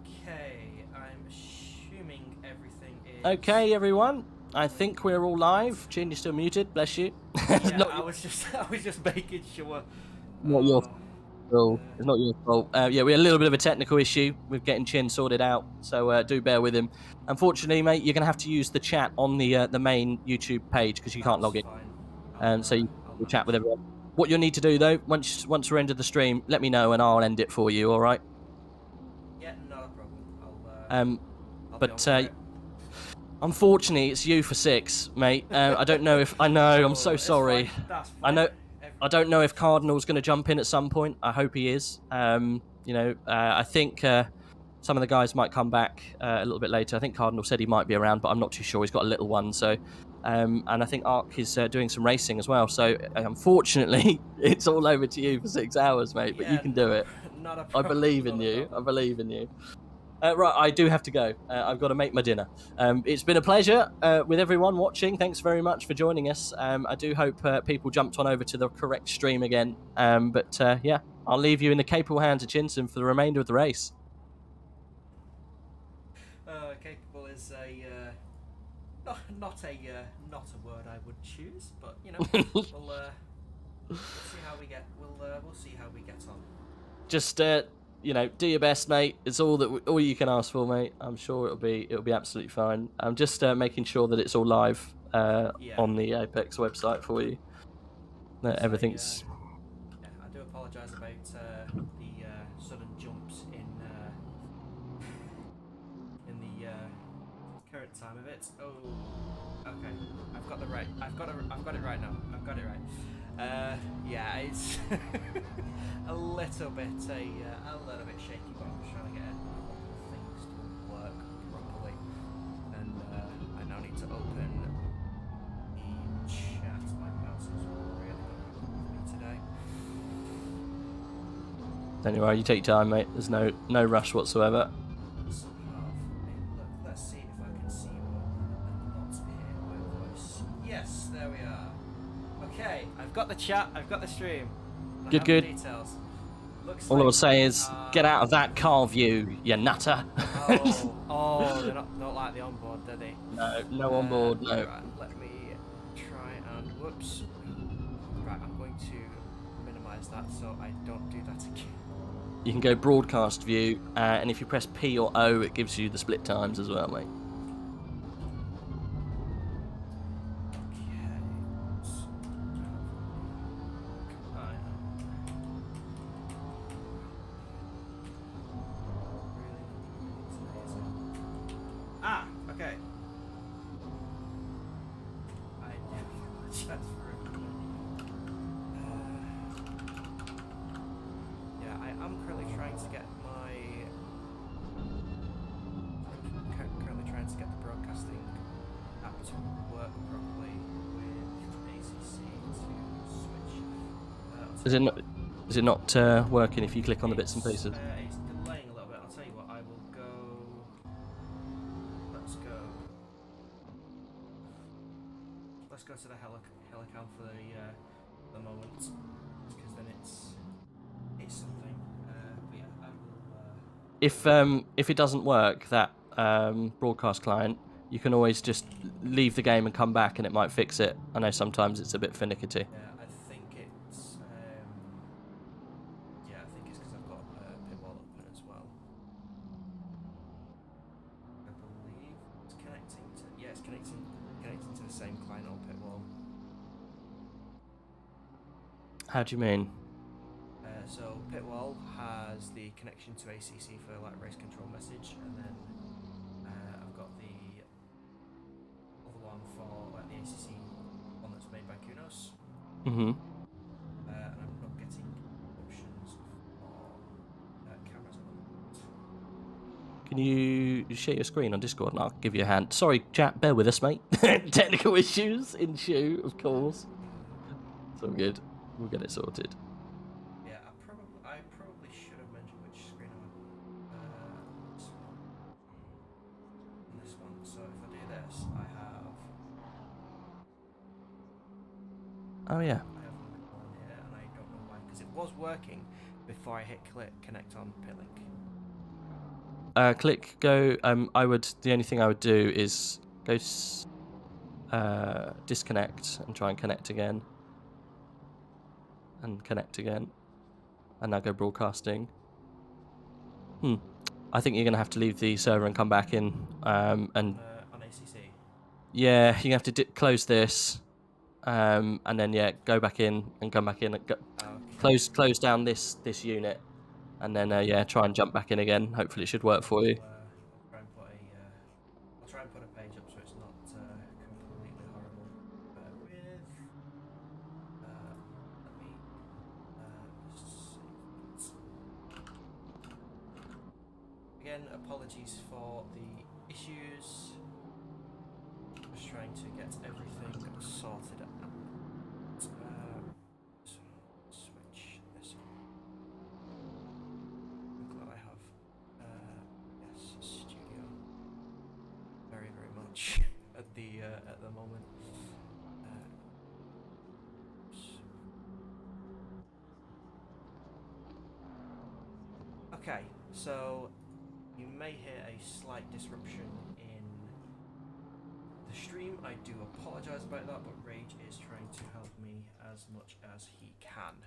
Okay, I'm assuming everything is... Okay, everyone. I think we're all live. Chin, you're still muted. Bless you. Yeah, I was just making sure. Not your fault. It's not your fault. Yeah, we had a little bit of a technical issue with getting Chin sorted out, so do bear with him. Unfortunately, mate, you're going to have to use the chat on the main YouTube page because you can't log in. So you can chat with everyone. What you'll need to do, though, once we're ended the stream, let me know and I'll end it for you, all right? Yeah, not a problem. But unfortunately, it's you for 6, mate. I don't know if... I know, I'm so sorry. That's fine. I don't know if Cardinal's going to jump in at some point. I hope he is. You know, I think some of the guys might come back a little bit later. I think Cardinal said he might be around, but I'm not too sure. He's got a little one, so... and I think Ark is doing some racing as well. So, unfortunately, it's all over to you for 6 hours, mate. But you can do it. Not a I problem. believe in you. I believe in you. Right, I do have to go. I've got to make my dinner. It's been a pleasure with everyone watching. Thanks very much for joining us. I do hope people jumped on over to the correct stream again. But yeah, I'll leave you in the capable hands of Chinson for the remainder of the race. Capable is a not a word I would choose, but you know, we'll see how we get. We'll see how we get on. Just you know, do your best, mate. It's all you can ask for, mate. I'm sure it'll be absolutely fine. I'm just making sure that it's all live on the Apex website for you. That everything's. Yeah, I do apologise about the sudden jumps in the current time of it. Oh, okay. I've got it right now. I've got it right. Yeah, it's a little bit shaky, but I'm trying to get a couple of things to work properly, and I now need to open the chat. My mouse is really with me today. Don't worry, you take your time, mate. There's no rush whatsoever. Let's see if I can see you and not hear my voice. Yes, there we are. Okay, I've got the chat, I've got the stream. Good. Details. All I'll say is, get out of that car view, you nutter. Oh, they don't like the onboard, do they? No onboard, no. Right, let me try and, whoops. Right, I'm going to minimise that so I don't do that again. You can go broadcast view, and if you press P or O, it gives you the split times as well, mate. Okay. I do apologize for it. Yeah, I am currently trying to get the broadcasting app to work properly with ACC to switch. Is it not working if you click on the bits and pieces? It's delaying a little bit. I'll tell you what. I will go. Let's go to the Helicam for the moment, because then it's something. But yeah, I will. If it doesn't work, that broadcast client, you can always just leave the game and come back, and it might fix it. I know sometimes it's a bit finicky. Yeah, I think it's. Yeah, I think it's because I've got Pitwall open as well. I believe it's connecting to. Yeah, it's connecting to the same client on Pitwall. How do you mean? So Pitwall has the connection to ACC for like race control message, and then I've got the other one for like the ACC one that's made by KUNOS. Mm-hmm. And I'm not getting options for cameras at the moment. Can you share your screen on Discord and I'll give you a hand? Sorry, chat, bear with us, mate. Technical issues ensue, of course. It's all good. We'll get it sorted. Yeah, I probably should have mentioned which screen I'm on. This one. So if I do this, I have. Oh yeah. I have one here, and I don't know why, because it was working before I hit connect on Pitlink. click go. I would. The only thing I would do is go disconnect and try and connect again, and connect again, and now go broadcasting. I think you're gonna have to leave the server and come back in. And on ACC. yeah, you have to close this, and then yeah, go back in and come back in. And close down this unit, and then yeah, try and jump back in again. Hopefully, it should work for you. I'll try and put a page up so it's not completely horrible. Let me again, apologies for the issues. Just trying to get everything sorted out. Switch this on. I'm glad I have yes, studio very much at the moment. Okay, so you may hear a slight disruption in the stream. I do apologise about that, but Rage is trying to help me as much as he can.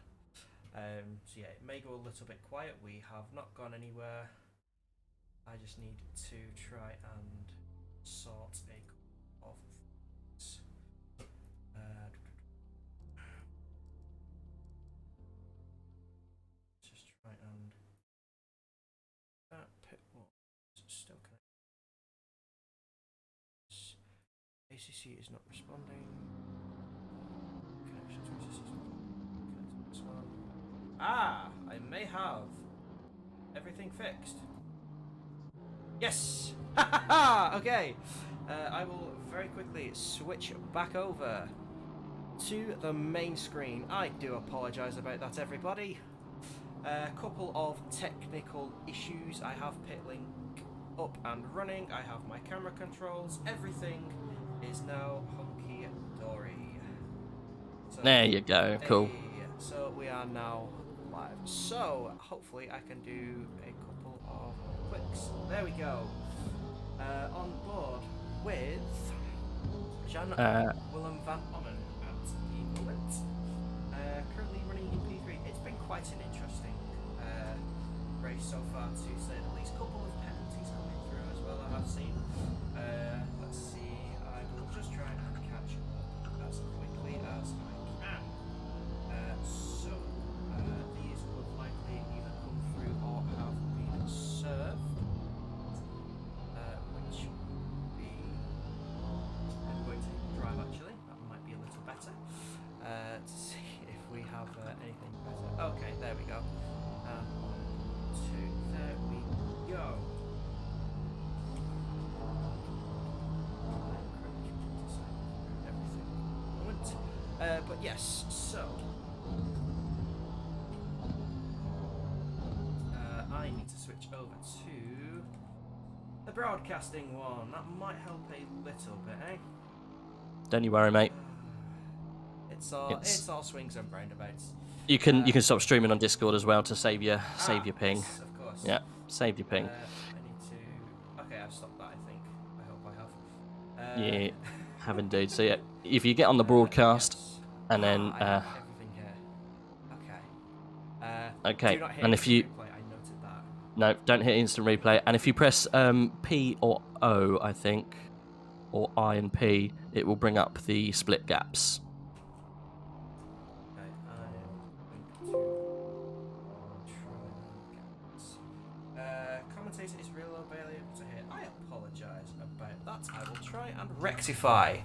So yeah, it may go a little bit quiet. We have not gone anywhere. I just need to try and sort a couple of things. Just try and pit one still connected. ACC is not responding. Connection to ACC is not connected to this one. Ah, I may have everything fixed. Yes! Ha ha ha! Okay. I will very quickly switch back over to the main screen. I do apologise about that, everybody. A couple of technical issues. I have PitLink up and running. I have my camera controls. Everything is now hunky-dory. So, There you go. Cool. So we are now live. So hopefully I can do a couple of clicks. There we go. On board with Jan Willem van Ommen at the moment. Currently running in P3. It's been quite an interesting race so far, to say the least. Couple of penalties coming through as well, I have seen. Let's see. I will just try and catch up as quickly as I can. So these will likely either come through or have been served. Which would be... I'm going to drive actually, that might be a little better. To see if we have anything better. Okay, there we go. And 1, 2, there we go. Everything. But yes, so I need to switch over to the broadcasting one. That might help a little bit, eh? Don't you worry, mate. It's all swings and roundabouts. You can stop streaming on Discord as well to save your ping. Yes, of course. Yeah, save your ping. I need to. Okay, I've stopped that. I think. I hope I have. Yeah, have indeed. So yeah, if you get on the broadcast, Yes. and then I have everything here. Okay. okay, Do not hit and if you replay, I noted that. no, don't hit instant replay, and if you press P or O, I think, or I and P, it will bring up the split gaps. Okay, I'm going to try and get this. Commentator is real low, barely able to hear. I apologise about that. I will try and rectify.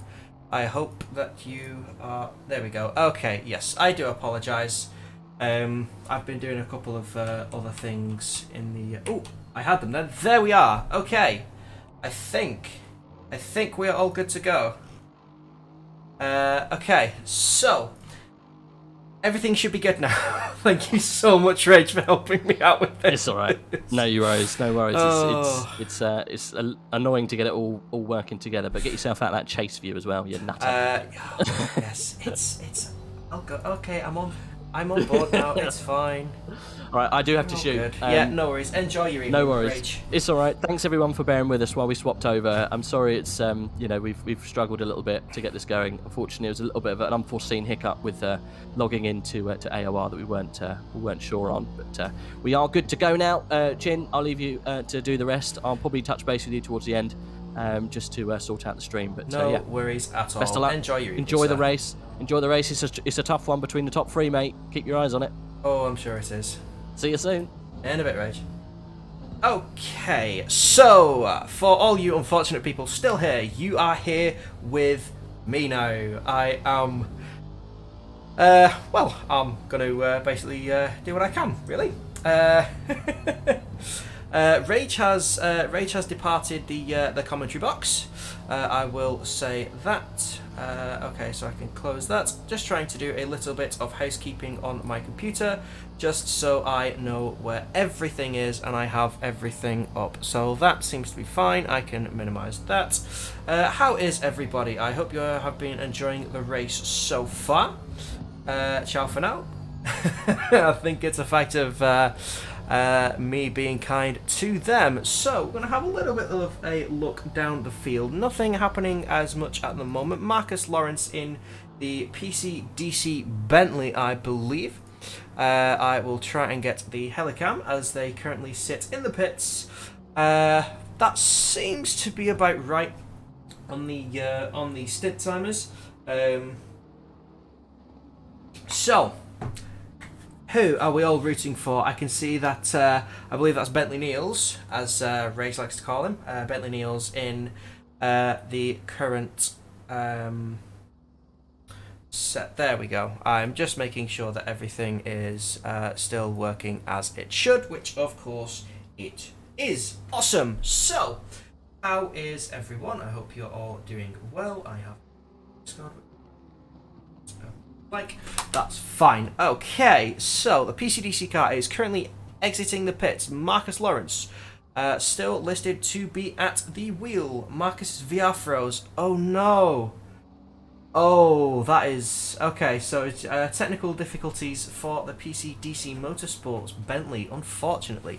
I hope that you are... There we go. Okay, yes, I do apologise. I've been doing a couple of other things in the... Oh, I had them then. There we are. Okay. I think we are all good to go. Okay, so... Everything should be good now. Thank you so much, Rage, for helping me out with this. It's all right. No worries. No worries. Oh. It's annoying to get it all working together, but get yourself out of that chase view as well. You nutter. Yes, it's. I'll go. Okay, I'm I'm on board now. It's fine. All right, I do have to Oh, shoot. good. Yeah, no worries. Enjoy your evening. No worries. Rage. It's all right. Thanks everyone for bearing with us while we swapped over. I'm sorry it's you know we've struggled a little bit to get this going. Unfortunately, it was a little bit of an unforeseen hiccup with logging into to AOR that we weren't sure on. But we are good to go now. Jin, I'll leave you to do the rest. I'll probably touch base with you towards the end, just to sort out the stream. But no yeah. worries at all. Best of luck. Enjoy your evening. Enjoy the race. Enjoy the race. It's a tough one between the top three, mate. Keep your eyes on it. Oh, I'm sure it is. See you soon. In a bit, Rage. Okay, so for all you unfortunate people still here, you are here with me now. I am, well, I'm going to basically do what I can, really. Rage has departed the commentary box. I will say that. Okay, so I can close that. Just trying to do a little bit of housekeeping on my computer, just so I know where everything is and I have everything up. So that seems to be fine. I can minimize that. How is everybody? I hope you have been enjoying the race so far. Ciao for now. I think it's a fact of me being kind to them. So we're going to have a little bit of a look down the field. Nothing happening as much at the moment. Marcus Lawrence in the PC-DC Bentley, I believe. I will try and get the Helicam as they currently sit in the pits. That seems to be about right on the stint timers. So, who are we all rooting for? I can see that, I believe that's Bentley Niels, as Rage likes to call him. Bentley Niels in the current set. There we go. I'm just making sure that everything is still working as it should, which of course it is. Awesome. So, how is everyone? I hope you're all doing well. I have like, that's fine. Okay, so the PCDC car is currently exiting the pits. Marcus Lawrence, still listed to be at the wheel. Marcus VR throws. Oh no. Oh, that is... Okay, so it's technical difficulties for the PCDC Motorsports Bentley, unfortunately.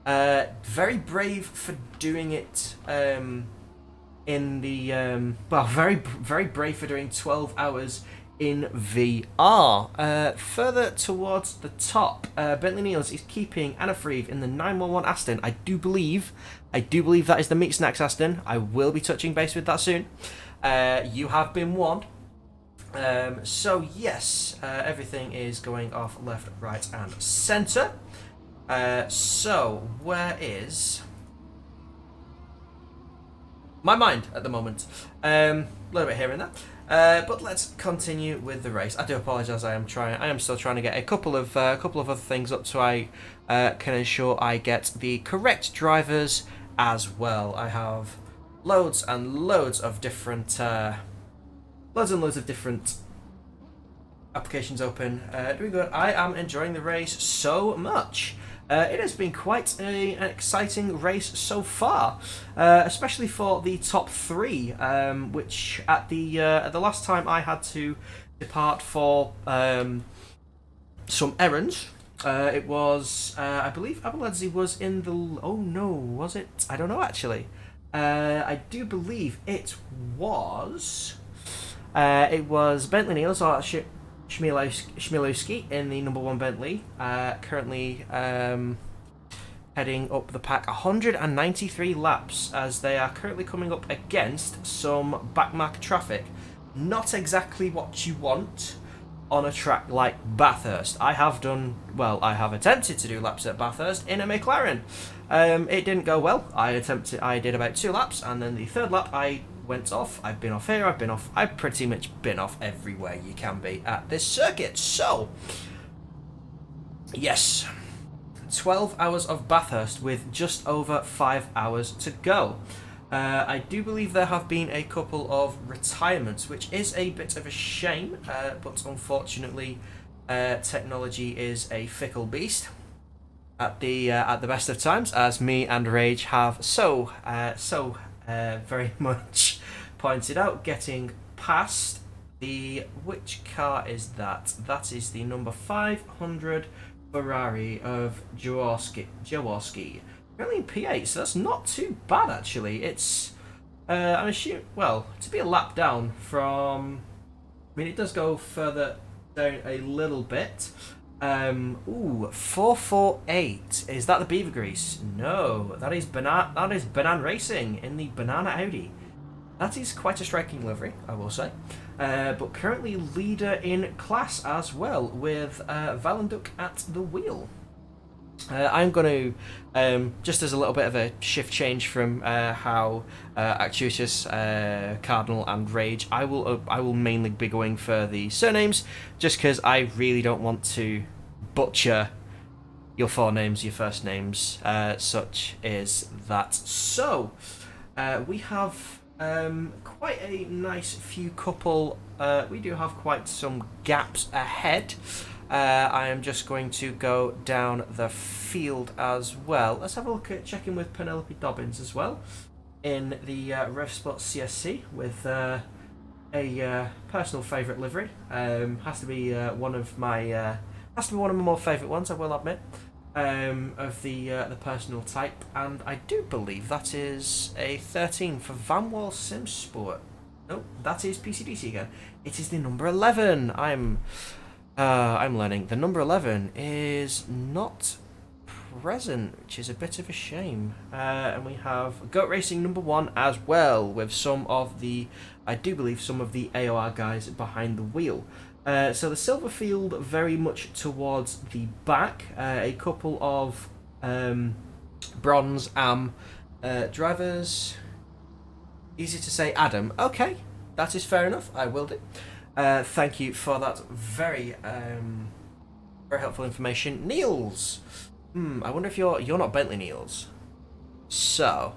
Very brave for doing it in the... well, very brave for doing 12 hours in VR. Further towards the top, Bentley Niels is keeping Anna Freeve in the 911 Aston. I do believe that is the Meat Snacks Aston. I will be touching base with that soon. You have been warned. So yes, everything is going off left, right, and centre. So where is my mind at the moment? A little bit here and there. But let's continue with the race. I do apologise. I am still trying to get a couple of other things up, so I can ensure I get the correct drivers as well. I have loads and loads of different applications open. Doing good. I am enjoying the race so much. It has been quite an exciting race so far, especially for the top three, which at the last time I had to depart for some errands. It was, I believe Abeladze was in the... Oh no, was it? I don't know actually. I do believe it was Bentley Niels or Schmilowski in the number one Bentley, currently heading up the pack 193 laps, as they are currently coming up against some backmark traffic. Not exactly what you want on a track like Bathurst. I have attempted to do laps at Bathurst in a McLaren. It didn't go well. I did about 2 laps, and then the third lap I went off. I've been off here, I've pretty much been off everywhere you can be at this circuit. So, yes, 12 hours of Bathurst with just over 5 hours to go. I do believe there have been a couple of retirements, which is a bit of a shame, but unfortunately technology is a fickle beast at the best of times, as me and Rage have so very much pointed out. Getting past Which car is that? That is the number 500 Ferrari of Jaworski. Currently in P8, so that's not too bad actually. It's I'm assuming, well, to be a lap down from, I mean, it does go further down a little bit. 448. Is that the Beaver Grease? No, that is Banana Racing in the Banana Audi. That is quite a striking livery, I will say. But currently leader in class as well, with Valenduk at the wheel. I'm going to, just as a little bit of a shift change from how Arcetuthis, Cardinal and Rage, I will mainly be going for the surnames, just because I really don't want to butcher your forenames, your first names, such is that. So, we have quite a nice few couple, we do have quite some gaps ahead. I am just going to go down the field as well. Let's have a look at checking with Penelope Dobbins as well in the RevSport CSC with a personal favourite livery. Has to be one of my more favourite ones, I will admit, of the personal type, and I do believe that is a 13 for Vanwall SimSport. No, that is PCDC again. It is the number 11. I'm learning. The number 11 is not present, which is a bit of a shame. And we have Goat Racing number 1 as well, with some of the, I do believe, some of the AOR guys behind the wheel. So the Silverfield very much towards the back. A couple of bronze AM drivers. Easy to say Adam. Okay, that is fair enough. I will do. Thank you for that very helpful information. Niels! I wonder if you're not Bentley Niels. So,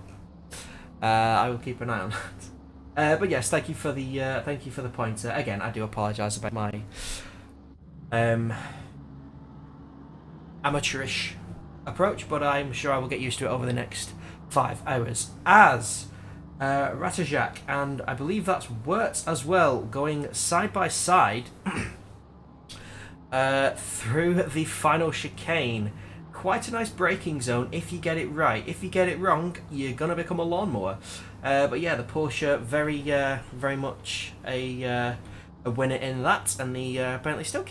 I will keep an eye on that. But yes, thank you for the pointer. Again, I do apologise about my amateurish approach, but I'm sure I will get used to it over the next 5 hours. As Ratajak and I believe that's Wirtz as well, going side by side through the final chicane. Quite a nice braking zone if you get it right. If you get it wrong, you're gonna become a lawnmower. But yeah, the Porsche very much a winner in that, and the Bentley still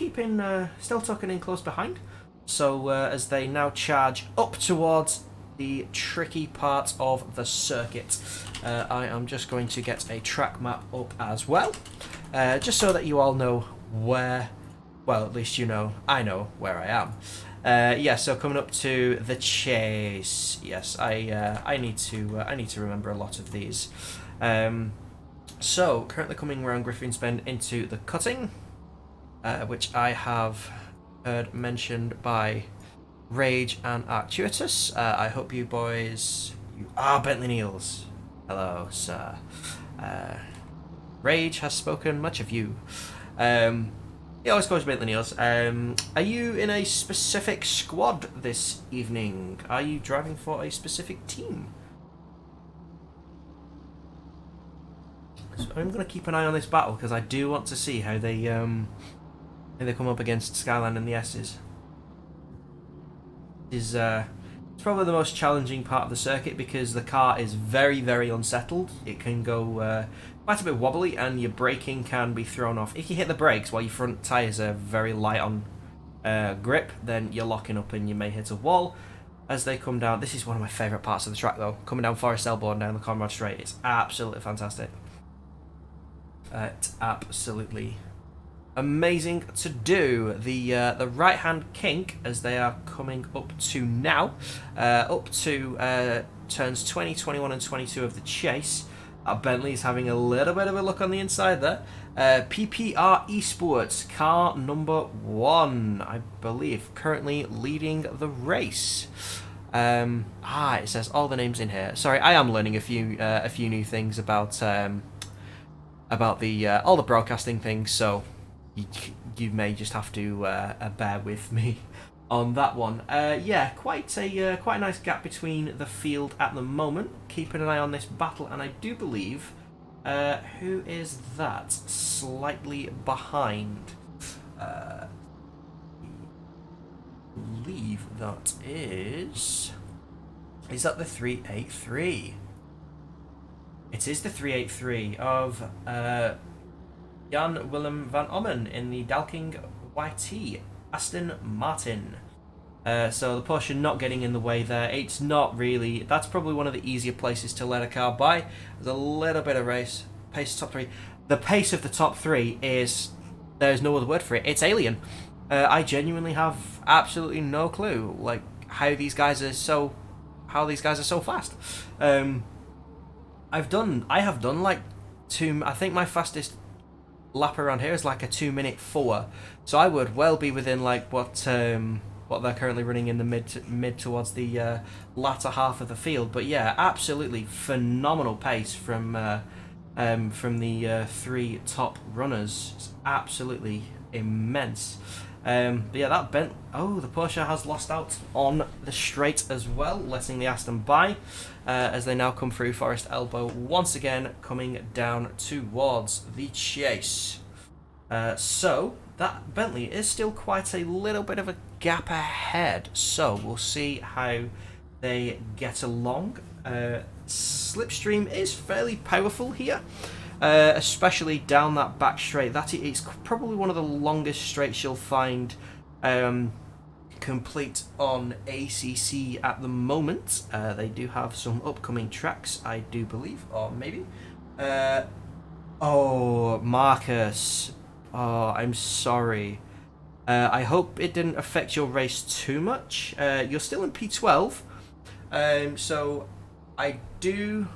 tucking in close behind. So as they now charge up towards the tricky part of the circuit. I am just going to get a track map up as well, just so that you all know where, well, at least you know, I know where I am. Yeah, so coming up to the chase. Yes, I need to remember a lot of these. So currently coming around Griffin's Bend into the cutting, which I have heard mentioned by Rage and Arcetuthis. I hope you boys, you are Bentley Niels. Hello, sir. Rage has spoken much of you. He always calls Bentley Niels. Are you in a specific squad this evening? Are you driving for a specific team? So I'm going to keep an eye on this battle because I do want to see how they come up against Skyline and the S's. It's probably the most challenging part of the circuit because the car is very, very unsettled. It can go quite a bit wobbly and your braking can be thrown off. If you hit the brakes while your front tyres are very light on grip, then you're locking up and you may hit a wall as they come down. This is one of my favourite parts of the track though, coming down Forest Elbow and down the Conrad Straight. It's absolutely fantastic. It's absolutely amazing to do. The right hand kink as they are coming up to now, up to turns 20, 21 and 22 of the chase. Bentley's having a little bit of a look on the inside there. PPR Esports, car number 1, I believe, currently leading the race. It says all the names in here. Sorry, I am learning a few new things about the all the broadcasting things, so you may just have to bear with me on that one. Yeah, quite a nice gap between the field at the moment. Keeping an eye on this battle, and I do believe Who is that? Slightly behind. I believe that is... Is that the 383? It is the 383 of Jan Willem van Ommen in the Dalking YT Aston Martin. So the Porsche not getting in the way there. It's not really... That's probably one of the easier places to let a car by. There's a little bit of race. Pace top three. The pace of the top three is... There's no other word for it. It's alien. I genuinely have absolutely no clue, like, how these guys are so fast. I have done like I think my fastest lap around here is like a 2-minute 4. So I would well be within like what they're currently running in the mid towards the latter half of the field. But yeah, absolutely phenomenal pace from the 3 top runners. It's absolutely immense. But yeah, that bent. Oh, the Porsche has lost out on the straight as well, letting the Aston by as they now come through Forest Elbow once again, coming down towards the chase. So that Bentley is still quite a little bit of a gap ahead. So we'll see how they get along. Slipstream is fairly powerful here. Especially down that back straight. It's probably one of the longest straights you'll find complete on ACC at the moment. They do have some upcoming tracks, I do believe, or maybe. Oh, Marcus. Oh, I'm sorry. I hope it didn't affect your race too much. You're still in P12, so I do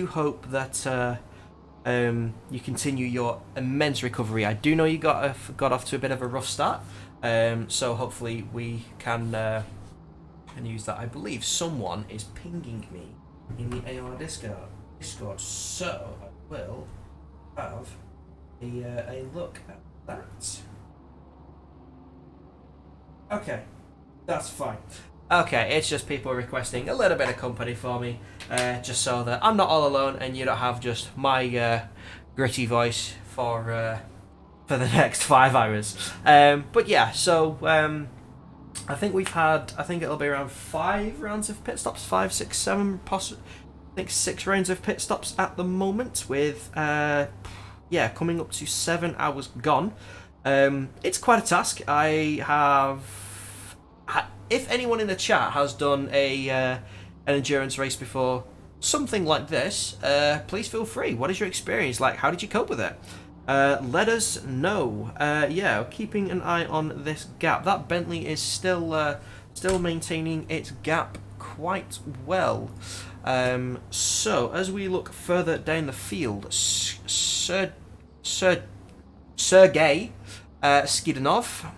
hope that you continue your immense recovery. I do know you got off to a bit of a rough start, so hopefully we can use that. I believe someone is pinging me in the AOR Discord, so I will have a look at that. Okay, that's fine. Okay, it's just people requesting a little bit of company for me, just so that I'm not all alone and you don't have just my gritty voice for the next 5 hours. But yeah, so I think it'll be around 5 rounds of pit stops, 5, 6, 7, possibly. I think 6 rounds of pit stops at the moment, with coming up to 7 hours gone. It's quite a task. If anyone in the chat has done an endurance race before, something like this, please feel free. What is your experience like? How did you cope with it? Let us know. Yeah, keeping an eye on this gap. That Bentley is still maintaining its gap quite well. So as we look further down the field, Sergei Skidanov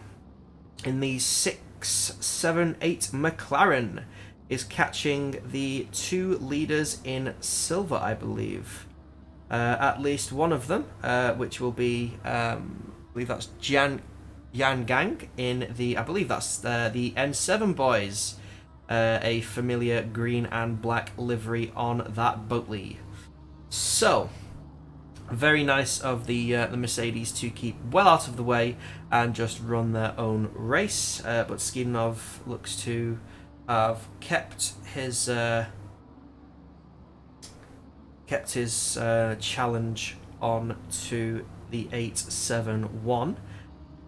in the 678 McLaren is catching the 2 leaders in silver, I believe. At least one of them, which will be, I believe that's Yan Gang in the, I believe that's the N7 boys. A familiar green and black livery on that Boatley. So, very nice of the Mercedes to keep well out of the way and just run their own race. But Skidanov looks to have kept his challenge on to the 871.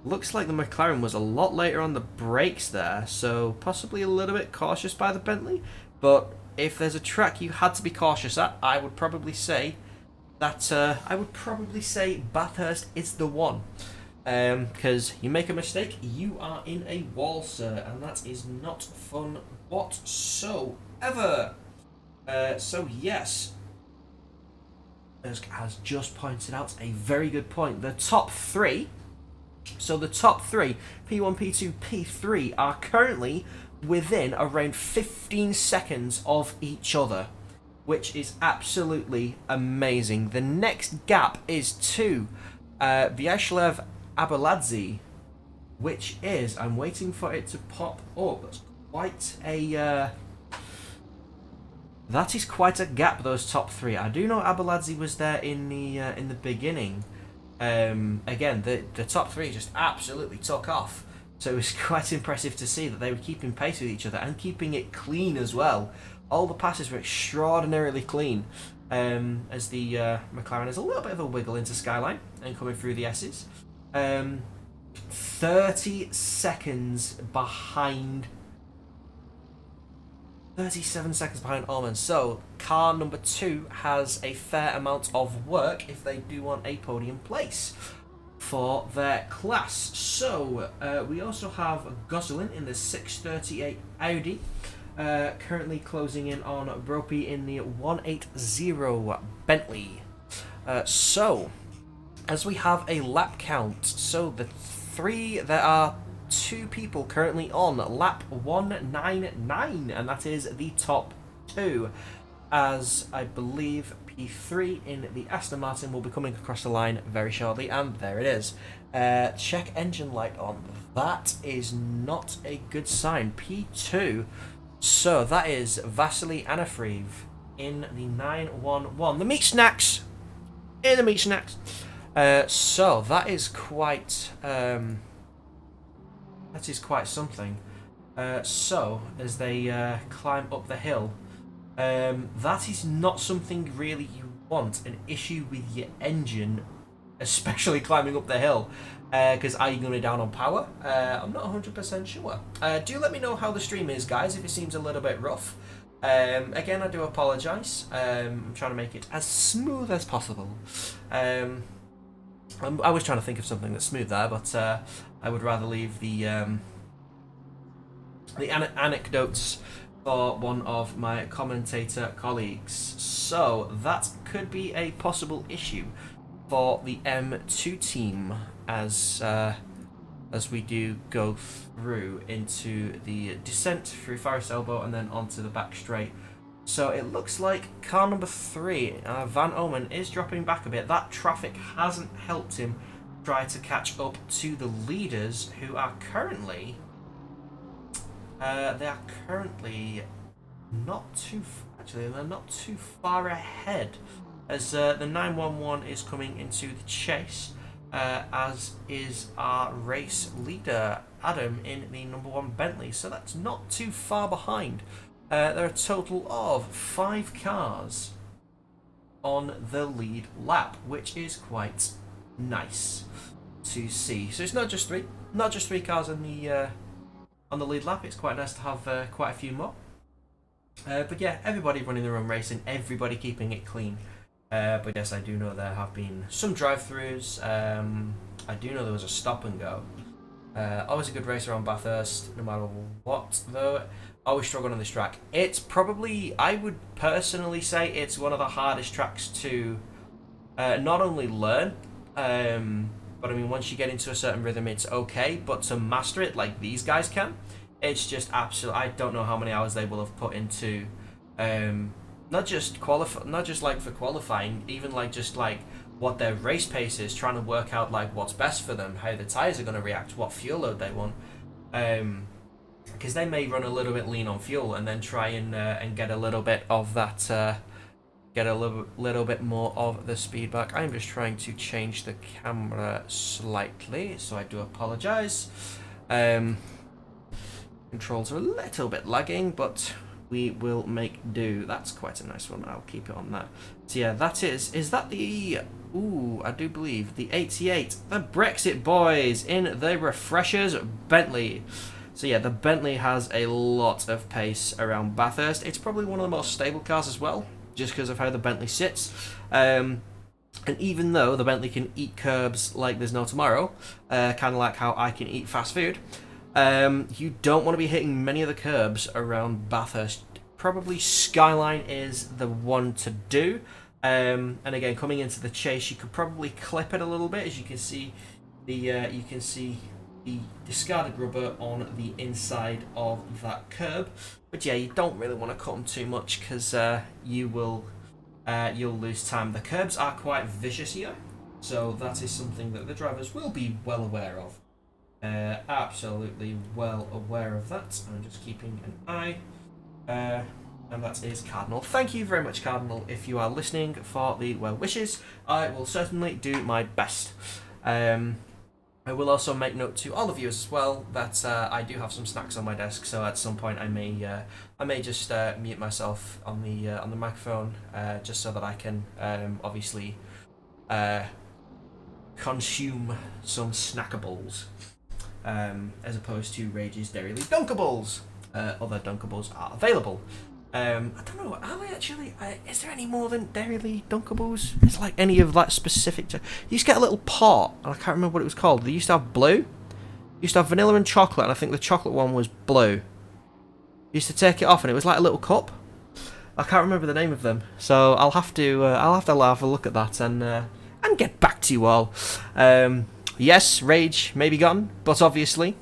Looks like the McLaren was a lot later on the brakes there, so possibly a little bit cautious by the Bentley. But if there's a track you had to be cautious at, I would probably say Bathurst is the one. Because you make a mistake, you are in a wall, sir, and that is not fun whatsoever. So yes, as has just pointed out, a very good point. The top 3. So the top 3, P1, P2, P3, are currently within around 15 seconds of each other, which is absolutely amazing. The next gap is to Vyacheslav Abeladze, which is, I'm waiting for it to pop up, that's quite a That is quite a gap, those top three. I do know Abeladze was there in the beginning. Again, the top three just absolutely took off. So it was quite impressive to see that they were keeping pace with each other and keeping it clean as well. All the passes were extraordinarily clean. As the McLaren has a little bit of a wiggle into Skyline and coming through the S's. 30 seconds behind. 37 seconds behind Allman. So car number 2 has a fair amount of work if they do want a podium place for their class. So we also have Gosselin in the 638 Audi. Currently closing in on Bropey in the 180 Bentley. So, as we have a lap count, so there are 2 people currently on lap 199, and that is the top 2, as I believe P3 in the Aston Martin will be coming across the line very shortly, and there it is. Check engine light on. That is not a good sign. P2. So that is Vasily Anafriv in the 911. The meat snacks! In the meat snacks! So that is quite something. So as they climb up the hill, that is not something really you want. An issue with your engine, especially climbing up the hill. Because are you going to be down on power? I'm not 100% sure. Do let me know how the stream is, guys, if it seems a little bit rough. Again, I do apologise. I'm trying to make it as smooth as possible. I was trying to think of something that's smooth there, but I would rather leave the anecdotes for one of my commentator colleagues. So that could be a possible issue for the M2 team as we do go through into the descent through Forest Elbow and then onto the back straight. So it looks like car number 3, Van Omen, is dropping back a bit. That traffic hasn't helped him try to catch up to the leaders, who are currently they're not too far ahead, as the 911 is coming into the chase, as is our race leader Adam in the number 1 Bentley. So that's not too far behind. There are a total of 5 cars on the lead lap, which is quite nice to see. So it's not just three cars on the lead lap. It's quite nice to have quite a few more. But yeah, everybody running their own race and everybody keeping it clean. But yes, I do know there have been some drive-throughs. I do know there was a stop and go. Always a good race around Bathurst, no matter what, though. Always struggle on this track. It's probably, I would personally say, it's one of the hardest tracks to not only learn, but I mean, once you get into a certain rhythm, it's okay, but to master it like these guys can, it's just absolute. I don't know how many hours they will have put into, not just like for qualifying, even like just like what their race pace is, trying to work out like what's best for them, how the tyres are going to react, what fuel load they want. Because they may run a little bit lean on fuel and then try and get a little bit of that, get a little bit more of the speed back. I'm just trying to change the camera slightly, so I do apologise. Controls are a little bit lagging, but we will make do. That's quite a nice one. I'll keep it on that. So yeah, that is that the... Ooh, I do believe the 88, the Brexit boys in the Refreshers Bentley. So yeah, the Bentley has a lot of pace around Bathurst. It's probably one of the most stable cars as well, just because of how the Bentley sits. And even though the Bentley can eat curbs like there's no tomorrow, kind of like how I can eat fast food, you don't want to be hitting many of the curbs around Bathurst. Probably Skyline is the one to do. And again, coming into the chase, you could probably clip it a little bit, as you can see the discarded rubber on the inside of that curb. But yeah, you don't really want to cut them too much, because you'll lose time. The curbs are quite vicious here, so that is something that the drivers will be well aware of. Absolutely well aware of that. I'm just keeping an eye And that is Cardinal. Thank you very much, Cardinal. If you are listening for the well wishes, I will certainly do my best. I will also make note to all of you as well that I do have some snacks on my desk, so at some point I may just mute myself on the microphone just so that I can obviously consume some snackables as opposed to Rage's Dairyly Dunkables. Other Dunkables are available. I don't know, are they actually, is there any more than Dairyly Dunkables? Is like any of that specific, you used to get a little pot, and I can't remember what it was called. They used to have blue, used to have vanilla and chocolate, and I think the chocolate one was blue. You used to take it off and it was like a little cup. I can't remember the name of them, so I'll have to have a look at that and get back to you all. Yes, Rage may be gone, but obviously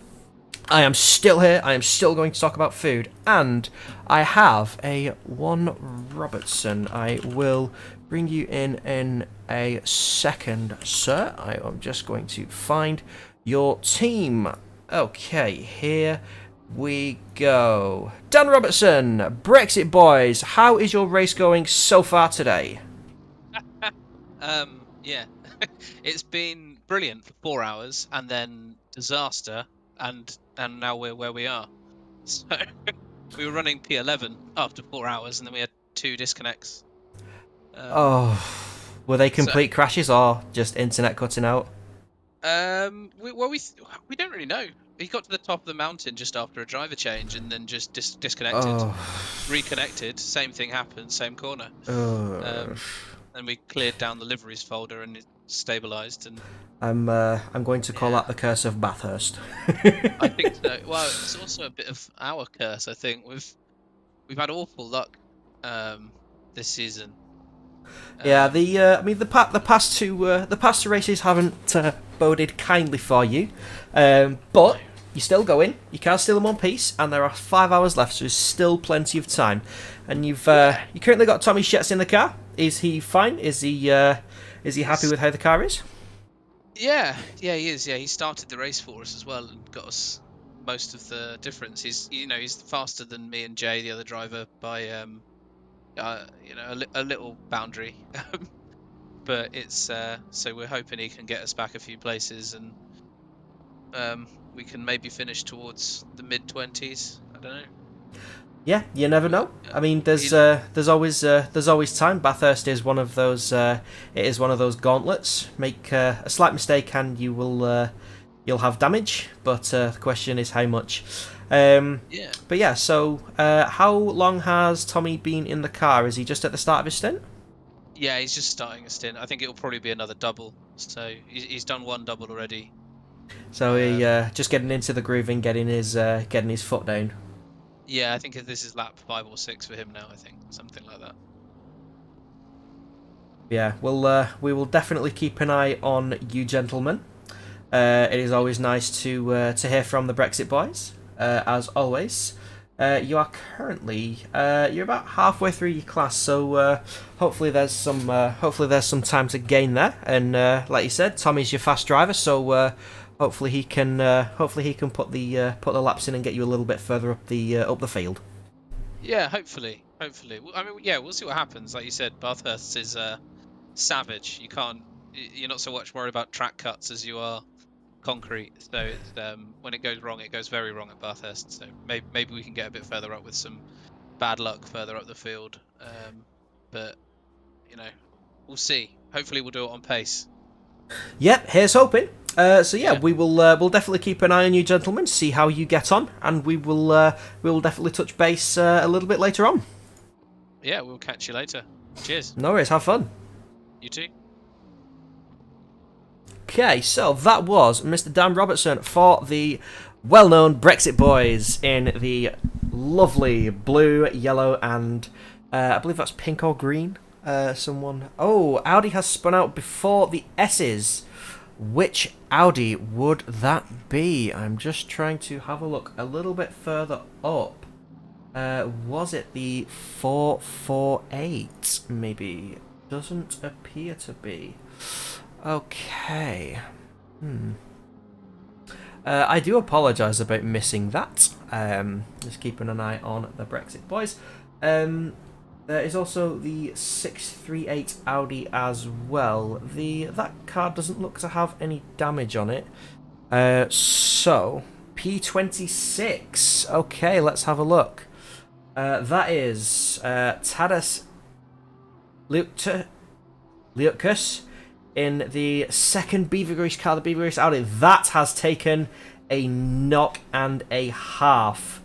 I am still here. I am still going to talk about food, and I have a one Robertson. I will bring you in a second, sir. I am just going to find your team. Okay, here we go. Dan Robertson, Brexit Boys, how is your race going so far today? Yeah, it's been brilliant for 4 hours, and then disaster, and now we're where we are. So we were running P11 after 4 hours, and then we had 2 disconnects. Were they complete crashes or just internet cutting out? We don't really know. He got to the top of the mountain just after a driver change, and then just disconnected, reconnected. Same thing happened, same corner. And we cleared down the liveries folder, and it stabilised. And I'm going to call that the curse of Bathurst. I think so. Well, it's also a bit of our curse. I think we've had awful luck this season. Yeah, I mean the past two races haven't boded kindly for you, but you're still going. You can't steal them one piece, and there are 5 hours left, so there's still plenty of time. And you currently got Tommy Schetz in the car. Is he fine? Is he happy with how the car is? Yeah, he is. Yeah, he started the race for us as well and got us most of the difference. He's faster than me and Jay, the other driver, by a little boundary. But it's so we're hoping he can get us back a few places, and we can maybe finish towards the mid-20s. I don't know. Yeah, you never know. I mean, there's always time. Bathurst is one of those. It is one of those gauntlets. Make a slight mistake and you'll have damage. But the question is how much. Yeah. But yeah. So how long has Tommy been in the car? Is he just at the start of his stint? Yeah, he's just starting a stint. I think it'll probably be another double. So he's done one double already. So he just getting into the groove and getting his foot down. Yeah, I think this is lap 5 or 6 for him now. I think something like that. Yeah, we will definitely keep an eye on you, gentlemen. It is always nice to hear from the Brexit Boys, as always. You are currently you're about halfway through your class, so hopefully there's some time to gain there. And like you said, Tommy's your fast driver, so hopefully he can put the laps in and get you a little bit further up the field. Yeah, hopefully. I mean, yeah, we'll see what happens. Like you said, Bathurst is savage. You're not so much worried about track cuts as you are concrete. So it's, when it goes wrong, it goes very wrong at Bathurst. So maybe we can get a bit further up with some bad luck further up the field. But we'll see. Hopefully, we'll do it on pace. Yep, here's hoping. We'll definitely keep an eye on you, gentlemen, see how you get on, and we will definitely touch base a little bit later on. Yeah, we'll catch you later. Cheers. No worries, have fun. You too. Okay, so that was Mr. Dan Robertson for the well-known Brexit Boys in the lovely blue, yellow, and I believe that's pink or green. Audi has spun out before the S's. Which Audi would that be? I'm just trying to have a look a little bit further up. Was it the 448? Maybe. Doesn't appear to be. Okay. I do apologise about missing that. Just keeping an eye on the Brexit Boys. There is also the 638 Audi as well. That car doesn't look to have any damage on it. So P26. Okay, let's have a look. That is Tadas Liutkus in the second Beaver Grease car, the Beaver Grease Audi. That has taken a knock and a half,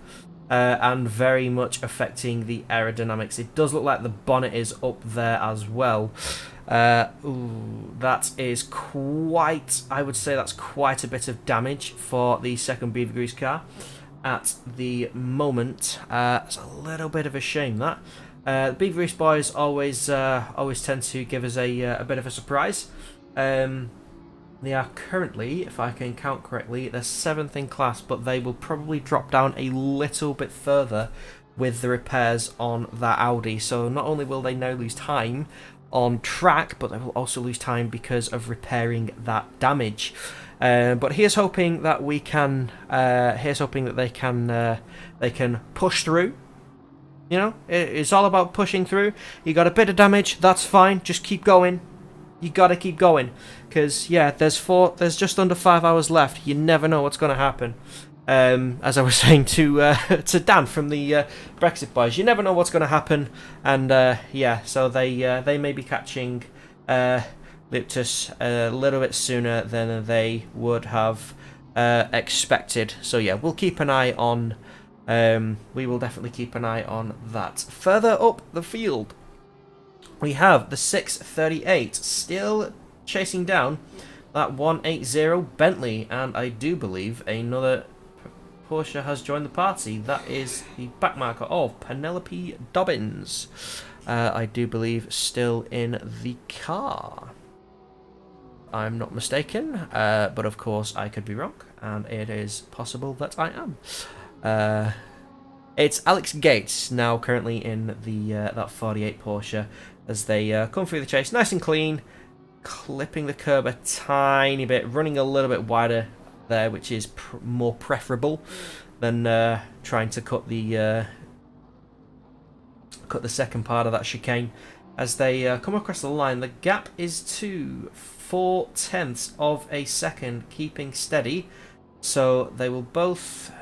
and very much affecting the aerodynamics. It does look like the bonnet is up there as well. That is quite, I would say that's quite a bit of damage for the second Beaver Grease car at the moment. It's a little bit of a shame that. The Beaver Grease boys always tend to give us a bit of a surprise. They are currently, if I can count correctly, they're 7th in class, but they will probably drop down a little bit further with the repairs on that Audi. So not only will they now lose time on track, but they will also lose time because of repairing that damage. But here's hoping that we can. Here's hoping that they can push through. You know, it's all about pushing through. You got a bit of damage, that's fine. Just keep going. You gotta keep going, because yeah, there's just under 5 hours left. You never know what's gonna happen. As I was saying to Dan from the Brexit boys, you never know what's gonna happen, and yeah, so they may be catching Liptus a little bit sooner than they would have expected. So yeah, we'll keep an eye on. We will definitely keep an eye on that. Further up the field, we have the 638 still chasing down that 180 Bentley, and I do believe another Porsche has joined the party. That is the backmarker of Penelope Dobbins. I do believe still in the car. I'm not mistaken, but of course I could be wrong, and it is possible that I am. It's Alex Gates now currently in the that 48 Porsche as they come through the chase nice and clean, clipping the curb a tiny bit, running a little bit wider there, which is more preferable than trying to cut the second part of that chicane. As they come across the line, the gap is to 0.4 of a second, keeping steady. So they will both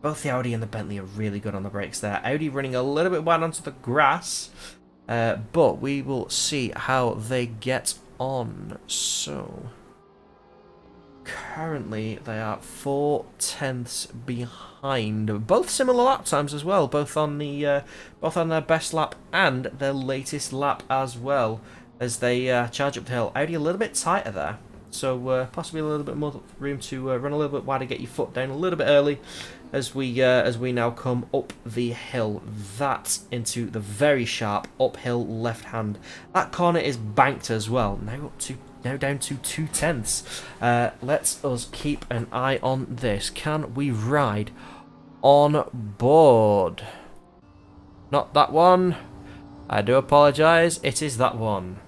the Audi and the Bentley are really good on the brakes there. Audi running a little bit wide onto the grass, but we will see how they get on. So currently they are 0.4 behind. Both similar lap times as well, both on their best lap and their latest lap as well, as they charge up the hill. Audi a little bit tighter there, so possibly a little bit more room to run a little bit wider, get your foot down a little bit early as we now come up the hill. That into the very sharp uphill left hand. That corner is banked as well. Now down to 0.2. Let's us keep an eye on this. Can we ride on board? Not that one. I do apologise. It is that one.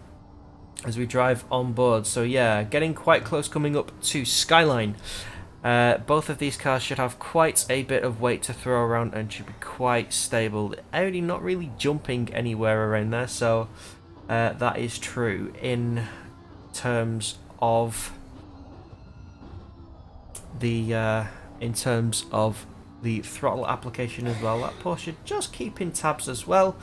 As we drive on board. So yeah, getting quite close, coming up to Skyline. Both of these cars should have quite a bit of weight to throw around and should be quite stable. Audi not really jumping anywhere around there, so that is true. In terms of the throttle application as well, that Porsche just keeping tabs as well,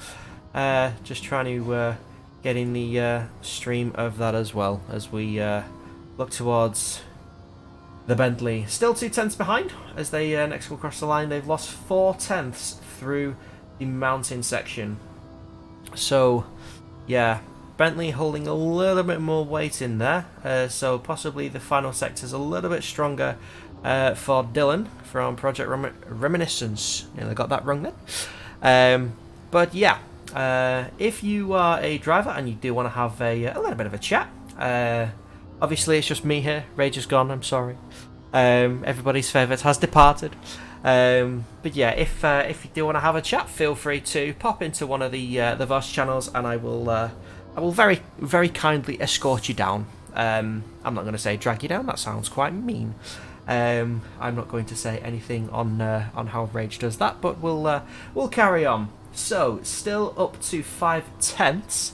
just trying to get in the stream of that as well as we look towards the Bentley. Still 0.2 behind as they next come across the line. They've lost 0.4 through the mountain section. So yeah, Bentley holding a little bit more weight in there, so possibly the final sector's a little bit stronger for Dylan from Project Reminiscence. Nearly got that wrong then. But yeah, if you are a driver and you do want to have a little bit of a chat, obviously it's just me here. Rage is gone, I'm sorry. Everybody's favourite has departed. But yeah, if you do want to have a chat, feel free to pop into one of the Voss channels, and I will very, very kindly escort you down. I'm not going to say drag you down, that sounds quite mean. I'm not going to say anything on how Rage does that, but we'll carry on. So, still up to 5/10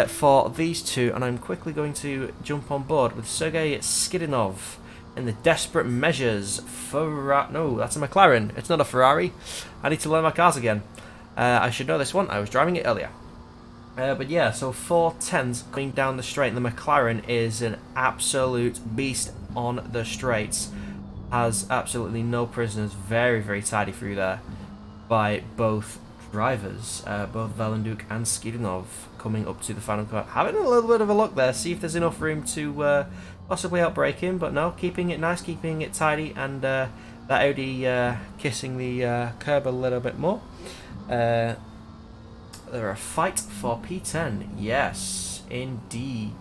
for these two, and I'm quickly going to jump on board with Sergei Skidinov in the Desperate Measures Ferrari. No, that's a McLaren. It's not a Ferrari. I need to learn my cars again. I should know this one. I was driving it earlier. But yeah, so 4/10s going down the straight, and the McLaren is an absolute beast on the straights. Has absolutely no prisoners. Very, very tidy through there by both drivers, both Valenduk and Skidinov, coming up to the final car. Having a little bit of a look there, see if there's enough room to possibly outbrake him, but no, keeping it nice, keeping it tidy, and that Audi kissing the curb a little bit more. They're a fight for P10, yes, indeed.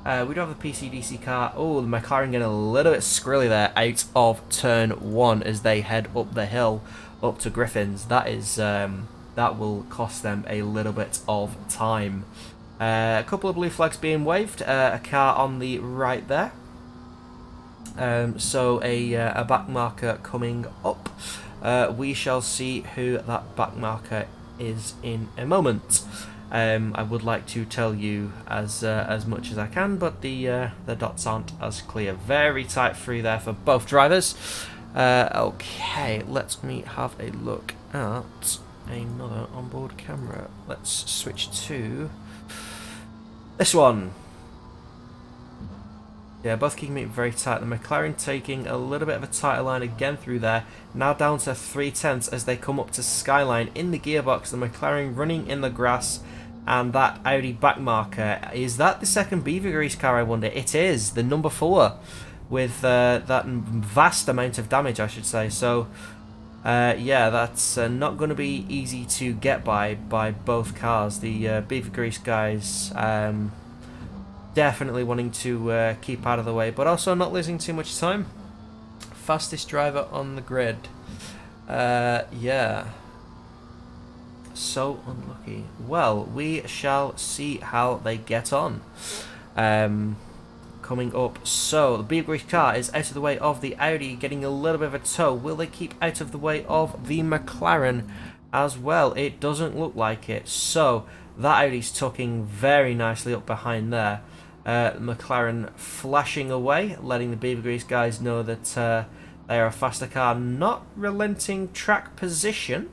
We do have the PCDC car. Oh, the McLaren getting a little bit scrilly there out of turn 1 as they head up the hill up to Griffins. That is that will cost them a little bit of time. A couple of blue flags being waved. A car on the right there. So a back marker coming up. We shall see who that back marker is in a moment. I would like to tell you as much as I can, but the dots aren't as clear. Very tight through there for both drivers. Okay, let me have a look at another onboard camera. Let's switch to this one. Yeah, both keeping it very tight. The McLaren taking a little bit of a tighter line again through there. Now down to 3/10 as they come up to Skyline in the gearbox. The McLaren running in the grass, and that Audi back marker. Is that the second Beaver Grease car, I wonder? It is, the number 4, with that vast amount of damage, I should say. So, yeah, that's not going to be easy to get by both cars. The Beaver Grease guys definitely wanting to keep out of the way, but also not losing too much time. Fastest driver on the grid. Yeah. So unlucky. Well, we shall see how they get on. Coming up, so the Beaver Grease car is out of the way of the Audi, getting a little bit of a tow. Will they keep out of the way of the McLaren as well? It doesn't look like it. So that Audi's tucking very nicely up behind there. McLaren flashing away, letting the Beaver Grease guys know that they are a faster car, not relenting track position.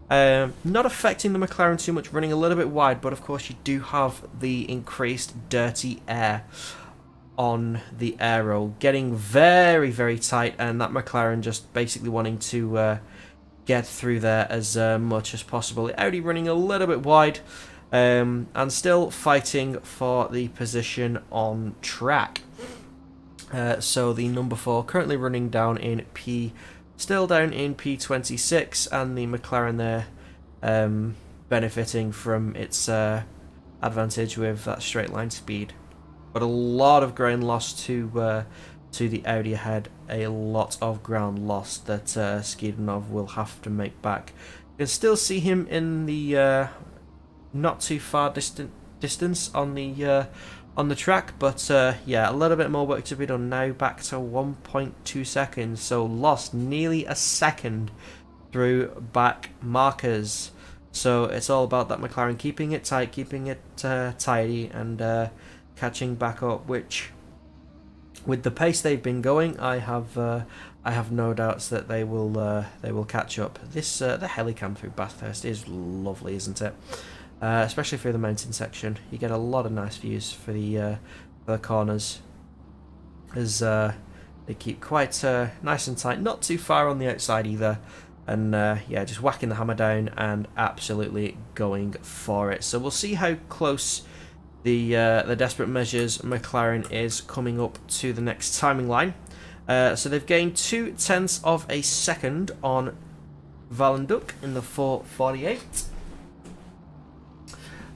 Not affecting the McLaren too much, running a little bit wide, but of course you do have the increased dirty air on the aero, getting very, very tight, and that McLaren just basically wanting to get through there as much as possible. The Audi running a little bit wide, and still fighting for the position on track. So the number 4 currently running down in still down in P26, and the McLaren there benefiting from its advantage with that straight line speed. But a lot of ground lost to the Audi ahead, a lot of ground lost that Skidinov will have to make back. You can still see him in the not too far distance on the track, but yeah, a little bit more work to be done now. Back to 1.2 seconds, so lost nearly a second through back markers. So it's all about that McLaren keeping it tight, keeping it tidy, and catching back up. Which, with the pace they've been going, I have no doubts that they will catch up. This the helicam through Bathurst is lovely, isn't it? Especially through the mountain section, you get a lot of nice views for the corners, as they keep quite nice and tight, not too far on the outside either, and yeah, just whacking the hammer down and absolutely going for it. So we'll see how close the Desperate Measures McLaren is coming up to the next timing line. So they've gained 0.2 of a second on Valenduk in the 4:48.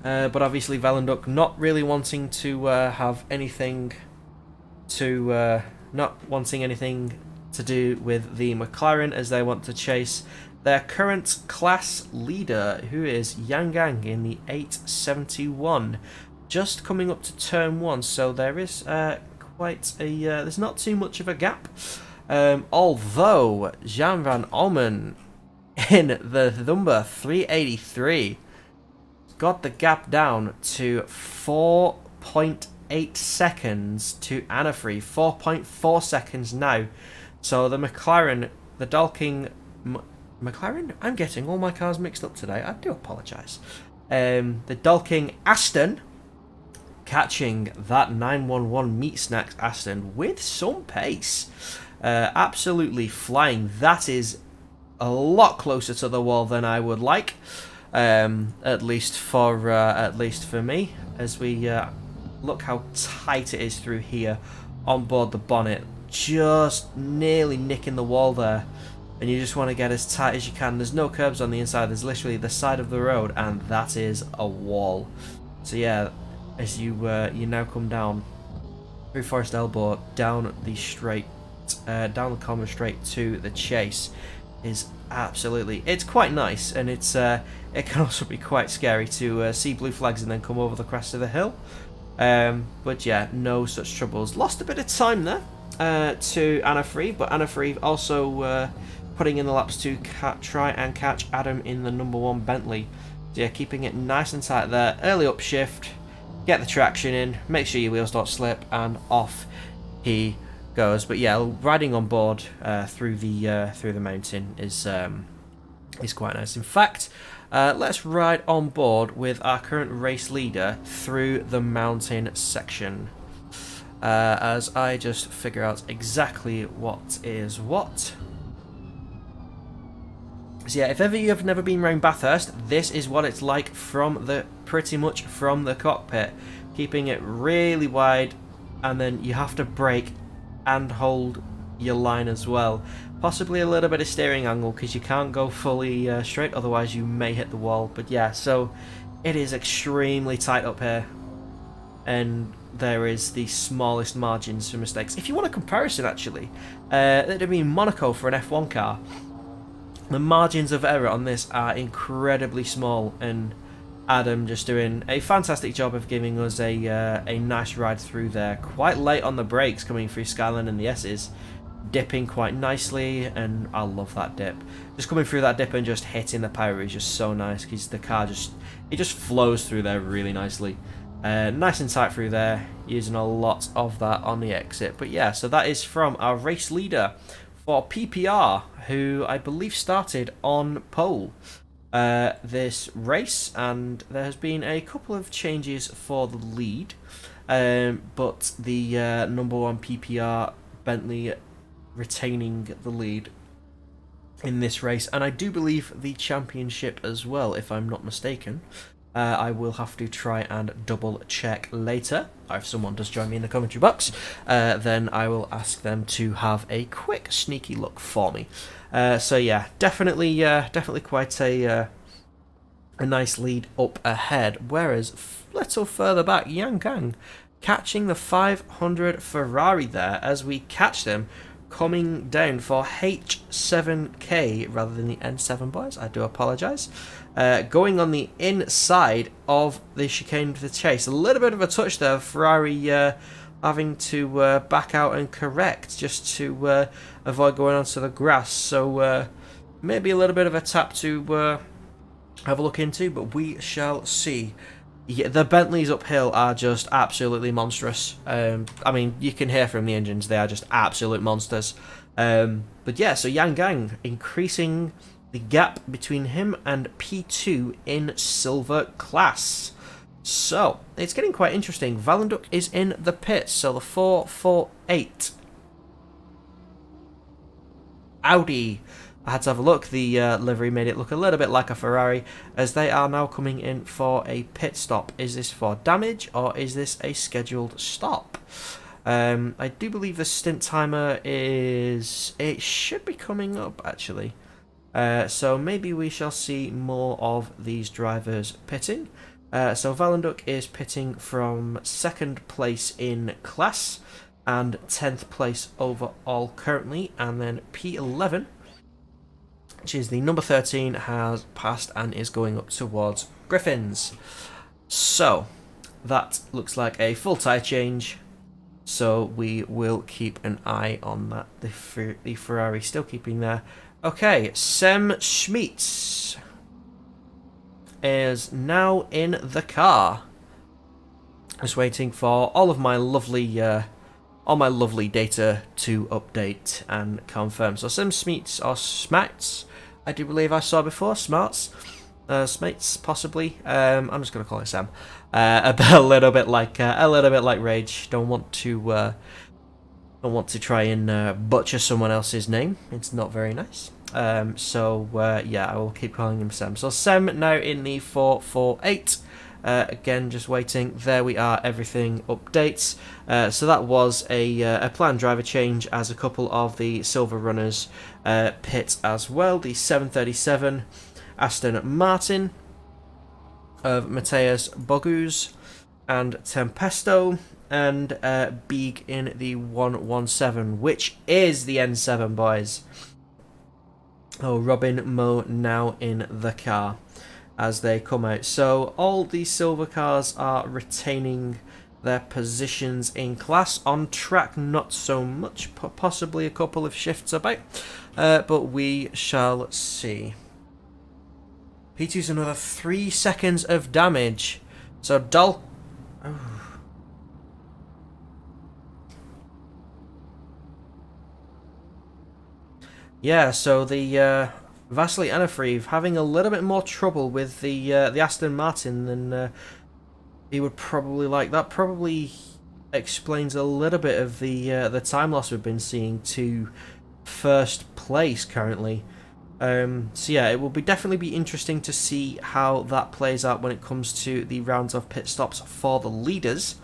But obviously Valenduk not really wanting to have anything to do with the McLaren, as they want to chase their current class leader, who is Yangang in the 871, just coming up to turn 1. So there is quite a there's not too much of a gap, although Jan van Almen in the number 383. Got the gap down to 4.8 seconds to Anafree. 4.4 seconds now. So the McLaren, the Dalking... McLaren? I'm getting all my cars mixed up today. I do apologise. The Dalking Aston catching that 911 Meat Snacks Aston with some pace. Absolutely flying. That is a lot closer to the wall than I would like. At least for me, as we look how tight it is through here on board the bonnet, just nearly nicking the wall there, and you just want to get as tight as you can. There's no curbs on the inside, there's literally the side of the road, and that is a wall. So yeah, as you now come down through Forest Elbow, down the straight, down the common straight to the chase, is absolutely, it's quite nice, and it's it can also be quite scary to see blue flags and then come over the crest of the hill. But yeah, no such troubles. Lost a bit of time there to Anafree, but Anafree also putting in the laps to try and catch Adam in the number 1 Bentley. So yeah, keeping it nice and tight there. Early upshift, get the traction in, make sure your wheels don't slip, and off he goes. But yeah, riding on board through the mountain is quite nice. In fact, let's ride on board with our current race leader through the mountain section, as I just figure out exactly what is what. So yeah, if ever you have never been around Bathurst, this is what it's like from pretty much from the cockpit, keeping it really wide, and then you have to brake and hold your line as well. Possibly a little bit of steering angle because you can't go fully straight, otherwise you may hit the wall. But yeah, so it is extremely tight up here, and there is the smallest margins for mistakes. If you want a comparison, actually, it'd be Monaco for an F1 car. The margins of error on this are incredibly small, and Adam just doing a fantastic job of giving us a nice ride through there. Quite late on the brakes coming through Skyline and the S's, dipping quite nicely, and I love that dip. Just coming through that dip and just hitting the power is just so nice, because the car just flows through there really nicely. Nice and tight through there, using a lot of that on the exit. But yeah, so that is from our race leader for PPR, who I believe started on pole this race, and there has been a couple of changes for the lead, but the number 1 PPR Bentley retaining the lead in this race, and I do believe the championship as well, if I'm not mistaken. I will have to try and double check later. If someone does join me in the commentary box, then I will ask them to have a quick sneaky look for me. So yeah, definitely quite a nice lead up ahead. Whereas a little further back, Yang Gang catching the 500 Ferrari there, as we catch them coming down for H7K rather than the N7 boys. I do apologise. Going on the inside of the chicane for the chase. A little bit of a touch there. Ferrari having to back out and correct just to avoid going onto the grass. So maybe a little bit of a tap to have a look into, but we shall see. Yeah, the Bentleys uphill are just absolutely monstrous. I mean, you can hear from the engines, they are just absolute monsters. But yeah, so Yang Gang increasing the gap between him and P2 in silver class. So, it's getting quite interesting. Valenduk is in the pits, so the 448 Audi. I had to have a look. The livery made it look a little bit like a Ferrari, as they are now coming in for a pit stop. Is this for damage, or is this a scheduled stop? I do believe the stint timer is... It should be coming up, actually. So maybe we shall see more of these drivers pitting. So Valenduk is pitting from 2nd place in class and 10th place overall currently, and then P11, which is the number 13, has passed and is going up towards Griffins. So that looks like a full tyre change, so we will keep an eye on that. The Ferrari still keeping their Okay, Sem Schmeets is now in the car. Just waiting for all my lovely data to update and confirm. So Sem Schmeets or Smarts, I do believe I saw before. Smarts, Smates possibly. I'm just gonna call it Sam. A little bit like Rage. Don't want to try and butcher someone else's name. It's not very nice. Yeah, I will keep calling him Sam. So Sam now in the 448. Again, just waiting. There we are. Everything updates. So that was a planned driver change as a couple of the silver runners pit as well. The 737 Aston Martin of Mateus Bogus and Tempesto, and Beeg in the 117, which is the N7, boys. Oh, Robin Mo now in the car as they come out. So all the silver cars are retaining their positions in class. On track, not so much, possibly a couple of shifts about, but we shall see. P2's another 3 seconds of damage. So Oh. Yeah, so the Vasily Anafriv having a little bit more trouble with the Aston Martin than he would probably like. That probably explains a little bit of the time loss we've been seeing to first place currently. So yeah, it will definitely be interesting to see how that plays out when it comes to the rounds of pit stops for the leaders.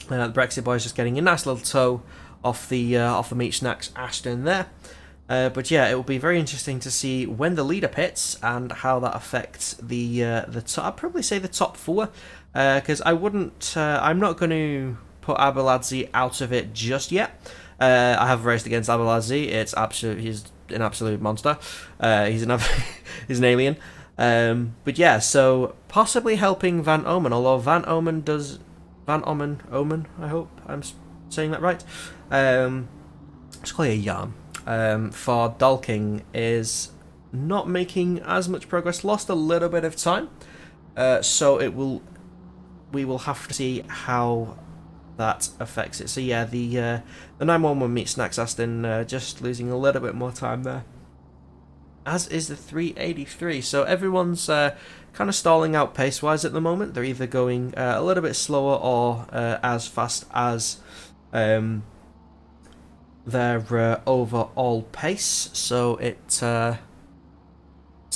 The Brexit boys just getting a nice little toe off the Meat Snacks Aston there. But yeah, it will be very interesting to see when the leader pits and how that affects the top. I'd probably say the top 4, because I'm not going to put Abeladze out of it just yet. I have raced against Abeladze. He's an absolute monster. He's an alien. But yeah, so possibly helping Van Omen, although Van Omen, I hope I'm saying that right. Let's call it a yarn. For Dalking is not making as much progress, lost a little bit of time, so we will have to see how that affects it. So yeah, the 911 Meat Snacks Aston just losing a little bit more time there, as is the 383. So everyone's kind of stalling out pace wise at the moment. They're either going a little bit slower or as fast as their overall pace, so it's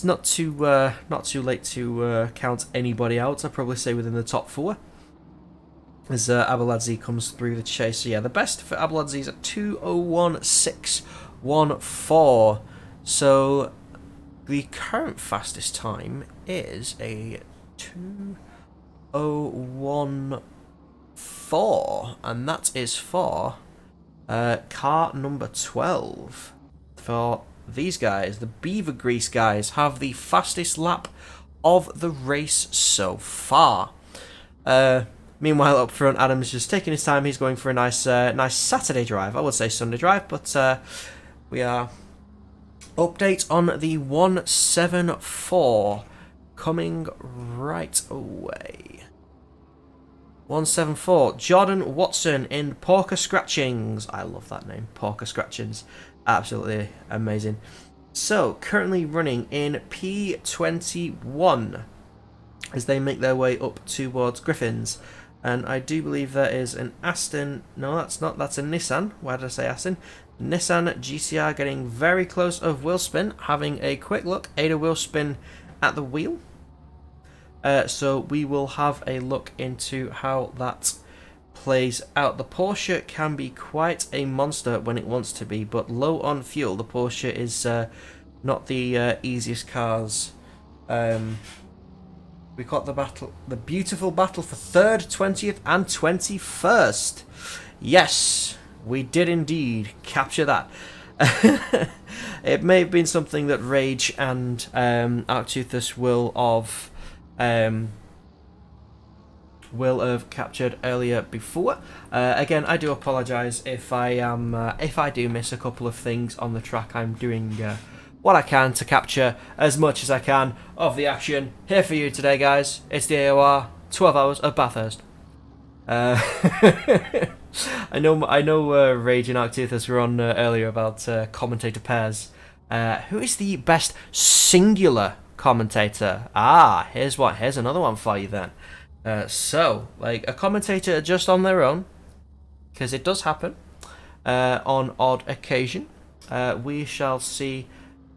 not too late to count anybody out. I'd probably say within the top 4 as Abeladze comes through the chase. So yeah, the best for Abeladze is at 2:01.614. So the current fastest time is a 2:01.4, and that is for car number 12. For these guys, the Beaver Grease guys, have the fastest lap of the race so far. Meanwhile, up front, Adam's just taking his time. He's going for a nice Saturday drive. I would say Sunday drive, but we are update on the 174 coming right away. 174, Jordan Watson in Porker Scratchings. I love that name, Porker Scratchings. Absolutely amazing. So, currently running in P21 as they make their way up towards Griffins. And I do believe there is an Aston. No, that's not. That's a Nissan. Why did I say Aston? Nissan GCR getting very close of Wheelspin, having a quick look. Ada Wheelspin at the wheel. So we will have a look into how that plays out. The Porsche can be quite a monster when it wants to be, but low on fuel, the Porsche is not the easiest cars. We got the beautiful battle for 3rd, 20th, and 21st. Yes, we did indeed capture that. It may have been something that Rage and Arcetuthis will will have captured earlier before. Again, I do apologise if I do miss a couple of things on the track. I'm doing what I can to capture as much as I can of the action here for you today, guys. It's the AOR 12 Hours of Bathurst. I know Rage and Arcetuthis were on earlier about commentator pairs. Who is the best singular commentator? Here's another one for you then. So, like a commentator just on their own, because it does happen on odd occasion. We shall see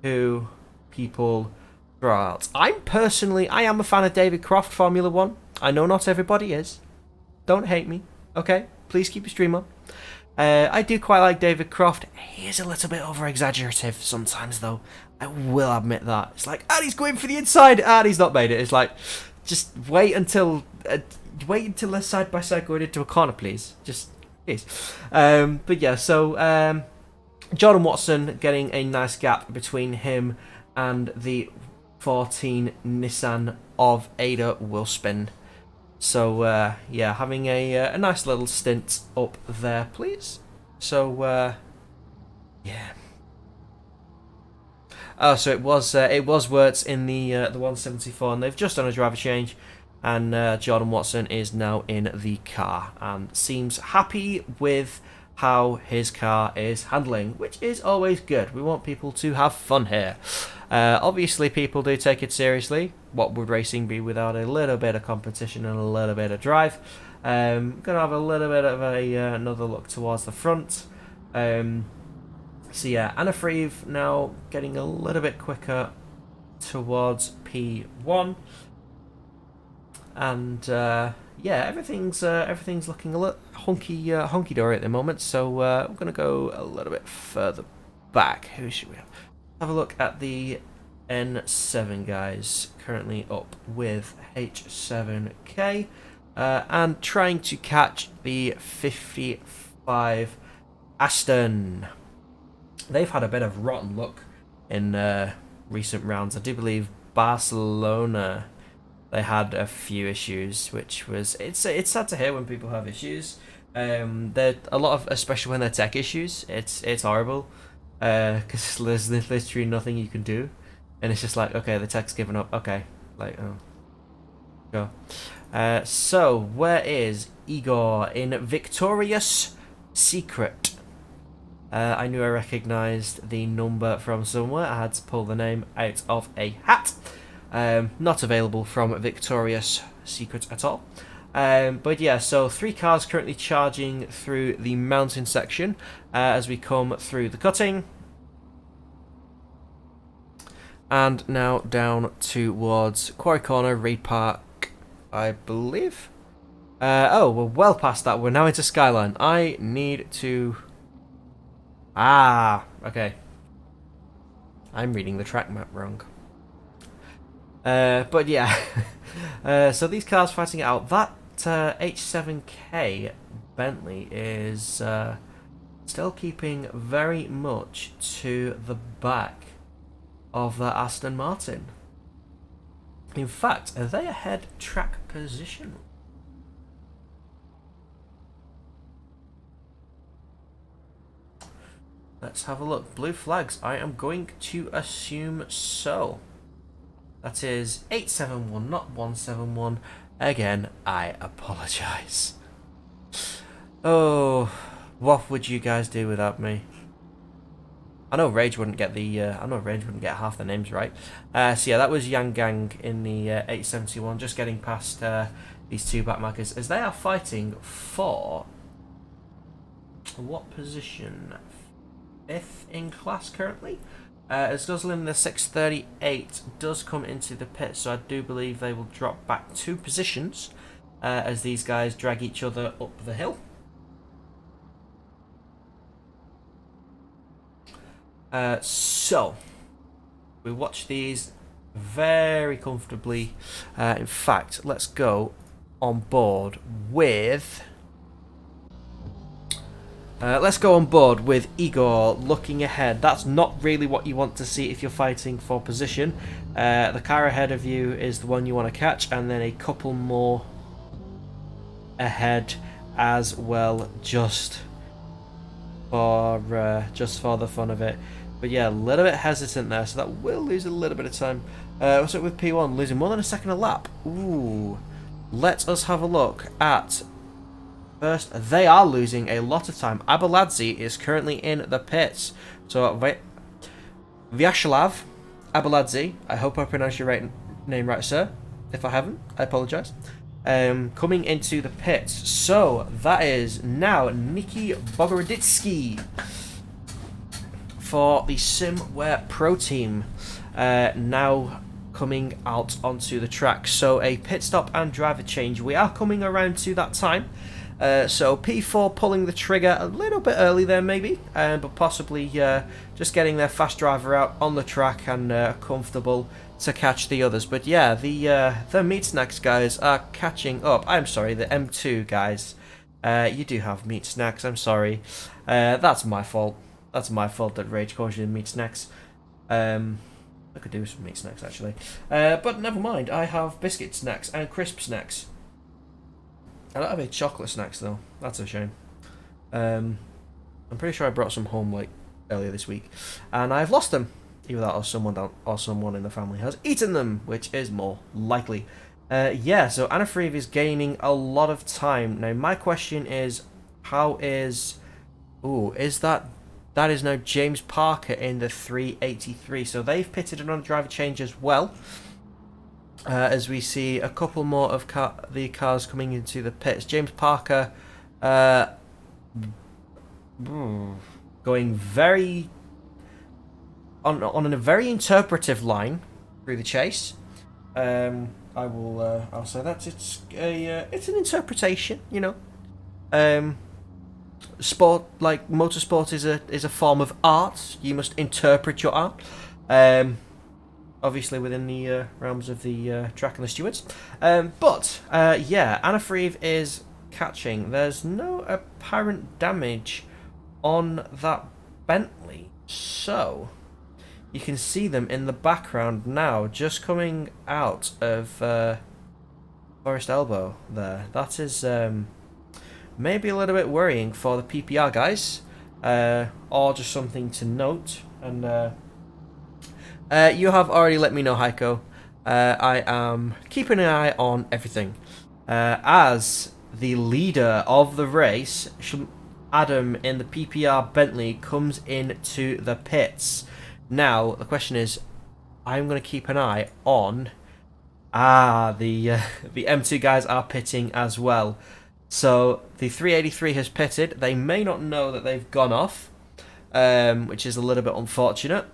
who people draw out. I am a fan of David Croft Formula 1. I know not everybody is. Don't hate me, okay? Please keep your stream on. I do quite like David Croft. He is a little bit over-exaggerative sometimes, though. I will admit that. It's like, he's going for the inside, and he's not made it. It's like, just wait until they're side by side going into a corner, please. Just please. But yeah, so Jordan Watson getting a nice gap between him and the 14 Nissan of Ada will spin. So yeah, having a nice little stint up there, please. So yeah. Oh, so it was Wirtz in the 174, and they've just done a driver change, and Jordan Watson is now in the car and seems happy with how his car is handling, which is always good. We want people to have fun here. Obviously, people do take it seriously. What would racing be without a little bit of competition and a little bit of drive? Gonna have a little bit of another look towards the front. So yeah, Anna Freeve now getting a little bit quicker towards P1, and yeah, everything's looking a little hunky dory at the moment. So we're gonna go a little bit further back. Who should we have a look at? The N7 guys currently up with H7K and trying to catch the 55 Aston. They've had a bit of rotten luck in recent rounds. I do believe Barcelona, they had a few issues, which was it's sad to hear when people have issues. They're a lot of, especially when they're tech issues. It's horrible because there's literally nothing you can do, and it's just like, okay, the tech's given up. Okay, like, go. So where is Igor in Victorious Secret? I knew I recognised the number from somewhere. I had to pull the name out of a hat. Not available from Victorious Secret at all. But yeah, so 3 cars currently charging through the mountain section as we come through the cutting. And now down towards Quarry Corner, Reed Park, I believe. Oh, we're well past that. We're now into Skyline. I need to... okay. I'm reading the track map wrong. But yeah. So these cars fighting it out. That H7K Bentley is still keeping very much to the back of the Aston Martin. In fact, are they ahead track position? Let's have a look. Blue flags. I am going to assume so. That is 871, not 171. Again, I apologise. Oh, what would you guys do without me? I know Rage wouldn't get half the names right. So yeah, that was Yang Gang in the 871, just getting past these 2 backmarkers as they are fighting for what position? 5th in class currently. As Gosling, the 638 does come into the pit, so I do believe they will drop back 2 positions as these guys drag each other up the hill. So we watch these very comfortably. In fact, let's go on board with Igor looking ahead. That's not really what you want to see if you're fighting for position. The car ahead of you is the one you want to catch, and then a couple more ahead as well, just for the fun of it. But yeah, a little bit hesitant there, so that will lose a little bit of time. What's up with P1? Losing more than a second a lap. Ooh. Let us have a look at... First, they are losing a lot of time. Abeladze is currently in the pits. So, Vyacheslav Abeladze, I hope I pronounced your name right, sir. If I haven't, I apologise. Coming into the pits. So, that is now Nikki Bogoroditsky for the Simware Pro Team. Now coming out onto the track. So, a pit stop and driver change. We are coming around to that time. So P4 pulling the trigger a little bit early there maybe, but possibly just getting their fast driver out on the track and comfortable to catch the others. But yeah, the Meat Snacks guys are catching up. I'm sorry, the M2 guys. You do have Meat Snacks, I'm sorry. That's my fault. That's my fault that Rage calls you Meat Snacks. I could do some Meat Snacks actually. But never mind, I have Biscuit Snacks and Crisp Snacks. I don't have any chocolate snacks though. That's a shame. I'm pretty sure I brought some home like earlier this week, and I've lost them. Either that, or someone in the family has eaten them, which is more likely. Yeah. So Anafriv is gaining a lot of time now. My question is, how is? Ooh, is that is now James Parker in the 383? So they've pitted another driver change as well. As we see a couple more of the cars coming into the pits. James Parker going very on a very interpretive line through the chase. I'll say that it's an interpretation, you know. Sport, like motorsport, is a form of art. You must interpret your art. Obviously within the realms of the track and the stewards. But yeah, Anafriv is catching. There's no apparent damage on that Bentley. So, you can see them in the background now, just coming out of Forest Elbow there. That is maybe a little bit worrying for the PPR guys. Or just something to note. And... you have already let me know, Heiko. I am keeping an eye on everything. As the leader of the race, Adam in the PPR Bentley comes into the pits. Now, the question is, I'm going to keep an eye on... the M2 guys are pitting as well. So, the 383 has pitted. They may not know that they've gone off. Which is a little bit unfortunate,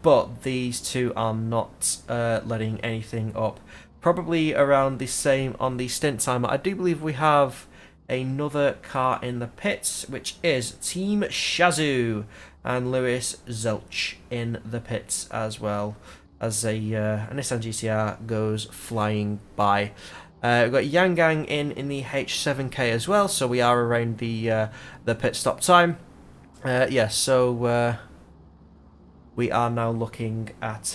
but these two are not letting anything up. Probably around the same on the stint timer. I do believe we have another car in the pits, which is Team Shazoo and Lewis Zelch in the pits as well, as a Nissan GTR goes flying by. We've got Yangang in the H7K as well, so we are around the pit stop time. Yeah, so we are now looking at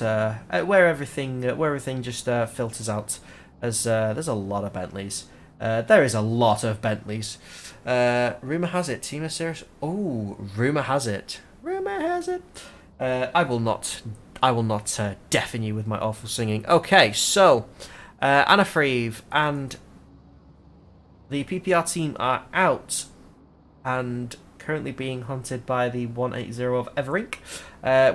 where everything just filters out, as there's a lot of Bentleys. There is a lot of Bentleys. Rumor has it, Team Osiris. Oh, rumor has it. Rumor has it. I will not deafen you with my awful singing. Okay, so Anafriv and the PPR team are out and currently being hunted by the 180 of Everink.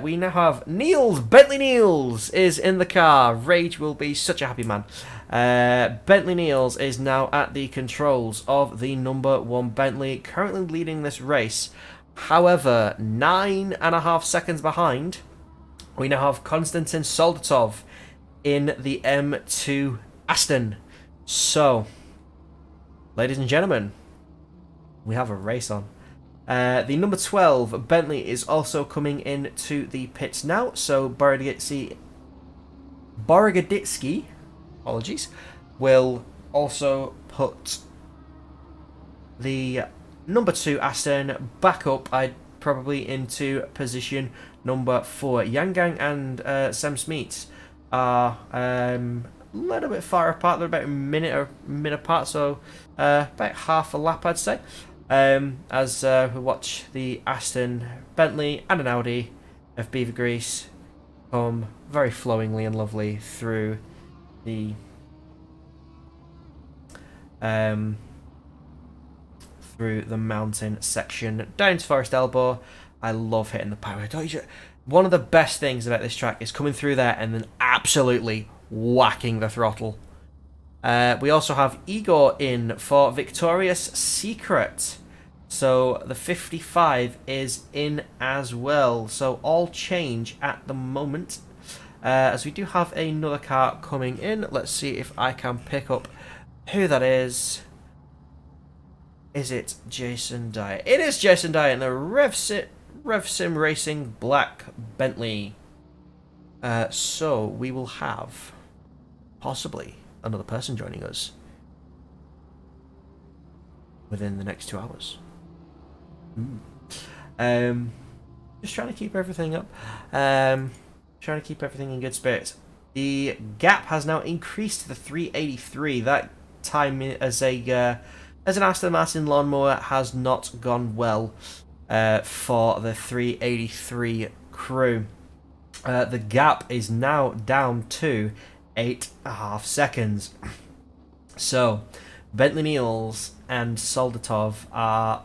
We now have Niels. Bentley Niels is in the car. Rage will be such a happy man. Bentley Niels is now at the controls of the number 1 Bentley, currently leading this race. However, 9.5 seconds behind, we now have Konstantin Soldatov in the M2 Aston. So, ladies and gentlemen, we have a race on. The number 12 Bentley is also coming into the pits now, so Boroditsky, apologies, will also put the number 2 Aston back up, probably into position number 4. Yangang and Sam Smeets are a little bit far apart. They're about a minute apart, so about half a lap, I'd say, as we watch the Aston, Bentley and an Audi of Beaver Grease come very flowingly and lovely through the mountain section down to Forest Elbow. I love hitting the power. One of the best things about this track is coming through there and then absolutely whacking the throttle. We also have Igor in for Victoria's Secret. So the 55 is in as well. So all change at the moment. As we do have another car coming in. Let's see if I can pick up who that is. Is it Jason Dyer? It is Jason Dyer in the RevSim Racing Black Bentley. So we will have possibly another person joining us within the next 2 hours. Just trying to keep everything up. Trying to keep everything in good spirits. The gap has now increased to the 383. That time as an Aston Martin lawnmower has not gone well for the 383 crew. The gap is now down to 8.5 seconds. So Bentley Niels and Soldatov are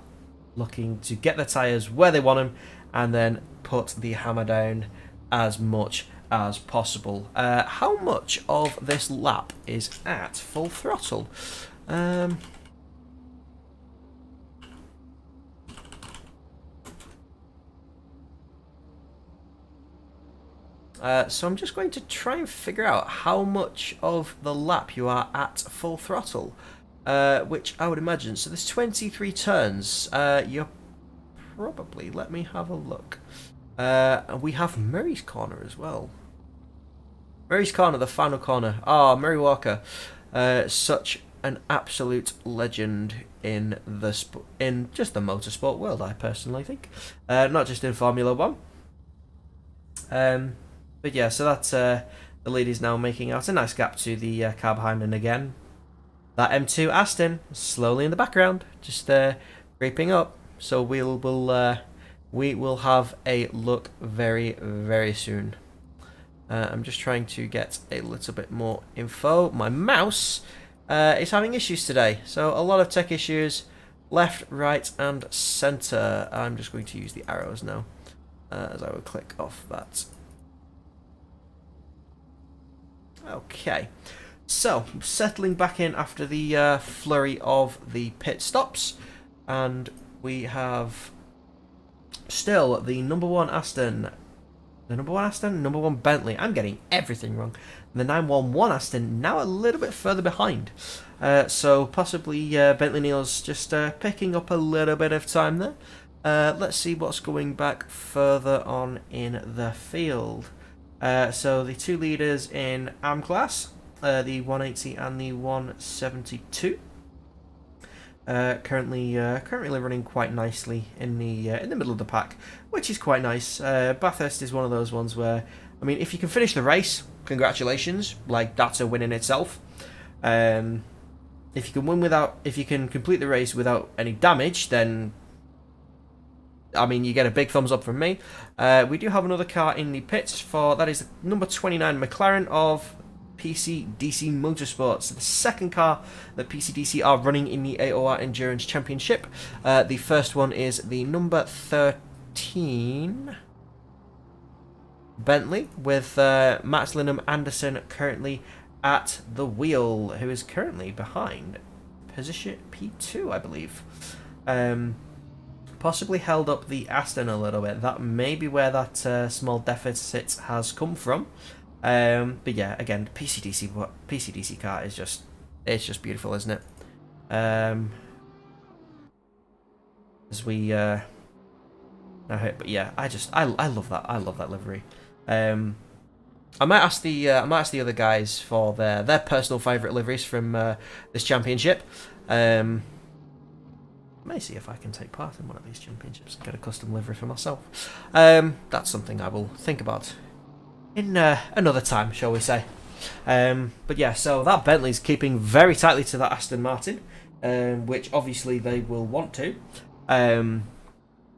looking to get the tyres where they want them and then put the hammer down as much as possible. How much of this lap is at full throttle? So I'm just going to try and figure out how much of the lap you are at full throttle, which I would imagine. So there's 23 turns. You're probably, let me have a look. We have Murray's Corner as well. Murray's Corner, the final corner. Ah, Murray Walker, such an absolute legend in just the motorsport world, I personally think, not just in Formula One. But yeah, so that's the lead is now making out a nice gap to the car behind, and again, that M2 Aston slowly in the background, just creeping up. So we will have a look very, very soon. I'm just trying to get a little bit more info. My mouse is having issues today, so a lot of tech issues, left, right, and center. I'm just going to use the arrows now, as I will click off that. Okay, so settling back in after the flurry of the pit stops, and we have still the number one Bentley. I'm getting everything wrong. The 911 Aston now a little bit further behind, so possibly Bentley Niels just picking up a little bit of time there. Let's see what's going back further on in the field. So the two leaders in AM class, the 180 and the 172, currently running quite nicely in the middle of the pack, which is quite nice. Bathurst is one of those ones where, I mean, if you can finish the race, congratulations, like that's a win in itself. If you can complete the race without any damage, then I mean, you get a big thumbs up from me. We do have another car in the pits that is the number 29 McLaren of PCDC Motorsports. The second car that PCDC are running in the AOR Endurance Championship. The first one is the number 13 Bentley with Max Linham Anderson currently at the wheel, who is currently behind position P2, I believe. Possibly held up the Aston a little bit. That may be where that small deficit has come from. But yeah, again, PCDC car is just beautiful, isn't it? As we now hit, but yeah, I love that. I love that livery. I might ask the other guys for their personal favourite liveries from this championship. May see if I can take part in one of these championships and get a custom livery for myself. That's something I will think about in another time, shall we say. But yeah, so that Bentley's keeping very tightly to that Aston Martin. which obviously they will want to.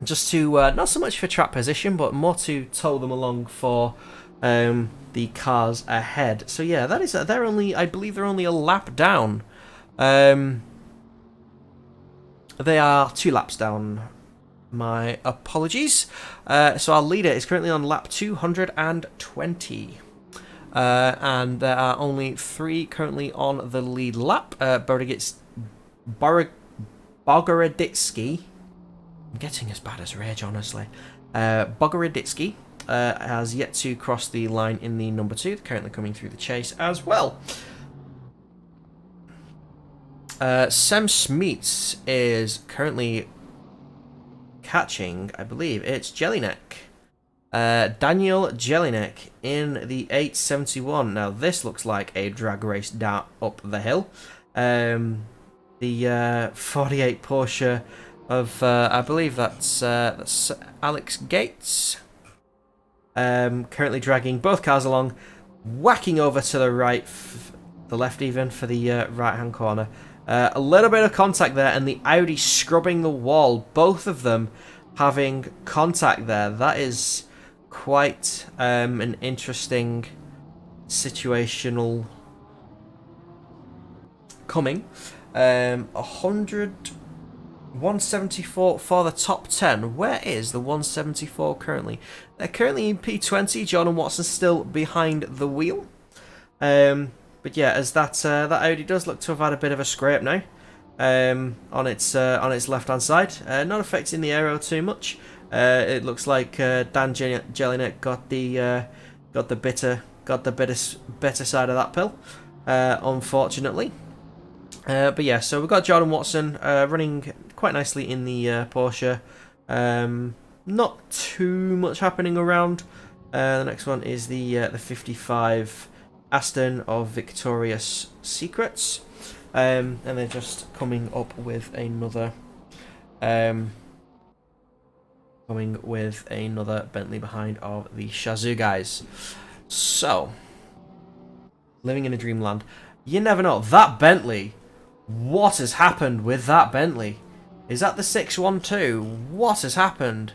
Just to, not so much for track position, but more to tow them along for the cars ahead. So yeah, that is, they're only, I believe they're only a lap down. They are 2 laps down. My apologies. So our leader is currently on lap 220. And there are only 3 currently on the lead lap. Bogoroditsky. I'm getting as bad as Rage, honestly. Bogoroditsky has yet to cross the line in the number 2. They're currently coming through the chase as well. Sam Smeets is currently catching, I believe it's Jelinek. Daniel Jelinek in the 871. Now this looks like a drag race down up the hill. The 48 Porsche of I believe that's Alex Gates. Currently dragging both cars along, whacking over to the right, the left even for the right hand corner. A little bit of contact there, and the Audi scrubbing the wall. Both of them having contact there. That is quite an interesting situational coming. 174 for the top 10. Where is the 174 currently? They're currently in P20. Jordan Watson still behind the wheel. But yeah, as that Audi does look to have had a bit of a scrape now on its left hand side, not affecting the aero too much. It looks like Dan Jelinek got the better side of that pill, unfortunately. But yeah, so we've got Jordan Watson running quite nicely in the Porsche. Not too much happening around. The next one is the 55 Aston of Victorious Secrets, and they're just coming up with another Bentley behind of the Shazoo guys. So, living in a dreamland. You never know. That Bentley, what has happened with that Bentley? Is that the 612? What has happened?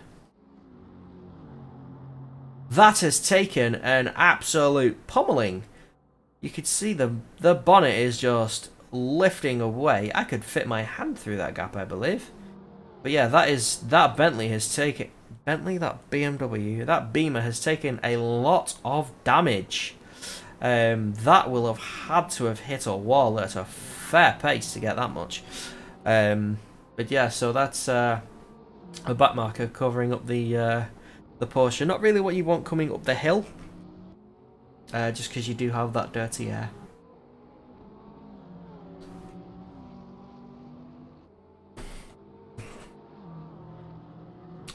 That has taken an absolute pummeling. You could see the bonnet is just lifting away. I could fit my hand through that gap, I believe. But yeah, that Bentley has taken... Bentley? That BMW? That Beamer has taken a lot of damage. That will have had to have hit a wall at a fair pace to get that much. But yeah, so that's a back marker covering up the Porsche. Not really what you want coming up the hill. Just because you do have that dirty air.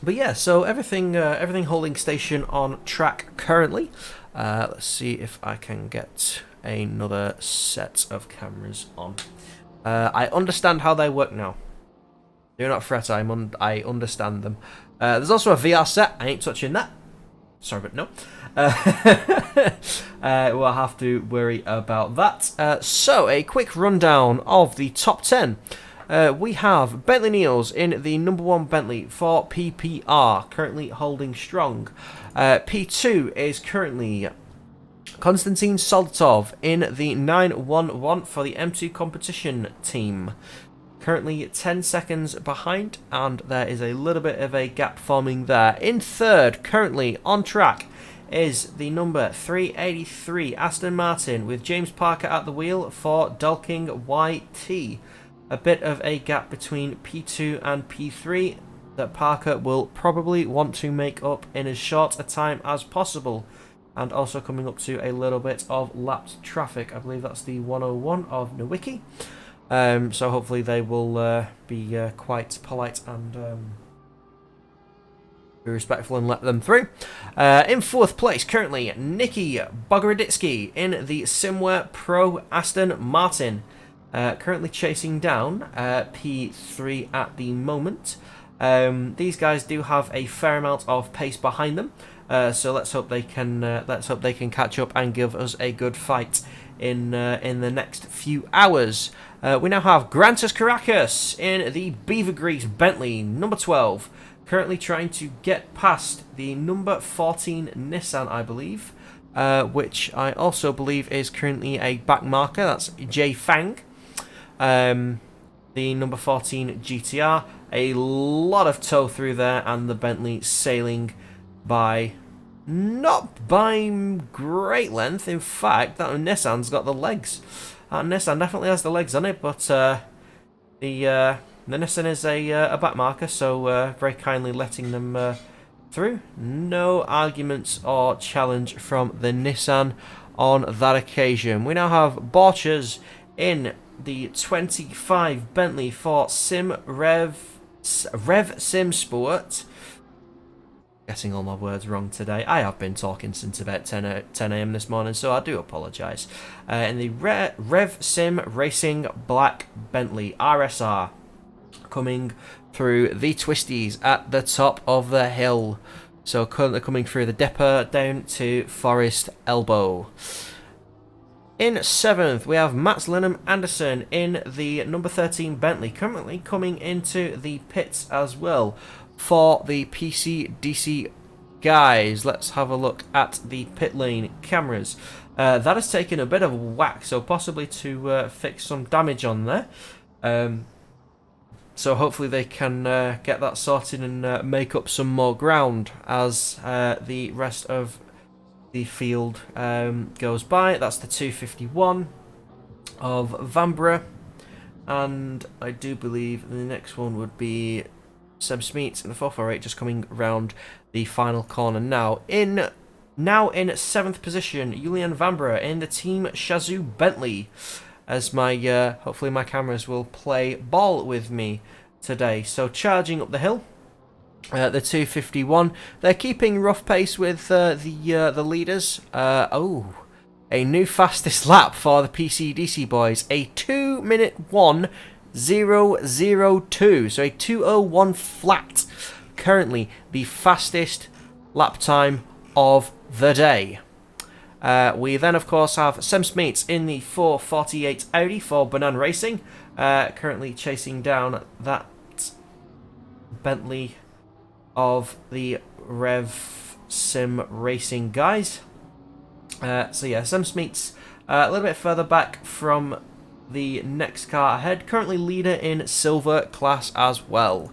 But yeah, so everything holding station on track currently. Let's see if I can get another set of cameras on. I understand how they work now. Do not fret, I understand them. There's also a VR set. I ain't touching that. Sorry, but no. We'll have to worry about that. So, a quick rundown of the top 10. We have Bentley Neils in the number 1 Bentley for PPR, currently holding strong. P2 is currently Konstantin Soldatov in the 911 for the M2 competition team. Currently 10 seconds behind, and there is a little bit of a gap forming there. In third, currently on track, is the number 383 Aston Martin with James Parker at the wheel for Dalking YT. A bit of a gap between P2 and P3 that Parker will probably want to make up in as short a time as possible. And also coming up to a little bit of lapped traffic. I believe that's the 101 of Nowicki. So hopefully they will be quite polite and be respectful and let them through. In fourth place, currently, Nicky Bogoroditsky in the Simware Pro Aston Martin. Currently chasing down P3 at the moment. These guys do have a fair amount of pace behind them. So let's hope they can catch up and give us a good fight in the next few hours. We now have Grantus Caracas in the Beaver Grease Bentley number 12, currently trying to get past the number 14 Nissan, I believe, which I also believe is currently a back marker. That's J Fang. The number 14 GTR, a lot of tow through there, and the Bentley sailing by not by great length. In fact, that Nissan's got the legs. That Nissan definitely has the legs on it, but the Nissan is a back marker, so very kindly letting them through. No arguments or challenge from the Nissan on that occasion. We now have Borchers in the 25 Bentley for Rev Sim Sport. Getting all my words wrong today. I have been talking since about 10 a.m. this morning, so I do apologise. In the Rev Sim Racing Black Bentley RSR, coming through the twisties at the top of the hill. So currently coming through the depot down to Forest Elbow. In 7th, we have Mats Linham Anderson in the number 13 Bentley, currently coming into the pits as well for the PCDC guys. Let's have a look at the pit lane cameras. That has taken a bit of a whack, so possibly to fix some damage on there. So hopefully they can get that sorted and make up some more ground as the rest of the field goes by. That's the 251 of Vanbrugh, and I do believe the next one would be Seb Smeets in the 448, just coming round the final corner now. In 7th position, Julian Vanbrugh in the Team Shazoo Bentley, as my hopefully my cameras will play ball with me today. So charging up the hill. The 251. They're keeping rough pace with the leaders. A new fastest lap for the PCDC boys. A 2-minute 1:002. So a 2:01 flat. Currently the fastest lap time of the day. We then of course have Sem Smeets in the 448 Audi for Banan Racing. Currently chasing down that Bentley of the Rev Sim Racing guys. So yeah, Sem Smeets a little bit further back from the next car ahead, currently leader in silver class as well.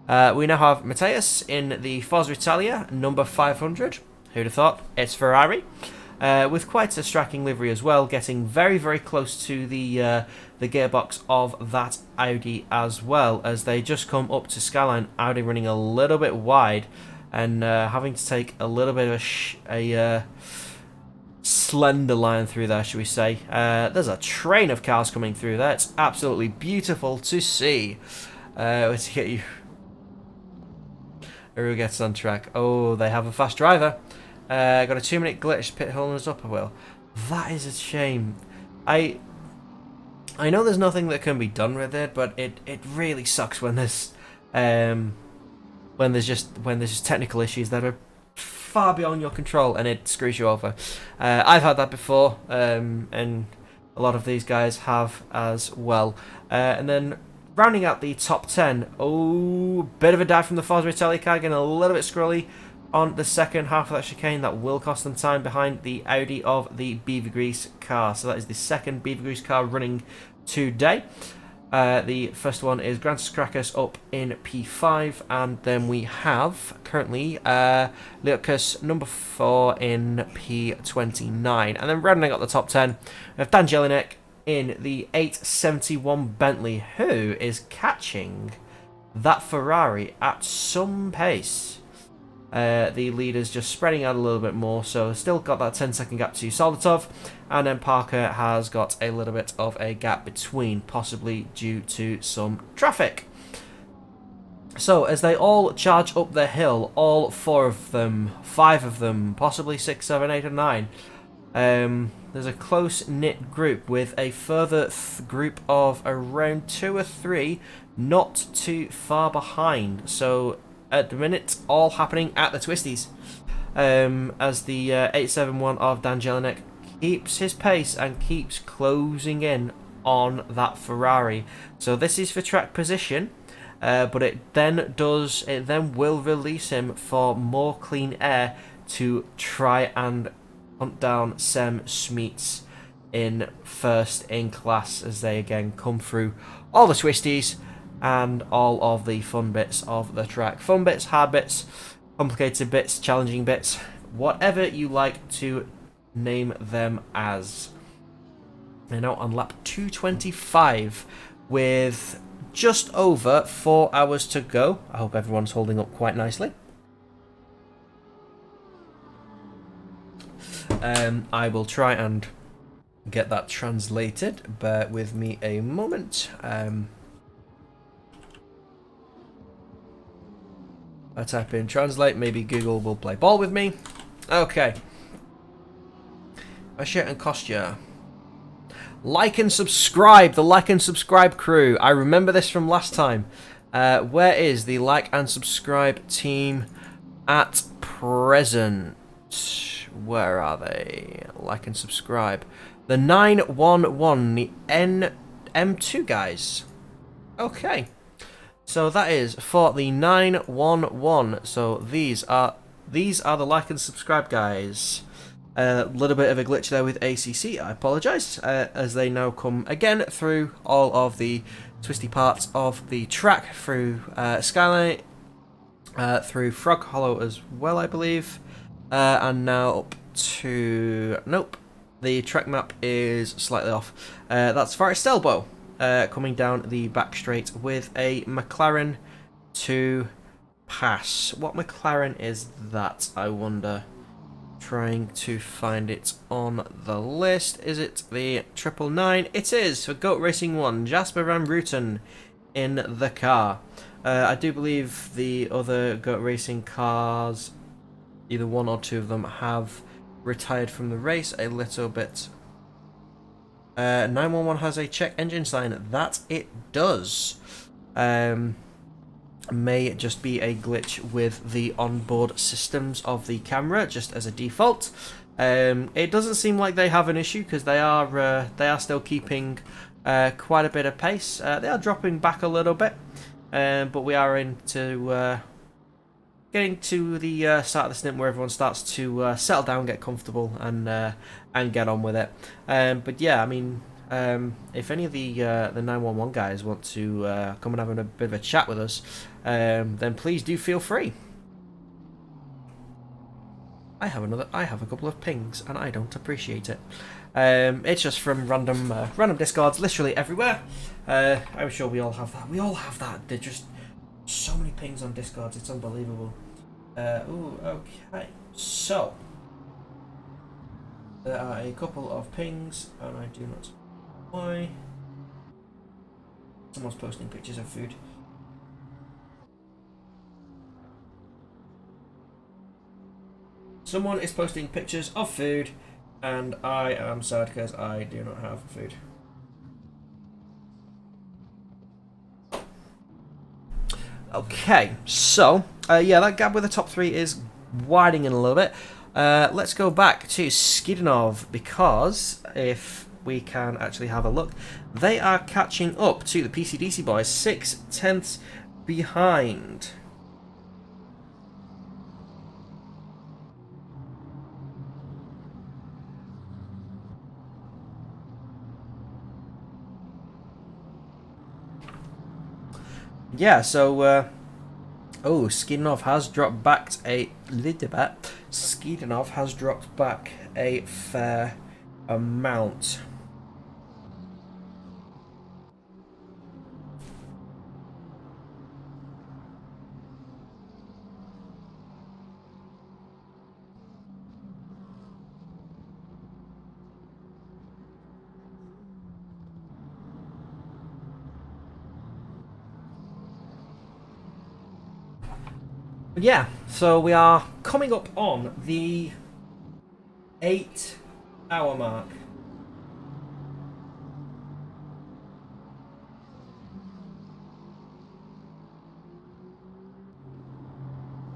We now have Mateus in the Forza Italia number 500. Who'd have thought? It's Ferrari. With quite a striking livery as well, getting very, very close to the gearbox of that Audi as well, as they just come up to Skyline. Audi running a little bit wide and having to take a little bit of a slender line through there, should we say. There's a train of cars coming through there. It's absolutely beautiful to see. Let's get you. Who gets on track? Oh, they have a fast driver. Got a 2-minute glitch, pit holding us up a wheel. That is a shame. I know there's nothing that can be done with it, but it really sucks when there's just technical issues that are far beyond your control and it screws you over. I've had that before, and a lot of these guys have as well. And then rounding out the top 10, bit of a dive from the Forza Italia car, getting a little bit scrolly on the second half of that chicane. That will cost them time behind the Audi of the Beaver Grease car. So that is the second Beaver Grease car running today. The first one is Grantus Caracas up in P5, and then we have currently Lucas number 4 in P29. And then rounding out the top 10, we have Dan Jelinek in the 871 Bentley, who is catching that Ferrari at some pace. The leaders just spreading out a little bit more, so still got that 10-second gap to Soldatov, and then Parker has got a little bit of a gap between, possibly due to some traffic. So as they all charge up the hill, all 4 of them, 5 of them, possibly 6, 7, 8 and 9, there's a close-knit group with a further group of around 2 or 3 not too far behind. So at the minute, all happening at the twisties. As the 871 of Dan Jelinek keeps his pace and keeps closing in on that Ferrari. So this is for track position, but it then will release him for more clean air to try and hunt down Sem Smeets in first in class as they again come through all the twisties and all of the fun bits of the track. Fun bits, hard bits, complicated bits, challenging bits, whatever you like to name them as. They're now on lap 225 with just over 4 hours to go. I hope everyone's holding up quite nicely. I will try and get that translated. Bear with me a moment. I type in translate, maybe Google will play ball with me. Okay. A shirt and costume. Like and subscribe, the like and subscribe crew. I remember this from last time. Where is the like and subscribe team at present? Where are they? Like and subscribe. The 911, the M2 guys. Okay. So that is for the 911. So these are the like and subscribe guys. A little bit of a glitch there with ACC. I apologise, as they now come again through all of the twisty parts of the track, through Skyline, through Frog Hollow as well, I believe, and now up to the track map is slightly off. That's Forest Elbow. Coming down the back straight with a McLaren to pass. What McLaren is that, I wonder? Trying to find it on the list. Is it the 999? It is, for Goat Racing 1. Jasper Van Rooten in the car. I do believe the other Goat Racing cars, either one or two of them, have retired from the race a little bit. 911 has a check engine sign. That it does. May just be a glitch with the onboard systems of the camera, just as a default. It doesn't seem like they have an issue because they are still keeping quite a bit of pace. They are dropping back a little bit, but we are into getting to the start of the stint where everyone starts to settle down, get comfortable, and get on with it. But yeah, I mean, if any of the 911 guys want to come and have a bit of a chat with us, then please do feel free. I have a couple of pings, and I don't appreciate it. It's just from random discords, literally everywhere. I'm sure we all have that. We all have that. They're just so many pings on discords. It's unbelievable. Ooh, okay. So there are a couple of pings, and I do not know why. Someone's posting pictures of food. Someone is posting pictures of food, and I am sad because I do not have food. Okay, so yeah, that gap with the top three is widening a little bit. Let's go back to Skidinov, because if we can actually have a look, they are catching up to the PCDC boys, 6/10 behind. Yeah, so oh, Skidinov has dropped back a little bit. Skidinov has dropped back a fair amount. Yeah, so we are coming up on the 8-hour mark.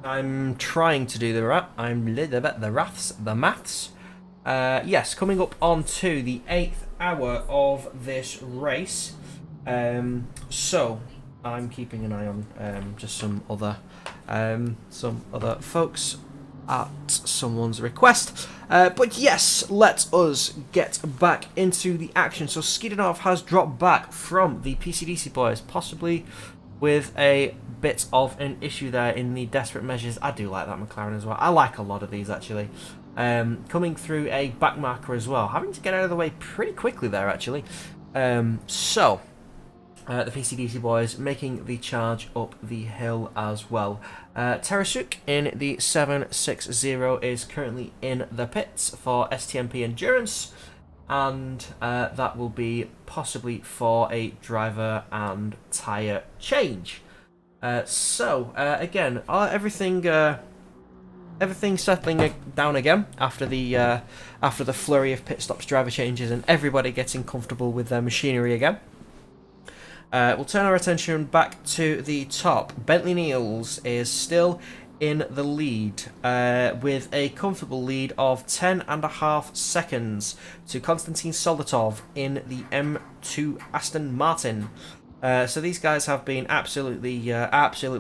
I'm trying to do the maths. yes, coming up onto the 8th hour of this race. So I'm keeping an eye on just some other folks at someone's request. But yes, let us get back into the action. So Skidinov has dropped back from the PCDC boys, possibly with a bit of an issue there in the desperate measures. I do like that McLaren as well. I like a lot of these actually. Coming through a back marker as well, having to get out of the way pretty quickly there actually. So the PCDC boys making the charge up the hill as well. Terasuk in the 760 is currently in the pits for STMP Endurance, and that will be possibly for a driver and tyre change. Again, everything settling down again after the flurry of pit stops, driver changes, and everybody getting comfortable with their machinery again. We'll turn our attention back to the top. Bentley Niels is still in the lead with a comfortable lead of 10.5 seconds to Konstantin Soldatov in the M2 Aston Martin. So these guys have been absolutely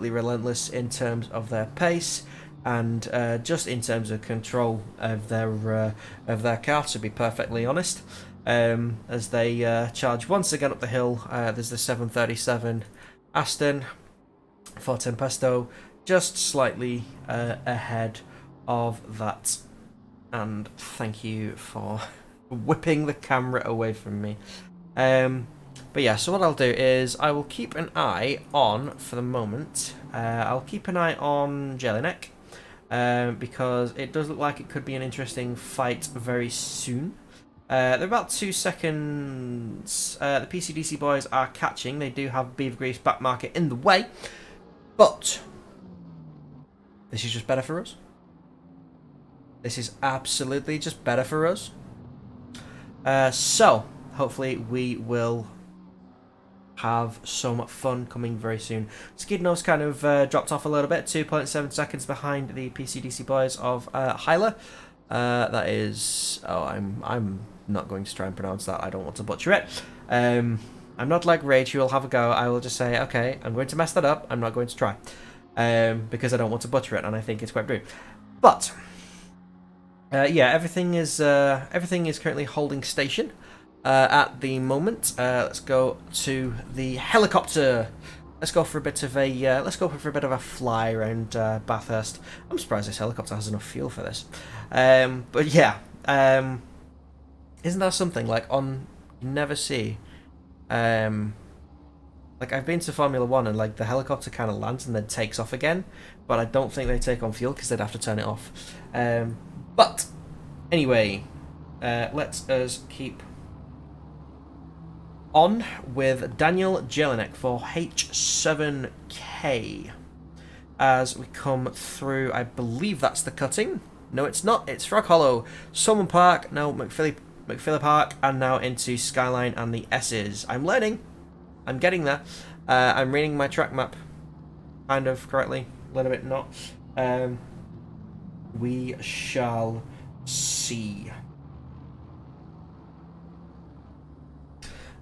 relentless in terms of their pace and just in terms of control of their car, to be perfectly honest. As they charge once again up the hill. There's the 737 Aston for Tempesto, just slightly ahead of that. And thank you for whipping the camera away from me. But yeah, so what I'll do is I will keep an eye on, for the moment, I'll keep an eye on Jelinek, because it does look like it could be an interesting fight very soon. They're about 2 seconds. The PCDC boys are catching. They do have Beaver Grease back market in the way, but this is just better for us. This is absolutely just better for us. So hopefully we will have some fun coming very soon. Skidnose kind of dropped off a little bit, 2.7 seconds behind the PCDC boys of Hyla. That is, I'm not going to try and pronounce that. I don't want to butcher it. I'm not like Rage, who will have a go. I will just say, okay, I'm going to mess that up. I'm not going to try, because I don't want to butcher it, and I think it's quite rude. But yeah, everything is currently holding station at the moment. Let's go to the helicopter. Let's go for a bit of a fly around Bathurst. I'm surprised this helicopter has enough fuel for this. But yeah, isn't that something? Like, you never see, like, I've been to Formula 1 and like the helicopter kind of lands and then takes off again, but I don't think they take on fuel because they'd have to turn it off. But anyway, let us keep on with Daniel Jelinek for H7K as we come through. I believe that's the cutting. No, it's not. It's Frog Hollow, Solomon Park, now McPhilly Park, and now into Skyline and the S's. I'm learning. I'm getting there. I'm reading my track map kind of correctly, a little bit not. We shall see.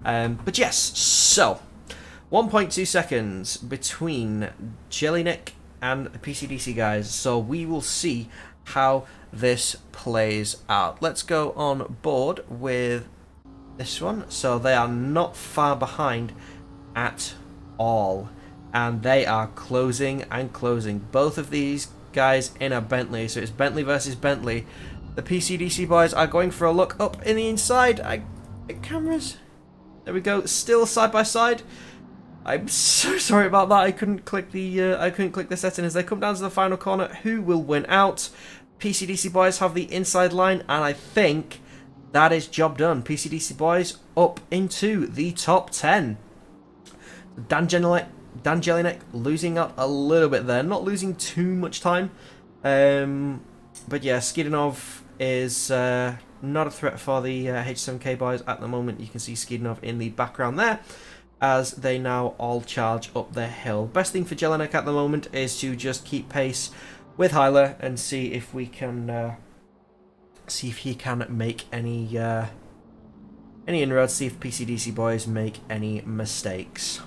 But yes, so 1.2 seconds between Jelinek and the PCDC guys, so we will see how this plays out. Let's go on board with this one. So they are not far behind at all, and they are closing and closing. Both of these guys in a Bentley, so it's Bentley versus Bentley. The PCDC boys are going for a look up in the inside. Cameras. There we go. Still side by side. I'm so sorry about that. I couldn't click the setting as they come down to the final corner. Who will win out? PCDC boys have the inside line, and I think that is job done. PCDC boys up into the top 10. Dan Jelinek losing out a little bit there, not losing too much time. But yeah, Skidinov is not a threat for the H7K boys at the moment. You can see Skidinov in the background there as they now all charge up the hill. Best thing for Jelinek at the moment is to just keep pace with Hyla and see if we can See if he can make any inroads, see if PCDC boys make any mistakes.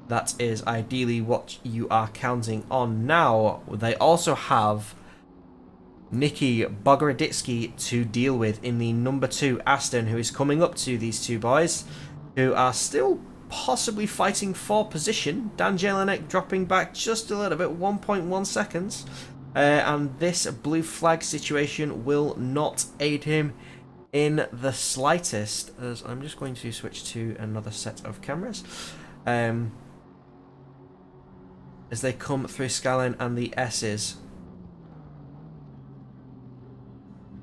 That is ideally what you are counting on now. They also have Nicky Bogoroditsky to deal with in the number 2 Aston, who is coming up to these two boys, who are still possibly fighting for position. Dan Jelinek dropping back just a little bit, 1.1 seconds. And this blue flag situation will not aid him in the slightest, as I'm just going to switch to another set of cameras. As they come through Skyline and the S's.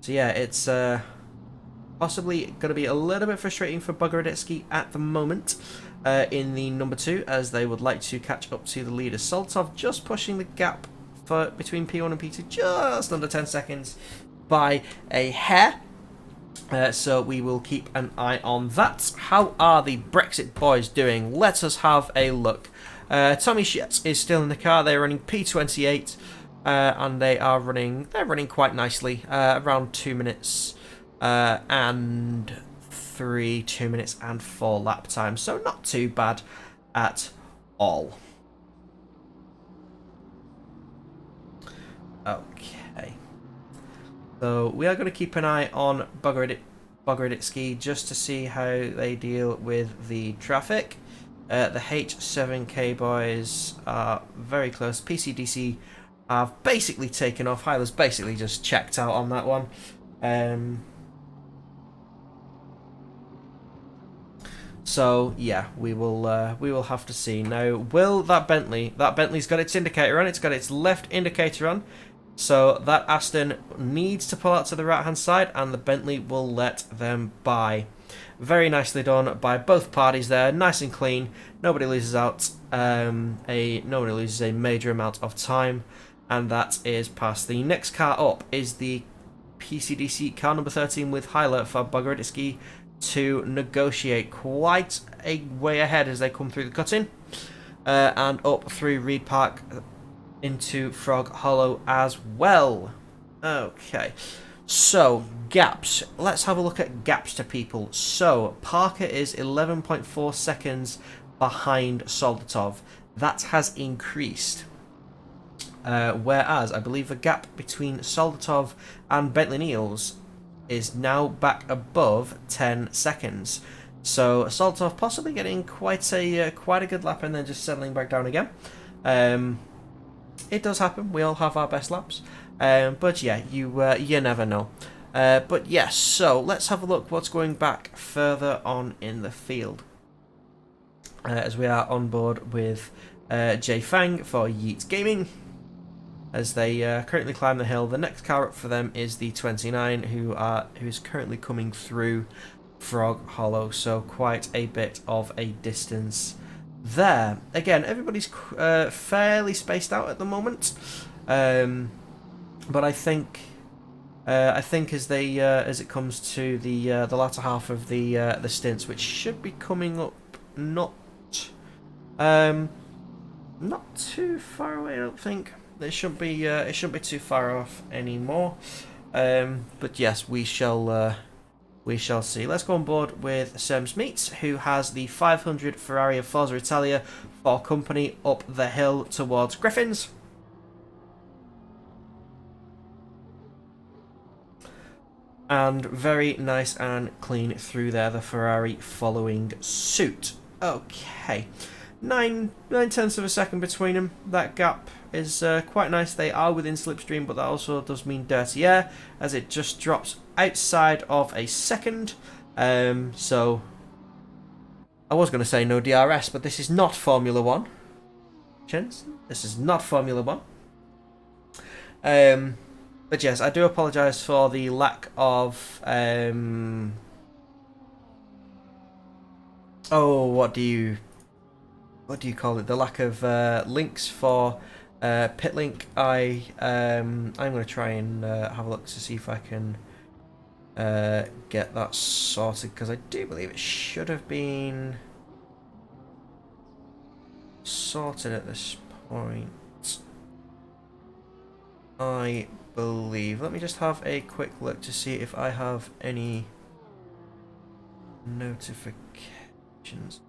So yeah, it's possibly going to be a little bit frustrating for Bogoroditsky at the moment in the number 2, as they would like to catch up to the leaders. Soltov just pushing the gap between P1 and P2 just under 10 seconds by a hair. So we will keep an eye on that. How are the Brexit boys doing? Let us have a look. Tommy Shetz is still in the car. They're running P28, and they're running quite nicely, around 2 minutes and 2 minutes and 4 lap times. So not too bad at all. Okay. So we are going to keep an eye on Bogoroditsky just to see how they deal with the traffic. The H7K boys are very close. PCDC have basically taken off. Hyla's basically just checked out on that one. So yeah, we will have to see. Now, will that Bentley's got its indicator on, it's got its left indicator on. So that Aston needs to pull out to the right hand side, and the Bentley will let them by. Very nicely done by both parties there, nice and clean. Nobody loses out. Nobody loses a major amount of time, and that is past. The next car up is the PCDC car number 13 with Hyla for Bogoroditsky to negotiate quite a way ahead as they come through the cut-in and up through Reed Park into Frog Hollow as well. Okay. So, gaps. Let's have a look at gaps to people. So, Parker is 11.4 seconds behind Soldatov. That has increased. Whereas, I believe the gap between Soldatov and Bentley Niels is now back above 10 seconds. So, Soldatov possibly getting quite a good lap and then just settling back down again. It does happen. We all have our best laps. But yeah, you never know. But yes, so let's have a look what's going back further on in the field. As we are on board with Jay Fang for Yeet Gaming. As they currently climb the hill. The next car up for them is the 29, who's currently coming through Frog Hollow. So quite a bit of a distance there. Again, everybody's fairly spaced out at the moment. But I think as it comes to the latter half of the stints, which should be coming up not too far away, I don't think. It shouldn't be too far off anymore. But yes, we shall see. Let's go on board with Sems Meats, who has the 500 Ferrari of Forza Italia for company up the hill towards Griffins. And very nice and clean through there, the Ferrari following suit. Okay, 9/10 of a second between them. That gap is quite nice. They are within slipstream, but that also does mean dirty air, as it just drops outside of a second. So I was going to say no DRS, but this is not Formula 1. Chinson, this is not Formula 1. But yes, I do apologise for the lack of what do you call it? The lack of links for PitLink. I'm going to try and have a look to see if I can get that sorted, because I do believe it should have been sorted at this point. I believe. Let me just have a quick look to see if I have any notifications.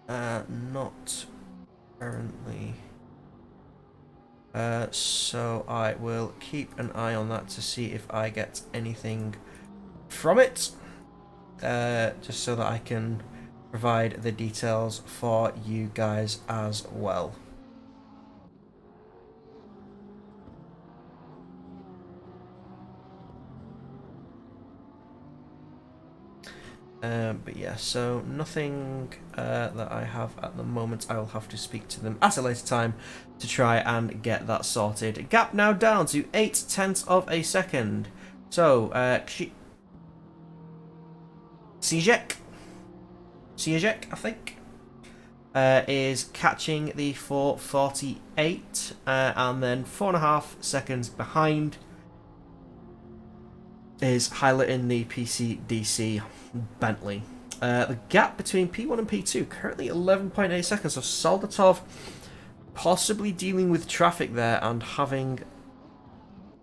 Not currently. So I will keep an eye on that to see if I get anything from it. Just so that I can provide the details for you guys as well. But yeah, so nothing that I have at the moment. I will have to speak to them at a later time to try and get that sorted. Gap now down to 0.8 of a second. So, SIMSOK, I think, is catching the 4:48, and then 4.5 seconds behind is highlighting the PCDC Bentley. The gap between P1 and P2 currently 11.8 seconds. So Soldatov possibly dealing with traffic there and having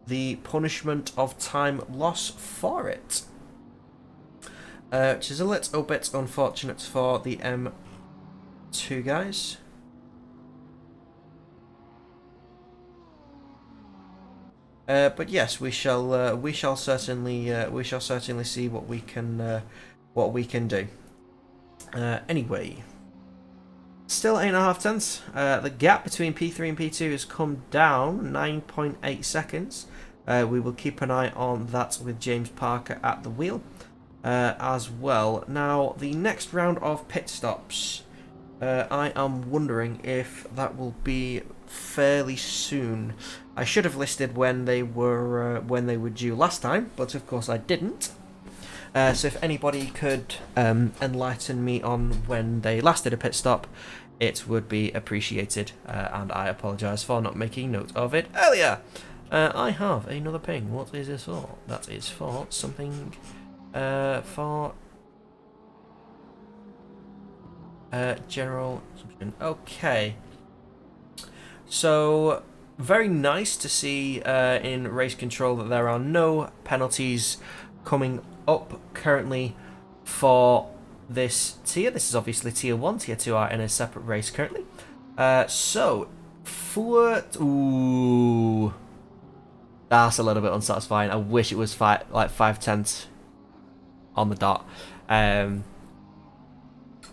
the punishment of time loss for it, which is a little bit unfortunate for the M2 guys. But yes, we shall certainly see what we can do. Anyway, still 8.5 tenths. The gap between P3 and P2 has come down 9.8 seconds. We will keep an eye on that with James Parker at the wheel as well. Now, the next round of pit stops, I am wondering if that will be fairly soon. I should have listed when they were due last time, but of course I didn't. So if anybody could enlighten me on when they last did a pit stop, it would be appreciated. And I apologise for not making note of it earlier. I have another ping. What is this for? That is for something for general assumption. Okay. So, very nice to see in race control that there are no penalties coming up currently for this tier. This is obviously tier 1, tier 2 are in a separate race currently. So, ooh, that's a little bit unsatisfying. I wish it was 5 tenths on the dot.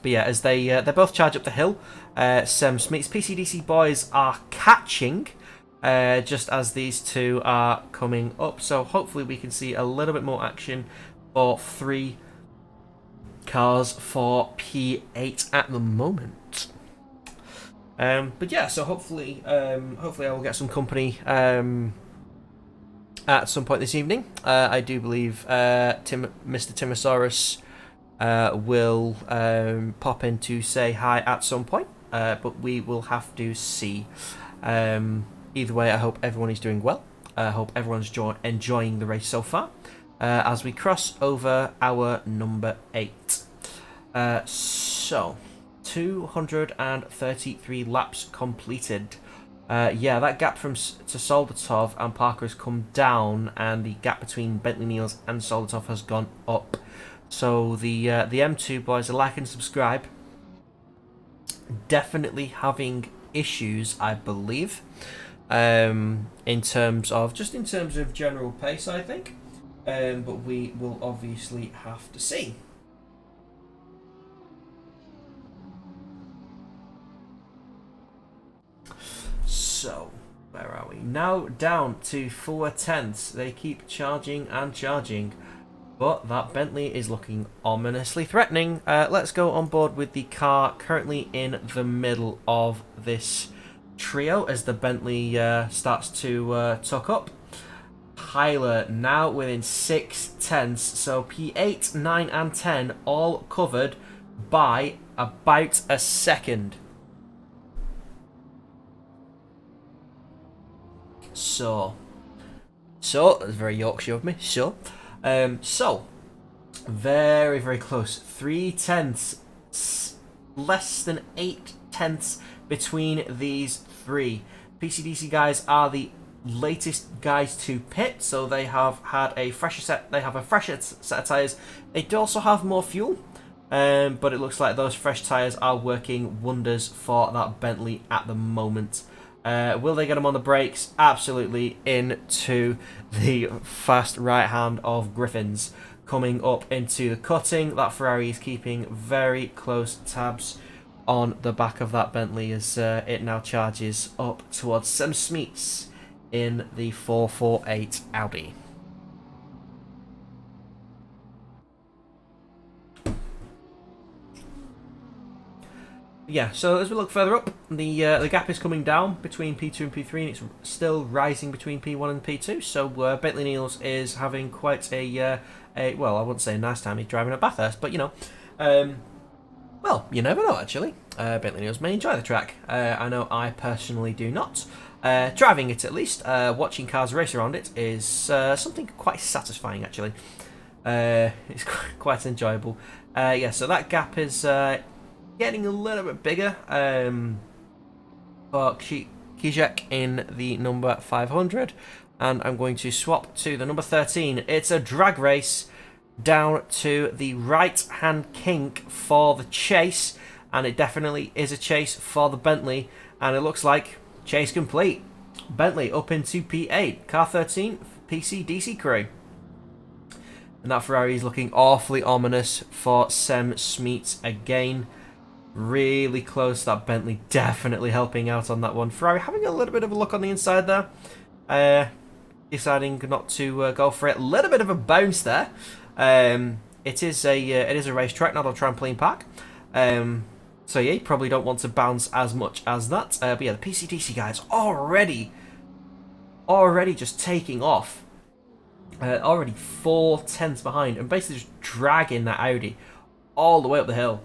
But yeah, as they both charge up the hill, Sam Smith's PCDC boys are catching just as these two are coming up. So hopefully we can see a little bit more action for 3 cars for P8 at the moment. But yeah, so hopefully I will get some company at some point this evening. I do believe Mr. Timosaurus will pop in to say hi at some point, but we will have to see. Either way, I hope everyone is doing well. I hope everyone's enjoying the race so far as we cross over our number 8. So, 233 laps completed. Yeah, that gap to Soldatov and Parker has come down, and the gap between Bentley Niels and Soldatov has gone up. So the M2 boys are like and subscribe. Definitely having issues, I believe, in terms of general pace, I think. But we will obviously have to see. So, where are we? Now down to 4 tenths. They keep charging and charging. But that Bentley is looking ominously threatening. Let's go on board with the car currently in the middle of this trio as the Bentley starts to tuck up. Tyler now within 6 tenths. So P8, 9 and 10 all covered by about a second. So that's very Yorkshire of me. So, very, very close. 3 tenths, less than 8 tenths between these 3. PCDC guys are the latest guys to pit, so they have had a fresher set. They have a fresher set of tyres. They do also have more fuel, but it looks like those fresh tyres are working wonders for that Bentley at the moment. Will they get them on the brakes? Absolutely, into the fast right hand of Griffins. Coming up into the cutting, that Ferrari is keeping very close tabs on the back of that Bentley as it now charges up towards Sam Smeets in the 448 Audi. Yeah, so as we look further up, the gap is coming down between P2 and P3, and it's still rising between P1 and P2. So Bentley Niels is having quite a well, I wouldn't say a nice time. He's driving at Bathurst, but you know, well, you never know. Actually, Bentley Niels may enjoy the track. I know I personally do not. Driving it, at least, watching cars race around it is something quite satisfying. Actually, it's quite enjoyable. Yeah, so that gap is getting a little bit bigger for Kijek in the number 500, and I'm going to swap to the number 13. It's a drag race down to the right-hand kink for the chase, and it definitely is a chase for the Bentley, and it looks like chase complete. Bentley up into P8, car 13, PC DC crew. And that Ferrari is looking awfully ominous for Sam Smeets again. Really close. That Bentley definitely helping out on that one. Ferrari having a little bit of a look on the inside there. Deciding not to go for it. A little bit of a bounce there. It is a racetrack, not a trampoline park. So yeah, you probably don't want to bounce as much as that. But yeah, the PCDC guys already just taking off. Already 4 tenths behind, and basically just dragging that Audi all the way up the hill.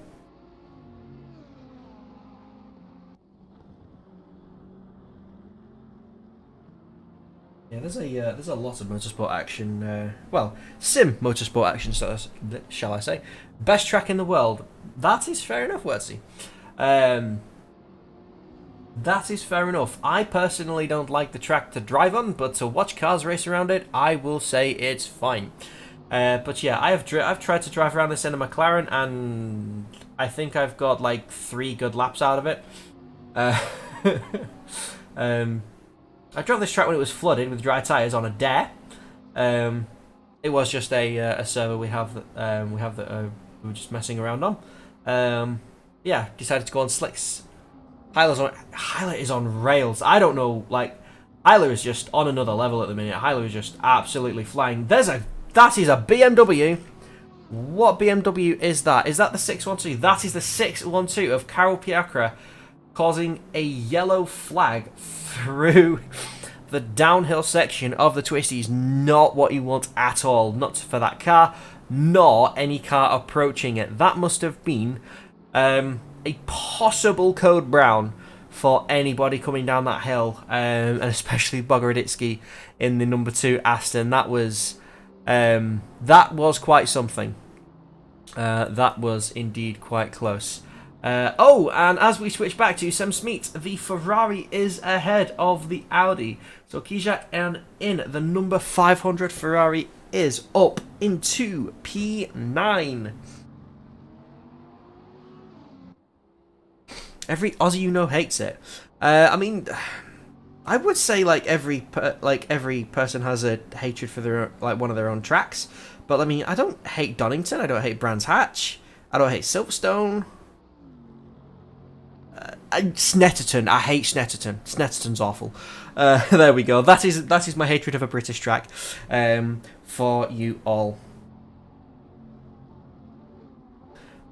Yeah, there's a lot of motorsport action. Well, sim motorsport action, shall I say? Best track in the world. That is fair enough, Wordsy. That is fair enough. I personally don't like the track to drive on, but to watch cars race around it, I will say it's fine. But yeah, I've tried to drive around this in a McLaren, and I think I've got like 3 good laps out of it. I drove this track when it was flooded with dry tyres on a dare. It was just a server we have that we were just messing around on. Yeah, decided to go on slicks. Hyla is on rails. I don't know, like, Hyla is just on another level at the minute. Hyla is just absolutely flying. That is a BMW. What BMW is that? Is that the 612? That is the 612 of Carol Piacra, causing a yellow flag through the downhill section of the twisties. Not what you want at all. Not for that car, nor any car approaching it. That must have been a possible code brown for anybody coming down that hill, and especially Bogoroditsky in the number 2 Aston. That was quite something. That was indeed quite close. Oh, and as we switch back to Sam Smeets, the Ferrari is ahead of the Audi. So Kijak, and in the number 500 Ferrari is up into P9. Every Aussie you know hates it. I mean, I would say like every person has a hatred for their one of their own tracks. But I mean, I don't hate Donington. I don't hate Brands Hatch. I don't hate Silverstone. Snetterton. I hate Snetterton. Snetterton's awful. There we go. That is my hatred of a British track for you all.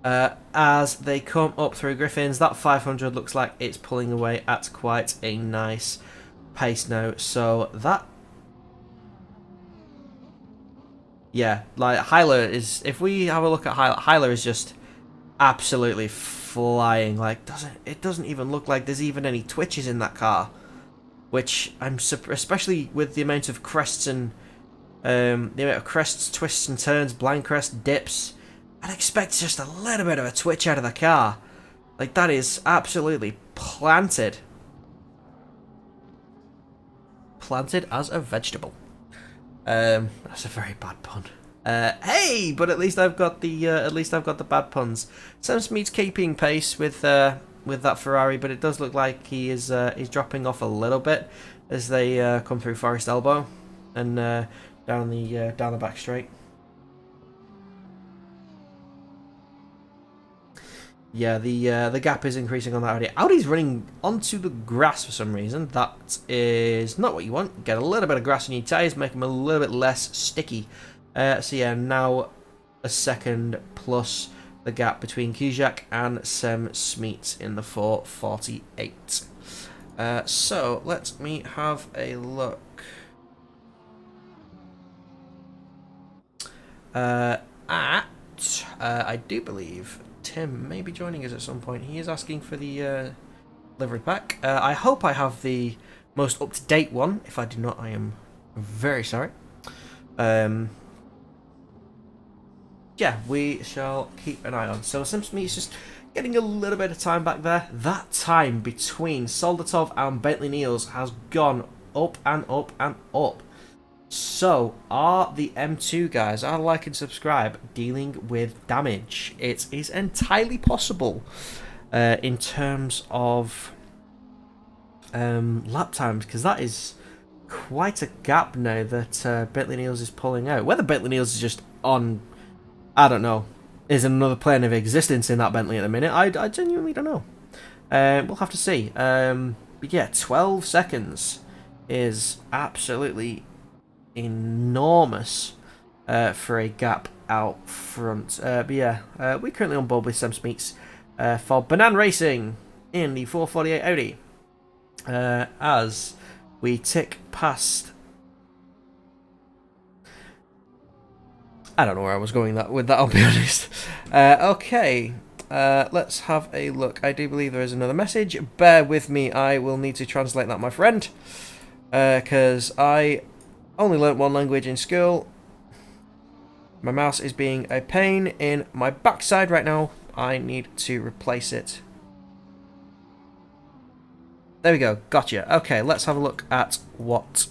As they come up through Griffins, that 500 looks like it's pulling away at quite a nice pace now. So that, yeah, like Hyla is. If we have a look at Hyla is just absolutely flying. Like it doesn't even look like there's even any twitches in that car, which I'm especially with the amount of crests and twists and turns, blind crest, dips. I'd expect just a little bit of a twitch out of the car. Like, that is absolutely planted. planted as a vegetable. That's a very bad pun. Hey, but at least I've got the bad puns. Sam Smeet's keeping pace with that Ferrari, but it does look like he's dropping off a little bit as they come through Forest Elbow and down the back straight. Yeah, the gap is increasing on that Audi. Audi's running onto the grass for some reason. That is not what you want. Get a little bit of grass on your tyres, make them a little bit less sticky. So yeah, now a second plus the gap between Kujak and Sam Smeet in the 4:48. So let me have a look. I do believe Tim may be joining us at some point. He is asking for the livery pack. I hope I have the most up-to-date one. If I do not, I am very sorry. Yeah, we shall keep an eye on. So Simpson is just getting a little bit of time back there. That time between Soldatov and Bentley Niels has gone up and up and up. So, are the M2 guys, are like and subscribe, dealing with damage? It is entirely possible in terms of lap times, because that is quite a gap now that Bentley Niels is pulling out. Whether Bentley Niels is just on, I don't know, is another plane of existence in that Bentley at the minute, I genuinely don't know. We'll have to see. But yeah, 12 seconds is absolutely enormous for a gap out front. But yeah, we're currently on board with Sam Smeets for Banana Racing in the 448 Audi as we tick past. I don't know where I was going with that, I'll be honest. Okay, let's have a look. I do believe there is another message. Bear with me, I will need to translate that, my friend, because I only learnt one language in school. My mouse is being a pain in my backside right now. I need to replace it. There we go, gotcha. Okay, let's have a look at what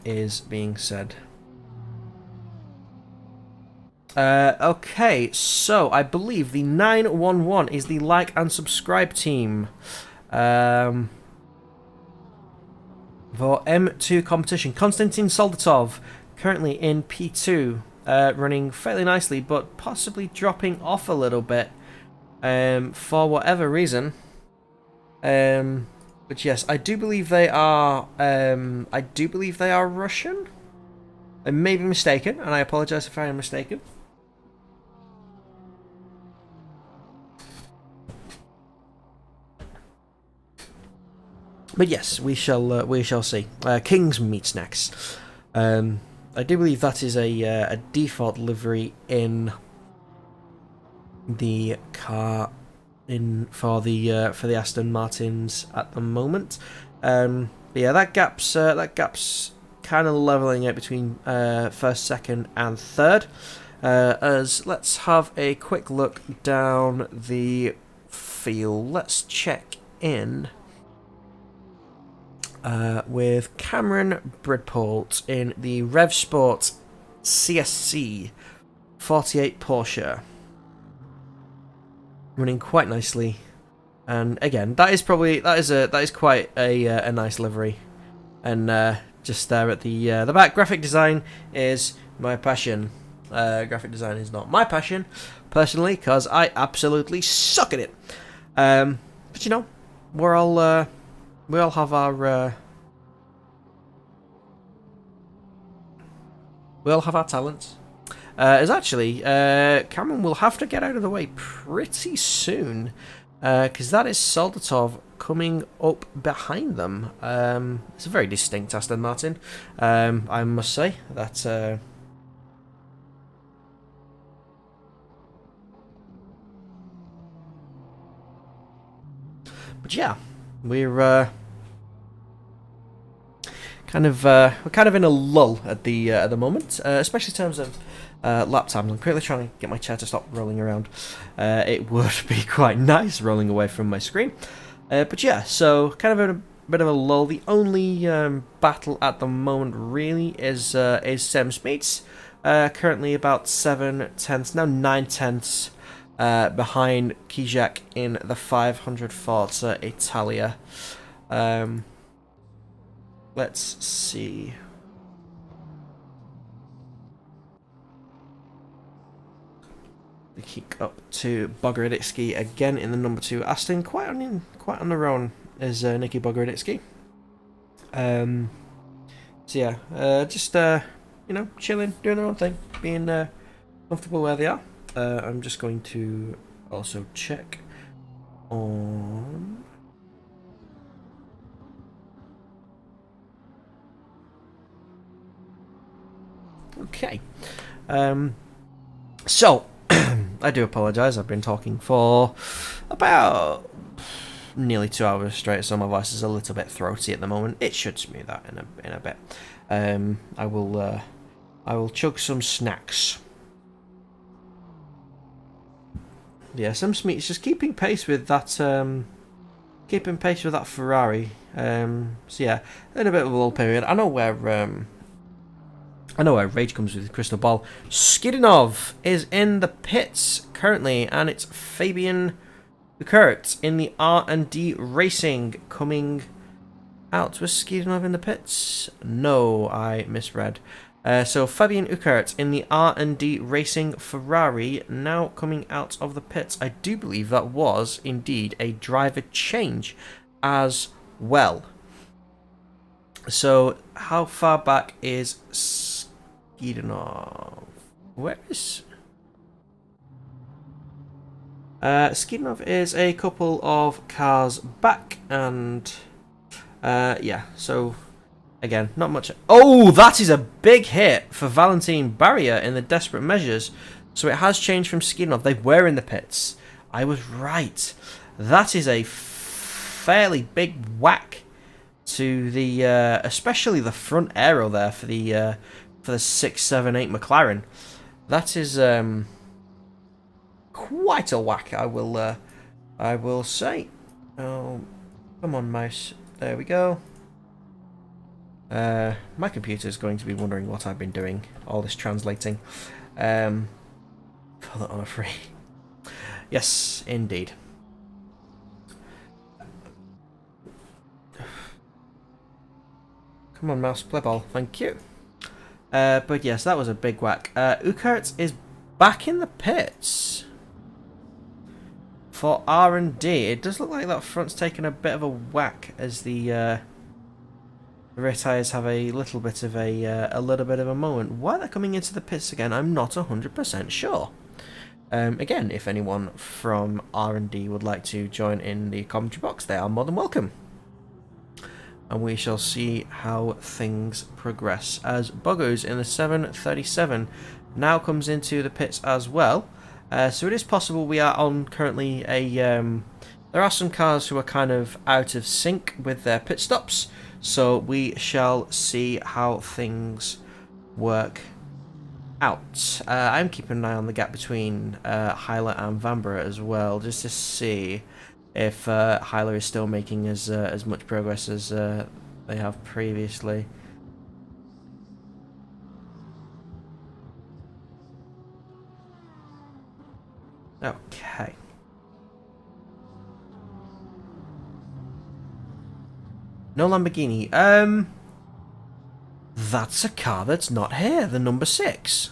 is being said. Okay, so I believe the 911 is the like and subscribe team. For M2 competition, Konstantin Soldatov currently in P2, running fairly nicely, but possibly dropping off a little bit for whatever reason. But yes, I do believe they are. Russian. I may be mistaken, and I apologise if I am mistaken. But yes, we shall see. King's meets next. I do believe that is a default livery in the car for the Aston Martins at the moment. But yeah, that gap's kind of leveling out between first, second, and third. As let's have a quick look down the field. Let's check in with Cameron Bridport in the Rev Sport CSC 48 Porsche, running quite nicely. And again, that is quite a nice livery. And just there at the back, graphic design is my passion. Graphic design is not my passion personally, because I absolutely suck at it. But you know, we all have our talents. As actually, Cameron will have to get out of the way pretty soon, because that is Soldatov coming up behind them. It's a very distinct Aston Martin, I must say. That but yeah, we're kind of in a lull at the moment, especially in terms of lap times. I'm currently trying to get my chair to stop rolling around. It would be quite nice rolling away from my screen. But yeah, so kind of in a bit of a lull. The only battle at the moment really is SIMSOK. Currently about 7/10, now 9/10 behind Kijak in the 500 Forza Italia. Let's see. The kick up to Bogoroditsky again in the number 2. Aston quite on their own is Nicky Bogoroditsky. So yeah, just you know, chilling, doing their own thing, being comfortable where they are. I'm just going to also check on. Okay. So I do apologise. I've been talking for about nearly 2 hours straight, so my voice is a little bit throaty at the moment. It should smooth out in a bit. I will chug some snacks. Yeah, SIMSOK is just keeping pace with that. Ferrari. So yeah, in a bit of a lull period. I know where Rage comes with the crystal ball. Skidinov is in the pits currently, and it's Fabian Ukert in the R&D Racing coming out. Was Skidinov in the pits? No, I misread. So Fabian Ukert in the R&D Racing Ferrari now coming out of the pits. I do believe that was indeed a driver change as well. So how far back is Skidinov? Where is Skidinov? Is a couple of cars back, and yeah, so again, not much. Oh, that is a big hit for Valentin Barrier in the desperate measures. So it has changed from Skidinov. They were in the pits. I was right. That is a fairly big whack to the especially the front aero there for the 678 McLaren. That is quite a whack, I will say. Oh, come on, mouse. There we go. My computer is going to be wondering what I've been doing, all this translating. Put that on a free. Yes, indeed. Come on, mouse, play ball. Thank you. But yes, that was a big whack. Ukert is back in the pits for R&D. It does look like that front's taken a bit of a whack as the rear tyres have a little bit of a moment. Why they're coming into the pits again, I'm not 100% sure. Again, if anyone from R&D would like to join in the commentary box, they are more than welcome. And we shall see how things progress as Bogo's in the 737 now comes into the pits as well. So it is possible we are on currently a... there are some cars who are kind of out of sync with their pit stops. So we shall see how things work out. I'm keeping an eye on the gap between Hyler and Vanbrugh as well, just to see if Hyler is still making as much progress as they have previously. Okay. No Lamborghini. That's a car that's not here. The number 6.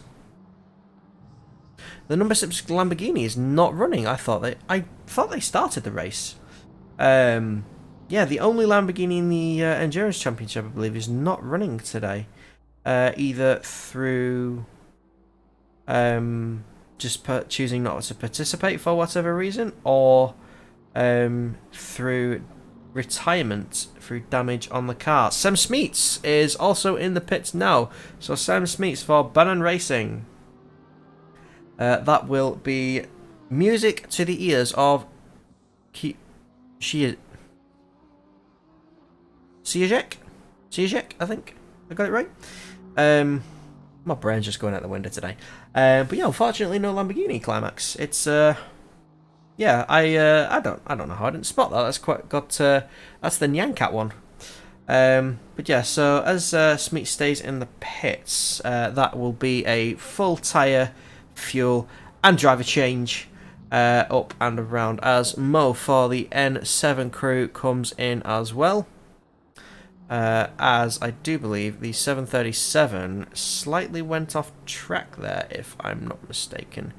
The number 6 Lamborghini is not running. I thought they started the race. Yeah, the only Lamborghini in the Endurance Championship, I believe, is not running today. Either through just choosing not to participate for whatever reason, or through retirement through damage on the car. Sam Smeets is also in the pits now. So Sam Smeets for Bannon Racing. That will be music to the ears of Sijek, I think I got it right. My brain's just going out the window today. But yeah, unfortunately, no Lamborghini climax. It's yeah, I don't know how I didn't spot that. That's quite got that's the Nyancat one. But yeah, so as Smeet stays in the pits, that will be a full tyre, fuel, and driver change up and around as Mo for the N7 crew comes in as well. As I do believe the 737 slightly went off track there, if I'm not mistaken.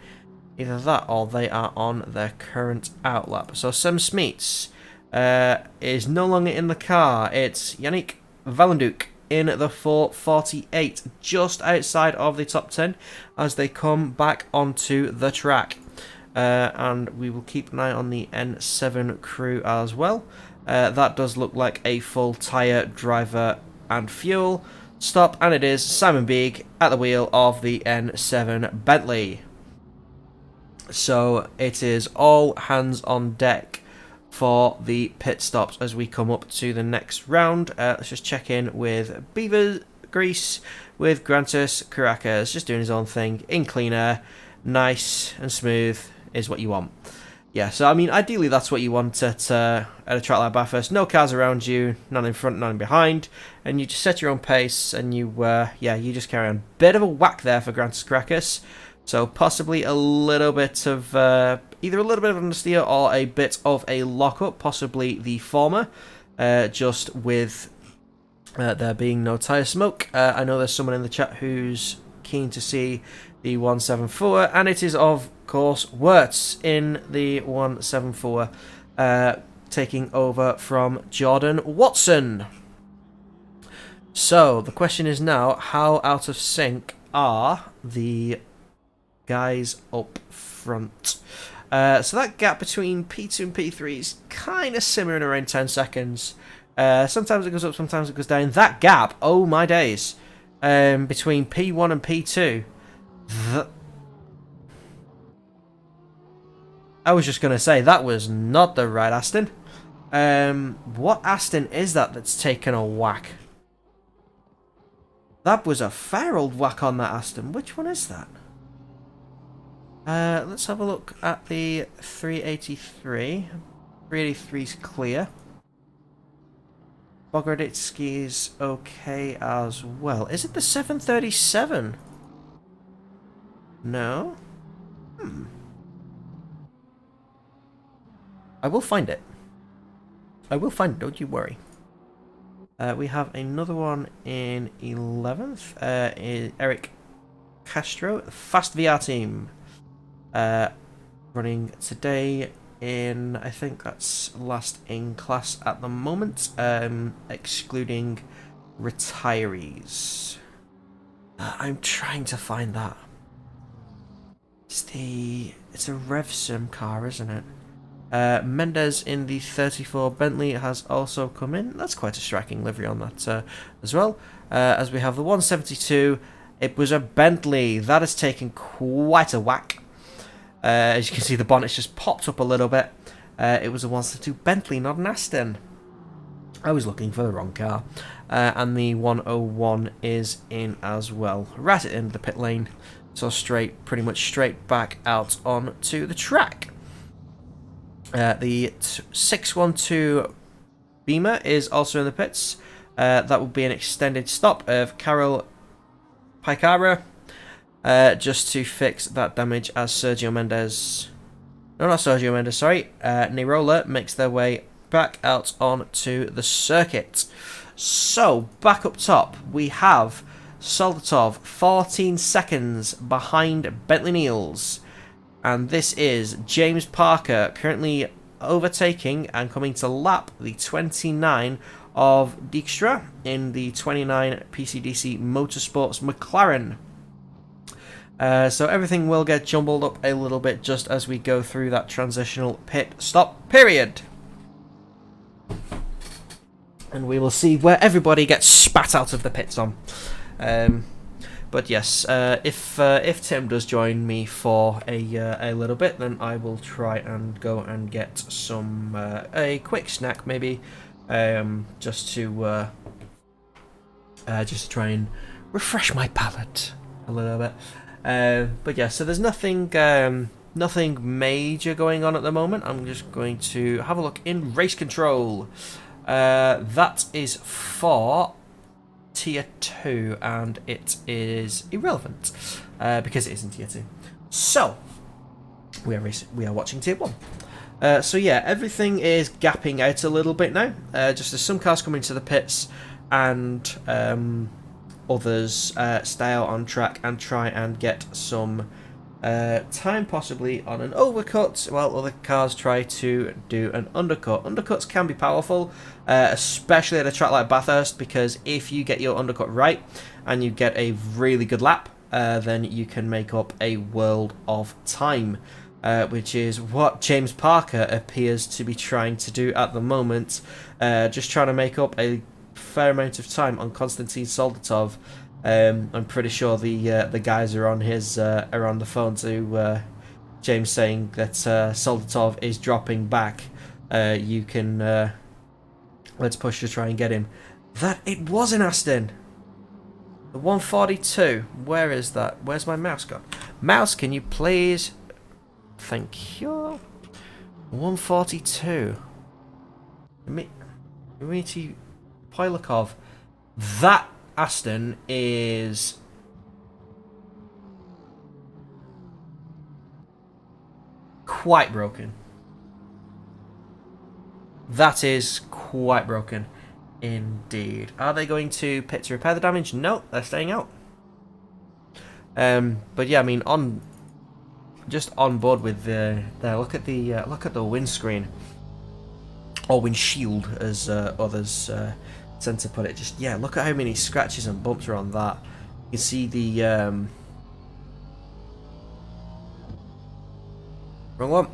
Either that or they are on their current outlap. So Sam Smeets is no longer in the car. It's Yannick Valenduc in the 448, just outside of the top 10 as they come back onto the track. And we will keep an eye on the N7 crew as well. That does look like a full tyre, driver and fuel stop, and it is Simon Beeg at the wheel of the N7 Bentley. So it is all hands on deck for the pit stops as we come up to the next round. Let's just check in with Beaver Grease with Grantus Caracas, just doing his own thing in clean air. Nice and smooth is what you want. Yeah, so I mean, ideally that's what you want at a track like Bathurst. No cars around you, none in front, none behind, and you just set your own pace, and you just carry on. Bit of a whack there for Grantus Caracas, so possibly a little bit of either a little bit of understeer or a bit of a lockup, possibly the former, just with there being no tyre smoke. I know there's someone in the chat who's keen to see the 174, and it is of course Wirtz in the 174 taking over from Jordan Watson. So the question is now, how out of sync are the guys up front? So that gap between P2 and P3 is kind of simmering around 10 seconds. Sometimes it goes up, sometimes it goes down. That gap, oh my days, between P1 and P2. I was just going to say, that was not the right Aston. What Aston is that that's taken a whack? That was a fair old whack on that Aston. Which one is that? Let's have a look at the 383. 383's clear. Bogarditsky's okay as well. Is it the 737? No? I will find it. I will find it, don't you worry. We have another one in 11th. Eric Castro, Fast VR team. Running today in, I think that's last in class at the moment, excluding retirees. I'm trying to find that. It's a RevSim car, isn't it? Mendes in the 34 Bentley has also come in. That's quite a striking livery on that as well. As we have the 172, it was a Bentley. That has taken quite a whack. As you can see, the bonnet's just popped up a little bit. It was a 172 Bentley, not an Aston. I was looking for the wrong car. And the 101 is in as well. Right at the end of the pit lane. So pretty much straight back out onto the track. The 612 Beamer is also in the pits. That will be an extended stop of Carol Picara, just to fix that damage as Sergio Mendes... No, not Sergio Mendes, sorry. Nirola makes their way back out onto the circuit. So, back up top, we have Soldatov 14 seconds behind Bentley Niels. And this is James Parker currently overtaking and coming to lap the 29 of Dijkstra in the 29 PCDC Motorsports McLaren. So everything will get jumbled up a little bit just as we go through that transitional pit stop period. And we will see where everybody gets spat out of the pits on. But yes, if Tim does join me for a little bit, then I will try and go and get some a quick snack maybe, just to try and refresh my palate a little bit. But yeah, so there's nothing major going on at the moment. I'm just going to have a look in race control. That is for Tier 2, and it is irrelevant because it is in Tier 2. So, we are watching Tier 1. So yeah, everything is gapping out a little bit now. Just as some cars come into the pits and others stay out on track and try and get some time possibly on an overcut, while other cars try to do an undercut. Undercuts can be powerful, especially at a track like Bathurst, because if you get your undercut right and you get a really good lap, then you can make up a world of time. Which is what James Parker appears to be trying to do at the moment, just trying to make up a fair amount of time on Konstantin Soldatov. I'm pretty sure the guys are on the phone to James, saying that Soldatov is dropping back. You can let's push to try and get him. That it was an Aston. The 142. Where is that? Where's my mouse gone? Mouse, can you please? Thank you. 142. Dmitry Poilakov. That Aston is quite broken. That is quite broken indeed. Are they going to pit to repair the damage? No, they're staying out. But yeah, I mean, just on board with the look at the windscreen, or windshield as others tend to put it. Just yeah, look at how many scratches and bumps are on that. You can see the wrong one,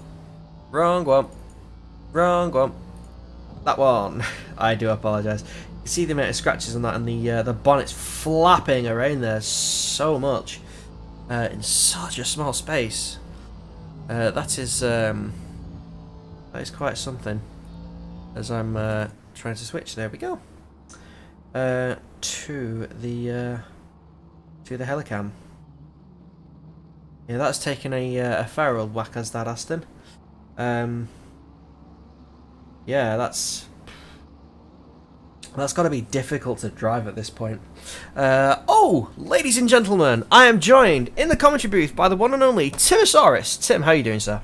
that one. I do apologise. You can see the amount of scratches on that, and the bonnet's flapping around there so much in such a small space. That is quite something. As I'm trying to switch, there we go. To the Helicam. Yeah, that's taken a fair old whack as that Aston. Yeah, that's got to be difficult to drive at this point. Oh, ladies and gentlemen, I am joined in the commentary booth by the one and only Timosaurus. Tim, how are you doing, sir?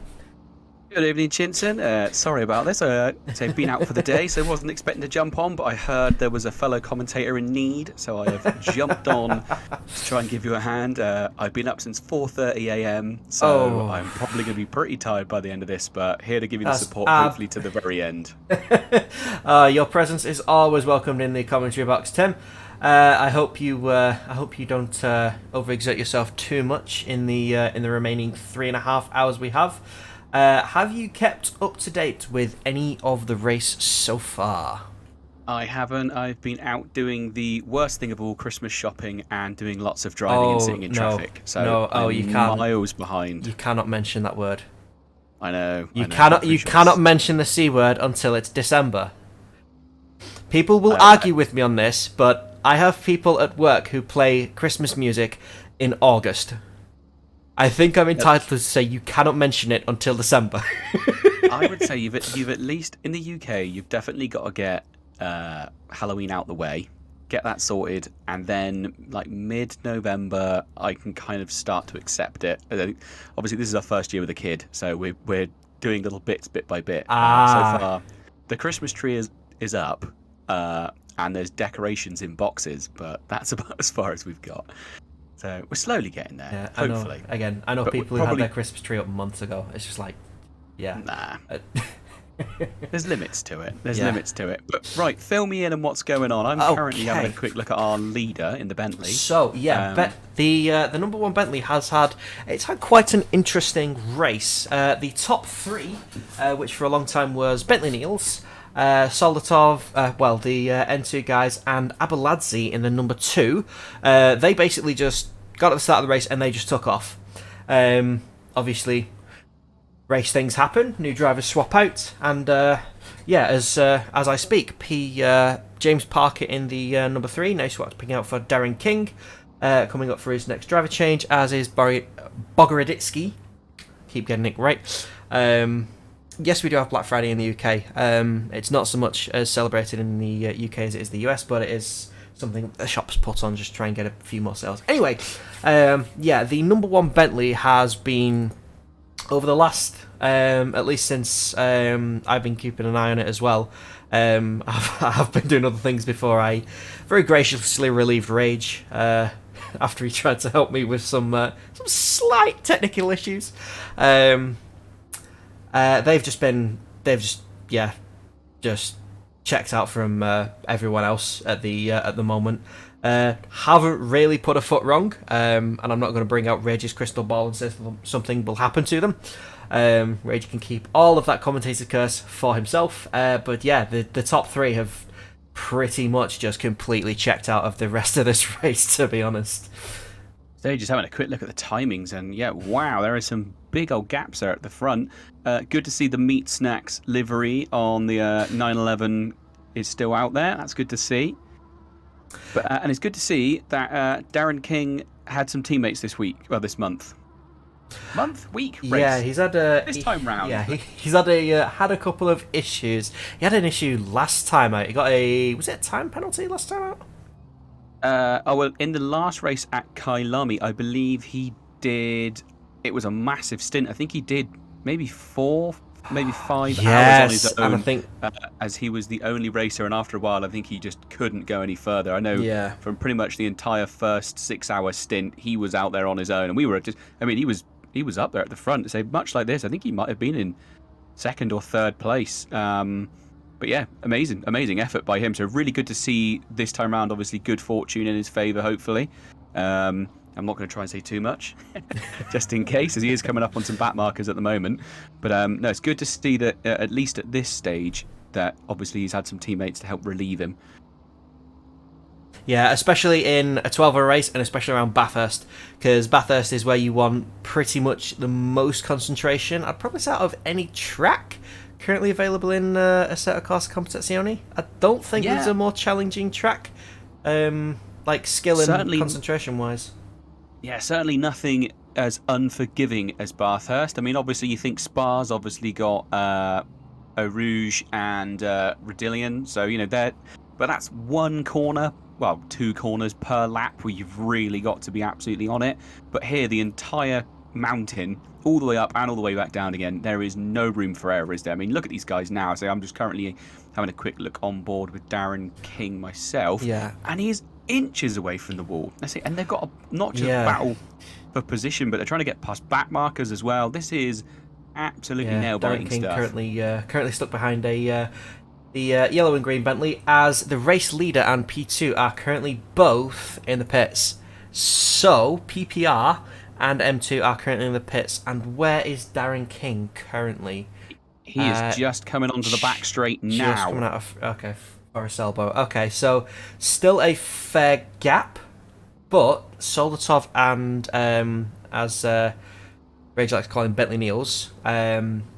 Good evening, Chinson. Sorry about this. I've been out for the day, so I wasn't expecting to jump on, but I heard there was a fellow commentator in need, so I have jumped on to try and give you a hand. I've been up since 4:30 a.m, so I'm probably going to be pretty tired by the end of this, but here to give you the support, hopefully to the very end. Your presence is always welcomed in the commentary box, Tim. I hope you don't overexert yourself too much in the remaining 3.5 hours we have. Have you kept up to date with any of the race so far? I haven't. I've been out doing the worst thing of all, Christmas shopping, and doing lots of driving and sitting in traffic. So you can't. Miles behind. You cannot mention that word. I know. You cannot mention the C word until it's December. People will argue with me on this, but I have people at work who play Christmas music in August. I think I'm entitled to say you cannot mention it until December. I would say you've at least, in the UK, you've definitely got to get Halloween out the way, get that sorted, and then like mid-November, I can kind of start to accept it. Obviously, this is our first year with a kid, so we're doing little bits, bit by bit. So far, the Christmas tree is up, and there's decorations in boxes, but that's about as far as we've got. So we're slowly getting there, yeah, hopefully. I know people who had their Christmas tree up months ago. It's just like, yeah. Nah. There's limits to it. Limits to it. But right, fill me in on what's going on. I'm currently having a quick look at our leader in the Bentley. So yeah, the number one Bentley has had quite an interesting race. The top three, which for a long time was Bentley Niels, Soldatov, the N2 guys, and Abeladze in the number 2. They basically just got at the start of the race and they just took off. Obviously, race things happen, new drivers swap out, and as I speak, James Parker in the number 3, now swapping out for Darren King, coming up for his next driver change, as is Bogoroditsky. Keep getting it right. yes, we do have Black Friday in the UK. It's not so much as celebrated in the UK as it is the US, but it is something the shops put on just to try and get a few more sales. Anyway, yeah, the number 1 Bentley has been, over the last, at least since I've been keeping an eye on it as well, I've been doing other things before I very graciously relieved Rage after he tried to help me with some slight technical issues. They've just checked out from everyone else at the moment. Haven't really put a foot wrong, and I'm not going to bring out Rage's crystal ball and say something will happen to them. Rage can keep all of that commentator curse for himself, but yeah, the top 3 have pretty much just completely checked out of the rest of this race, to be honest. So just having a quick look at the timings, and yeah, wow, there are some big old gaps there at the front. Good to see the Meat Snacks livery on the 911 is still out there. That's good to see. But and it's good to see that Darren King had some teammates this month. Week race. Yeah, he's had a this time round. Yeah, he's had a couple of issues. He had an issue last time out. He got was it a time penalty last time out? Well, in the last race at Kailami, I believe he did. It was a massive stint. I think he did maybe 4, maybe 5 hours on his own. And I think as he was the only racer, and after a while, I think he just couldn't go any further. I know from pretty much the entire first 6-hour stint, he was out there on his own, and we were just. I mean, he was up there at the front. So much like this, I think he might have been in 2nd or 3rd place. But yeah, amazing effort by him. So really good to see this time around. Obviously, good fortune in his favour, hopefully. I'm not going to try and say too much, just in case, as he is coming up on some back markers at the moment. But no, it's good to see that at least at this stage, that obviously he's had some teammates to help relieve him. Yeah, especially in a 12-hour race, and especially around Bathurst, because Bathurst is where you want pretty much the most concentration. I'd probably say out of any track currently available in Assetto Corsa Competizione. I don't think there's a more challenging track, like skill and concentration-wise. Yeah, certainly nothing as unforgiving as Bathurst. I mean, obviously you think Spa's obviously got Eau Rouge and Rodillion, so you know but that's one corner. Well, 2 corners per lap where you've really got to be absolutely on it. But here, the entire mountain, all the way up and all the way back down again, there is no room for error, is there? I mean, look at these guys now. So I'm just currently having a quick look on board with Darren King myself. Yeah. And he is inches away from the wall. That's it. And they've got not just battle for position, but they're trying to get past back markers as well. This is absolutely nail-biting stuff. Currently stuck behind the yellow and green Bentley, as the race leader and P2 are currently both in the pits. So PPR and M2 are currently in the pits. And where is Darren King currently? He is just coming onto the back straight now. Just coming out of Forest Elbow. Okay, so still a fair gap, but Soldatov and as Rage likes to call him Bentley Neals,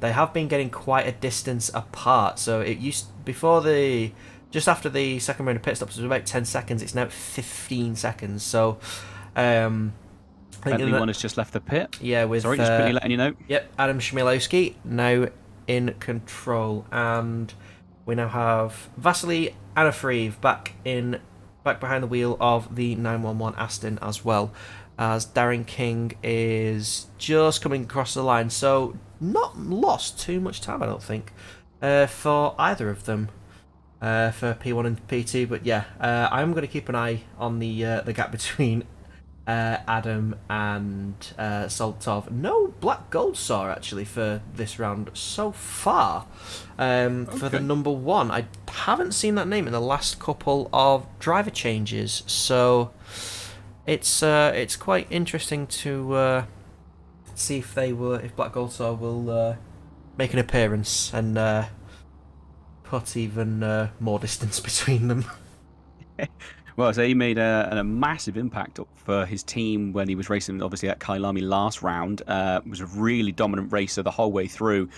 they have been getting quite a distance apart. So it used just after the second round of pit stops, it was about 10 seconds. It's now 15 seconds. So I think Bentley one has just left the pit. Yeah, with sorry, just quickly letting you know. Yep, Adam Chmielowski now in control, and we now have Vasily Anafriv back behind the wheel of the 911 Aston as well, as Darren King is just coming across the line. So not lost too much time, I don't think, for either of them, for P1 and P2. But yeah, I'm going to keep an eye on the gap between Adam and Soltov. No black gold saw actually for this round so far. For the number 1, I haven't seen that name in the last couple of driver changes, so it's quite interesting to see if Black Gold Saw will make an appearance and put even more distance between them. Well, so he made a massive impact for his team when he was racing, obviously, at Kailami last round. Was a really dominant racer the whole way through.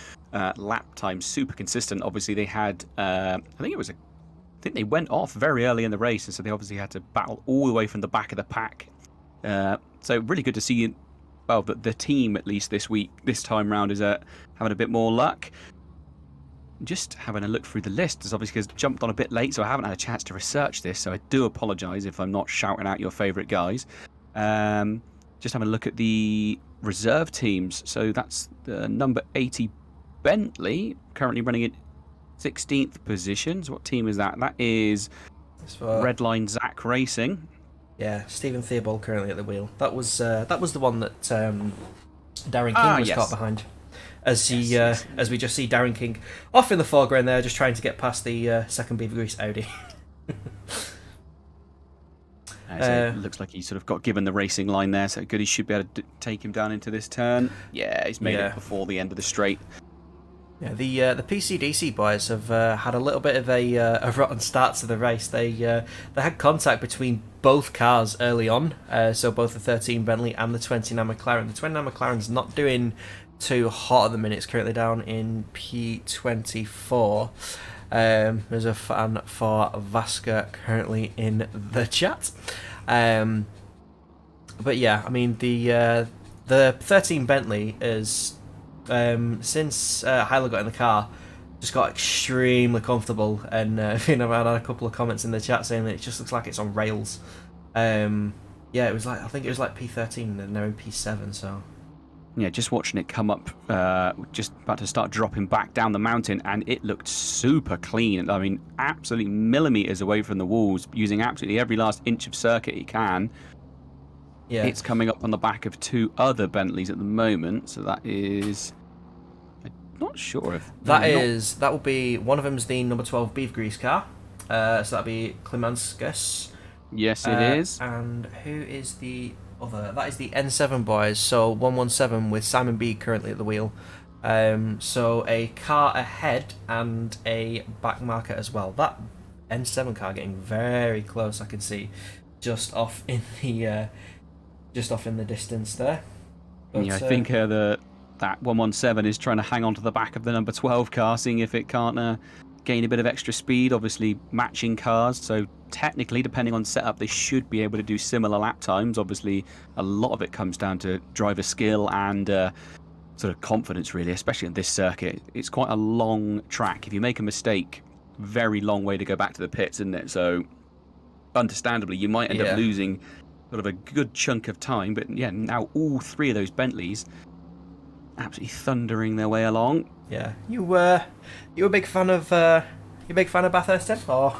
Lap time super consistent. Obviously, they had, I think they went off very early in the race, and so they obviously had to battle all the way from the back of the pack. So really good to see, well, the team, at least this time round, is having a bit more luck. just having a look through the list, as obviously jumped on a bit late, so I haven't had a chance to research this, so I do apologise if I'm not shouting out your favourite guys. Just having a look at the reserve teams. So that's the number 80 Bentley, currently running in 16th positions. What team is that? That is Redline Zach Racing. Yeah, Stephen Theobald currently at the wheel. That was the one that Darren King was caught behind. As we just see Darren King off in the foreground there, just trying to get past the second Beaver Grease Audi. So it looks like he sort of got given the racing line there, so good. He should be able to take him down into this turn. Yeah, he's made it before the end of the straight. Yeah, the PCDC boys have had a little bit of a rotten start to the race. They had contact between both cars early on, so both the 13 Bentley and the 29 McLaren. The 29 McLaren's not doing too hot at the minute. It's currently down in P24. There's a fan for Vasca currently in the chat. But yeah, I mean the 13 Bentley is since Hyla got in the car, just got extremely comfortable, and I've had a couple of comments in the chat saying that it just looks like it's on rails. Yeah, it was like, I think it was like P13 and now in P7. So yeah, just watching it come up, just about to start dropping back down the mountain, and it looked super clean. I mean, absolutely millimetres away from the walls, using absolutely every last inch of circuit he can. Yeah, it's coming up on the back of two other Bentleys at the moment, so that is... I'm not sure if... That will be... One of them's the number 12 Beef Grease car, so that'll be Klimanskas. Yes, it is. And who is the other? That is the N7 boys, so 117 with Simon B currently at the wheel. So a car ahead and a back marker as well. That N7 car getting very close, I can see, just off in the distance there. But, yeah, I think that 117 is trying to hang on to the back of the number 12 car, seeing if it can't gain a bit of extra speed. Obviously matching cars, so technically, depending on setup, they should be able to do similar lap times. Obviously, a lot of it comes down to driver skill and sort of confidence, really, especially at this circuit. It's quite a long track. If you make a mistake, very long way to go back to the pits, isn't it? So understandably, you might end up losing sort of a good chunk of time. But yeah, now all three of those Bentleys absolutely thundering their way along. Yeah, you a big fan of Bathurst, then, or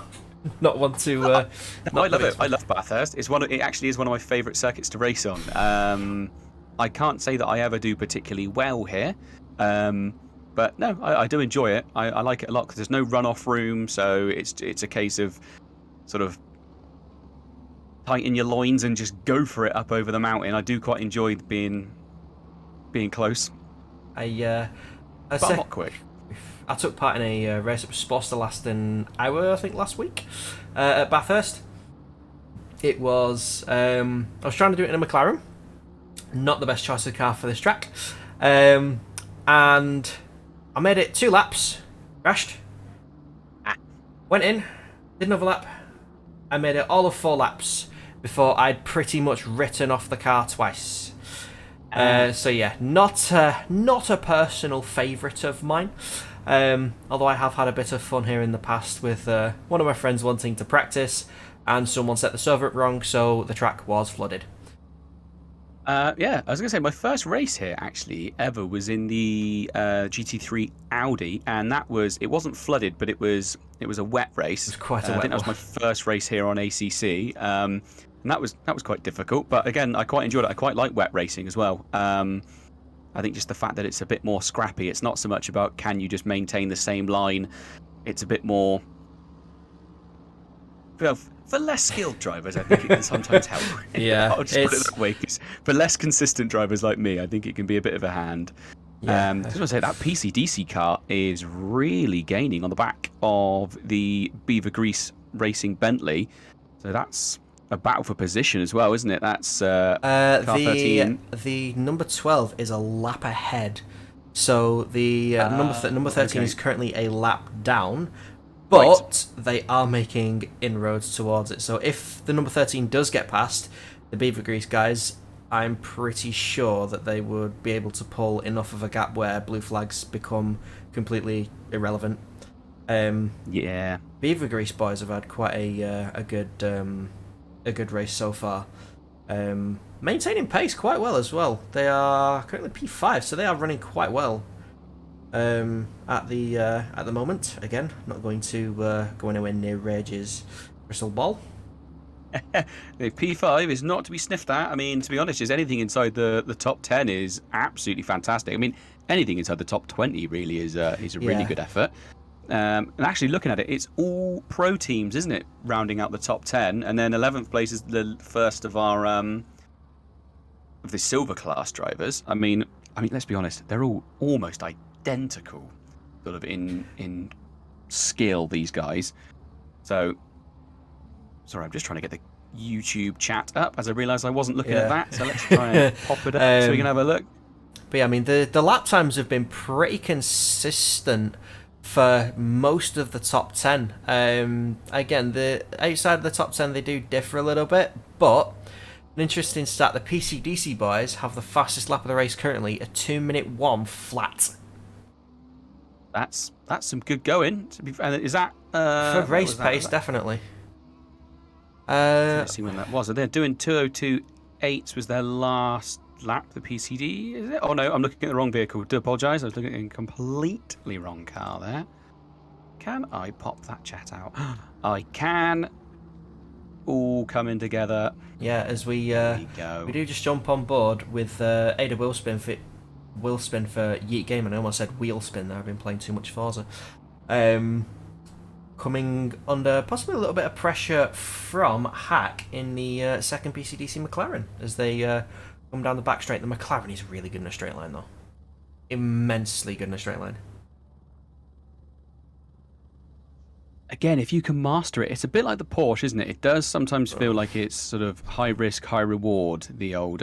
not want to? No, I love it. I love Bathurst. It actually is one of my favourite circuits to race on. I can't say that I ever do particularly well here, but no, I do enjoy it. I like it a lot because there's no runoff room, so it's a case of sort of tighten your loins and just go for it up over the mountain. I do quite enjoy being close. But I'm not quick. I took part in a race that was supposed to last an hour, I think, last week at Bathurst. It was... I was trying to do it in a McLaren. Not the best choice of car for this track. And I made it 2 laps. Crashed. Went in. Did another lap. I made it all of 4 laps before I'd pretty much written off the car twice. So yeah, not a personal favourite of mine. Although I have had a bit of fun here in the past with one of my friends wanting to practice, and someone set the server up wrong, so the track was flooded. Yeah, I was going to say, my first race here, actually, ever, was in the GT3 Audi, and it wasn't flooded, but it was a wet race. It was quite a wet I think that was my first race here on ACC, and that was quite difficult, but again, I quite enjoyed it. I quite like wet racing as well. I think just the fact that it's a bit more scrappy. It's not so much about can you just maintain the same line. It's a bit more... Well, for less skilled drivers, I think it can sometimes help. Yeah, I'll just put it that way. 'Cause for less consistent drivers like me, I think it can be a bit of a hand. Yeah. I just want to say that PCDC car is really gaining on the back of the Beaver Grease Racing Bentley. So that's a battle for position as well, isn't it? That's car 13. The number 12 is a lap ahead. So the number 13 is currently a lap down. But they are making inroads towards it. So if the number 13 does get past the Beaver Grease guys, I'm pretty sure that they would be able to pull enough of a gap where blue flags become completely irrelevant. Yeah. Beaver Grease boys have had quite a good race so far. Maintaining pace quite well as well. They are currently P5, so they are running quite well. At the moment, again, not going to go anywhere near Rage's crystal ball. The P5 is not to be sniffed at. I mean, to be honest, just anything inside the top 10 is absolutely fantastic. I mean, anything inside the top 20 really is a really good effort. And actually, looking at it, it's all pro teams, isn't it? Rounding out the top 10, and then 11th place is the first of our of the silver class drivers. I mean, let's be honest, they're all almost identical, sort of in skill. These guys. So, sorry, I'm just trying to get the YouTube chat up as I realised I wasn't looking at that. So let's try and pop it up so we can have a look. But yeah, I mean, the lap times have been pretty consistent for most of the top 10. Again, the outside of the top 10 they do differ a little bit, but an interesting stat: the PCDC boys have the fastest lap of the race currently, a 2-minute 1 flat. That's some good going. Is that for race pace? Definitely. Let's see when that was. They're doing 2:02.8 was their last lap. The PCD, is it? Oh no, I'm looking at the wrong vehicle. Do apologise. I was looking at a completely wrong car there. Can I pop that chat out? I can. All coming together. Yeah, as we do just jump on board with Ada Wheelspin for Yeet Gaming. I almost said Wheelspin there. I've been playing too much Forza. Coming under possibly a little bit of pressure from Hack in the second PCDC McLaren as they come down the back straight. The McLaren is really good in a straight line, though. Immensely good in a straight line. Again, if you can master it, it's a bit like the Porsche, isn't it? It does sometimes feel like it's sort of high risk, high reward. The old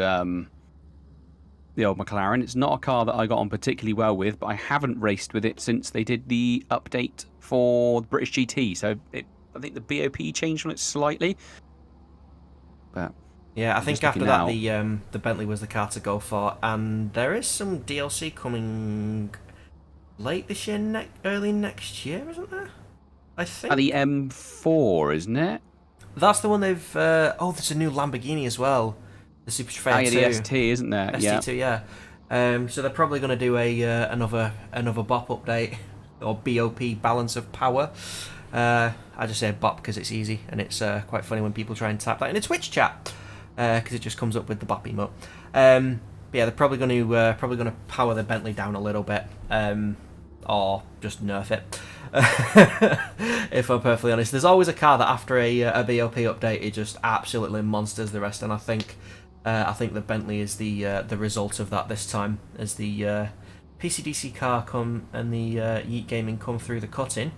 McLaren. It's not a car that I got on particularly well with, but I haven't raced with it since they did the update for the British GT. So I think the BOP changed on it slightly. But yeah, I think after that the Bentley was the car to go for, and there is some DLC coming late this year, early next year, isn't there? I think. The M4, isn't it? That's the one they've. There's a new Lamborghini as well. The Super Trofeo 2. The ST, isn't there? ST2, yeah. So they're probably going to do another BOP update, or BOP, balance of power. I just say BOP because it's easy, and it's quite funny when people try and type that in a Twitch chat, because it just comes up with the BOP emote. But yeah, they're probably going to power the Bentley down a little bit, or just nerf it. If I'm perfectly honest, there's always a car that after a BOP update it just absolutely monsters the rest, and I think the Bentley is the result of that this time, as the PCDC car come and the Yeet Gaming come through the cutting,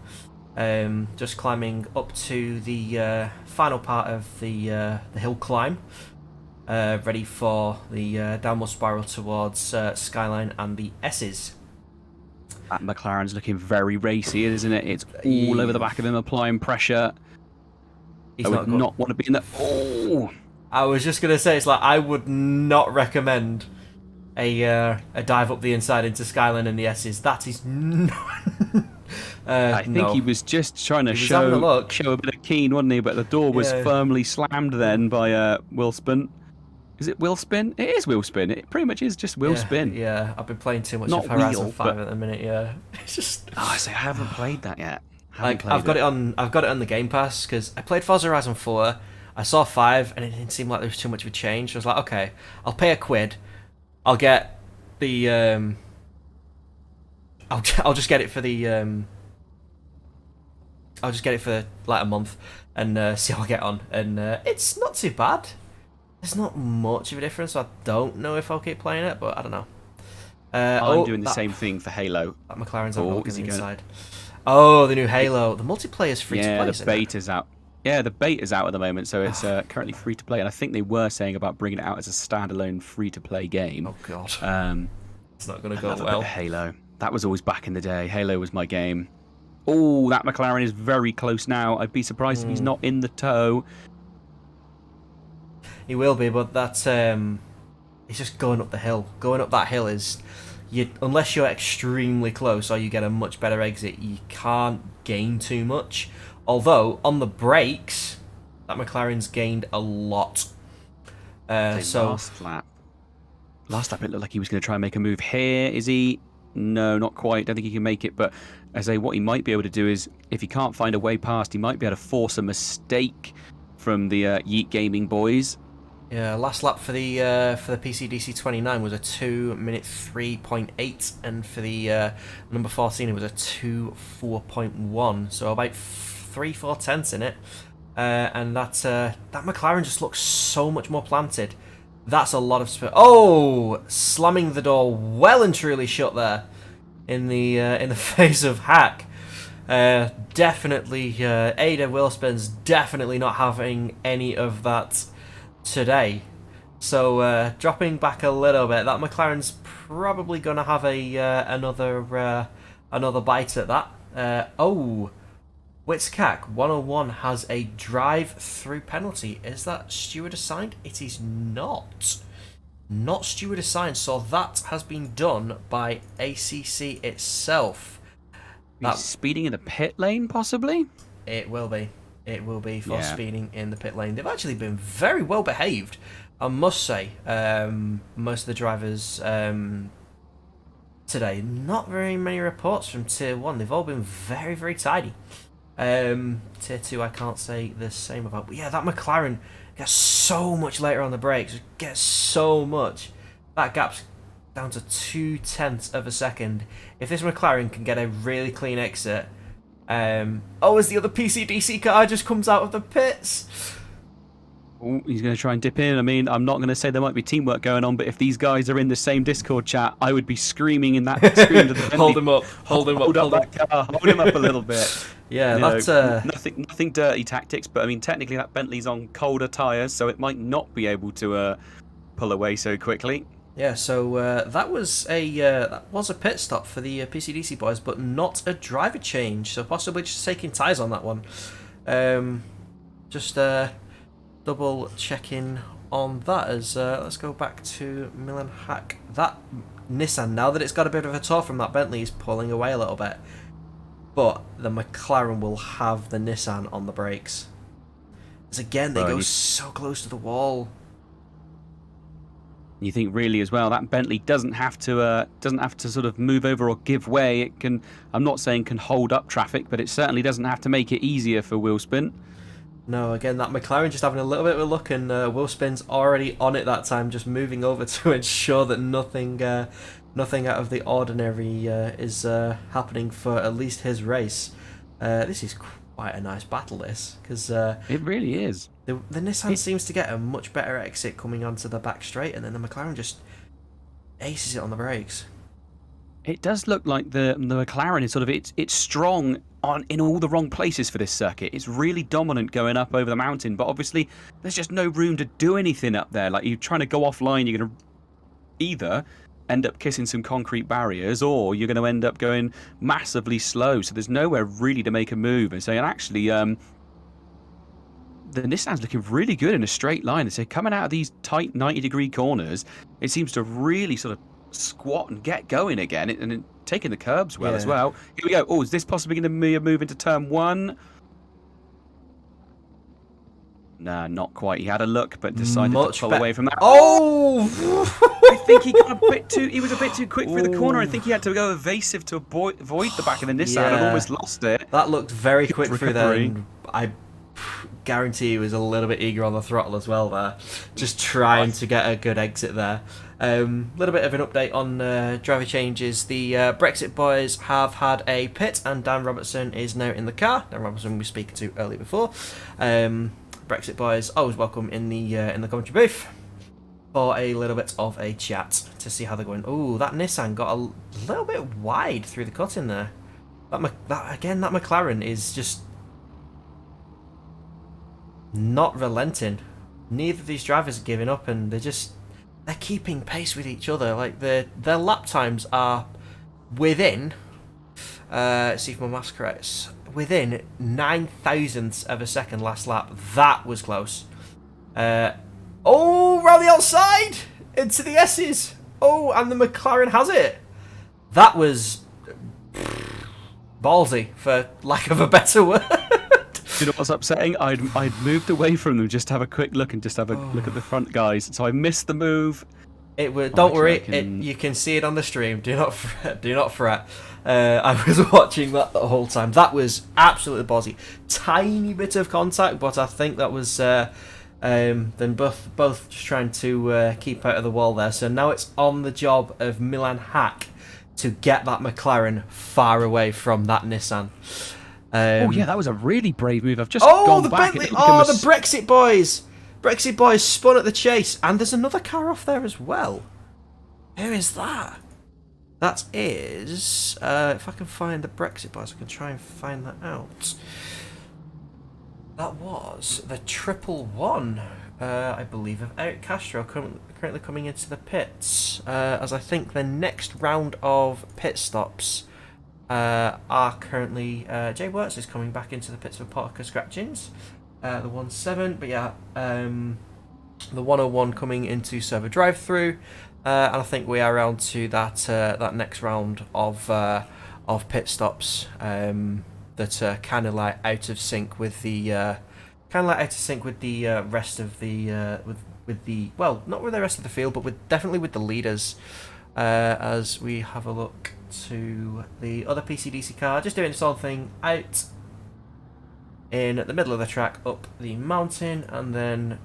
just climbing up to the final part of the hill climb, ready for the downward spiral towards Skyline and the S's. That McLaren's looking very racy, isn't it? It's all over the back of him, applying pressure. I would not want to be in that. Oh! I was just gonna say, it's like I would not recommend a dive up the inside into Skyline and the S's. That is not. I think he was just trying to show a bit of keen, wasn't he? But the door was firmly slammed then by Will Spin. Is it Will Spin? It is Will Spin. It pretty much is just Will Spin. Yeah, I've been playing too much of Horizon 5 at the minute. Yeah, it's just. I haven't played that yet. I've got it on the Game Pass because I played Forza Horizon 4. I saw 5 and it didn't seem like there was too much of a change. So I was like, okay, I'll pay £1. I'll get the I'll just get it for the I'll just get it for like a month and see how I get on. And it's not too bad. There's not much of a difference, so I don't know if I'll keep playing it, but I don't know. I'm doing the same thing for Halo. That McLaren's on the inside. Oh, the new Halo. The multiplayer's free to play. Yeah, the beta's out. Yeah, the beta's out at the moment, so it's currently free to play. And I think they were saying about bringing it out as a standalone free to play game. Oh god. It's not going to go well. A bit of Halo. That was always back in the day. Halo was my game. Oh, that McLaren is very close now. I'd be surprised if he's not in the tow. He will be, but that's he's just going up the hill. Going up that hill is unless you're extremely close or you get a much better exit, you can't gain too much. Although on the brakes, that McLaren's gained a lot. So last lap it looked like he was going to try and make a move here. Is he? No, not quite. Don't think he can make it. But as I say, what he might be able to do is, if he can't find a way past, he might be able to force a mistake from the Yeet Gaming boys. Yeah, last lap for the PCDC 29 was a 2-minute 3.8, and for the number 14 it was a 2:4.1. So about 3/4 tenths in it, and that McLaren just looks so much more planted. That's a lot of speed. Oh, slamming the door well and truly shut there in the face of Hack. Definitely, Ada Wilspin's definitely not having any of that today. So dropping back a little bit, that McLaren's probably going to have another bite at that. Witzkak 101 has a drive-through penalty. Is that steward assigned? It is not. Not steward assigned, so that has been done by ACC itself. He's speeding in the pit lane, possibly? It will be. It will be for speeding in the pit lane. They've actually been very well behaved, I must say. Most of the drivers today. Not very many reports from Tier 1. They've all been very, very tidy. Tier 2 I can't say the same about. But yeah, that McLaren gets so much later on the brakes. Gets so much. That gap's down to 0.2 of a second. If this McLaren can get a really clean exit... as the other PCDC car just comes out of the pits. Oh, he's going to try and dip in. I mean, I'm not going to say there might be teamwork going on, but if these guys are in the same Discord chat, I would be screaming in that screen to the Hold him up. Hold him up. Hold him up a little bit. Yeah, that's nothing dirty tactics, but I mean, technically that Bentley's on colder tyres, so it might not be able to pull away so quickly. Yeah, so that was a pit stop for the PCDC boys, but not a driver change. So possibly just taking tyres on that one. Just double checking on that. As let's go back to Milan Hack. That Nissan, now that it's got a bit of a tour from that Bentley, is pulling away a little bit. But the McLaren will have the Nissan on the brakes. As again, they go so close to the wall. You think really as well that Bentley doesn't have to sort of move over or give way. It can. I'm not saying can hold up traffic, but it certainly doesn't have to make it easier for Wilspin. No, again, that McLaren just having a little bit of a look, and Wilspin's already on it that time, just moving over to ensure that nothing out of the ordinary is happening for at least his race. This is quite a nice battle, this, because it really is. The Nissan seems to get a much better exit coming onto the back straight, and then the McLaren just aces it on the brakes. It does look like the McLaren is sort of it's strong in all the wrong places for this circuit. It's really dominant going up over the mountain, but obviously there's just no room to do anything up there. Like, you're trying to go offline, you're going to either end up kissing some concrete barriers, or you're going to end up going massively slow. So there's nowhere really to make a move. And saying actually, the Nissan's looking really good in a straight line. So coming out of these tight 90-degree corners, it seems to really sort of squat and get going again, and taking the curbs well as well. Here we go. Oh, is this possibly going to be a move into turn one? Nah, not quite. He had a look, but decided to pull away from that. Oh! I think he got a bit too. He was a bit too quick through the corner. I think he had to go evasive to avoid the back of the Nissan and almost lost it. That looked very quick through there. And I guarantee he was a little bit eager on the throttle as well there, just trying to get a good exit there. Little bit of an update on driver changes. The Brexit boys have had a pit, and Dan Robertson is now in the car. Dan Robertson we were speaking to earlier before. Brexit boys, always welcome in the commentary booth for a little bit of a chat to see how they're going. Oh, that Nissan got a little bit wide through the cut in there. That McLaren is just not relenting. Neither of these drivers are giving up, and they're keeping pace with each other. Like, their lap times are within, see if my math's correct, within 9,000ths of a second last lap. That was close. Round the outside into the S's. Oh, and the McLaren has it. That was ballsy, for lack of a better word. You know what's upsetting? I'd moved away from them just to have a quick look and just have a look at the front guys. So I missed the move. Don't worry, you can see it on the stream. Do not fret. Do not fret. I was watching that the whole time. That was absolutely ballsy. Tiny bit of contact, but I think that was then both just trying to keep out of the wall there. So now it's on the job of Milan Hack to get that McLaren far away from that Nissan. Oh yeah, that was a really brave move. I've just gone back. The Brexit boys! Brexit boys spun at the chase, and there's another car off there as well. Who is that? That is, if I can find the Brexit boys, I can try and find that out. That was the 111, I believe, of Eric Castro, currently coming into the pits, as I think the next round of pit stops are currently, Jay Wirtz is coming back into the pits for Parker Scratchings. The 1.7, but yeah, the 101 coming into server drive-through, and I think we are around to that next round of pit stops that are kind of like out of sync with the rest of the with the well, not with the rest of the field, but definitely with the leaders. As we have a look to the other PCDC car, just doing its own thing out in the middle of the track up the mountain, and then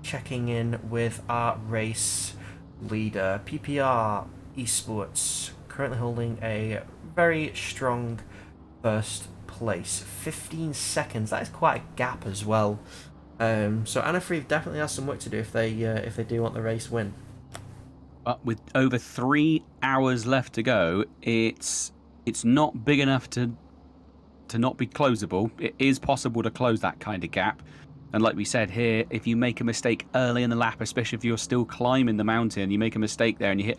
checking in with our race leader, PPR Esports, currently holding a very strong first place, 15 seconds. That is quite a gap as well. So Anafree definitely has some work to do if they do want the race win. But with over 3 hours left to go, it's not big enough to not be closable. It is possible to close that kind of gap. And like we said here, if you make a mistake early in the lap, especially if you're still climbing the mountain, you make a mistake there and you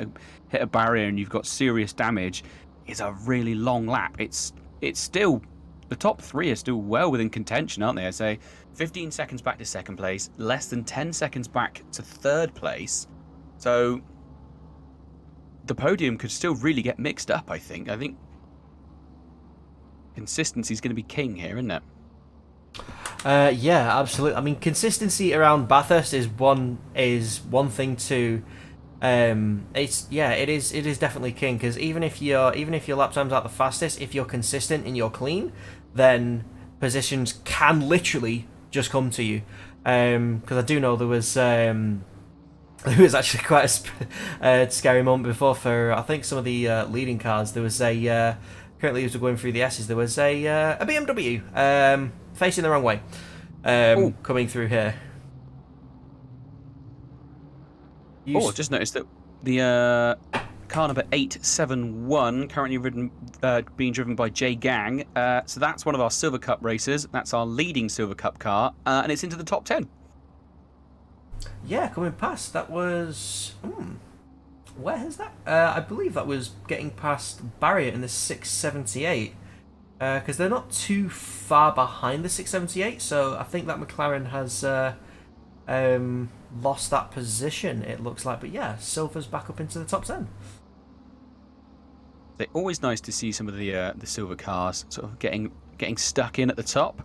hit a barrier and you've got serious damage, it's a really long lap. It's still, the top three are still well within contention, aren't they? I say 15 seconds back to second place, less than 10 seconds back to third place. So the podium could still really get mixed up, I think. I think consistency is going to be king here, isn't it? Yeah, absolutely. I mean, consistency around Bathurst is one thing to. It is definitely king, because even if your lap times aren't the fastest, if you're consistent and you're clean, then positions can literally just come to you. Because I do know there was actually quite a scary moment before for I think some of the leading cars. There was currently as we're going through the S's, there was a BMW facing the wrong way coming through here. I just noticed that the car number 871 currently being driven by Jay Gang. So that's one of our Silver Cup racers. That's our leading Silver Cup car, and it's into the top 10. Yeah, coming past. That was... where is that? I believe that was getting past Barrier in the 678. Because they're not too far behind the 678, so I think that McLaren has lost that position, it looks like. But yeah, Silver's back up into the top 10. It's always nice to see some of the Silver cars sort of getting stuck in at the top.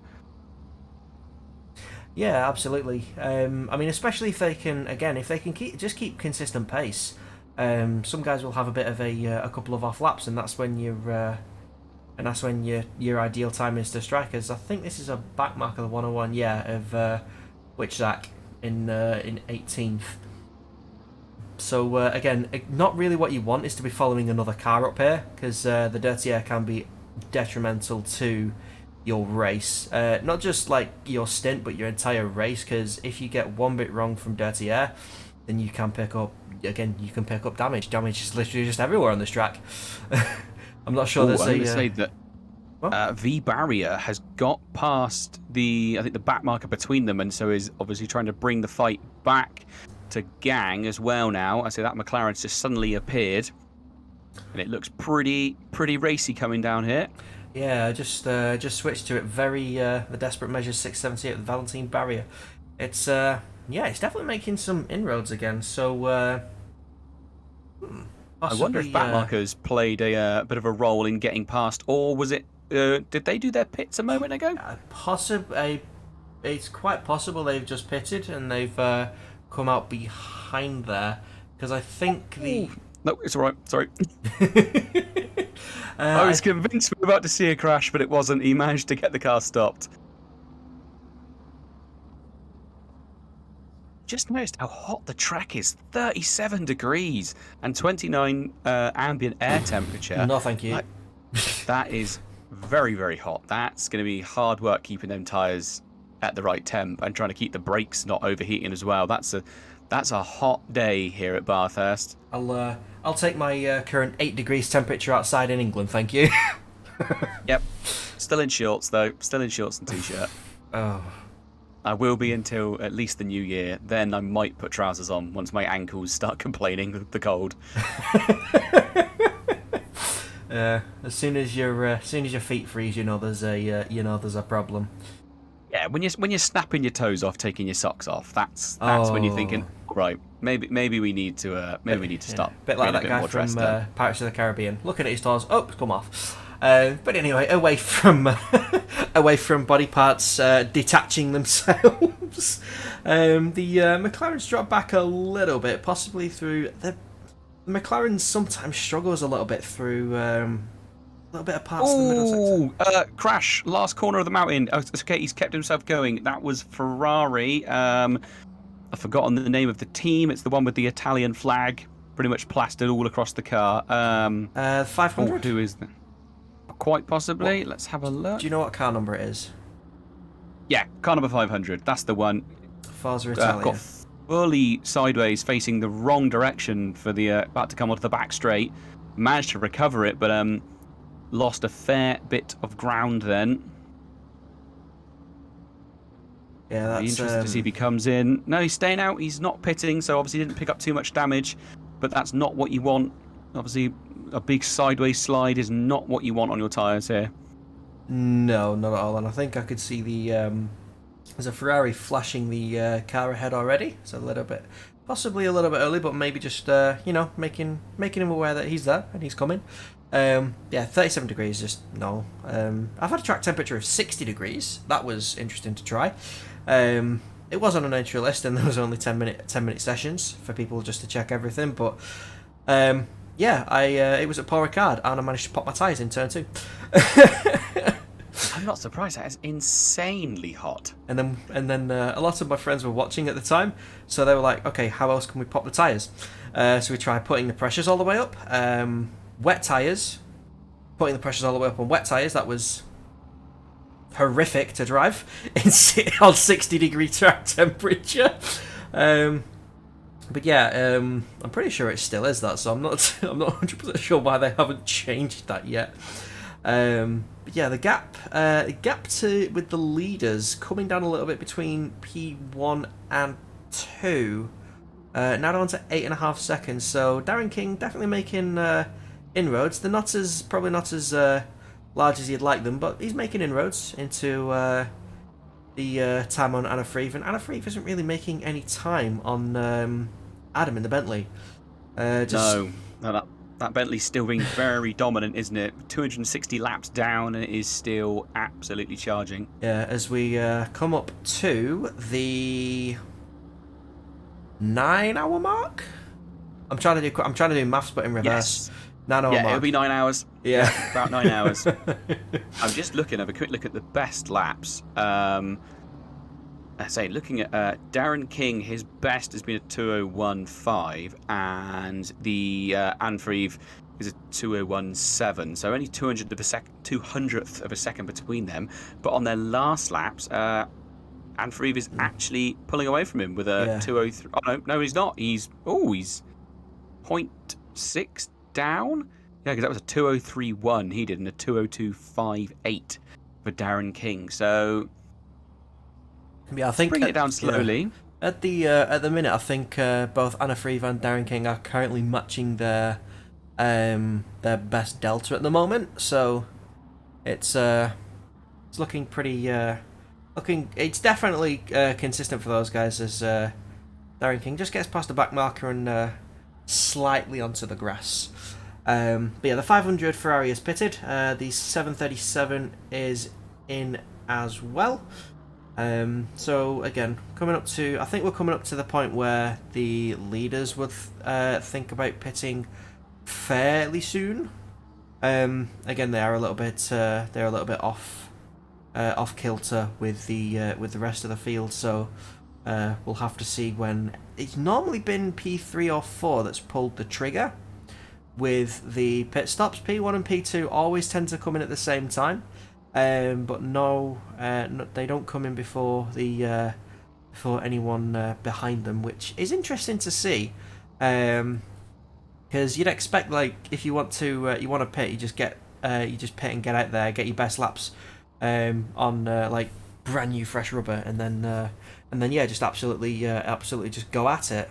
Yeah, absolutely. I mean, especially if they can keep consistent pace. Some guys will have a bit of a couple of off laps, and that's when your ideal time is to strike. As I think this is a back mark of the 101, of Witchzak in 18th. So again, not really what you want is to be following another car up here, because the dirty air can be detrimental to your race, not just like your stint, but your entire race. Because if you get one bit wrong from dirty air, then you can pick up damage. Damage is literally just everywhere on this track. I'm not sure. I'm going to say that V Barrier has got past the back marker between them, and so is obviously trying to bring the fight back to Gang as well. Now I say that McLaren's just suddenly appeared, and it looks pretty racy coming down here. Yeah, I just switched to it. The Desperate Measures 678 with Valentine Barrier. It's it's definitely making some inroads again. So I wonder if backmarkers played a bit of a role in getting past, or was it? Did they do their pits a moment ago? It's quite possible they've just pitted and they've come out behind there, because I think the... No, it's all right. Sorry. I was convinced we were about to see a crash, but it wasn't. He managed to get the car stopped. Just noticed how hot the track is. 37 degrees and 29 ambient air temperature. No, thank you. That is very, very hot. That's going to be hard work keeping them tyres at the right temp and trying to keep the brakes not overheating as well. That's a hot day here at Bathurst. I'll take my current 8 degrees temperature outside in England, thank you. Yep. Still in shorts though. Still in shorts and t-shirt. Oh. I will be until at least the new year. Then I might put trousers on once my ankles start complaining of the cold. As soon as your feet freeze, you know there's a problem. Yeah, when you're snapping your toes off, taking your socks off, that's when you're thinking, right, maybe we need to stop. Bit like that guy from Pirates of the Caribbean, looking at his toes, oh, it's come off. But anyway, away from body parts detaching themselves, the McLaren's dropped back a little bit, possibly through the McLaren sometimes struggles a little bit through a little bit of parts of the middle sector. Crash, last corner of the mountain. Oh, it's okay, he's kept himself going. That was Ferrari. I've forgotten the name of the team. It's the one with the Italian flag pretty much plastered all across the car. 500? Who is that? Quite possibly. What? Let's have a look. Do you know what car number it is? Yeah, car number 500. That's the one. Forza Italia. Got fully sideways, facing the wrong direction for the about to come onto the back straight. Managed to recover it, but lost a fair bit of ground then. Yeah, that's... Be interested to see if he comes in. No, he's staying out. He's not pitting, so obviously didn't pick up too much damage. But that's not what you want. Obviously, a big sideways slide is not what you want on your tyres here. No, not at all. And I think I could see there's a Ferrari flashing the car ahead already. So possibly a little bit early, but maybe just making him aware that he's there and he's coming. Yeah, 37 degrees, just no. I've had a track temperature of 60 degrees. That was interesting to try. It was on a nitro list, and there was only 10-minute sessions for people just to check everything. But yeah, it was at Paul Ricard, and I managed to pop my tyres in turn 2. I'm not surprised. That is insanely hot. And then a lot of my friends were watching at the time, so they were like, "Okay, how else can we pop the tyres?" So we tried putting the pressures all the way up. Wet tyres, putting the pressures all the way up on wet tyres. That was horrific to drive on 60-degree track temperature. But yeah, I'm pretty sure it still is that, so I'm not 100% sure why they haven't changed that yet. But yeah, the gap with the leaders coming down a little bit between P1 and 2. Now down to 8.5 seconds. So Darren King definitely making inroads. They're probably not as large as you'd like them, but he's making inroads into the time on Anna Freeve, and Anna Freeve isn't really making any time on Adam in the Bentley. No, that Bentley's still being very dominant, isn't it? 260 laps down, and it is still absolutely charging. Yeah, as we come up to the 9-hour mark. I'm trying to do maths, but in reverse. Yes. 9-hour mark. It'll be 9 hours. Yeah, about 9 hours. I'm just have a quick look at the best laps. I say, looking at Darren King, his best has been a 2:01.5, and the Anfreve is a 2:01.7. So only 200th of a second between them. But on their last laps, Anfreve is actually pulling away from him with a 2:03. Oh no, he's not. He's 0.6 down. Yeah, because that was a 2:03.1 he did, and a 2:02.58 for Darren King. So yeah, I think bring it down slowly. Yeah. At the minute, I think both Anna Freeve and Darren King are currently matching their best delta at the moment. So it's looking pretty It's definitely consistent for those guys as Darren King just gets past the back marker and slightly onto the grass. But yeah, the 500 Ferrari is pitted. The 737 is in as well. So again, I think we're coming up to the point where the leaders would think about pitting fairly soon. Again, they're a little bit off kilter with the rest of the field. So we'll have to see when. It's normally been P3 or 4 that's pulled the trigger with the pit stops. P1 and P2 always tend to come in at the same time. But no, they don't come in before before anyone behind them, which is interesting to see. Because you'd expect, like, if you want to pit, you just pit and get out there, get your best laps on like brand new fresh rubber, and then yeah, just absolutely just go at it.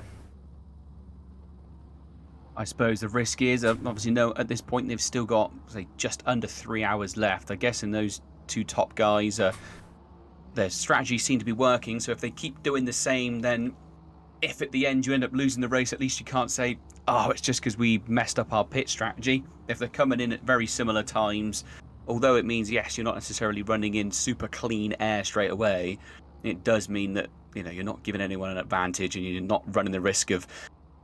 I suppose the risk is, obviously, no, at this point they've still got, say, just under 3 hours left. I guess in those two top guys, their strategies seem to be working, so if they keep doing the same, then if at the end you end up losing the race, at least you can't say, oh, it's just because we messed up our pit strategy. If they're coming in at very similar times, although it means, yes, you're not necessarily running in super clean air straight away, it does mean that, you know, you're not giving anyone an advantage and you're not running the risk of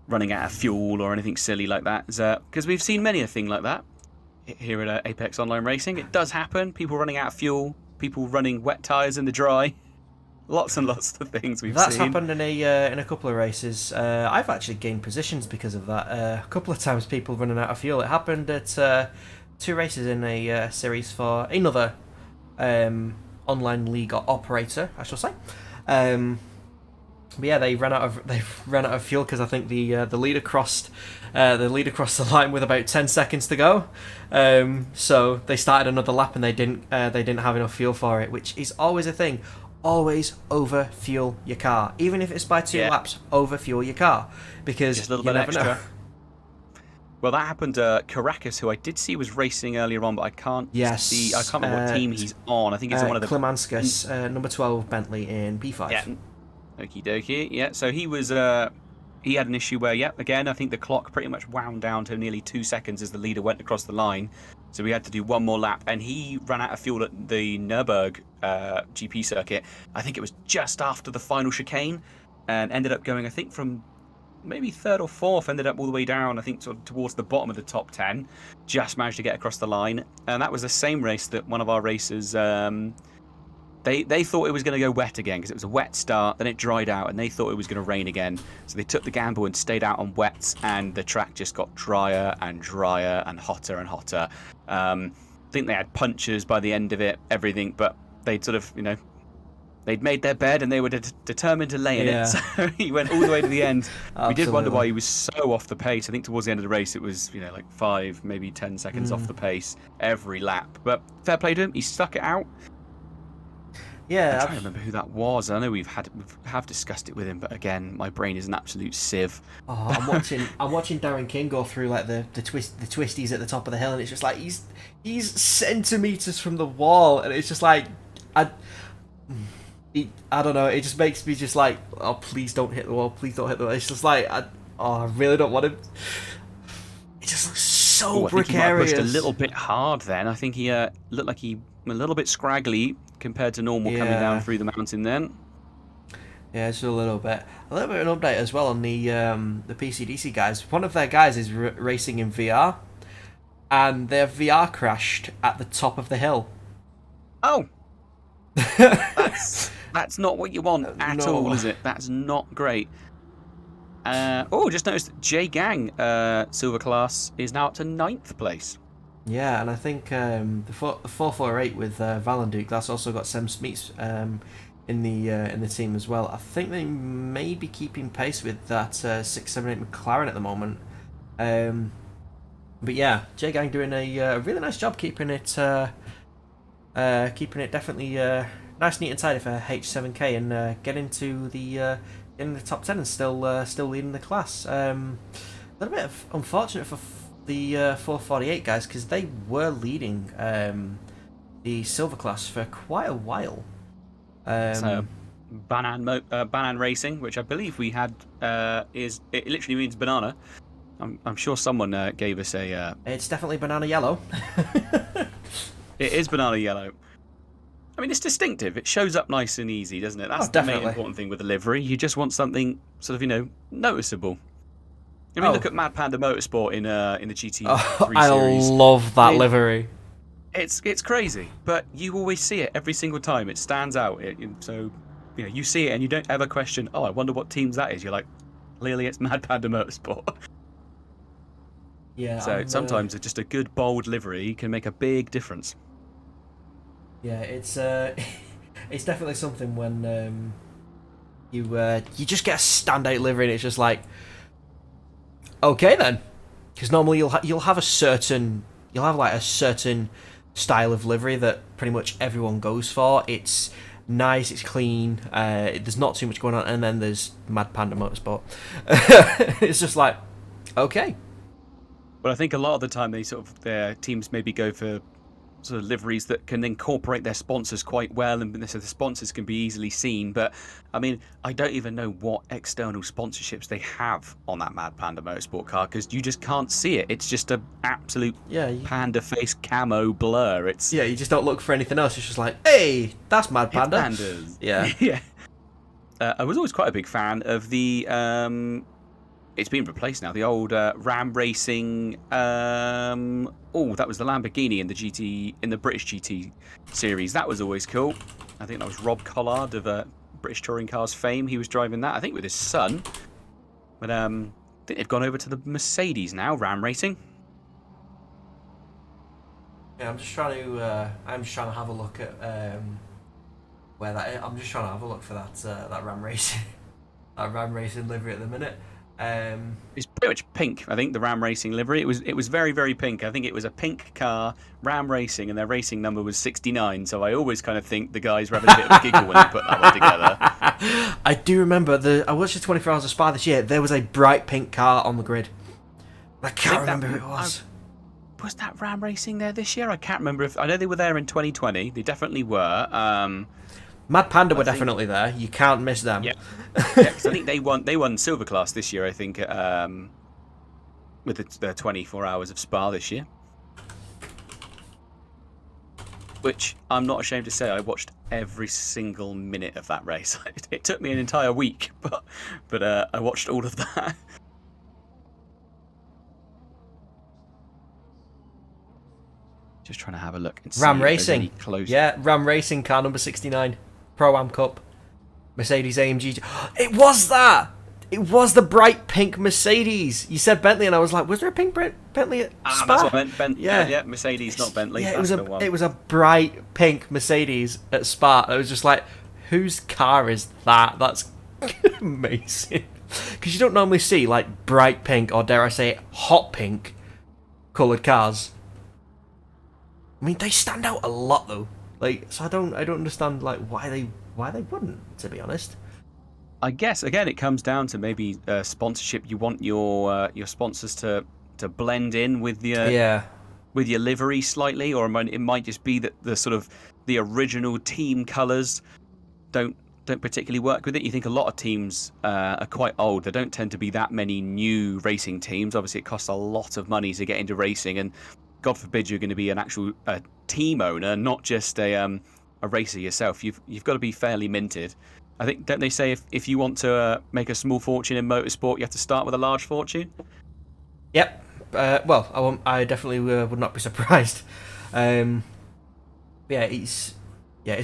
running out of fuel or anything silly like that. Because we've seen many a thing like that here at Apex Online Racing. It does happen. People running out of fuel, people running wet tyres in the dry. Lots and lots of things we've seen. That's happened in a couple of races. I've actually gained positions because of that. A couple of times people running out of fuel. It happened at 2 races in a series for another online league operator, I shall say. But yeah, they ran out of fuel because I think the leader crossed the line with about 10 seconds to go. So they started another lap and they didn't have enough fuel for it, which is always a thing. Always over fuel your car, even if it's by 2 laps. Over fuel your car, because just a little you bit never extra. know. Well, that happened to Caracas, who I did see was racing earlier on, but I can't see. I can't remember what team he's on. I think it's one of the Klimanskas, number 12 Bentley in P5. Yeah. Okie dokie. Yeah, so he was. He had an issue where, again, I think the clock pretty much wound down to nearly 2 seconds as the leader went across the line. So we had to do one more lap, and he ran out of fuel at the Nürburgring GP circuit. I think it was just after the final chicane, and ended up going, I think, from maybe 3rd or 4th, ended up all the way down, I think, sort of towards the bottom of the top 10. Just managed to get across the line, and that was the same race that one of our racers. They thought it was going to go wet again because it was a wet start, then it dried out, and they thought it was going to rain again. So they took the gamble and stayed out on wets, and the track just got drier and drier and hotter and hotter. I think they had punctures by the end of it, everything, but they'd sort of, they'd made their bed and they were determined to lay in it. So he went all the way to the end. We did wonder why he was so off the pace. I think towards the end of the race it was, like 5, maybe 10 seconds off the pace every lap. But fair play to him. He stuck it out. Yeah, I'm trying to remember who that was. I know we have discussed it with him, but again, my brain is an absolute sieve. Oh, I'm watching Darren King go through like the twisties at the top of the hill, and it's just like he's centimeters from the wall, and it's just like I don't know. It just makes me just like, oh, please don't hit the wall. Please don't hit the wall. It's just like I really don't want him. It just looks so precarious. I think he might have pushed a little bit hard then. I think he looked like he a little bit scraggly compared to normal coming down through the mountain then. Yeah, just a little bit. A little bit of an update as well on the PCDC guys. One of their guys is racing in VR, and their VR crashed at the top of the hill. Oh, that's not what you want at all, is it? That's not great. Just noticed that J Gang Silver Class is now up to 9th place. Yeah, and I think the 448 with Valenduke, that's also got Sem Smeets in the team as well. I think they may be keeping pace with that 678 McLaren at the moment. But yeah, J Gang doing a really nice job keeping it definitely nice, neat and tidy for H7K, and get into the in the top 10 and still leading the class. A little bit unfortunate for the 448 guys, because they were leading the silver class for quite a while. So Banan Racing, which I believe we had, it literally means banana. I'm sure someone gave us a. It's definitely banana yellow. It is banana yellow. I mean, it's distinctive. It shows up nice and easy, doesn't it? That's the main definitely. important thing with the livery. You just want something sort of, noticeable. I mean, look at Mad Panda Motorsport in the GT3 series. I love that livery. It's crazy, but you always see it every single time. It stands out. So, you see it and you don't ever question, oh, I wonder what teams that is. You're like, clearly it's Mad Panda Motorsport. Yeah. So sometimes just a good bold livery can make a big difference. Yeah, it's it's definitely something when you just get a standout livery and it's just like, okay then, because normally you'll have a certain style of livery that pretty much everyone goes for. It's nice, it's clean, there's not too much going on, and then there's Mad Panda Motorsport. It's just like, okay. But I think a lot of the time their teams maybe go for sort of liveries that can incorporate their sponsors quite well, and so the sponsors can be easily seen. But I mean, I don't even know what external sponsorships they have on that Mad Panda Motorsport car, because you just can't see it. It's just an absolute panda face camo blur. You just don't look for anything else. It's just like, hey, that's Mad Panda. It's pandas. Yeah. Yeah. I was always quite a big fan of the it's been replaced now, the old Ram Racing. That was the Lamborghini in the British GT series. That was always cool. I think that was Rob Collard of British Touring Cars fame. He was driving that, I think, with his son. But I think they've gone over to the Mercedes now, Ram Racing. Yeah, I'm just trying to have a look at where that is. I'm just trying to have a look for that Ram Racing livery at the minute. It's pretty much pink. I think the Ram Racing livery. It was very, very pink. I think it was a pink car, Ram Racing, and their racing number was 69. So I always kind of think the guys were having a bit of a giggle when they put that one together. I do remember I watched the 24 Hours of Spa this year. There was a bright pink car on the grid. I can't remember who it was. Was that Ram Racing there this year? I can't remember. I know they were there in 2020. They definitely were. Mad Panda were definitely there. You can't miss them. Yeah, because I think they won Silver Class this year. I think with the 24 Hours of Spa this year, which I'm not ashamed to say I watched every single minute of that race. It took me an entire week, but I watched all of that. Just trying to have a look and see Ram Racing. Close. Yeah, Ram Racing car number 69. Pro-Am Cup. Mercedes AMG. It was that! It was the bright pink Mercedes. You said Bentley and I was like, was there a pink Bentley at Spa? That's what I meant. Yeah, Mercedes, not Bentley. Yeah, that's the one. It was a bright pink Mercedes at Spa. I was just like, whose car is that? That's amazing. Because you don't normally see like bright pink, or dare I say hot pink coloured cars. I mean, they stand out a lot though. Like, so I don't understand like why they wouldn't, to be honest. I guess again it comes down to maybe sponsorship. You want your sponsors to blend in with your livery slightly, or it might just be that the sort of the original team colours don't particularly work with it. You think a lot of teams are quite old. There don't tend to be that many new racing teams. Obviously, it costs a lot of money to get into racing, and God forbid you're going to be an actual team owner, not just a racer yourself. You've got to be fairly minted. I think, don't they say if you want to make a small fortune in motorsport, you have to start with a large fortune? Yep. Well, I definitely would not be surprised. It's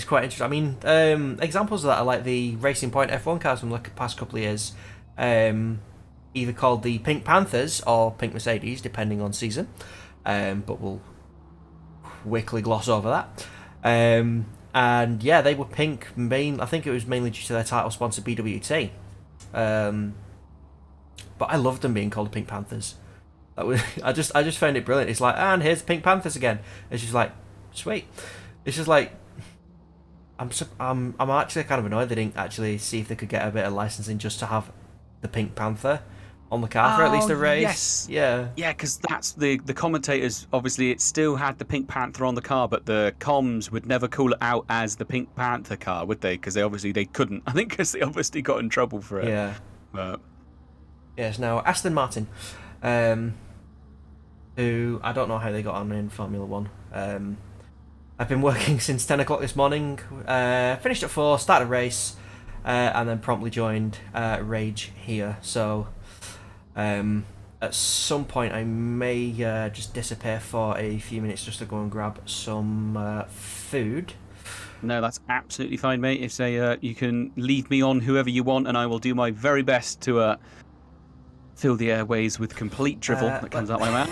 quite interesting. I mean, examples of that are like the Racing Point F1 cars from the past couple of years, either called the Pink Panthers or Pink Mercedes, depending on season. But we'll quickly gloss over that. And yeah, they were pink. I think it was mainly due to their title sponsor BWT. But I loved them being called the Pink Panthers. I just found it brilliant. It's like, and here's Pink Panthers again. It's just like, sweet. It's just like, I'm actually kind of annoyed they didn't actually see if they could get a bit of licensing just to have the Pink Panther on the car for at least a race. Yes. Yeah, because that's the commentators. Obviously, it still had the Pink Panther on the car, but the comms would never call it out as the Pink Panther car, would they? Because they couldn't. I think because they obviously got in trouble for it. Yeah. But yes. Now Aston Martin. who I don't know how they got on in Formula 1. I've been working since 10 o'clock this morning, finished at 4, started a race, and then promptly joined Rage here. So at some point I may just disappear for a few minutes just to go and grab some food. No, that's absolutely fine, mate. If you can leave me on whoever you want, and I will do my very best to fill the airways with complete drivel that comes out my mouth.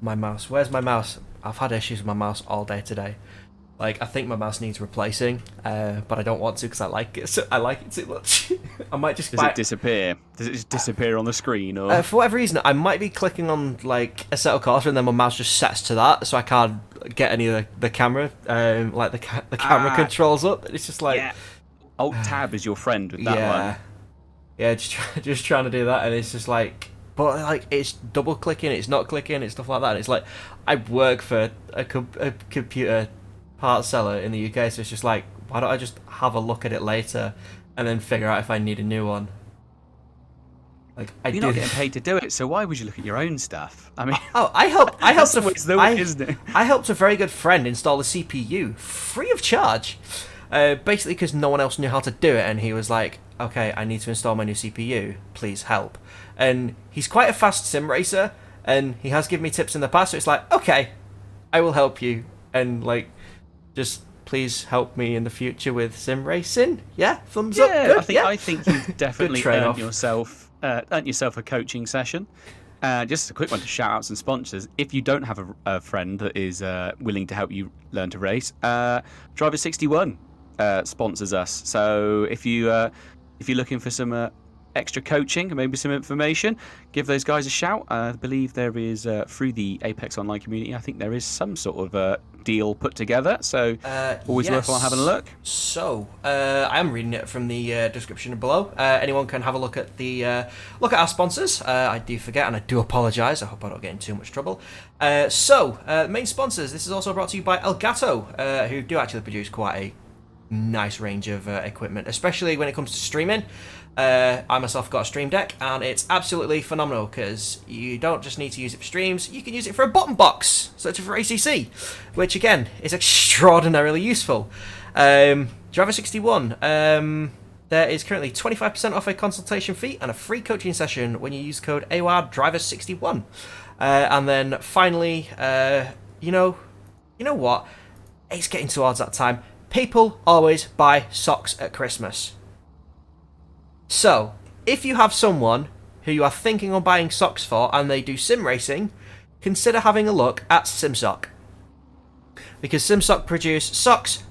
My mouse. Where's my mouse? I've had issues with my mouse all day today. Like, I think my mouse needs replacing, but I don't want to because I like it. I like it too much. I might just. Does it disappear? Does it just disappear on the screen, or for whatever reason, I might be clicking on like Assetto Corsa, and then my mouse just sets to that, so I can't get any of the camera, like the camera controls up. It's just like Alt Tab is your friend with that one. Yeah, just trying to do that, and it's just like. But like it's double clicking, it's not clicking, it's stuff like that. And it's like I work for a computer parts seller in the UK, so it's just like why don't I just have a look at it later and then figure out if I need a new one? Like you're not getting paid to do it, so why would you look at your own stuff? I mean, I helped isn't it? I helped a very good friend install a CPU free of charge, basically because no one else knew how to do it, and he was like, "Okay, I need to install my new CPU. Please help." And he's quite a fast sim racer, and he has given me tips in the past, so it's like, okay, I will help you, and like, just please help me in the future with sim racing. Yeah, thumbs up. Good. I think you've definitely earned yourself a coaching session. Just a quick one to shout out some sponsors. If you don't have a friend that is willing to help you learn to race, Driver 61 sponsors us. So if you're looking for some extra coaching and maybe some information, give those guys a shout. I believe there is through the Apex Online community, I think there is some sort of deal put together, so always worthwhile having a look. So I am reading it from the description below. Anyone can have a look at our sponsors. I do forget, and I do apologise. I hope I don't get in too much trouble. Main sponsors. This is also brought to you by Elgato, who do actually produce quite a nice range of equipment, especially when it comes to streaming. I myself got a stream deck, and it's absolutely phenomenal because you don't just need to use it for streams, you can use it for a button box, such as for ACC, which again is extraordinarily useful. Driver 61, there is currently 25% off a consultation fee and a free coaching session when you use code AOR Driver 61. And then finally, you know what? It's getting towards that time. People always buy socks at Christmas. So, if you have someone who you are thinking of buying socks for and they do sim racing, consider having a look at SIMSOK. Because SIMSOK produce socks,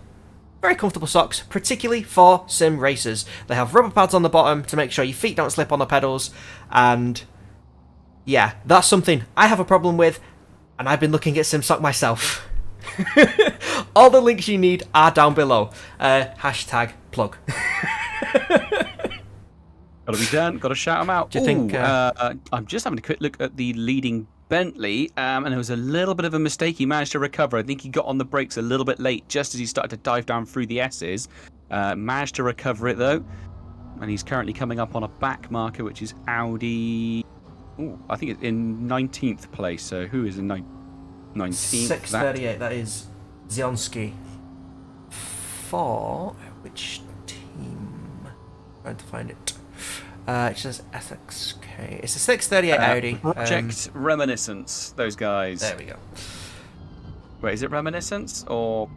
very comfortable socks, particularly for sim racers. They have rubber pads on the bottom to make sure your feet don't slip on the pedals, and yeah, that's something I have a problem with, and I've been looking at SIMSOK myself. All the links you need are down below. Hashtag plug. Got to be done. Got to shout them out. Do you think? I'm just having a quick look at the leading Bentley, and there was a little bit of a mistake. He managed to recover. I think he got on the brakes a little bit late, just as he started to dive down through the S's. Managed to recover it though, and he's currently coming up on a back marker, which is Audi. Ooh, I think it's in 19th place. So who is in 19th? 6:38. That is Zionski. For which team? Trying to find it. It says SXK. It's a 6:38 Audi. Project Reminiscence. Those guys. There we go. Wait, is it Reminiscence or?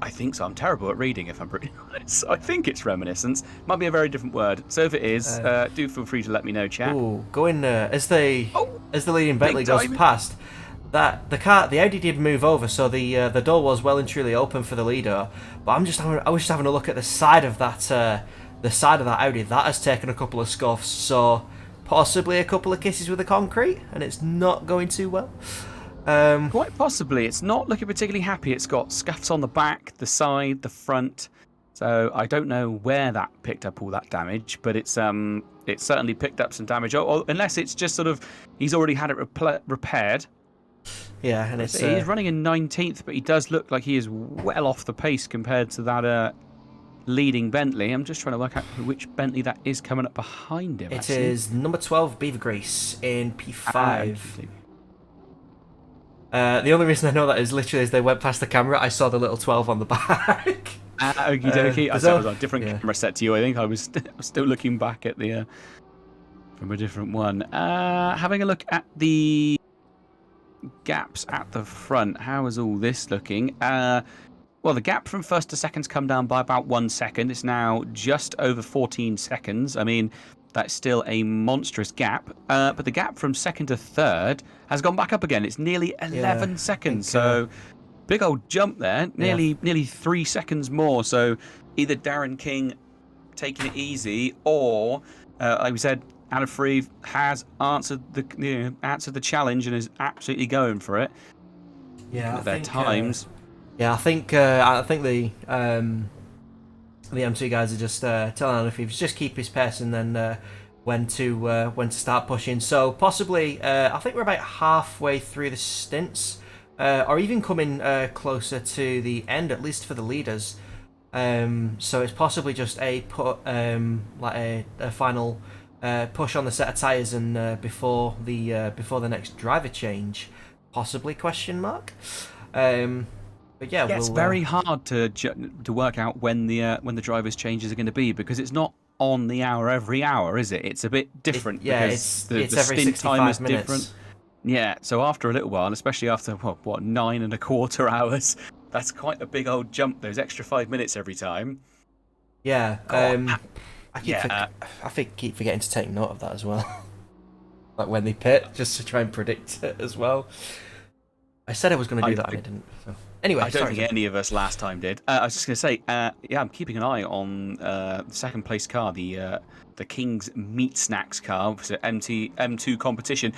I think so. I'm terrible at reading, if I'm pretty honest. I think it's Reminiscence. Might be a very different word. So if it is, do feel free to let me know, chat. Ooh, go in as the leading Bentley goes past. The Audi did move over, so the door was well and truly open for the leader. But I was just having a look at the side of that Audi. That has taken a couple of scuffs, so possibly a couple of kisses with the concrete, and it's not going too well. Quite possibly. It's not looking particularly happy. It's got scuffs on the back, the side, the front. So I don't know where that picked up all that damage, but it's certainly picked up some damage. Or unless it's just sort of he's already had it repaired. Yeah, and he's running in 19th, but he does look like he is well off the pace compared to that leading Bentley. I'm just trying to work out which Bentley that is coming up behind him. It is number 12 Beaver Grease in P5. The only reason I know that is literally as they went past the camera, I saw the little 12 on the back. Okie dokie. I thought it was on a different camera set to you. I think I was still looking back at the from a different one. Having a look at the gaps at the front. How is all this looking? Well, the gap from first to second's come down by about 1 second. It's now just over 14 seconds. I mean, that's still a monstrous gap. But the gap from second to third has gone back up again. It's nearly 11 seconds. So big old jump there. Nearly 3 seconds more. So either Darren King taking it easy, or like we said, Adafree has answered the challenge and is absolutely going for it. Yeah, at their times. I think the M2 guys are just telling Adafree to just keep his pace and then when to start pushing. So possibly, I think we're about halfway through the stints, or even coming closer to the end, at least for the leaders. So it's possibly just a final push on the set of tyres and before the next driver change, possibly ? But yeah, it's very hard to work out when the drivers' changes are going to be, because it's not on the hour every hour, is it? It's a bit different. It's the every stint time is 65 minutes. different. Yeah, so after a little while, especially after what 9.25 hours, that's quite a big old jump. Those extra 5 minutes every time. Yeah, I keep forgetting to take note of that as well. Like when they pit, just to try and predict it as well. I said I was going to do that, and I didn't. So. Anyway, I don't think any of us last time did. I was just going to say, I'm keeping an eye on the second place car, the King's Meat Snacks car, so M2 competition.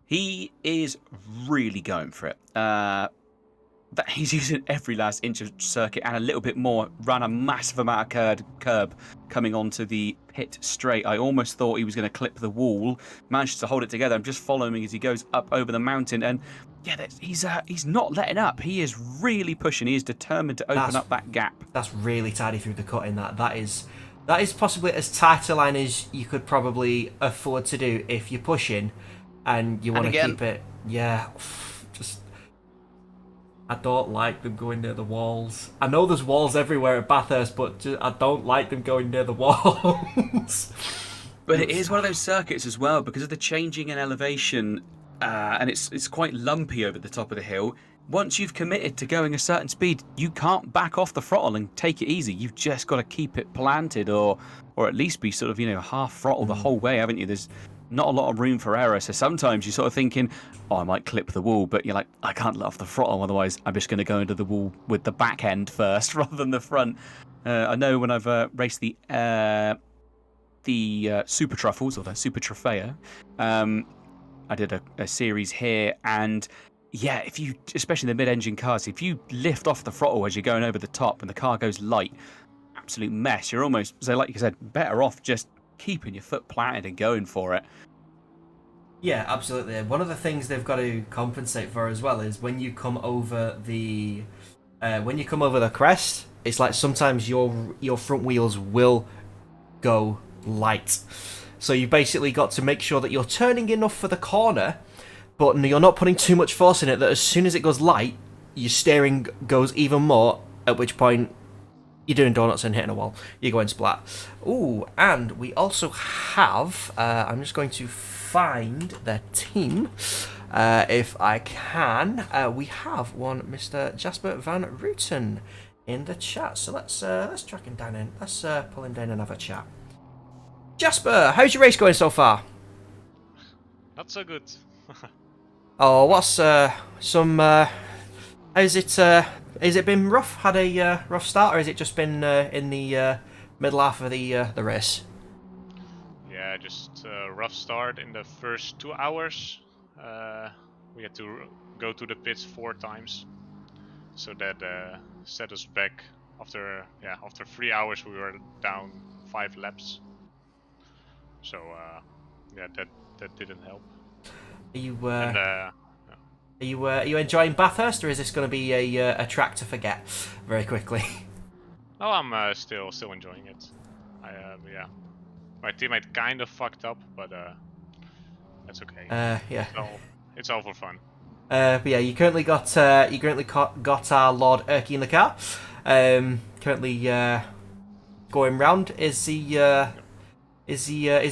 He is really going for it. That he's using every last inch of circuit and a little bit more. Ran a massive amount of curb coming onto the pit straight. I almost thought he was going to clip the wall. Managed to hold it together. I'm just following him as he goes up over the mountain, and yeah, he's not letting up. He is really pushing. He is determined to open up that gap. That's really tidy through the cut in that. That is possibly as tight a line as you could probably afford to do if you're pushing and you want to keep it. Yeah, just. I don't like them going near the walls. I know there's walls everywhere at Bathurst, but I don't like them going near the walls. But it is one of those circuits as well, because of the changing in elevation, and it's quite lumpy over the top of the hill. Once you've committed to going a certain speed, you can't back off the throttle and take it easy. You've just got to keep it planted, or at least be sort of half throttle the whole way, haven't you? There's not a lot of room for error, so sometimes you're sort of thinking, I might clip the wall, but you're like, I can't let off the throttle, otherwise I'm just going to go into the wall with the back end first rather than the front. I know when I've raced the Super Truffles, or the Super Trofeo, I did a series here, and yeah, if you, especially the mid-engine cars, if you lift off the throttle as you're going over the top and the car goes light, absolute mess. You're almost, so like you said, better off just keeping your foot planted and going for it. Yeah, absolutely. One of the things they've got to compensate for as well is when you come over the crest, it's like sometimes your front wheels will go light. So you basically got to make sure that you're turning enough for the corner, but you're not putting too much force in it, that as soon as it goes light, your steering goes even more, at which point you're doing donuts and hitting a wall. You're going splat. Ooh, and we also have, I'm just going to find their team, if I can. We have one Mr. Jasper Van Rooten in the chat. So let's track him down in. Let's pull him down and have a chat. Jasper, how's your race going so far? Not so good. Oh, what's how's it? Has it been rough? Had a rough start, or has it just been in the middle half of the race? Yeah, just a rough start in the first 2 hours. We had to go to the pits 4 times, so that set us back. After 3 hours, we were down 5 laps. So yeah, that didn't help. Are you And, are you enjoying Bathurst, or is this going to be a track to forget very quickly? Oh, I'm still enjoying it. Yeah, my teammate kind of fucked up, but that's okay. Yeah. It's all for fun. But yeah, you currently got our Lord Erky in the car. Currently going round. Is he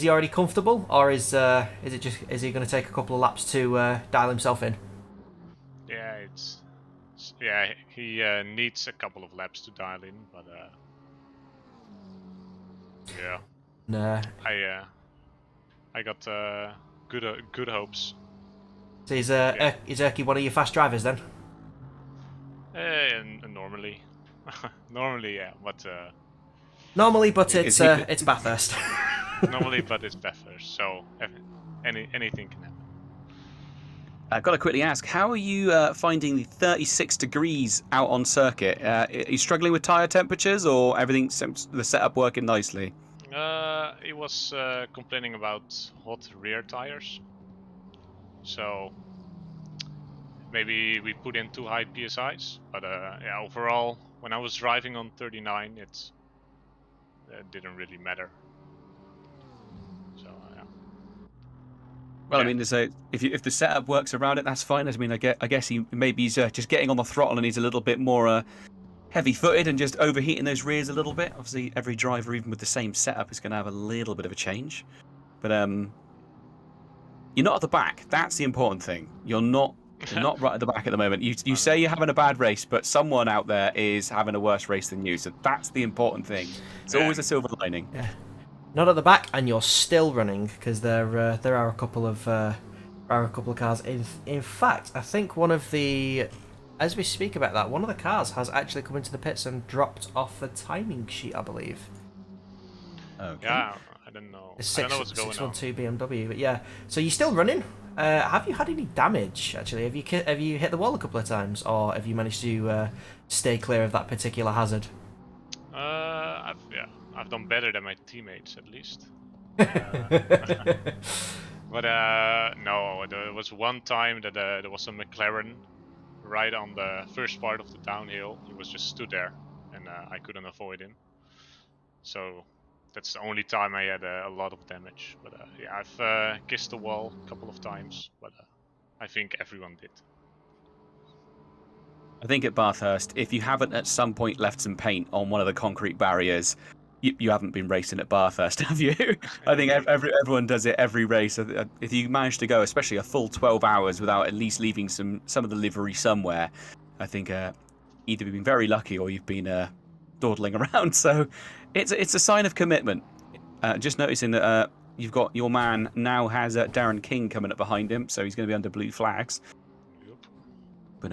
already comfortable, or is he going to take a couple of laps to dial himself in? Yeah, he needs a couple of laps to dial in, but yeah. Nah. I got good hopes. So is Erky one of your fast drivers then? And normally, normally, yeah, but Normally, but Is it's Bathurst. normally, but it's Bathurst, so anything can happen. I've got to quickly ask, how are you finding the 36 degrees out on circuit? Are you struggling with tyre temperatures, or everything seems the setup working nicely? He was complaining about hot rear tires, so maybe we put in too high PSIs. But yeah, overall, when I was driving on 39, it didn't really matter. So yeah. Well, Yeah. I mean, if the setup works around it, that's fine. I mean, I guess he's just getting on the throttle and he's a little bit more heavy-footed and just overheating those rears a little bit. Obviously, every driver, even with the same setup, is going to have a little bit of a change. But you're not at the back. That's the important thing. You're not right at the back at the moment. You say you're having a bad race, but someone out there is having a worse race than you. So that's the important thing. It's always a silver lining. Yeah. Not at the back, and you're still running because there are a couple of cars. In fact, I think one of the, as we speak about that, one of the cars has actually come into the pits and dropped off the timing sheet, I believe. Okay. Yeah, I don't know. I don't know what's going on. 612 BMW, but yeah. So you're still running. Have you had any damage? Actually, have you hit the wall a couple of times, or have you managed to stay clear of that particular hazard? I've done better than my teammates at least. But no, there was one time that there was a McLaren right on the first part of the downhill. He was just stood there, and I couldn't avoid him. So that's the only time I had a lot of damage. But yeah, I've kissed the wall a couple of times, but I think everyone did. I think at Bathurst, if you haven't at some point left some paint on one of the concrete barriers, you haven't been racing at Bathurst, have you? I think everyone does it every race. If you manage to go, especially a full 12 hours without at least leaving some of the livery somewhere, I think either you've been very lucky or you've been dawdling around. So it's a sign of commitment. Just noticing that you've got your man now has Darren King coming up behind him, so he's going to be under blue flags. Yep. But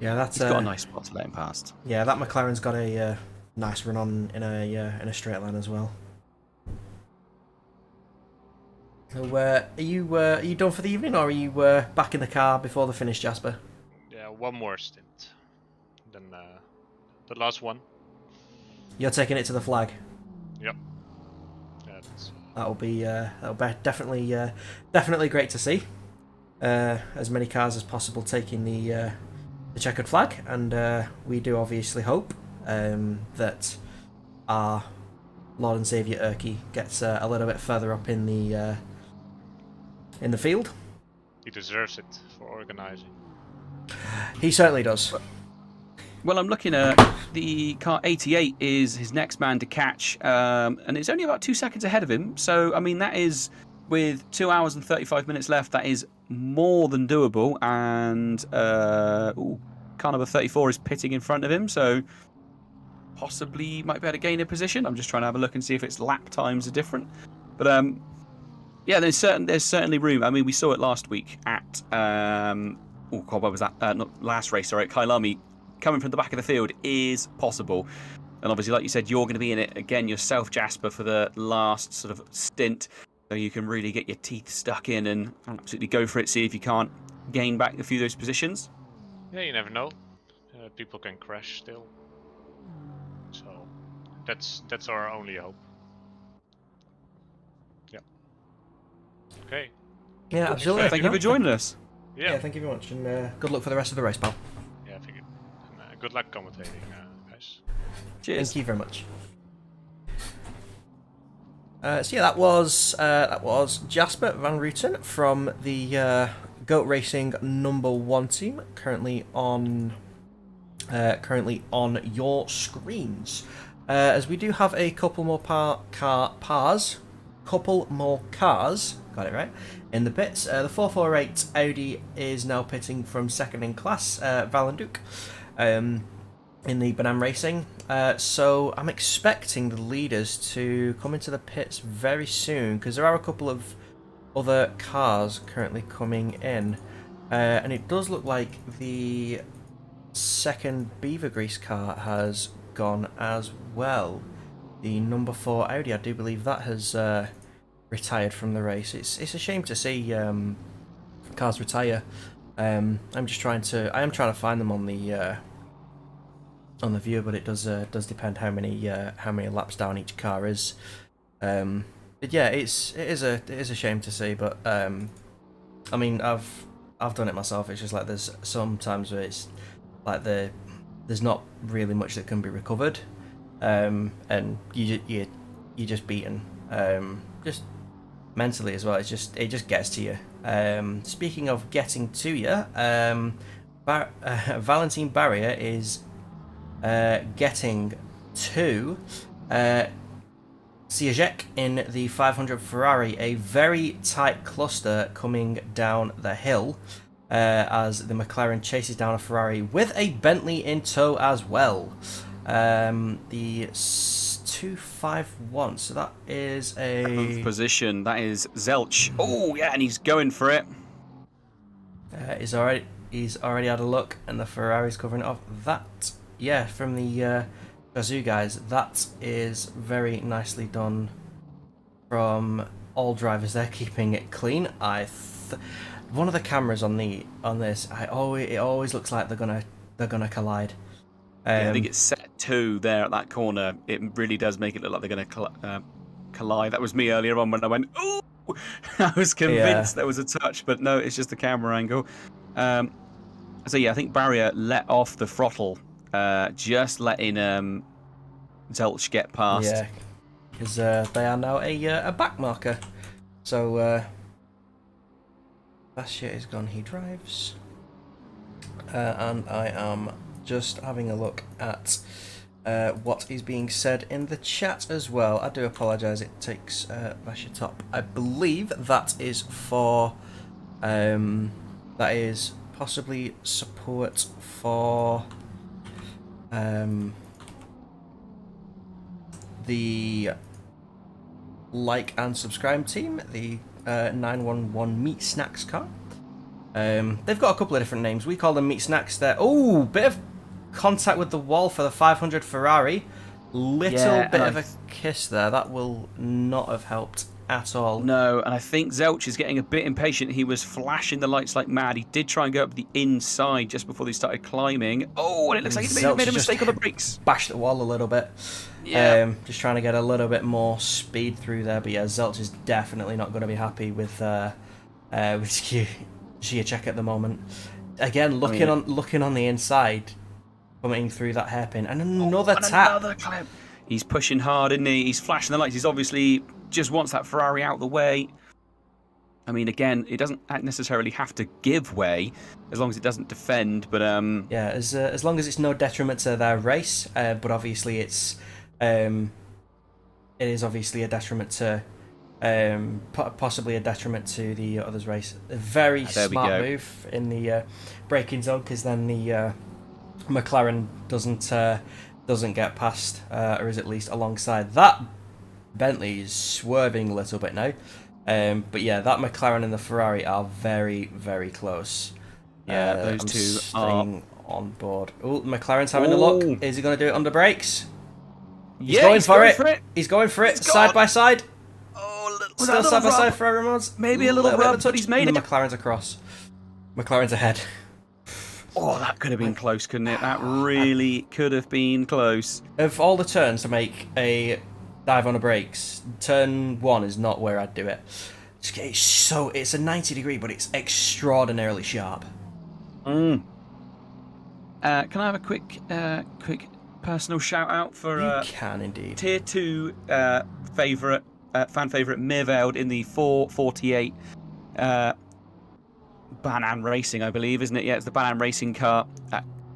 yeah, that's he's got a nice spot to let him past. Yeah, that McLaren's got a nice run on in a straight line as well. So, are you done for the evening, or are you back in the car before the finish, Jasper? Yeah, one more stint. Then the last one. You're taking it to the flag. Yep. Yeah, that's, That'll be definitely great to see. As many cars as possible taking the checkered flag, and we do obviously hope that our Lord and Saviour Erky gets a little bit further up in the field. he deserves it for organising. He certainly does. Well, I'm looking at the car 88 is his next man to catch, and it's only about 2 seconds ahead of him. So, I mean, that is, with 2 hours and 35 minutes left, that is more than doable. And car number 34 is pitting in front of him, so possibly might be able to gain a position. I'm just trying to have a look and see if its lap times are different. But yeah, there's certainly room. I mean, we saw it last week at what was that? Not last race, sorry, at Kailami. Coming from the back of the field is possible. And obviously, like you said, you're going to be in it again yourself, Jasper, for the last sort of stint. So you can really get your teeth stuck in and absolutely go for it, see if you can't gain back a few of those positions. Yeah, you never know. People can crash still. So that's our only hope. Yeah. Okay. Yeah, absolutely. Thank you for joining us. Yeah. Thank you very much, and good luck for the rest of the race, pal. Yeah, thank you. And, good luck commentating, guys. Nice. Cheers. Thank you very much. So yeah, that was Jasper Van Rooten from the Goat Racing #1 team, currently on your screens. As we do have a couple more cars, got it right, in the pits. The 448 Audi is now pitting from second in class, Valenduc, in the Banam Racing. So I'm expecting the leaders to come into the pits very soon, because there are a couple of other cars currently coming in, and it does look like the second Beaver Grease car has gone as well. The number 4 Audi, I do believe that has retired from the race. It's a shame to see cars retire. I am trying to find them on the viewer, but it does depend how many laps down each car is. But yeah, it is a shame to see. But I mean, I've done it myself. It's just like there's sometimes where it's like there's not really much that can be recovered, and you're just beaten, just mentally as well. It just gets to you. Speaking of getting to you, Valentin Barrier is getting to Siajek in the 500 Ferrari, a very tight cluster coming down the hill, as the McLaren chases down a Ferrari with a Bentley in tow as well. The 251, so that is a position. That is Zelch. Oh yeah, and he's going for it. He's already had a look, and the Ferrari's covering it off. That, yeah, from the Gazoo guys, that is very nicely done from all drivers. They're keeping it clean. One of the cameras on this, it always looks like they're gonna collide. Yeah, I think it's set 2 there at that corner. It really does make it look like they're going to collide. That was me earlier on when I went, ooh! I was convinced there was a touch, but no, it's just the camera angle. So yeah, I think Barrier let off the throttle, just letting Zelch get past. Yeah, because they are now a back marker. So that shit is gone. He drives, and I am just having a look at what is being said in the chat as well. I do apologise, it takes Vasha Top. I believe that is for that is possibly support for the like and subscribe team, the 911 Meat Snacks car. They've got a couple of different names. We call them Meat Snacks. They're bit of contact with the wall for the 500 Ferrari. Little bit of a kiss there. That will not have helped at all. No, and I think Zelch is getting a bit impatient. He was flashing the lights like mad. He did try and go up the inside just before they started climbing. Oh, and it looks like he made a mistake on the brakes. Bashed the wall a little bit. Yeah. Just trying to get a little bit more speed through there. But yeah, Zelch is definitely not going to be happy with Siajek at the moment. Again, looking on the inside, coming through that hairpin, and another tap. Another clip. He's pushing hard, isn't he? He's flashing the lights. He's obviously just wants that Ferrari out the way. I mean, again, it doesn't necessarily have to give way as long as it doesn't defend. But yeah, as long as it's no detriment to their race. But obviously, it is obviously a detriment to. Possibly a detriment to the others' race. A very smart move in the braking zone, because then the McLaren doesn't get past, or is at least alongside. That Bentley is swerving a little bit now, but yeah, that McLaren and the Ferrari are very, very close. Yeah, those I'm two staying on board. Oh, McLaren's having a look. Is he going to do it under brakes? He's going for it. He's going for it. Side by side. Still side by side for everyone. Maybe a little rub, but he's made it. The McLaren's across. McLaren's ahead. Oh, that could have been close, couldn't it? That really could have been close. Of all the turns to make a dive on the brakes, turn 1 is not where I'd do it. It's a 90 degree, but it's extraordinarily sharp. Can I have a quick personal shout out for You can indeed. Tier 2 fan favourite Mirveld in the 448 Banan Racing, I believe, isn't it? Yeah, it's the Banan Racing car.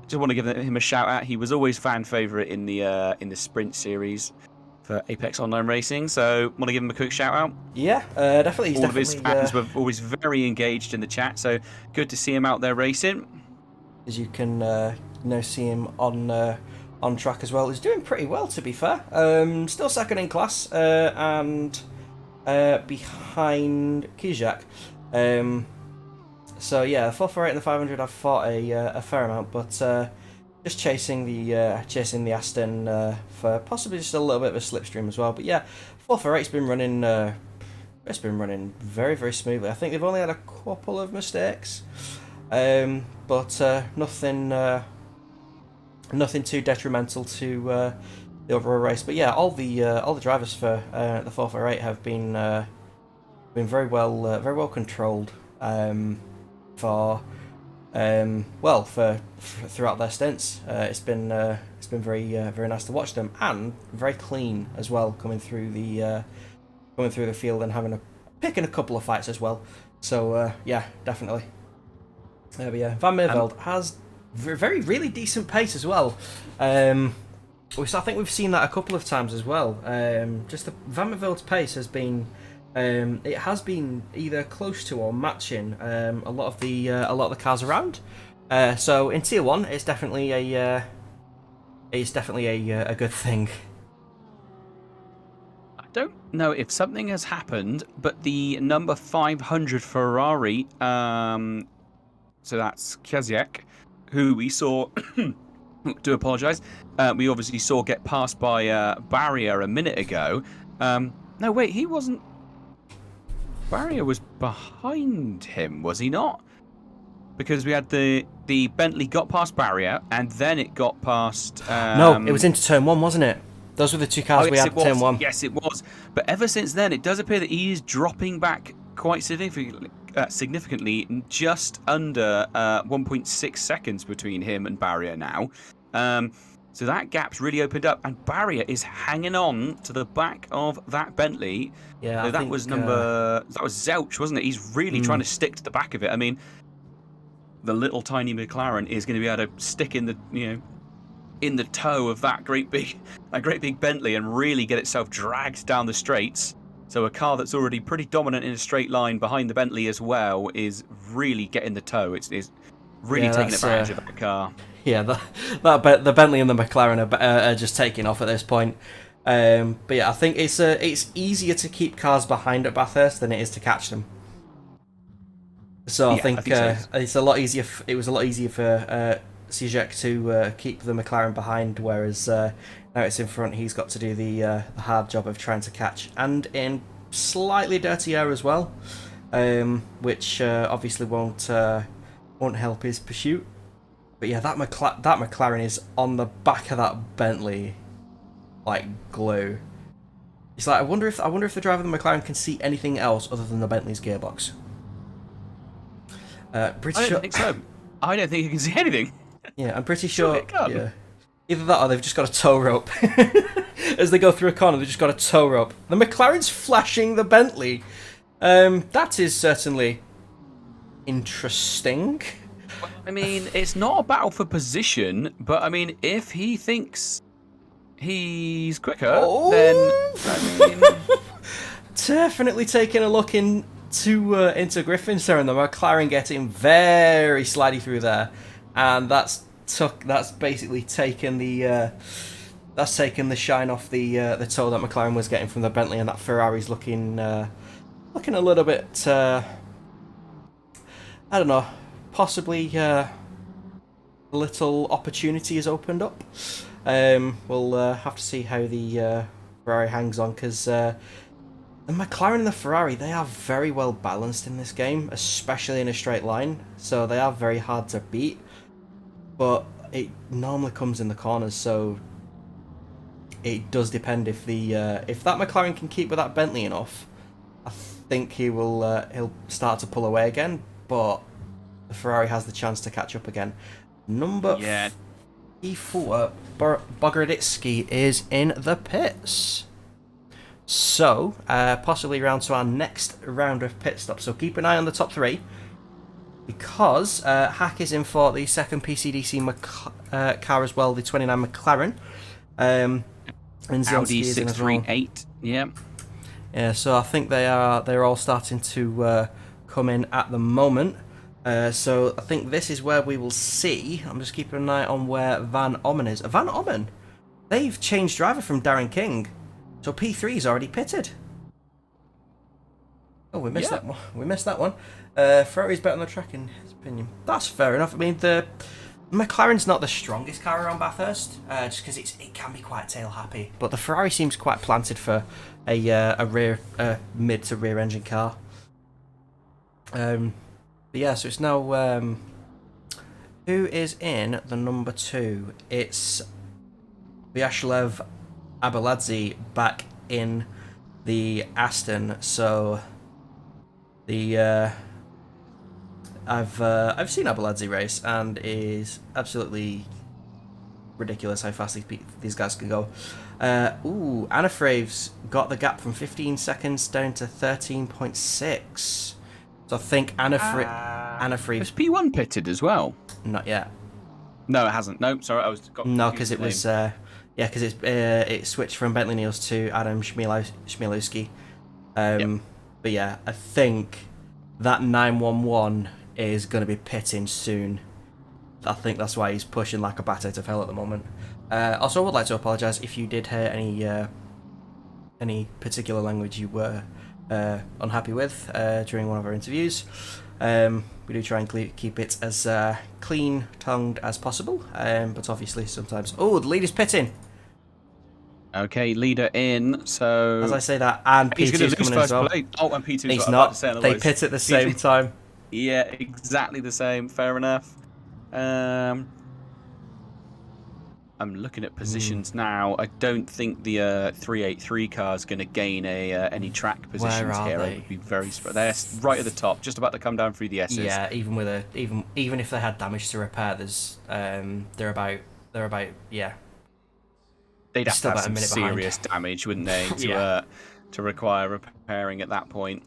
Just want to give him a shout out. He was always fan favourite in the Sprint series for Apex Online Racing, so want to give him a quick shout out. Yeah, definitely. All of his fans were always very engaged in the chat, so good to see him out there racing. As you can see him on track as well. He's doing pretty well, to be fair. Still second in class and behind Kijak. So yeah, the 448 and the 500 I've fought a fair amount, but just chasing the Aston for possibly just a little bit of a slipstream as well. But yeah, 448's been running. It's been running very, very smoothly. I think they've only had a couple of mistakes, but nothing too detrimental to the overall race. But yeah, all the drivers for the 448 have been very well controlled for throughout their stints. It's been very nice to watch them, and very clean as well, coming through the field and picking a couple of fights as well. So yeah, definitely. But yeah, Van Meerveld has really decent pace as well. I think we've seen that a couple of times as well. Just the Van Meerveld's pace has been. It has been either close to or matching a lot of the cars around. So in Tier 1, it's definitely a good thing. I don't know if something has happened, but the number 500 Ferrari, so that's Kasiak, who we saw. Do apologise. We obviously saw get passed by Barrier a minute ago. No, wait, he wasn't. Barrier was behind him, was he not? Because we had the Bentley got past Barrier, and then it got past. No, it was into turn 1, wasn't it? Those were the two cars we had in turn 1. Yes, it was. But ever since then, it does appear that he is dropping back quite significantly, just under 1.6 seconds between him and Barrier now. So that gap's really opened up, and Barrier is hanging on to the back of that Bentley. Yeah, that was Zelch, wasn't it? He's really trying to stick to the back of it. I mean, the little tiny McLaren is going to be able to stick in the toe of that great big Bentley and really get itself dragged down the straights. So a car that's already pretty dominant in a straight line behind the Bentley as well is really getting the toe. It's really taking advantage of that car. Yeah, the Bentley and the McLaren are just taking off at this point. But yeah, I think it's easier to keep cars behind at Bathurst than it is to catch them. So I think it's a lot easier. It was a lot easier for Sijek to keep the McLaren behind, whereas now it's in front. He's got to do the hard job of trying to catch, and in slightly dirty air as well, which obviously won't help his pursuit. But yeah, that McLaren is on the back of that Bentley like glue. It's like I wonder if the driver of the McLaren can see anything else other than the Bentley's gearbox. I don't think so. I don't think you can see anything. Yeah, I'm pretty sure. Yeah, either that or they've just got a tow rope. As they go through a corner, they've just got a tow rope. The McLaren's flashing the Bentley. That is certainly interesting. I mean, it's not a battle for position, but I mean, if he thinks he's quicker, then I mean... Definitely taking a look into Griffin's there, and the McLaren getting very slidey through there, and that's basically taken the shine off the toe that McLaren was getting from the Bentley, and that Ferrari's looking a little bit I don't know. Possibly a little opportunity has opened up. We'll have to see how the Ferrari hangs on, because the McLaren and the Ferrari, they are very well balanced in this game, especially in a straight line, so they are very hard to beat, but it normally comes in the corners, so it does depend if that McLaren can keep with that Bentley enough. I think he'll start to pull away again, but the Ferrari has the chance to catch up again. E4 Bogoroditsky is in the pits. So, possibly round to our next round of pit stops. So keep an eye on the top 3. Because Hack is in for the second PCDC car as well, the 29 McLaren. And Audi is in as well. 638. Yeah. Yeah, so I think they're all starting to come in at the moment. So I think this is where we will see. I'm just keeping an eye on where Van Ommen is. Van Ommen, they've changed driver from Darren King, so P3's already pitted. Oh, we missed that one. We missed that one. Ferrari's better on the track in his opinion. That's fair enough. I mean, the McLaren's not the strongest car around Bathurst, just because it can be quite tail happy. But the Ferrari seems quite planted for a rear mid to rear engine car. But yeah, so it's now who is in the number 2? It's Vyacheslav Abeladze back in the Aston. So the I've seen Abeladze race and is absolutely ridiculous how fast these guys can go. Ooh, Anafrave's got the gap from 15 seconds down to 13.6. So I think Anafrave... Was P1 pitted as well? Not yet. No, it hasn't. No, sorry, I was... No, because it was... because it switched from Bentley Niels to Adam Chmielewski. But yeah, I think that 911 is going to be pitting soon. I think that's why he's pushing like a bat out of hell at the moment. Also, I would like to apologise if you did hear any particular language you were unhappy with during one of our interviews. We do try and keep it as clean-tongued as possible, but obviously sometimes... Oh, the leader's pitting! Okay, leader in, so... As I say that, and he's P2's coming in as well. Oh, and P2's He's about not. to say They pit at the same time. Yeah, exactly the same. Fair enough. I'm looking at positions now. I don't think the 383 car is going to gain any track positions here. They? I would be very. They're right at the top, just about to come down through the S's. Yeah, even with even if they had damage to repair, there's they're about yeah. They'd have to have some minute serious damage, wouldn't they, to require repairing at that point.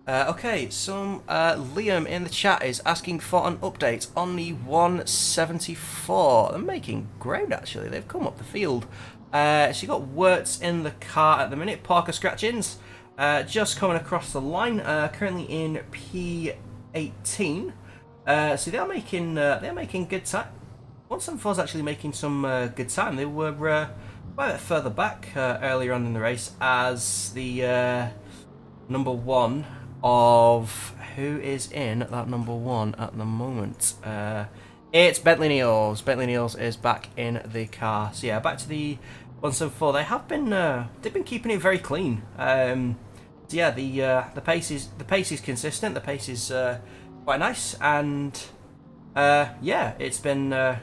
Okay, Liam in the chat is asking for an update on the 174. They're making ground, actually. They've come up the field. So you got Wirtz in the car at the minute. Parker Scratchins just coming across the line. Currently in P18. So they're making good time. 174 is actually making some good time. They were quite a bit further back earlier on in the race as the number 1 of who is in that number 1 at the moment. It's Bentley Niels. Bentley Niels is back in the car. So yeah, back to the 174. They have been they've been keeping it very clean. So yeah, the pace is consistent. The pace is quite nice, and yeah, they're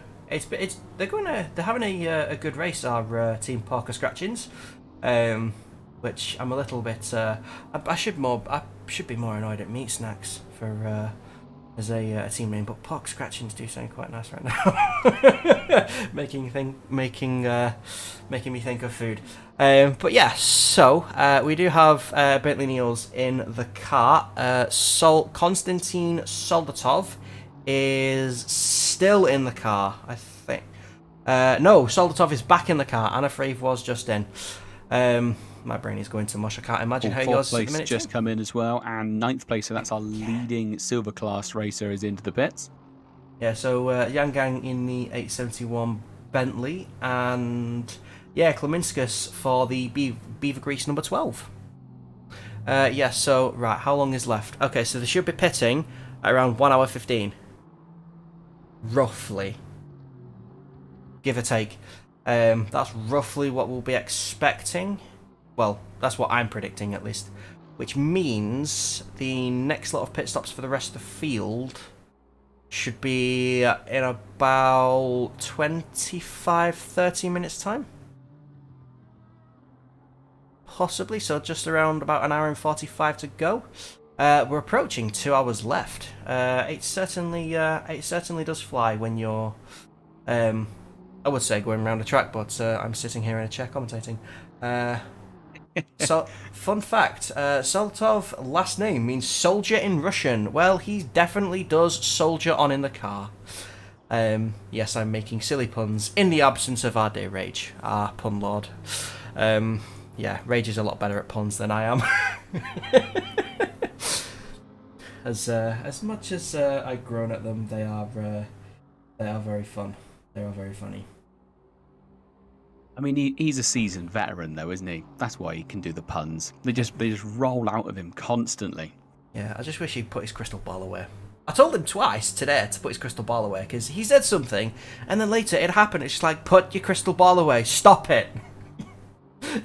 having a good race. Our team Parker Scratchins. Which I'm a little bit. I should be more annoyed at Meat Snacks for as a team name, but Park Scratchings do sound quite nice right now, making me think of food. But yeah, so we do have Bentley Niels in the car. Konstantin Soldatov is still in the car, I think. No, Soldatov is back in the car. Anna Frave was just in. My brain is going to mush. I can't imagine how yours is at the minute. Just come in as well, and 9th place, so that's our leading silver class racer, is into the pits. Yeah, so Yangang in the 871 Bentley, and yeah, Klaminskas for the Beaver Grease number 12. Yeah, so right, how long is left? Okay, so they should be pitting at around 1 hour 15, roughly, give or take. That's roughly what we'll be expecting. Well, that's what I'm predicting at least. Which means the next lot of pit stops for the rest of the field should be in about 25-30 minutes time. Possibly, so just around about 1 hour and 45 to go. We're approaching 2 hours left. It certainly does fly when you're I would say going around the track, but I'm sitting here in a chair commentating. So, fun fact, Solotov last name means soldier in Russian. Well, he definitely does soldier on in the car. Yes, I'm making silly puns in the absence of our dear Rage, our pun lord. Yeah, Rage is a lot better at puns than I am. As much as I've grown at them, they are very fun. They are very funny. I mean, he's a seasoned veteran, though, isn't he? That's why he can do the puns. They just roll out of him constantly. Yeah, I just wish he'd put his crystal ball away. I told him twice today to put his crystal ball away, because he said something, and then later it happened. It's just like, put your crystal ball away. Stop it.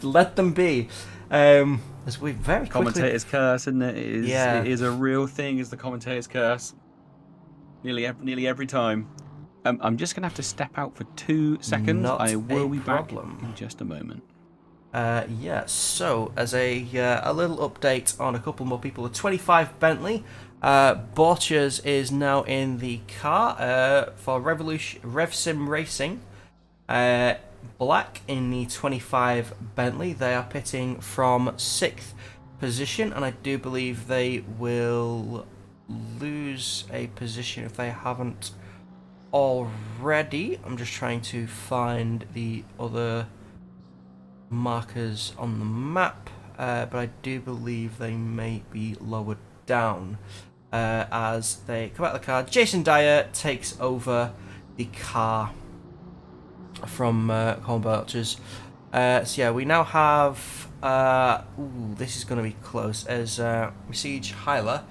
Let them be. As we very quickly... Commentator's curse, isn't it? Yeah. It is a real thing, is the commentator's curse. Nearly every time. I'm just going to have to step out for 2 seconds. I will be back in just a moment. Yeah, so as a little update on a couple more people, the 25 Bentley, Borchers is now in the car for RevSim Racing. Black in the 25 Bentley. They are pitting from 6th position, and I do believe they will lose a position if they haven't already. I'm just trying to find the other markers on the map, but I do believe they may be lowered down as they come out of the car. Jason Dyer takes over the car from Colin Borchers. So yeah, we now have this is going to be close as Siege Hyler,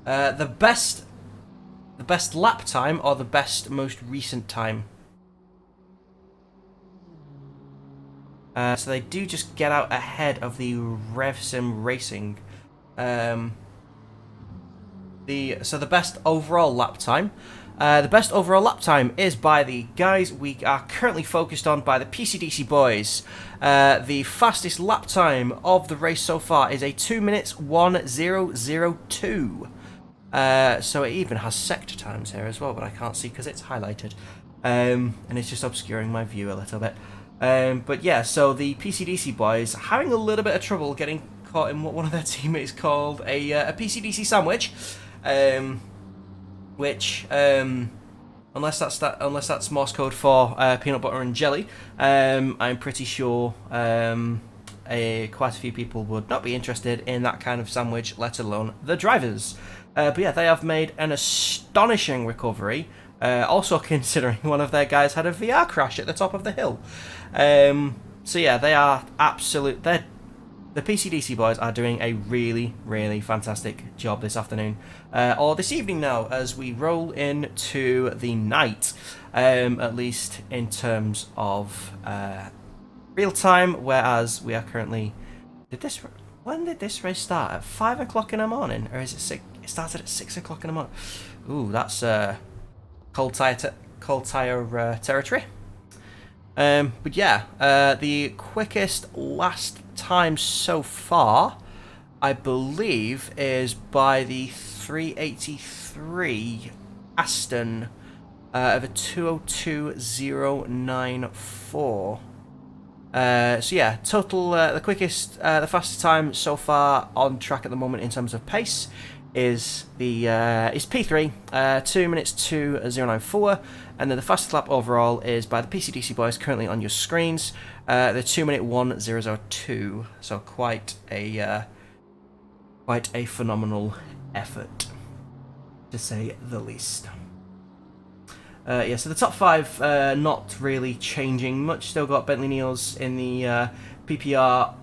the best lap time or the best most recent time. So they do just get out ahead of the RevSim Racing. The best overall lap time. The best overall lap time is by the guys we are currently focused on, by the PCDC boys. The fastest lap time of the race so far is a 2 minutes 1002. So it even has sector times here as well, but I can't see because it's highlighted. And it's just obscuring my view a little bit. But yeah, so the PCDC boys are having a little bit of trouble getting caught in what one of their teammates called a PCDC sandwich. Which, unless that's Morse code for peanut butter and jelly, I'm pretty sure quite a few people would not be interested in that kind of sandwich, let alone the drivers. But yeah, they have made an astonishing recovery, also considering one of their guys had a VR crash at the top of the hill. So yeah, they are the PCDC boys are doing a really, really fantastic job this afternoon, or this evening now, as we roll into the night, at least in terms of real time, whereas we are currently... When did this race start? At 5 o'clock in the morning? Or is it 6? It started at 6 o'clock in the morning. Ooh, that's cold tire territory. But yeah, the quickest last time so far, I believe, is by the 383 Aston of a 2:02.094. So yeah, total the fastest time so far on track at the moment in terms of pace is P3, 2 minutes 2:094, and then the fastest lap overall is by the PCDC boys currently on your screens, the 2 minute 1:002. So quite a phenomenal effort, to say the least. Yeah, so the top 5 not really changing much. Still got Bentley Niels in the PPR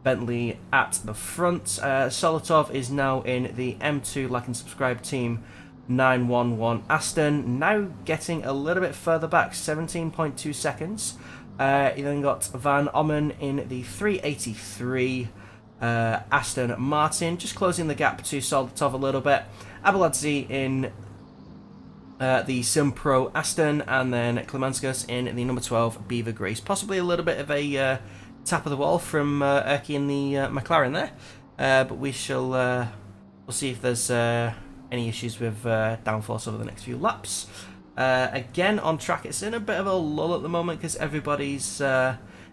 Bentley at the front. Solotov is now in the M2 like and subscribe team 911 Aston, now getting a little bit further back, 17.2 seconds. You then got Van Ommen in the 383 Aston Martin, just closing the gap to Solotov a little bit. Abeladze in the Simpro Aston, and then Klemenskis in the number 12 Beaver Grease. Possibly a little bit of a tap of the wall from Erky in the McLaren there, but we'll see if there's any issues with downforce over the next few laps. Again, on track, it's in a bit of a lull at the moment because everybody's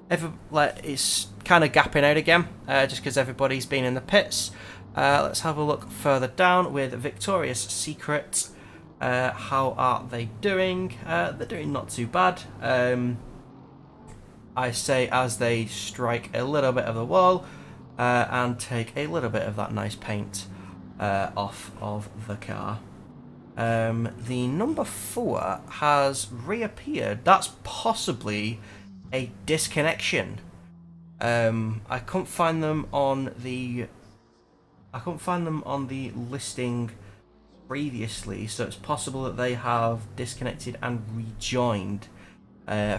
it's kind of gapping out again, just because everybody's been in the pits. Let's have a look further down with Victoria's Secret. How are they doing? They're doing not too bad. I say as they strike a little bit of the wall and take a little bit of that nice paint off of the car. The number 4 has reappeared. That's possibly a disconnection. I couldn't find them on the listing previously, so it's possible that they have disconnected and rejoined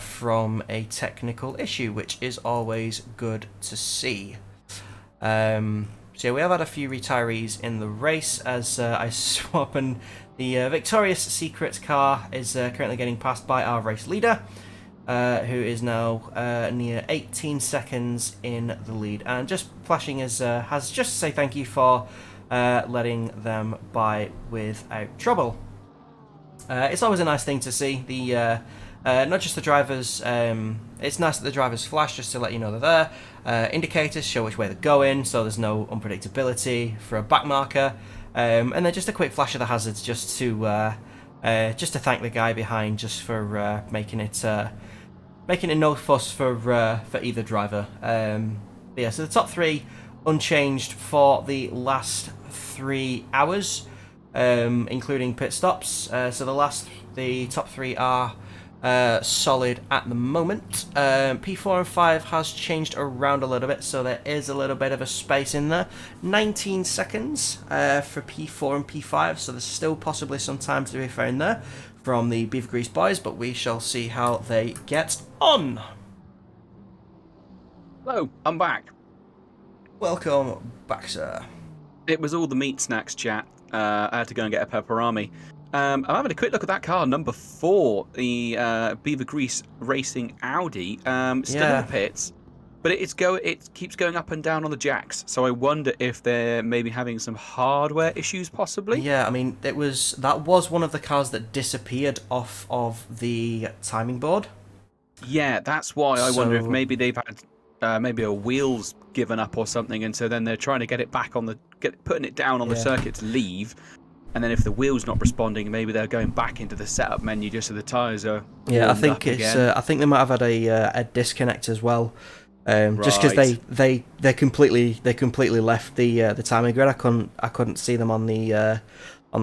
from a technical issue, which is always good to see. So we have had a few retirees in the race as I swap, and the Victoria's Secret car is currently getting passed by our race leader, who is now near 18 seconds in the lead, and just flashing has just to say thank you for letting them by without trouble. It's always a nice thing to see. The not just the drivers, it's nice that the drivers flash just to let you know they're there. Indicators show which way they're going, so there's no unpredictability for a back marker. And then just a quick flash of the hazards just to thank the guy behind just for making it no fuss for either driver. Yeah, so the top 3 unchanged for the last 3 hours, including pit stops. So the top 3 are solid at the moment. P4 and 5 has changed around a little bit, so there is a little bit of a space in there. 19 seconds for P4 and P5, so there's still possibly some time to be found there from the Beaver Grease boys, but we shall see how they get on. Hello, I'm back. Welcome back, sir. It was all the meat snacks chat. I had to go and get a pepperami. I'm having a quick look at that car, number 4, the Beaver Grease Racing Audi. Still in the pits, but it keeps going up and down on the jacks. So I wonder if they're maybe having some hardware issues, possibly. Yeah, I mean, that was one of the cars that disappeared off of the timing board. Yeah, that's why I wonder if maybe they've had maybe a wheel's given up or something, and so then they're trying to get it back on putting it down on the circuit to leave. And then if the wheel's not responding, maybe they're going back into the setup menu just so the tyres are. Yeah, I think I think they might have had a disconnect as well, just because they completely left the timing grid. I couldn't see them on the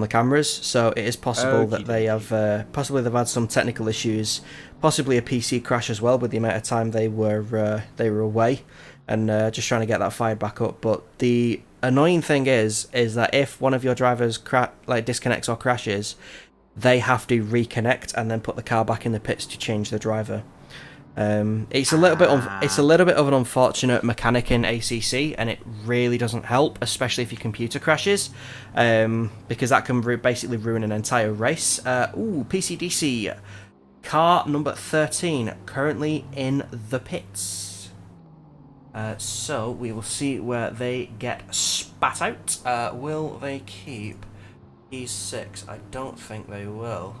cameras, so it is possible that they have they've had some technical issues, possibly a PC crash as well with the amount of time they were away, and just trying to get that fired back up. But the annoying thing is that if one of your drivers disconnects or crashes, they have to reconnect and then put the car back in the pits to change the driver. It's a little bit of an unfortunate mechanic in ACC, and it really doesn't help, especially if your computer crashes, because that can basically ruin an entire race. PCDC car number 13 currently in the pits. So we will see where they get spat out. Will they keep E6? I don't think they will,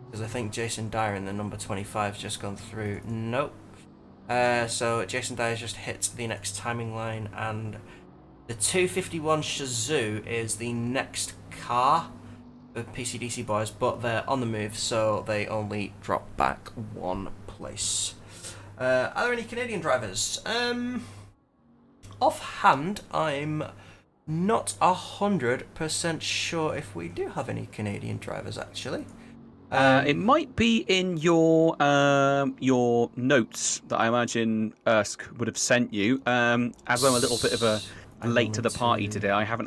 because I think Jason Dyer in the number 25 has just gone through. Nope. So Jason Dyer just hit the next timing line, and the 251 Shazoo is the next car, the PCDC boys, but they're on the move, so they only drop back 1 place. Are there any Canadian drivers? Offhand, I'm not 100% sure if we do have any Canadian drivers, actually. It might be in your notes that I imagine Ersk would have sent you. As I'm a little bit of a late to the party today, I haven't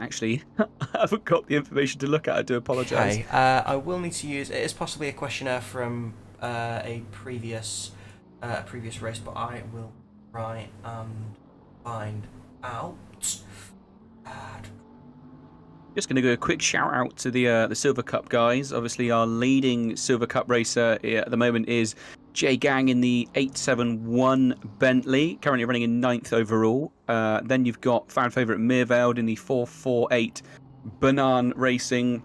got the information to look at. I do apologise. Okay, I will need to use. It is possibly a questionnaire from a previous race, but I will try and find out. Just going to go a quick shout out to the Silver Cup guys. Obviously, our leading Silver Cup racer at the moment is Jay Gang in the 871 Bentley, currently running in 9th overall. Then you've got fan favourite Mirveld in the 448 Banan Racing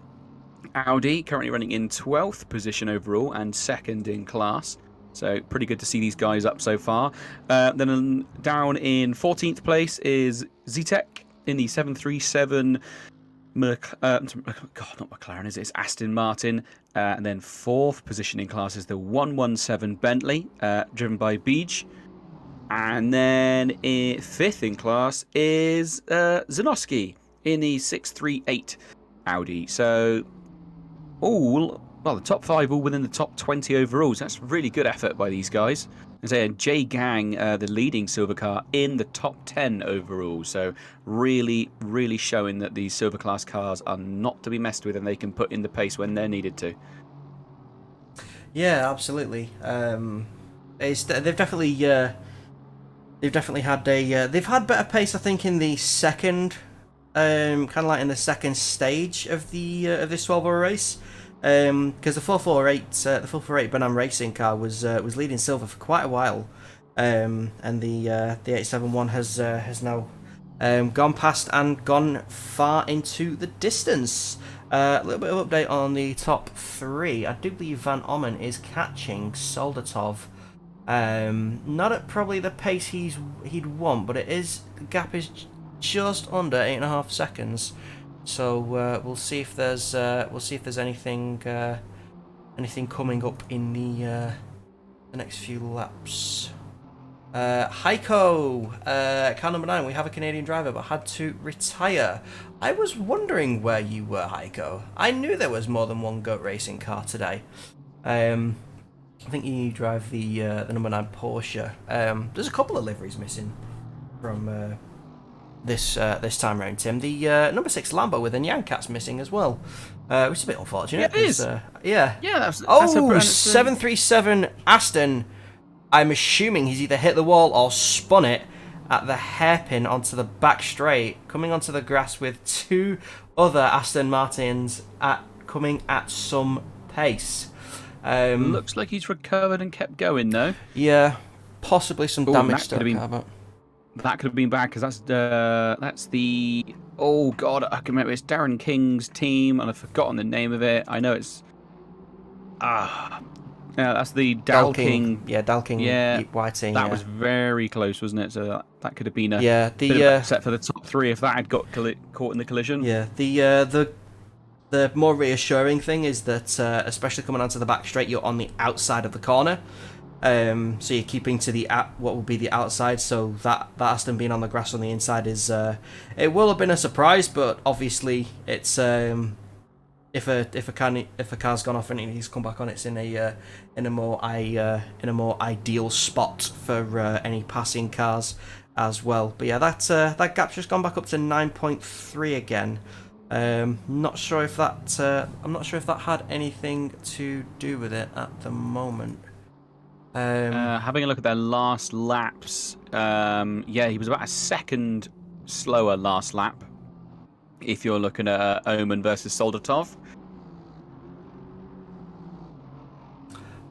Audi currently running in 12th position overall and second in class. So pretty good to see these guys up so far. Then down in 14th place is Zetec in the 737. God, not McLaren, is it? It's Aston Martin. And then 4th position in class is the 117 Bentley, driven by Beej. And then 5th in class is Zanowski in the 638 Audi. So, the top 5 all within the top 20 overall. So that's really good effort by these guys. And J Gang, the leading silver car, in the top 10 overall. So really, really showing that these silver class cars are not to be messed with and they can put in the pace when they're needed to. Yeah, absolutely. They've definitely had they've had better pace, I think, in the second, kind of like in the second stage of the of this 12-hour race. Because the 448 Banam Racing car was leading silver for quite a while, and the 871 has now gone past and gone far into the distance. A little bit of update on the top 3. I do believe Van Ommen is catching Soldatov. Not at probably the pace he'd want, but the gap is just under 8.5 seconds. So we'll see if there's anything coming up in the next few laps. Heiko, car number 9. We have a Canadian driver, but had to retire. I was wondering where you were, Heiko. I knew there was more than one GOAT racing car today. I think you drive the number 9 Porsche. There's a couple of liveries missing from this time round, Tim. The number 6 Lambo with a Nyan Cat's missing as well, which is a bit unfortunate. Yeah, it is. Yeah. That's 737 Aston. I'm assuming he's either hit the wall or spun it at the hairpin onto the back straight, coming onto the grass with 2 other Aston Martins coming at some pace. Looks like he's recovered and kept going, though. Yeah, possibly some damage to the car, but that could have been bad, because that's the... Oh, God, I can remember. It's Darren King's team, and I've forgotten the name of it. I know it's... yeah, that's the Dal King. Yeah, Dal King. Yeah, white team. That was very close, wasn't it? So that could have been a bit of upset for the top 3 if that had got caught in the collision. Yeah, the more reassuring thing is that, especially coming onto the back straight, you're on the outside of the corner. So you're keeping to what will be the outside. So that Aston being on the grass on the inside is it will have been a surprise, but obviously it's if a car's gone off and it needs to come back on, it's in a more ideal spot for any passing cars as well. But yeah, that gap's just gone back up to 9.3 again. I'm not sure if that had anything to do with it at the moment. Having a look at their last laps, he was about a second slower last lap. If you're looking at Omen versus Soldatov,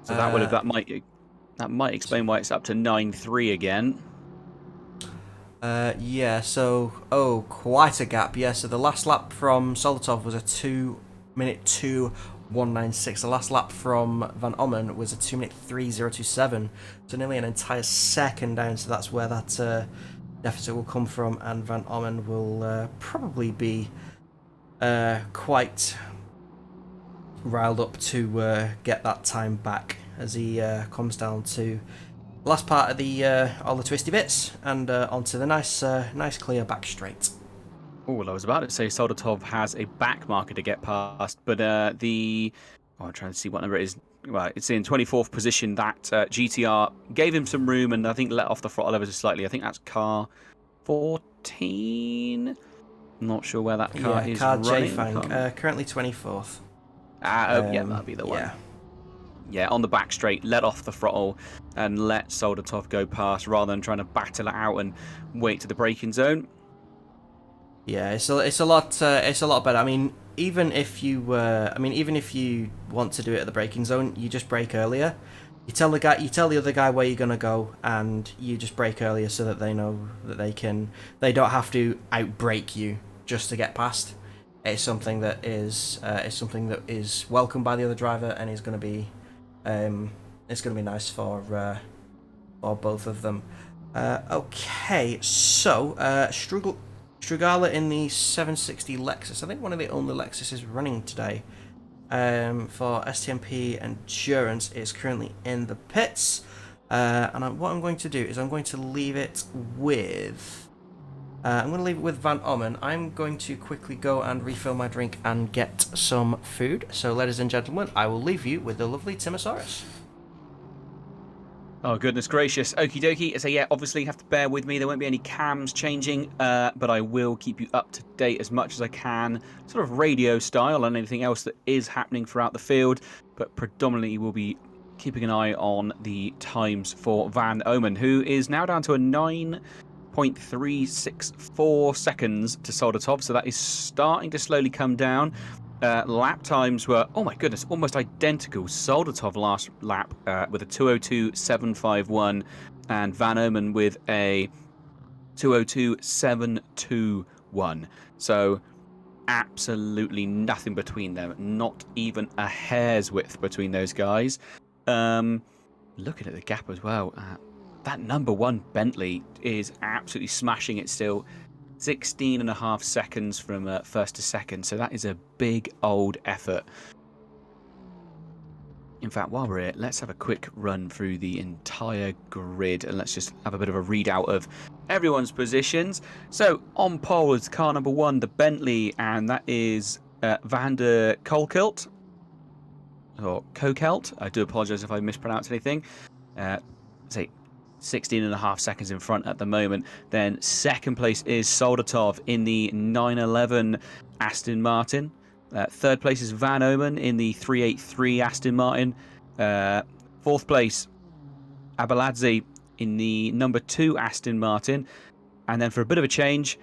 so that might explain why it's up to 9.3 again. So quite a gap. Yeah, so the last lap from Soldatov was a 2-minute 2:196. The last lap from Van Ommen was a 2-minute 3:027. So nearly an entire second down. So that's where that deficit will come from, and Van Ommen will probably be quite riled up to get that time back as he comes down to the last part of the all the twisty bits and onto the nice clear back straight. Oh, well, I was about to say Soldatov has a back marker to get past, but I'm trying to see what number it is. Well, it's in 24th position. That GTR gave him some room and I think let off the throttle ever so slightly. I think that's car 14. I'm not sure where that car is car running. J-Fang, currently 24th. That'll be the one. Yeah, on the back straight, let off the throttle and let Soldatov go past rather than trying to battle it out and wait to the braking zone. Yeah, it's a lot better. I mean, even if you want to do it at the braking zone, you just brake earlier. You tell the other guy where you're gonna go, and you just brake earlier so that they know that they don't have to outbrake you just to get past. it's something that is welcomed by the other driver, and is going to be it's going to be nice for both of them. Okay, so Strugala in the 760 Lexus. I think one of the only Lexuses running today for STMP Endurance is currently in the pits. And what I'm going to do is I'm going to leave it with Van Ommen. I'm going to quickly go and refill my drink and get some food. So, ladies and gentlemen, I will leave you with the lovely Timosaurus. Oh, goodness gracious. Okie dokie. So, yeah, obviously you have to bear with me. There won't be any cams changing, but I will keep you up to date as much as I can, sort of radio style, and anything else that is happening throughout the field. But predominantly we'll be keeping an eye on the times for Van Ommen, who is now down to a 9.364 seconds to Soldatov. So that is starting to slowly come down. Lap times were, oh my goodness, almost identical. Soldatov last lap with a 2:02.751 and Van Ommen with a 2:02.721. So absolutely nothing between them. Not even a hair's width between those guys. Looking at the gap as well, that number one Bentley is absolutely smashing it still. 16.5 seconds from first to second, so that is a big old effort. In fact, while we're here, let's have a quick run through the entire grid and let's just have a bit of a readout of everyone's positions. So on pole is car number one, the Bentley, and that is Van der Kolkelt, or Kokelt. I do apologise if I mispronounced anything. Say 16.5 seconds in front at the moment. Then second place is Soldatov in the 911 Aston Martin. Third place is Van Ommen in the 383 Aston Martin. Fourth place, Abeladze in the number 2 Aston Martin. And then for a bit of a change,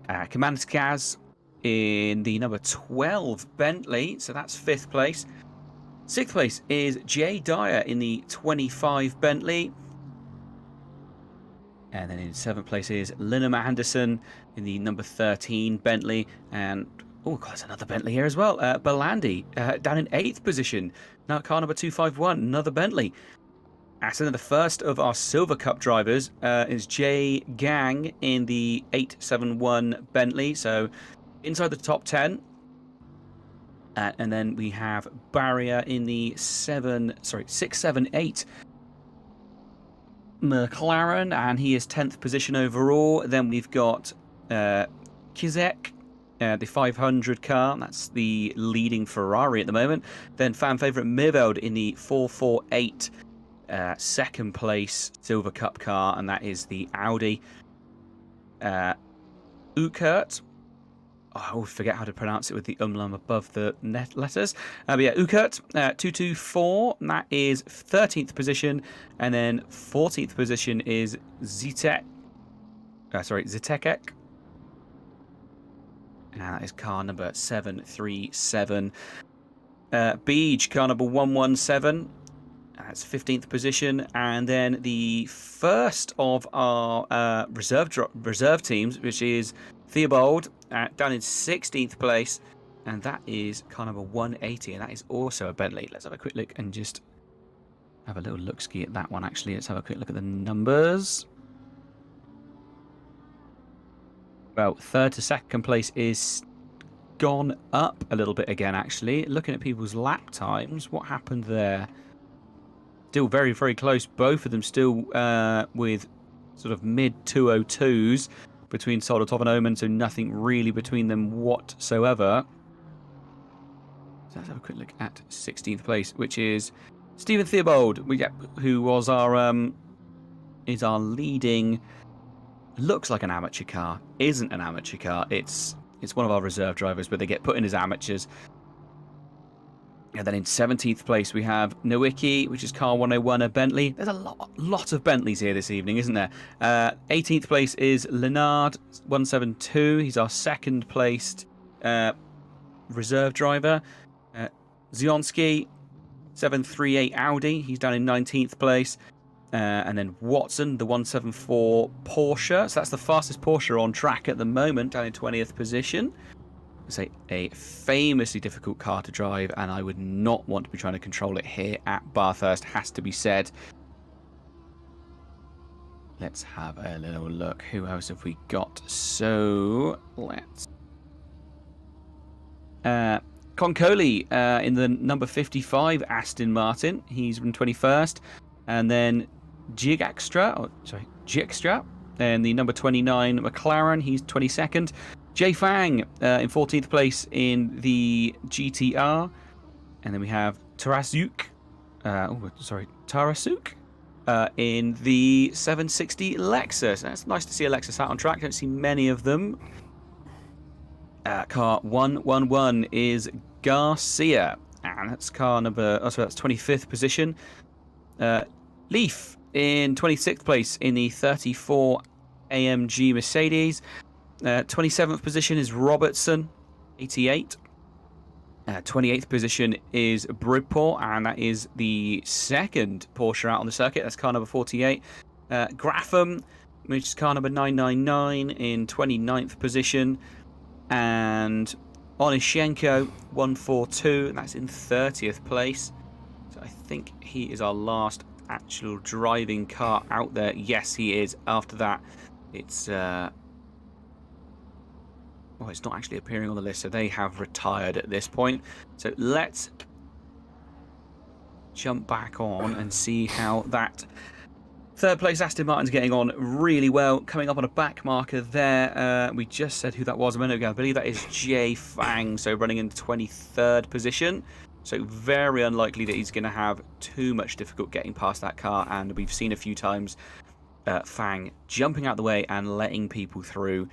Kamanskaz in the number 12 Bentley. So that's 5th place. 6th place is Jay Dyer in the 25 Bentley. And then in 7th place is Linham Anderson in the number 13 Bentley. And, oh, God, there's another Bentley here as well. Belandi down in 8th position. Now car number 251, another Bentley. So then the first of our Silver Cup drivers is Jay Gang in the 871 Bentley. So inside the top 10. And then we have Barrier in the 678 McLaren, and he is 10th position overall. Then we've got Kizek, the 500 car. That's the leading Ferrari at the moment. Then fan favourite Mirveld in the 448 second place Silver Cup car, and that is the Audi. Ukert. I always forget how to pronounce it with the umlaut above the letters. But yeah, Ukert, 224, and that is 13th position. And then 14th position is Zitekek. And that is car number 737. Beej, car number 117. That's 15th position. And then the first of our reserve teams, which is Theobald, down in 16th place, and that is car number 180, and that is also a Bentley. Let's have a quick look and just have a little look-ski at that one, actually. Let's have a quick look at the numbers. Well, third to second place is gone up a little bit again, actually. Looking at people's lap times, what happened there? Still very, very close. Both of them still with sort of mid-202s. Between Soldatov and Omen, so nothing really between them whatsoever. So let's have a quick look at 16th place, which is Stephen Theobald, who was our leading. Looks like an amateur car, isn't an amateur car. It's one of our reserve drivers, but they get put in as amateurs. And then in 17th place, we have Nowicki, which is car 101, a Bentley. There's a lot of Bentleys here this evening, isn't there? 18th place is Leonard, 172. He's our second placed reserve driver. Zionski, 738 Audi. He's down in 19th place. And then Watson, the 174 Porsche. So that's the fastest Porsche on track at the moment, down in 20th position. It's a famously difficult car to drive, and I would not want to be trying to control it here at Bathurst, has to be said. Let's have a little look. Who else have we got? So, let's... Concoli in the number 55 Aston Martin. He's in 21st. And then Gigstra in the number 29 McLaren. He's 22nd. Jay Fang in 14th place in the GTR. And then we have Tarasuk in the 760 Lexus. That's nice to see a Lexus out on track. Don't see many of them. Car 111 is Garcia. And that's car number... Oh, sorry, that's 25th position. Leaf in 26th place in the 34 AMG Mercedes. 27th position is Robertson, 88. 28th position is Bridport, and that is the second Porsche out on the circuit. That's car number 48. Grapham, which is car number 999 in 29th position. And Onishenko, 142, and that's in 30th place. So I think he is our last actual driving car out there. Yes, he is. After that, it's... Oh, it's not actually appearing on the list, so they have retired at this point. So let's jump back on and see how that third place Aston Martin's getting on really well. Coming up on a back marker there. We just said who that was a minute ago. I believe that is Jay Fang, so running in 23rd position. So very unlikely that he's going to have too much difficult getting past that car. And we've seen a few times Fang jumping out the way and letting people through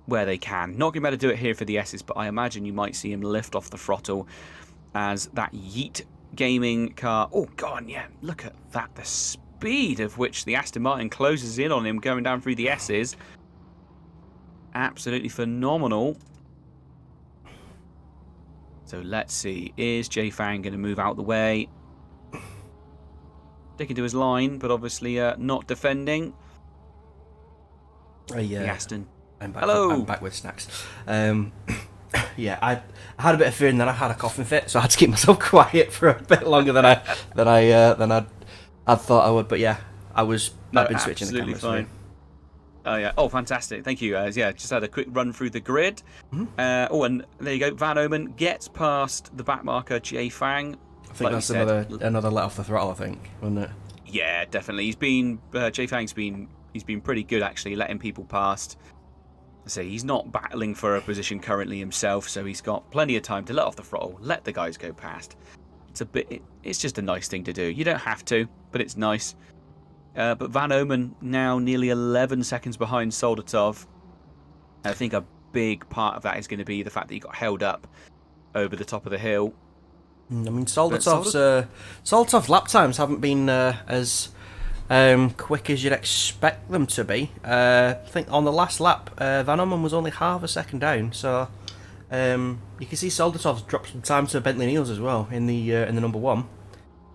where they can. Not going to be able to do it here for the S's, but I imagine you might see him lift off the throttle as that Yeet Gaming car... Oh, God, yeah, look at that. The speed of which the Aston Martin closes in on him going down through the S's. Absolutely phenomenal. So let's see. Is Jay Fang going to move out the way? Sticking to his line, but obviously not defending. The Aston... I'm back. Hello. I'm back with snacks. Yeah, I had a bit of fear, and then I had a coughing fit, so I had to keep myself quiet for a bit longer than I'd thought I would. But yeah, I've been switching the cameras. Fine. Oh yeah. Oh, fantastic. Thank you. Yeah, just had a quick run through the grid. Mm-hmm. Oh, and there you go. Van Omen gets past the back marker Jay Fang. I think that's another let off the throttle. I think, wasn't it? Yeah, definitely. Jay Fang's been pretty good actually, letting people past. Say he's not battling for a position currently himself, so he's got plenty of time to let off the throttle, let the guys go past. It's just a nice thing to do. You don't have to, but it's nice. But Van Omen now nearly 11 seconds behind Soldatov. I think a big part of that is going to be the fact that he got held up over the top of the hill. I mean, Soldatov's lap times haven't been as quick as you'd expect them to be. I think on the last lap, Van Omen was only half a second down, so you can see Soldatov's dropped some time to Bentley Niels as well in the number one.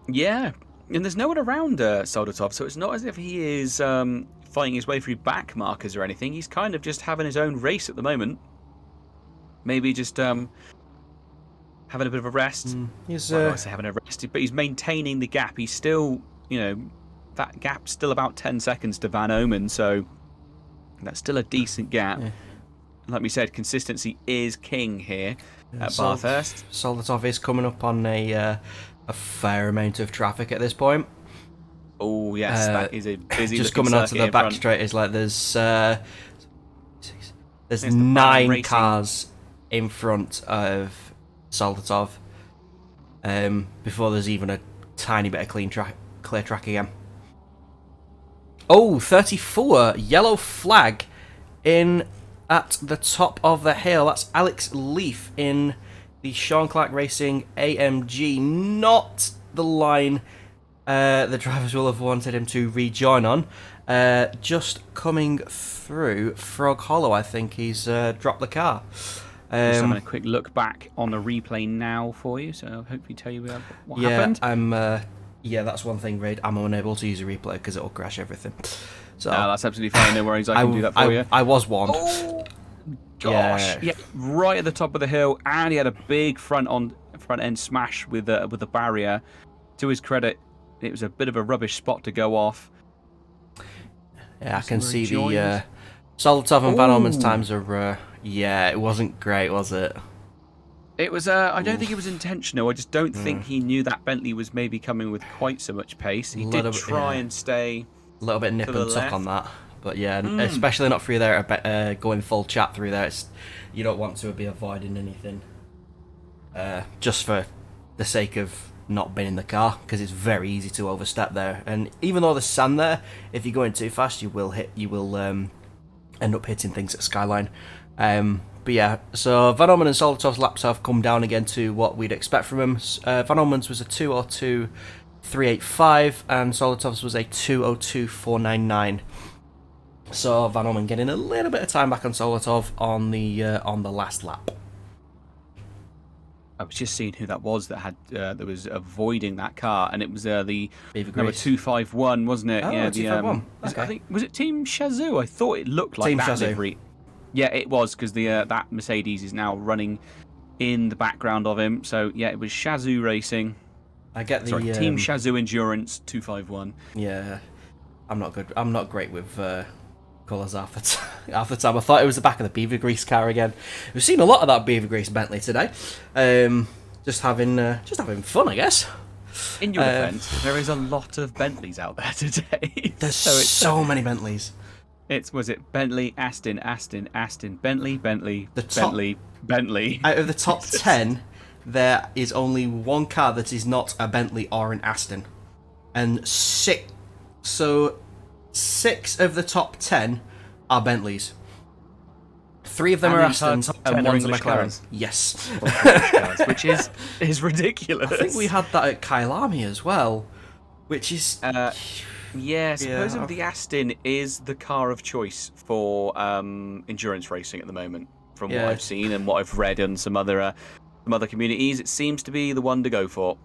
Yeah, and there's no one around Soldatov, so it's not as if he is fighting his way through back markers or anything. He's kind of just having his own race at the moment. Maybe just having a bit of a rest. He's I say having a rest, but he's maintaining the gap. He's still, that gap's still about 10 seconds to Van Omen, so that's still a decent gap. Yeah. Like we said, consistency is king here at Bathurst. Soldatov is coming up on a fair amount of traffic at this point. Oh yes, that is a busy. Just coming onto the back straight is like there's 9 cars in front of Soldatov before there's even a tiny bit of clear track again. Oh, 34 yellow flag in at the top of the hill. That's Alex Leaf in the Sean Clark Racing AMG. Not the line the drivers will have wanted him to rejoin on. Just coming through Frog Hollow, I think he's dropped the car. Just having a quick look back on the replay now for you, so I'll hopefully tell you what happened. I'm Yeah, that's one thing, Raid. I'm unable to use a replay because it'll crash everything. So No, that's absolutely fine. No worries. I can do that for you. I was warned. Oh gosh! Yeah, right at the top of the hill, and he had a big front end smash with the barrier. To his credit, it was a bit of a rubbish spot to go off. Yeah, I can see the Solotov and Van Orman's times are. Yeah, it wasn't great, was it? It was. I don't think it was intentional. I just don't think he knew that Bentley was maybe coming with quite so much pace. He did try and stay a little bit nip and tuck on that, but yeah, especially not through there. Going full chat through there, you don't want to be avoiding anything, just for the sake of not being in the car, because it's very easy to overstep there. And even though there's sand there, if you're going too fast, you will end up hitting things at Skyline. But yeah, so Van Orman and Solotov's laps have come down again to what we'd expect from him. Van Orman's was a 2:02.385 and Solotov's was a 2:02.499. So Van Orman getting a little bit of time back on Solotov on the last lap. I was just seeing who that was that was avoiding that car, and it was the Beaver number Grease. 251, wasn't it? Oh, yeah, 251. I think was it Team Shazoo? I thought it looked like Team that Shazoo. livery. Yeah, it was, because that Mercedes is now running in the background of him. So yeah, it was Shazoo Racing. I get the Team Shazoo Endurance 251. Yeah, I'm not good. I'm not great with colours half the time. I thought it was the back of the Beaver Grease car again. We've seen a lot of that Beaver Grease Bentley today. Just having fun, I guess. In your defence, there is a lot of Bentleys out there today. There's so many Bentleys. Was it Bentley, Aston, Bentley, Bentley, Bentley. Out of the top 10, there is only one car that is not a Bentley or an Aston, and six of the top 10 are Bentleys. 3 of them are Astons and one's a McLaren. Cars. Yes, Which is ridiculous. I think we had that at Kyalami as well, which is. Yeah, supposedly the Aston is the car of choice for endurance racing at the moment. From what I've seen and what I've read in some other communities, it seems to be the one to go for.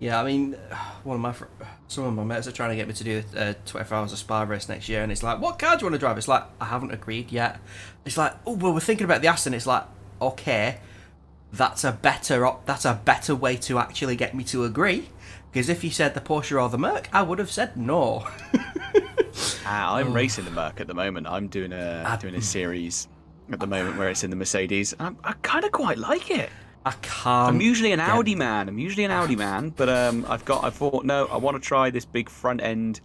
Yeah, I mean, some of my mates are trying to get me to do 24 hours of Spa race next year, and it's like, what car do you want to drive? It's like, I haven't agreed yet. It's like, oh, well, we're thinking about the Aston. It's like, okay, that's a better way to actually get me to agree. Because if you said the Porsche or the Merc, I would have said no. I'm racing the Merc at the moment. I'm doing a series at the moment where it's in the Mercedes. I kind of quite like it. I can't. I'm usually an Audi man. But I thought, no, I want to try this big front end,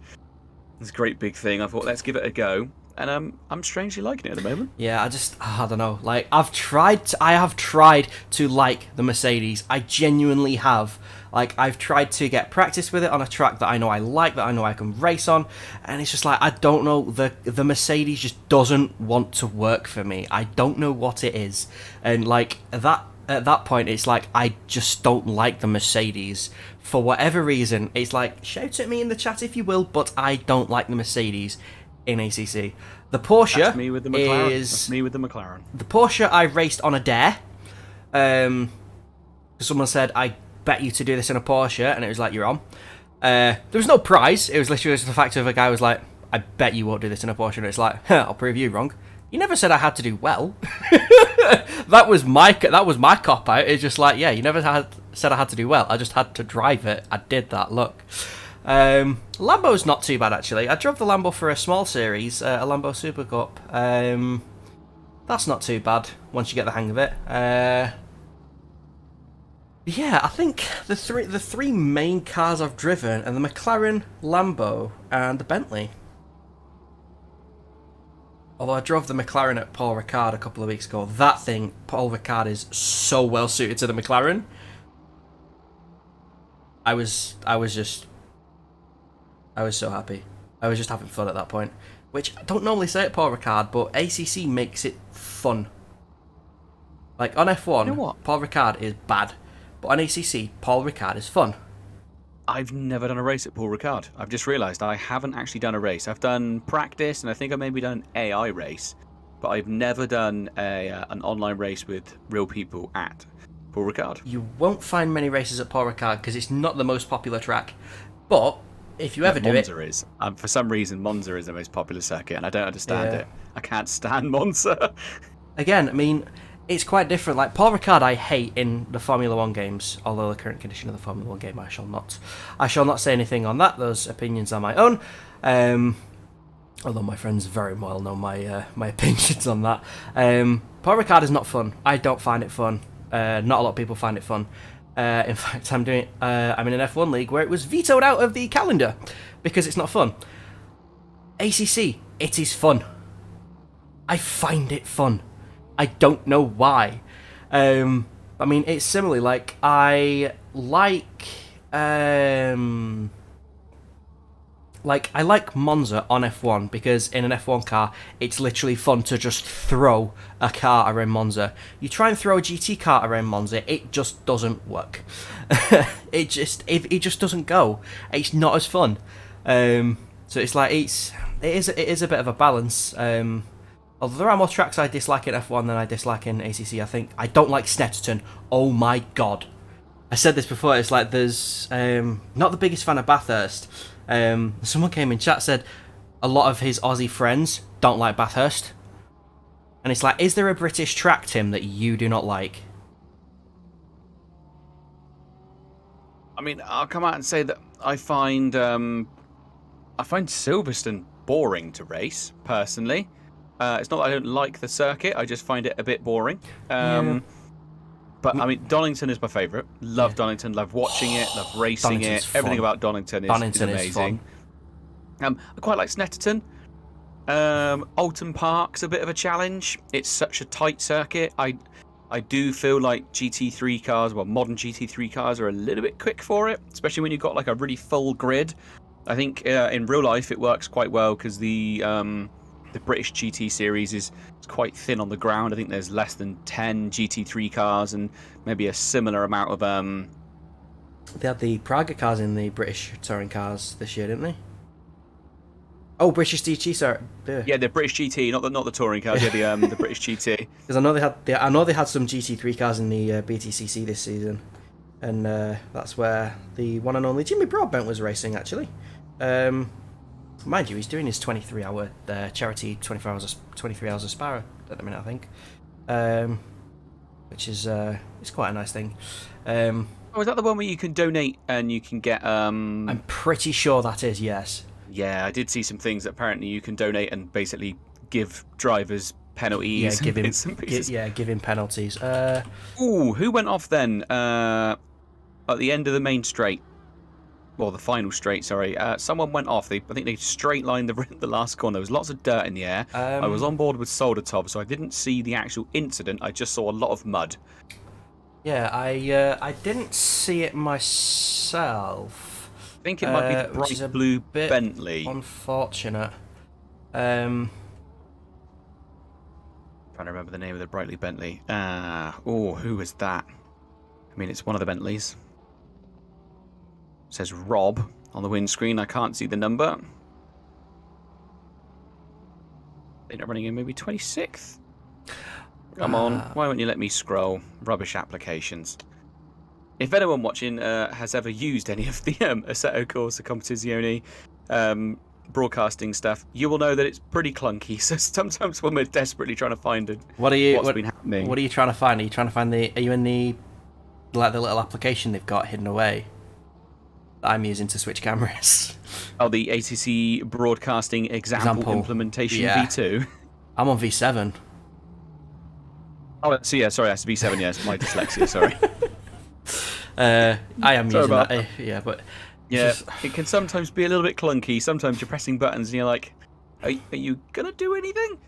this great big thing. I thought, let's give it a go. And I'm strangely liking it at the moment. Yeah, I don't know. Like, I have tried to like the Mercedes. I genuinely have. Like, I've tried to get practice with it on a track that I know I like, that I know I can race on, and it's just like, I don't know, the Mercedes just doesn't want to work for me. I don't know what it is. And, like, at that point, it's like, I just don't like the Mercedes. For whatever reason, it's like, shout at me in the chat if you will, but I don't like the Mercedes in ACC. The Porsche That's me with the McLaren. That's me with the McLaren. The Porsche I raced on a dare. Someone said, I bet you to do this in a Porsche, and it was like, you're on. There was no prize. It was literally just the fact of a guy was like, I bet you won't do this in a Porsche, and it's like, I'll prove you wrong. You never said I had to do well. that was my cop out. It's just like, yeah, you never said I had to do well. I just had to drive it. I did that. Look, Lambo's not too bad actually. I drove the Lambo for a small series, a Lambo Super Cup. That's not too bad once you get the hang of it. Yeah, I think the three main cars I've driven are the McLaren, Lambo, and the Bentley. Although I drove the McLaren at Paul Ricard a couple of weeks ago. That thing, Paul Ricard, is so well suited to the McLaren. I was so happy. I was just having fun at that point. Which I don't normally say at Paul Ricard, but ACC makes it fun. Like on F1, You know what? Paul Ricard is bad. But on ACC, Paul Ricard is fun. I've never done a race at Paul Ricard. I've just realised I haven't actually done a race. I've done practice, and I think I've maybe done an AI race, but I've never done an online race with real people at Paul Ricard. You won't find many races at Paul Ricard because it's not the most popular track. But if you ever do it... Monza is. For some reason, Monza is the most popular circuit, and I don't understand Yeah. it. I can't stand Monza. Again, I mean, it's quite different. Like, Paul Ricard I hate in the Formula 1 games, although the current condition of the Formula 1 game I shall not say anything on that. Those opinions are my own. Although my friends very well know my opinions on that. Paul Ricard is not fun. I don't find it fun. Not a lot of people find it fun. In fact, I'm in an F1 league where it was vetoed out of the calendar because it's not fun. ACC, it is fun. I find it fun. I don't know why. I mean, it's similarly like I like Monza on F1 because in an F1 car, it's literally fun to just throw a car around Monza. You try and throw a GT car around Monza, it just doesn't work. it just doesn't go. It's not as fun. So it's like it is a bit of a balance. Although there are more tracks I dislike in F1 than I dislike in ACC, I think I don't like Snetterton. Oh my god! I said this before. It's like there's not the biggest fan of Bathurst. Someone came in chat said a lot of his Aussie friends don't like Bathurst, and it's like, is there a British track, Tim, that you do not like? I mean, I'll come out and say that I find Silverstone boring to race personally. It's not that I don't like the circuit; I just find it a bit boring. But I mean, Donington is my favourite. Love Donington. Love watching it. Love racing Donington's it. Everything fun. about Donington is amazing. I quite like Snetterton. Alton Park's a bit of a challenge. It's such a tight circuit. I do feel like GT3 cars, well, modern GT3 cars are a little bit quick for it, especially when you've got like a really full grid. I think in real life it works quite well because the British GT series is quite thin on the ground. I think there's less than 10 GT3 cars and maybe a similar amount of They had the Praga cars in the British touring cars this year, didn't they? Oh, British GT, sorry. Yeah, the British GT, not the touring cars. Yeah, the British GT. Because I know they had some GT3 cars in the BTCC this season, and that's where the one and only Jimmy Broadbent was racing actually. Mind you, he's doing his 23-hour charity 23 hours of Spa at the minute, I think, which is it's quite a nice thing. Oh, is that the one where you can donate and you can get? I'm pretty sure that is, yes. Yeah, I did see some things that apparently you can donate and basically give drivers penalties. Yeah, give him penalties. Ooh, who went off then? At the end of the main straight. Well, the final straight, sorry. Someone went off. I think they straight lined the last corner. There was lots of dirt in the air. I was on board with Solder Top, so I didn't see the actual incident. I just saw a lot of mud. Yeah, I didn't see it myself. I think it might be the bright blue Bentley. Unfortunate. Trying to remember the name of the brightly Bentley. Who was that? I mean, it's one of the Bentleys. It says Rob on the windscreen. I can't see the number. They're not running in maybe 26th. Come on, why won't you let me scroll? Rubbish applications. If anyone watching has ever used any of the Assetto Corsa Competizione broadcasting stuff, you will know that it's pretty clunky. So sometimes when we're desperately trying to find what's been happening. What are you trying to find? Are you trying to find are you in the little application they've got hidden away that I'm using to switch cameras? Oh, the ACC Broadcasting Example Implementation V2. I'm on V7. Oh, so yeah, sorry, that's V7. Yes, my dyslexia. Sorry. I am using that. Yeah, but yeah, it can sometimes be a little bit clunky. Sometimes you're pressing buttons and you're like, "Are you gonna do anything?"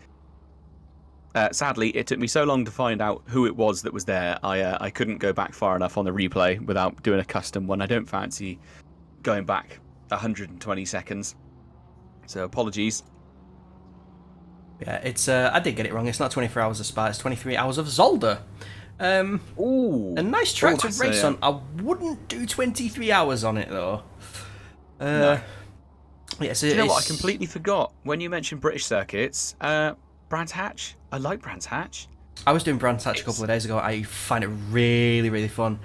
Sadly, it took me so long to find out who it was that was there. I couldn't go back far enough on the replay without doing a custom one. I don't fancy going back 120 seconds. So apologies. Yeah, it's I did get it wrong. It's not 24 hours of Spa. It's 23 hours of Zolder. Ooh, a nice track to race on. I wouldn't do 23 hours on it though. No. Yeah, so do you know what? I completely forgot when you mentioned British circuits. Brands Hatch. I like Brands Hatch. I was doing Brands Hatch a couple of days ago. I find it really, really fun.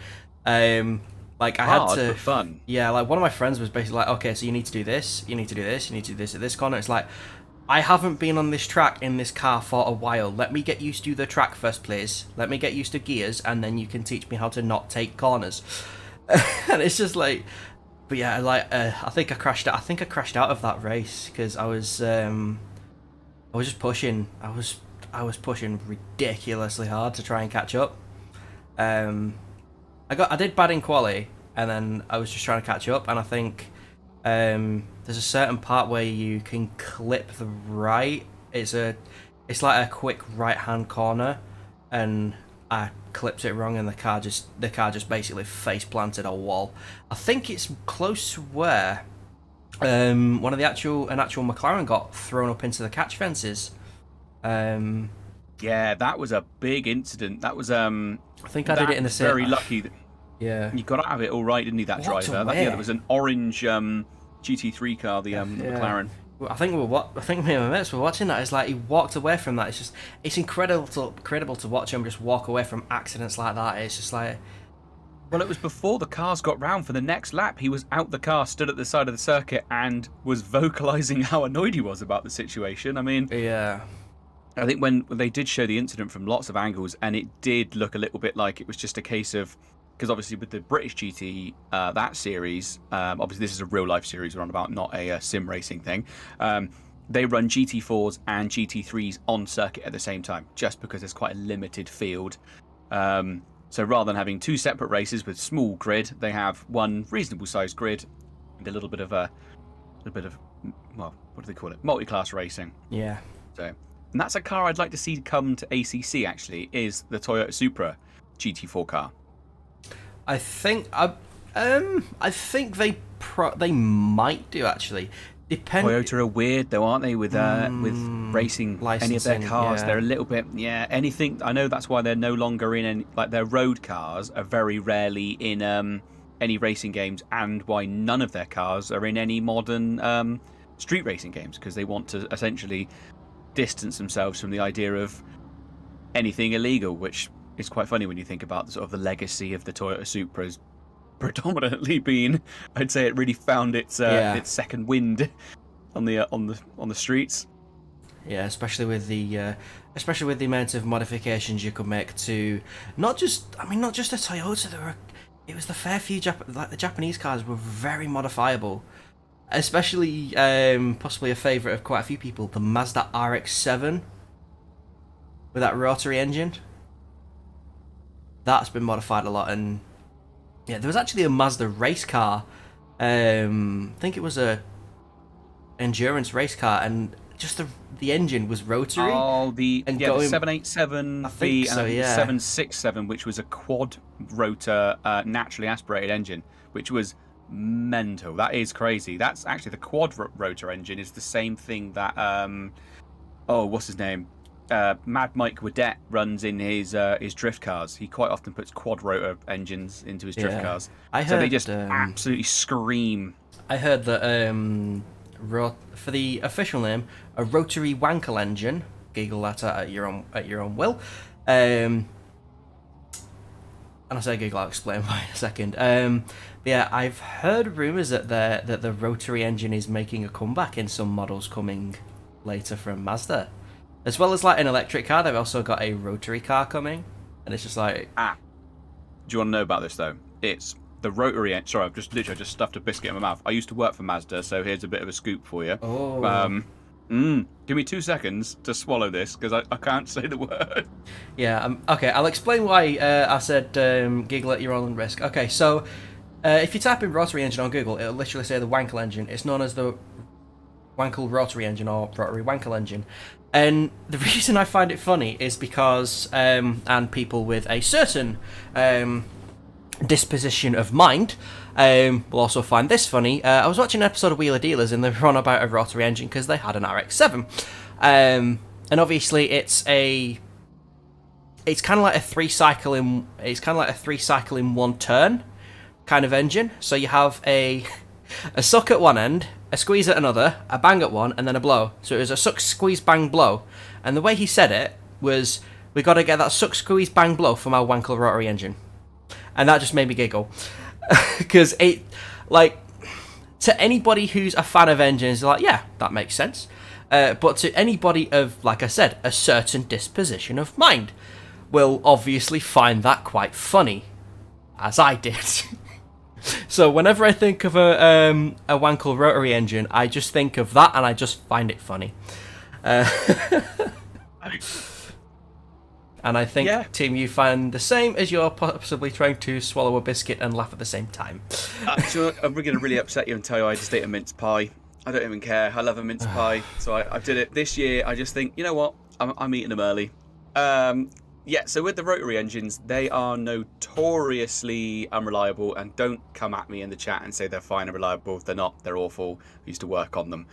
Like I had to but fun. Yeah, like one of my friends was basically like, okay, so you need to do this, you need to do this, you need to do this at this corner. It's like, I haven't been on this track in this car for a while. Let me get used to the track first, please. Let me get used to gears, and then you can teach me how to not take corners. And it's just like, but yeah, like I think I crashed out of that race because I was just pushing. I was pushing ridiculously hard to try and catch up. I did bad in quali, and then I was just trying to catch up, and I think there's a certain part where you can clip the right. It's like a quick right hand corner, and I clipped it wrong, and the car just basically face planted a wall. I think it's close to where an actual McLaren got thrown up into the catch fences. Yeah, that was a big incident. That was I think I did it in the same. Very lucky. Yeah, you got out of it all right, didn't he? That Walked driver. away. There was an orange GT3 car, the McLaren. I think me and my mates were watching that. It's like he walked away from that. It's incredible to watch him just walk away from accidents like that. It's just like, well, it was before the cars got round for the next lap. He was out the car, stood at the side of the circuit, and was vocalising how annoyed he was about the situation. I mean, yeah. I think when they did show the incident from lots of angles, and it did look a little bit like it was just a case of, because obviously with the British GT, that series, obviously this is a real life series we're on about, not a sim racing thing. They run GT4s and GT3s on circuit at the same time, just because there's quite a limited field. So rather than having two separate races with small grid, they have one reasonable sized grid and a little bit of well, what do they call it? Multi-class racing. Yeah. So, and that's a car I'd like to see come to ACC. Actually, is the Toyota Supra GT4 car. I think they might do actually. Toyota are weird though, aren't they? With racing any of their cars, yeah. They're a little bit anything. I know that's why they're no longer in any, like their road cars are very rarely in any racing games, and why none of their cars are in any modern street racing games, because they want to essentially distance themselves from the idea of anything illegal, which is quite funny when you think about the sort of the legacy of the Toyota Supras predominantly being, I'd say it really found its second wind on the streets. Yeah, especially with the amount of modifications you could make to not just a Toyota. It was the fair few the Japanese cars were very modifiable. Especially, possibly a favourite of quite a few people, the Mazda RX-7 with that rotary engine. That's been modified a lot, and yeah, there was actually a Mazda race car. I think it was a endurance race car, and just the engine was rotary. Oh, the 787 V and the 767, which was a quad rotor naturally aspirated engine, which was mental. That is crazy. That's actually the quad rotor engine is the same thing that what's his name? Mad Mike Wadette runs in his drift cars. He quite often puts quad rotor engines into his drift cars. So they just absolutely scream. I heard that for the official name, a rotary Wankel engine. Google that at your own will. And I say Google, I'll explain why in a second. Yeah, I've heard rumours that the rotary engine is making a comeback in some models coming later from Mazda. As well as like an electric car, they've also got a rotary car coming, and it's just like. Do you want to know about this though? It's the rotary. Sorry, I've just stuffed a biscuit in my mouth. I used to work for Mazda, so here's a bit of a scoop for you. Oh. Give me 2 seconds to swallow this because I can't say the word. Yeah. Okay. I'll explain why I said giggle at your own risk. Okay. So if you type in rotary engine on Google, it'll literally say the Wankel engine. It's known as the Wankel rotary engine or rotary Wankel engine. And the reason I find it funny is because, and people with a certain disposition of mind will also find this funny. I was watching an episode of Wheeler Dealers, and they were on about a rotary engine because they had an RX-7, and obviously it's kind of like a three cycle in one turn kind of engine. So you have a suck at one end, a squeeze at another, a bang at one, and then a blow. So it was a suck, squeeze, bang, blow. And the way he said it was we got to get that suck, squeeze, bang, blow from our Wankel rotary engine. And that just made me giggle. Because it, like, to anybody who's a fan of engines, like, yeah, that makes sense. But to anybody of, like I said, a certain disposition of mind, will obviously find that quite funny, as I did. So whenever I think of a Wankel rotary engine, I just think of that, and I just find it funny. And I think, Tim, you find the same, as you're possibly trying to swallow a biscuit and laugh at the same time. Sure, I'm going to really upset you and tell you I just ate a mince pie. I don't even care. I love a mince pie. So I did it this year. I just think, you know what? I'm eating them early. Yeah, so with the rotary engines, they are notoriously unreliable, and don't come at me in the chat and say they're fine and reliable. They're not. They're awful. I used to work on them.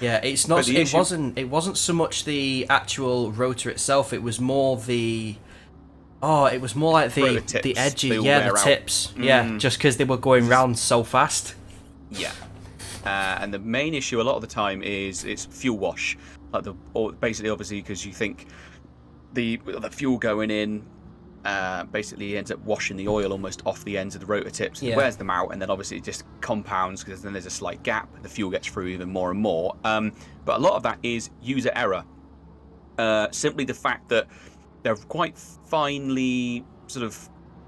Yeah, it's not. It wasn't so much the actual rotor itself. It was more the. Oh, it was more like the edges. Yeah, the tips. Yeah, just because they were going round so fast. Yeah. And the main issue a lot of the time is it's fuel wash. Basically, obviously, because you think the fuel going in basically ends up washing the oil almost off the ends of the rotor tips. It wears them out, and then obviously it just compounds because then there's a slight gap. The fuel gets through even more and more. But a lot of that is user error. Simply the fact that they're quite finely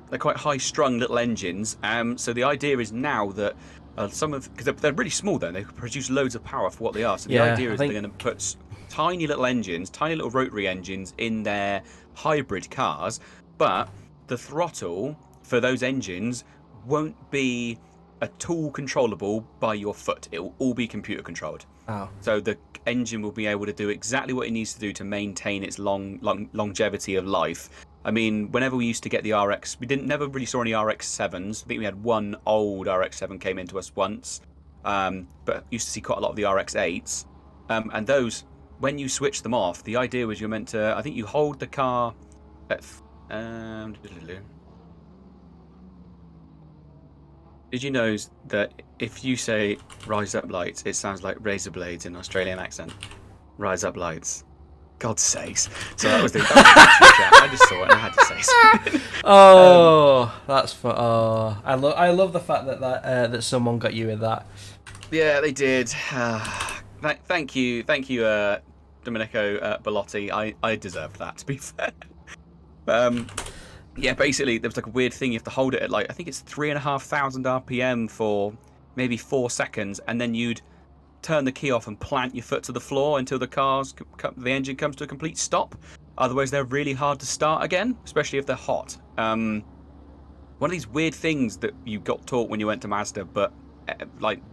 they're quite high-strung little engines. So the idea is now that because they're really small, though, they produce loads of power for what they are. So the idea is they're going to put tiny little engines, tiny little rotary engines in their hybrid cars, but the throttle for those engines won't be at all controllable by your foot. It will all be computer controlled. Oh. So the engine will be able to do exactly what it needs to do to maintain its longevity of life. I mean, whenever we used to get the RX, we never really saw any RX-7s. I think we had one old RX-7 came into us once, but used to see quite a lot of the RX-8s. And those, when you switch them off, the idea was you're meant to, I think you hold the car at... Did you know that if you say rise up lights, it sounds like razor blades in Australian accent? Rise up lights. God's sakes. So that was the I just saw it and I had to say something. Oh, that's fun. Oh, I love the fact that someone got you with that. Yeah, they did. Thank you, Domenico Bellotti. I deserved that, to be fair. Yeah, basically there was like a weird thing. You have to hold it at I think it's 3,500 RPM for maybe 4 seconds, and then you'd turn the key off and plant your foot to the floor until the engine comes to a complete stop. Otherwise, they're really hard to start again, especially if they're hot. One of these weird things that you got taught when you went to Mazda, but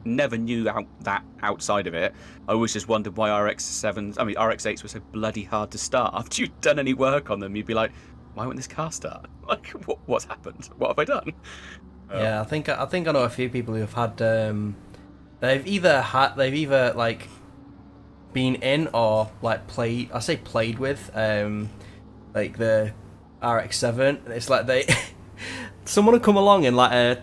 never knew that outside of it. I always just wondered why RX-8s were so bloody hard to start. After you'd done any work on them, you'd be like, why won't this car start? What's happened? What have I done? Yeah, I think I know a few people who've had. They've either been in or played. I say played with the RX-7. And it's like someone would come along in an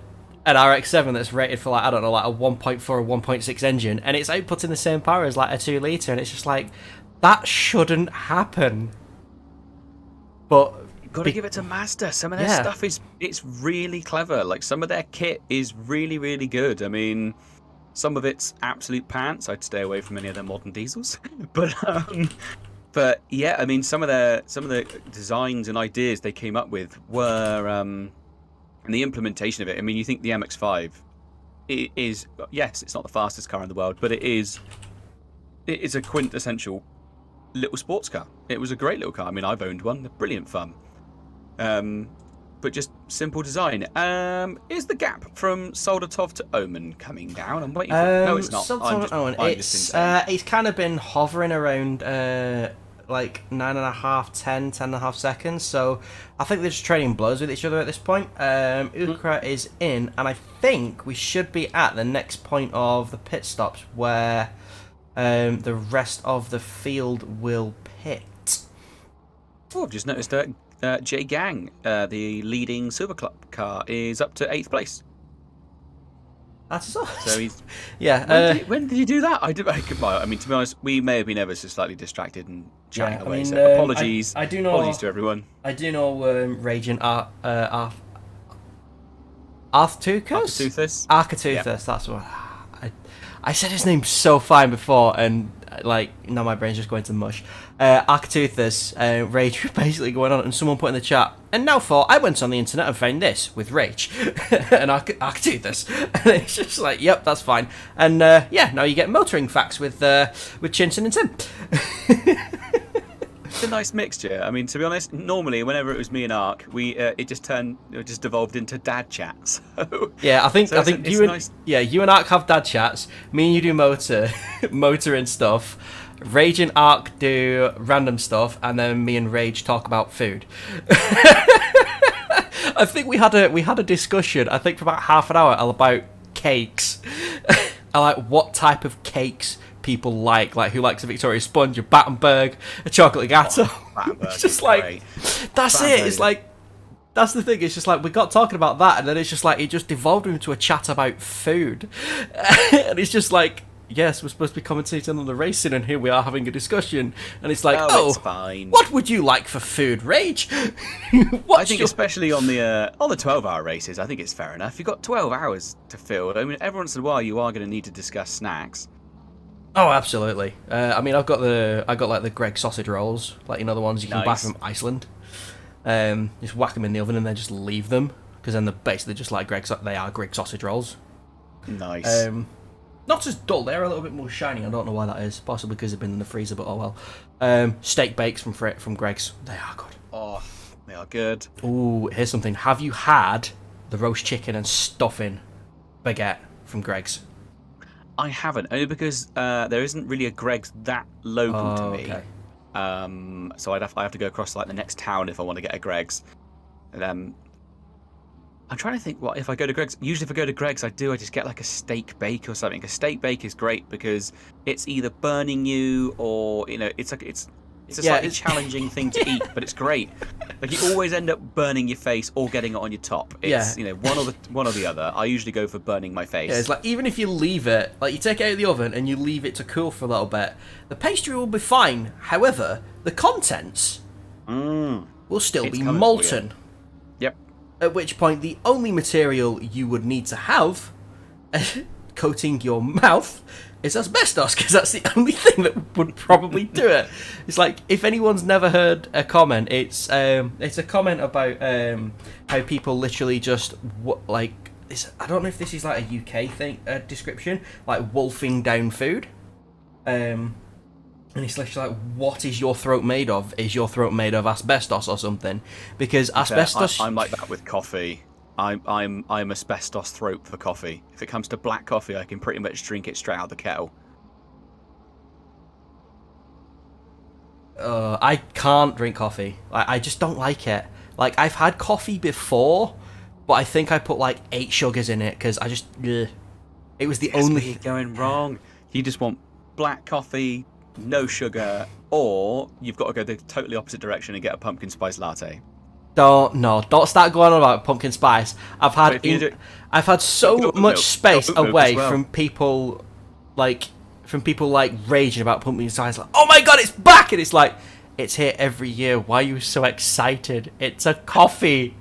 RX-7 that's rated for a 1.4 or 1.6 engine, and it's outputting the same power as a 2 litre, and it's just that shouldn't happen. But got to give it to Mazda. Some of their stuff it's really clever. Some of their kit is really, really good. I mean, some of it's absolute pants. I'd stay away from any of their modern diesels. But yeah, I mean, some of the designs and ideas they came up with were, and the implementation of it. I mean, you think the MX-5 is, yes, it's not the fastest car in the world, but it is a quintessential little sports car. It was a great little car. I mean, I've owned one. They're brilliant fun. But just simple design. Is the gap from Soldatov to Omen coming down? I'm waiting for No, it's not. It's kind of been hovering around 9.5, 10.5 seconds. So I think they're just trading blows with each other at this point. Ukra is in, and I think we should be at the next point of the pit stops where the rest of the field will pit. Oh, I've just noticed that J Gang, the leading Super Club car, is up to 8th place. That's all. So he's. Yeah. When did you do that? I mean, to be honest, we may have been ever so slightly distracted and chatting Yeah, I away. mean, So apologies. I do know. Apologies to everyone. I do know Raging Arcetuthis. Arcetuthis. That's what I said his name so fine before, and like now my brain's just going to mush. Arcetuthis, Rage basically going on, and someone put in the chat. And now for I went on the internet and found this with Rage and Arcetuthis, and it's just like, yep, that's fine. And yeah, now you get motoring facts with Chinson and Tim. It's a nice mixture. I mean, to be honest, normally whenever it was me and Ark, it just devolved into dad chat. So yeah, I think nice. you and Ark have dad chats. Me and you do motor and stuff. Rage and Ark do random stuff, and then me and Rage talk about food. I think we had a discussion. I think for about half an hour about cakes. I like what type of cakes people like who likes a Victoria Sponge, a Battenberg, a chocolate gatto. It's just like great. That's it. It's like that's the thing. It's just like we got talking about that, and then it's just like it just devolved into a chat about food, and it's just like, yes, we're supposed to be commentating on the racing, and here we are having a discussion, and it's like, it's fine. What would you like for food, Rage? I think especially on the 12-hour races, I think it's fair enough. You've got 12 hours to fill. I mean, every once in a while you are going to need to discuss snacks. Oh, absolutely. I mean, I got like the Greg sausage rolls, like the ones you can buy from Iceland. Just whack them in the oven and then just leave them, because then they're basically just like Greg sausage rolls. Nice. Not as dull. They're a little bit more shiny. I don't know why that is. Possibly because they've been in the freezer, but oh well. Steak bakes from Greg's. They are good. Oh, they are good. Ooh, here's something. Have you had the roast chicken and stuffing baguette from Greg's? I haven't, only because there isn't really a Greg's that local to me. Okay. So I have to go across like the next town if I want to get a Greg's. And, I'm trying to think what if I go to Greg's. Usually, if I go to Greg's, I just get like a steak bake or something. A steak bake is great because it's either burning you or it's a slightly challenging thing to eat, but it's great. Like you always end up burning your face or getting it on your top. It's one or the other. I usually go for burning my face. Yeah, it's like even if you leave it, like you take it out of the oven and you leave it to cool for a little bit, the pastry will be fine. However, the contents will still be molten. Yep. At which point, the only material you would need to have coating your mouth is asbestos, because that's the only thing that would probably do it. It's like, if anyone's never heard a comment, it's a comment about how people literally just I don't know if this is like a UK thing description, like wolfing down food. And it's literally like, what is your throat made of? Is your throat made of asbestos or something? Because asbestos. I'm like that with coffee. I'm asbestos throat for coffee. If it comes to black coffee, I can pretty much drink it straight out of the kettle. I can't drink coffee. I just don't like it. Like, I've had coffee before, but I think I put like 8 sugars in it because I just. It was the only. Where you're going wrong. You just want black coffee, no sugar, or you've got to go the totally opposite direction and get a pumpkin spice latte. Don't start going on about pumpkin spice. I've had so much space away from people like raging about pumpkin spice. Like, oh my god, it's back! And it's like, it's here every year. Why are you so excited? It's a coffee.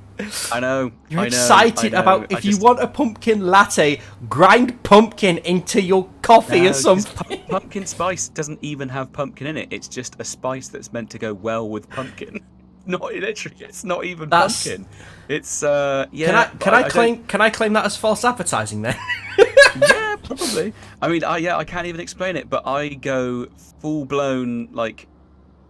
I know. You're excited about if you want a pumpkin latte, grind pumpkin into your coffee or something. Pumpkin spice doesn't even have pumpkin in it. It's just a spice that's meant to go well with pumpkin. Not literally. It's not even pumpkin. It's yeah. Can I claim that as false advertising then? Yeah, probably. I mean, I can't even explain it, but I go full blown like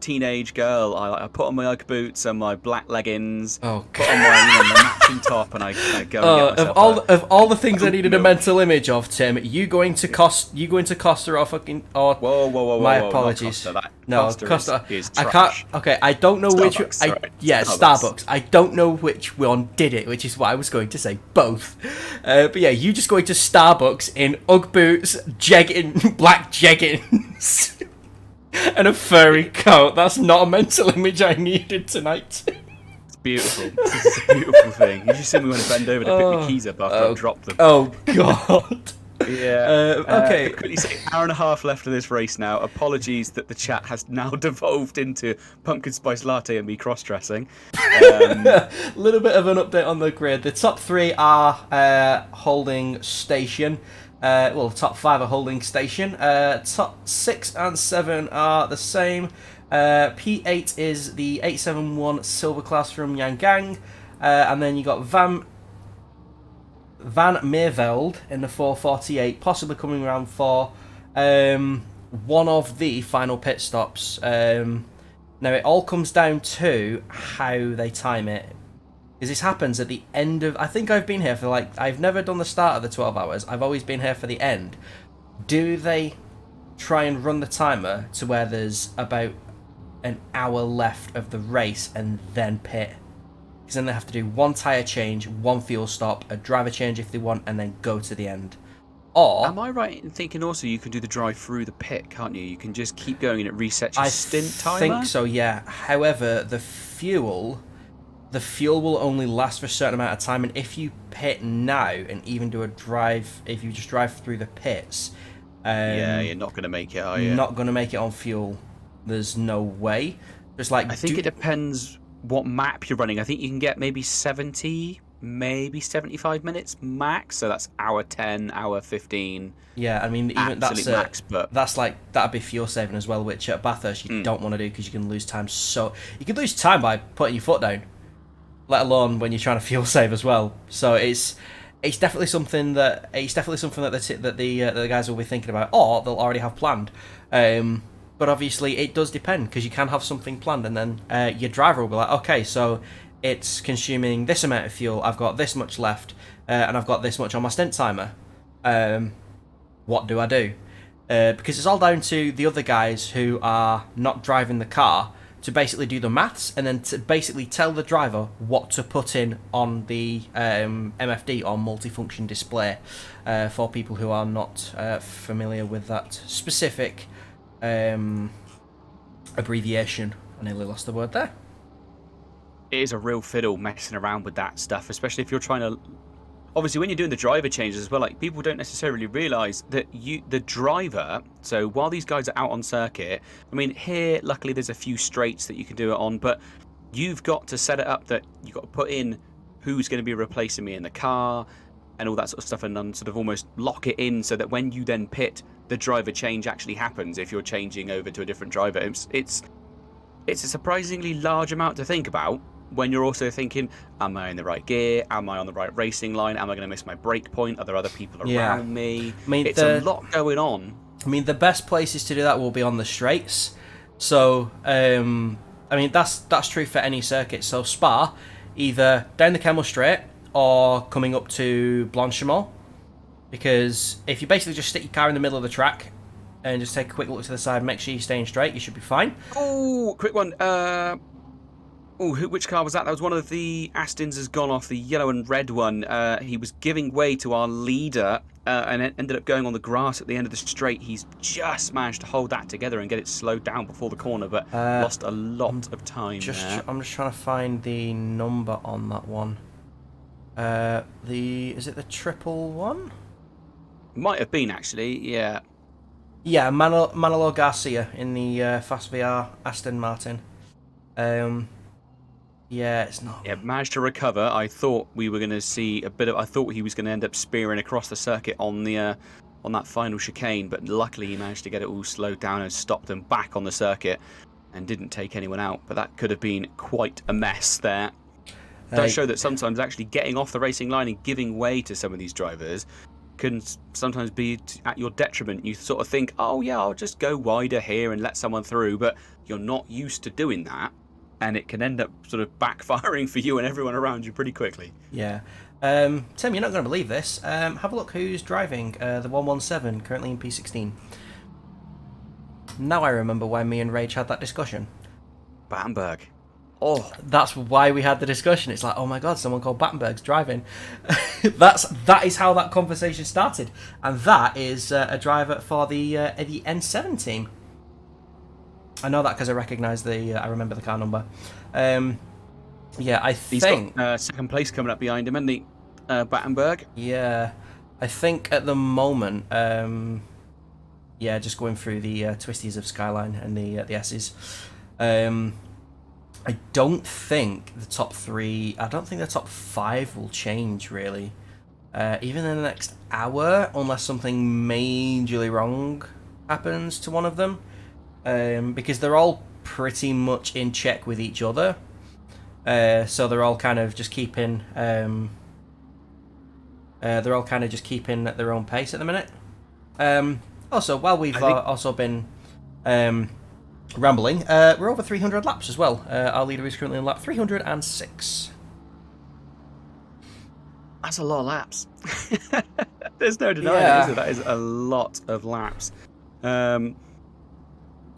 teenage girl. I put on my Ugg boots and my black leggings. Oh, put on my matching top, and I go. And get myself of all the things I needed a mental image of, Tim, you going to Costa or fucking or whoa, my apologies. Costa is trash. I can't. Okay, I don't know Starbucks. I don't know which one did it, which is why I was going to say both. But yeah, you just going to Starbucks in Ugg boots, black jeggings. And a furry coat. That's not a mental image I needed tonight. beautiful. This is a beautiful thing. You should see me when I bend over to pick my keys up after I've dropped them. Oh God. Yeah. Okay. Quickly say, hour and a half left of this race now. Apologies that the chat has now devolved into pumpkin spice latte and me cross-dressing. A little bit of an update on the grid. The top 3 are holding station. Well, the top 5 are holding station. Top 6 and 7 are the same. P8 is the 871 silver class from Yangang. And then you got Van Meerveld in the 448, possibly coming around for one of the final pit stops. Now, it all comes down to how they time it. Because this happens at the end of... I think I've been here for, I've never done the start of the 12 hours. I've always been here for the end. Do they try and run the timer to where there's about an hour left of the race and then pit? Because then they have to do 1 tyre change, 1 fuel stop, a driver change if they want, and then go to the end. Or... Am I right in thinking also you can do the drive through the pit, can't you? You can just keep going and it resets your stint timer? I think so, yeah. However, the fuel will only last for a certain amount of time, and if you pit now and even do a drive, if you just drive through the pits... yeah, you're not going to make it, are you? Not going to make it on fuel. There's no way. Just I think it depends what map you're running. I think you can get maybe 70, maybe 75 minutes max. So that's hour 10, hour 15. Yeah, I mean, even that's max, but that's that'd be fuel saving as well, which at Bathurst you don't want to do because you can lose time. So you can lose time by putting your foot down, let alone when you're trying to fuel save as well. So it's definitely something that the guys will be thinking about, or they'll already have planned. But obviously, it does depend, because you can have something planned, and then your driver will be like, okay, so it's consuming this amount of fuel, I've got this much left, and I've got this much on my stint timer. What do I do? Because it's all down to the other guys who are not driving the car to basically do the maths, and then to basically tell the driver what to put in on the MFD, or multifunction display, for people who are not familiar with that specific abbreviation. I nearly lost the word there. it is a real fiddle messing around with that stuff, especially if you're trying to... Obviously, when you're doing the driver changes as well, like, people don't necessarily realise that the driver... So while these guys are out on circuit, I mean, here, luckily, there's a few straights that you can do it on, but you've got to set it up that you've got to put in who's going to be replacing me in the car and all that sort of stuff, and then sort of almost lock it in so that when you then pit, the driver change actually happens if you're changing over to a different driver. It's a surprisingly large amount to think about when you're also thinking, am I in the right gear? Am I on the right racing line? Am I going to miss my brake point? Are there other people around me? I mean, it's a lot going on. I mean, the best places to do that will be on the straights. So, I mean, that's true for any circuit. So Spa, either down the Kemmel Straight or coming up to Blanchimont. Because if you basically just stick your car in the middle of the track and just take a quick look to the side, make sure you're staying straight, you should be fine. Oh, quick one. Which car was that? That was one of the Astons has gone off, the yellow and red one. He was giving way to our leader and it ended up going on the grass at the end of the straight. He's just managed to hold that together and get it slowed down before the corner, but lost a lot of time there. I'm just trying to find the number on that one. Is it the triple one? Might have been, actually, yeah. Yeah, Manolo Garcia in the Fast VR Aston Martin. Yeah, it's not. Yeah, managed to recover. I thought we were going to see a bit of... I thought he was going to end up spearing across the circuit on the on that final chicane, but luckily he managed to get it all slowed down and stopped them back on the circuit and didn't take anyone out. But that could have been quite a mess there. Does show that sometimes actually getting off the racing line and giving way to some of these drivers can sometimes be at your detriment. You sort of think, oh yeah, I'll just go wider here and let someone through, but you're not used to doing that, and it can end up sort of backfiring for you and everyone around you pretty quickly. Yeah. Tim, you're not going to believe this. Have a look who's driving the 117, currently in P16. Now I remember why me and Rage had that discussion. Battenberg. Oh, that's why we had the discussion. It's like, oh my god, someone called Battenberg's driving. that is how that conversation started, and that is a driver for the N7 team. I know that because I recognise I remember the car number. Yeah, I He's think. got second place coming up behind him, and the Battenberg. Yeah, I think at the moment. Yeah, just going through the twisties of Skyline and the S's. I don't think the top 3. I don't think the top 5 will change really. Even in the next hour, unless something majorly wrong happens to one of them, because they're all pretty much in check with each other. So they're all kind of just keeping. They're all kind of just keeping at their own pace at the minute. Also, while we've also been rambling, we're over 300 laps as well. Our leader is currently on lap 306. That's a lot of laps. There's no denying it, is there? That is a lot of laps. I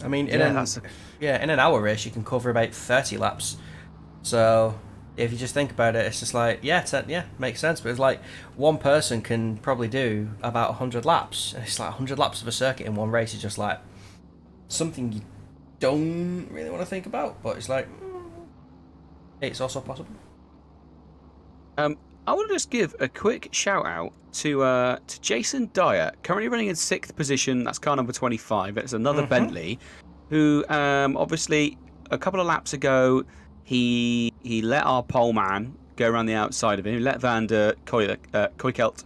mean, in an hour race, you can cover about 30 laps. So if you just think about it, it's just like, makes sense. But it's like one person can probably do about 100 laps. It's like 100 laps of a circuit in one race is just like something you don't really want to think about. But it's like, it's also possible. I want to just give a quick shout out to Jason Dyer, currently running in 6th position. That's car number 25. It's another Bentley, who obviously a couple of laps ago he let our pole man go around the outside of him. He let Van der Koikelt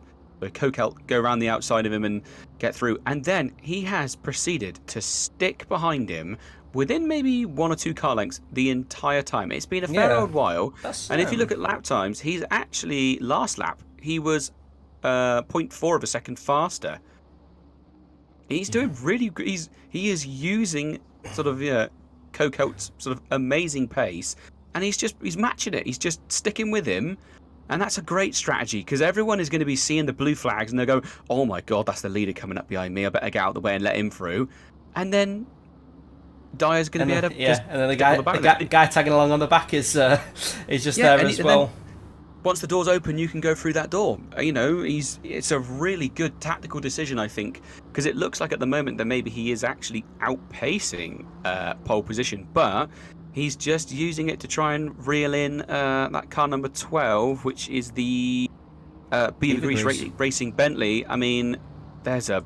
go around the outside of him and get through. And then he has proceeded to stick behind him within maybe 1 or 2 car lengths the entire time. It's been a fair old while. And if you look at lap times, he's actually, last lap, he was 0.4 of a second faster. He's doing really good. He is using sort of Kokelt's sort of amazing pace, and he's matching it. He's just sticking with him. And that's a great strategy, because everyone is going to be seeing the blue flags and they'll go, oh my god, that's the leader coming up behind me. I better get out of the way and let him through. And then Dyer's going to be able to just and then the guy tagging along on the back is just there as well. Once the door's open, you can go through that door. It's a really good tactical decision, I think, because it looks like at the moment that maybe he is actually outpacing pole position, but he's just using it to try and reel in that car number 12, which is the Beaver Grease Racing Bentley. I mean, there's a...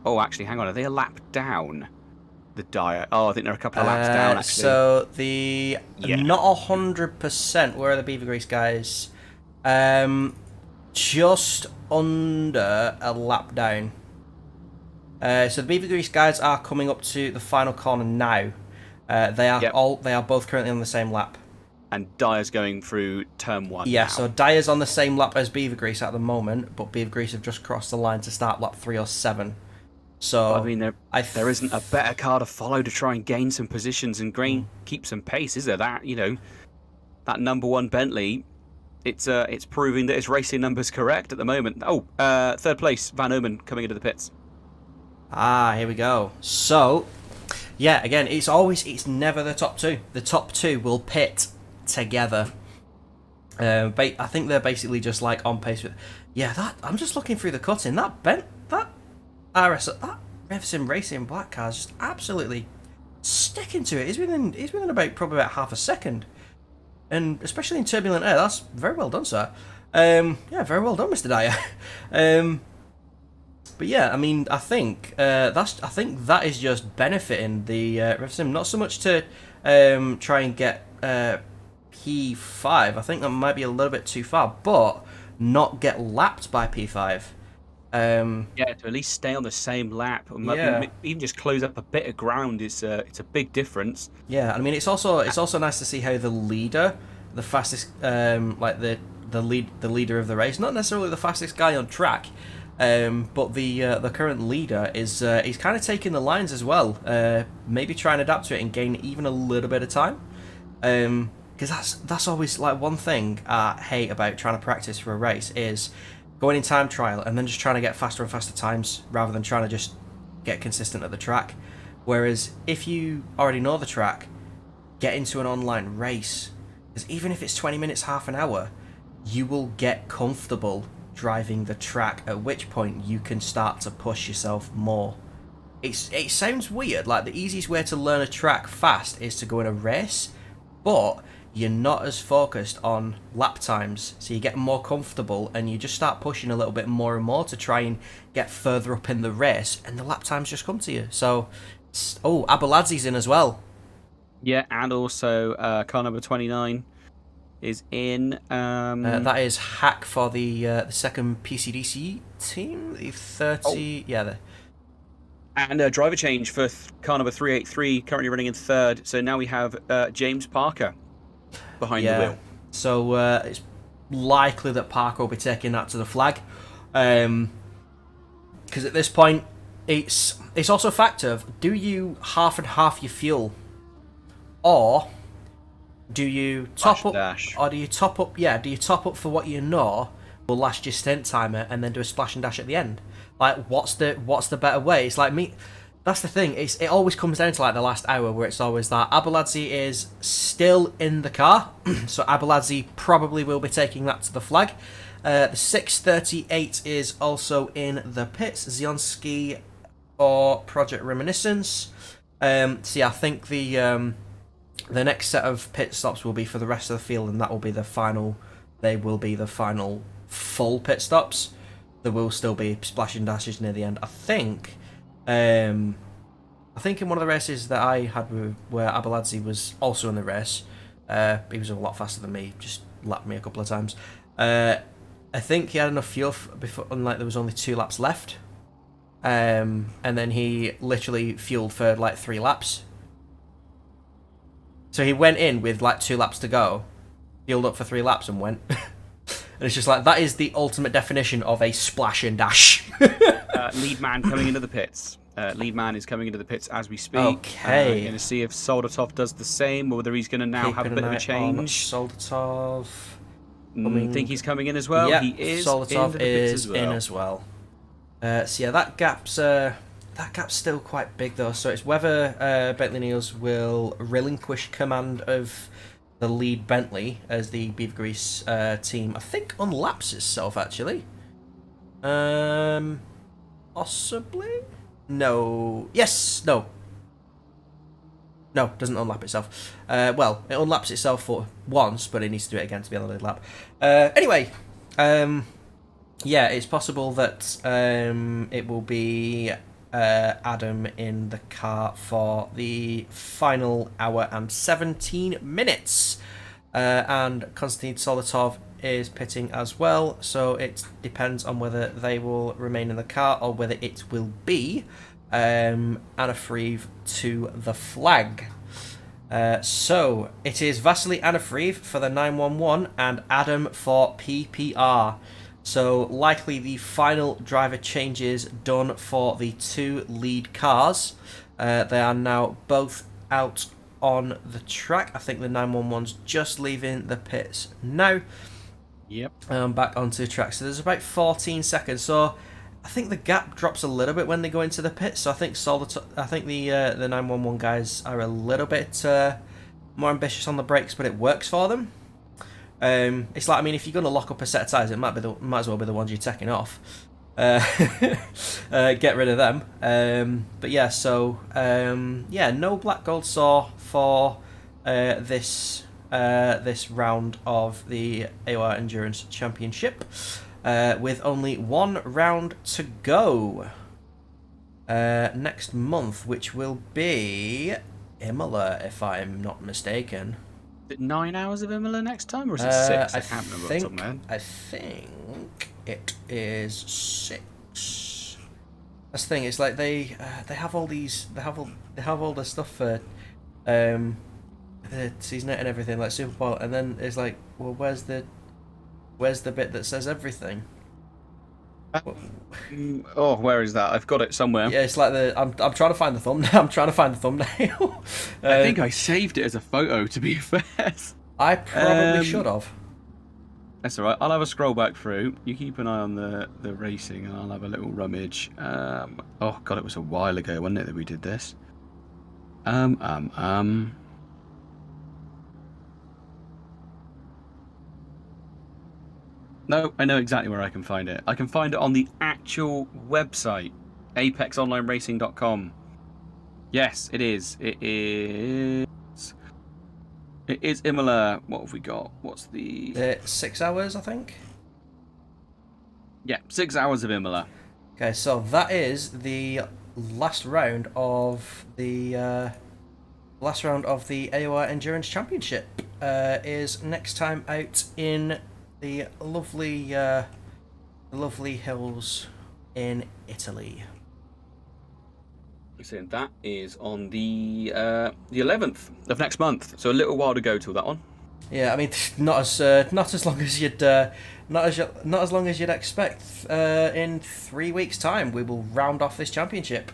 Oh, actually, hang on. Are they a lap down? The Dyer. Oh, I think they're a couple of laps down, actually. So not 100% where are the Beaver Grease guys? Just under a lap down. So the Beaver Grease guys are coming up to the final corner now. They are both currently on the same lap. And Dyer's going through turn 1 Yeah, now. so Dyer's on the same lap as Beaver Grease at the moment, but Beaver Grease have just crossed the line to start lap 307. So I mean, there isn't a better car to follow to try and gain some positions and keep some pace, is there? That that number 1 Bentley, it's proving that its racing number's correct at the moment. Oh, 3rd place, Van Omen coming into the pits. Here we go. So, yeah, again, it's never the top 2. The top 2 will pit together. I think they're basically just like on pace with. Yeah, that I'm just looking through the cutting. That Revsim Racing black car is just absolutely sticking to it. He's within about probably about half a second, and especially in turbulent air, that's very well done, sir. Very well done, Mr. Dyer. But yeah, I mean, I think that is just benefiting the Revsim, not so much to try and get P5. I think that might be a little bit too far, but not get lapped by P5. To at least stay on the same lap, or even just close up a bit of ground. It's a big difference. Yeah, I mean, it's also nice to see how the leader, the fastest, the leader of the race, not necessarily the fastest guy on track, but the current leader is he's kind of taking the lines as well. Maybe try and adapt to it and gain even a little bit of time. Because that's always like one thing I hate about trying to practice for a race is going in time trial and then just trying to get faster and faster times rather than trying to just get consistent at the track. Whereas if you already know the track, get into an online race, because even if it's 20 minutes, half an hour, you will get comfortable driving the track, at which point you can start to push yourself more. It sounds weird, like the easiest way to learn a track fast is to go in a race, but you're not as focused on lap times, so you get more comfortable and you just start pushing a little bit more and more to try and get further up in the race, and the lap times just come to you. So, Abaladzi's in as well. Yeah, and also car number 29 is in. That is Hack for the second PCDC team. The 30, And driver change for car number 383, currently running in third. So now we have James Parker behind the wheel. So it's likely that Parker will be taking that to the flag, because at this point, it's also a factor of, do you half and half your fuel, or do you top up, or do you top up? Yeah, do you top up for what you know will last your stint timer, and then do a splash and dash at the end? Like, what's the better way? It's like me. That's the thing. It always comes down to like the last hour, where it's always that Abaladze is still in the car, so Abaladze probably will be taking that to the flag. The 638 is also in the pits. Zionski or Project Reminiscence. So yeah, I think the next set of pit stops will be for the rest of the field, and that will be the final. They will be the final full pit stops. There will still be splash and dashes near the end. I think in one of the races that I had where Abaladze was also in the race, he was a lot faster than me, just lapped me a couple of times. I think he had enough fuel before, unlike there was only 2 laps left. And then he literally fueled for like 3 laps. So he went in with like 2 laps to go, fueled up for 3 laps and went. And it's just like, that is the ultimate definition of a splash and dash. Lead man coming into the pits. Lead man is coming into the pits as we speak. Okay. Going to see if Soldatov does the same, or whether he's going to now have a bit of a change. Soldatov. Think he's coming in as well. Yep, he is. Soldatov is in as well. So yeah, that gap's still quite big though. So it's whether Bentley Niels will relinquish command of the lead Bentley as the Beaver Grease team, I think, unlaps itself actually. Possibly? No. Yes. No. No, doesn't unlap itself. Well, it unlaps itself for once, but it needs to do it again to be on the lead lap. Anyway, yeah, it's possible that it will be Adam in the car for the final hour and 17 minutes. And Konstantin Soldatov is pitting as well, so it depends on whether they will remain in the car or whether it will be Anna Freeve to the flag. So it is Vasily Anafriv for the 911 and Adam for PPR. So likely the final driver changes done for the 2 lead cars. They are now both out on the track. I think the 911's just leaving the pits now. Yep. Back onto the track. So there's about 14 seconds. So I think the gap drops a little bit when they go into the pits. So I think the 911 guys are a little bit more ambitious on the brakes, but it works for them. It's like, I mean, if you're going to lock up a set of tyres, it might as well be the ones you're taking off. Get rid of them. But yeah, so yeah, no black gold saw for this round of the AOR Endurance Championship, with only 1 round to go next month, which will be Imola, if I'm not mistaken. Is it 9 hours of Imola next time, or is it 6? I can't remember off the top of my head. I think it is 6. That's the thing. It's like they have all these. They have all the stuff for the season and everything, like Super Bowl, and then it's like, well, where's the bit that says everything? Oh, where is that? I've got it somewhere. Yeah, it's like I'm trying to find the thumbnail. I'm trying to find the thumbnail. I think I saved it as a photo, to be fair. I probably should have. That's alright. I'll have a scroll back through. You keep an eye on the racing, and I'll have a little rummage. Oh god, it was a while ago, wasn't it, that we did this? No, I know exactly where I can find it. I can find it on the actual website, apexonlineracing.com. Yes, it is. It It is Imola. What have we got? What's the... 6 hours, I think. Yeah, 6 hours of Imola. Okay, so that is the last round of the AOR Endurance Championship. Is next time out in the lovely hills in Italy. So that is on the 11th of next month. So a little while to go till that one. Yeah, I mean, not as long as you'd expect. In 3 weeks' time, we will round off this championship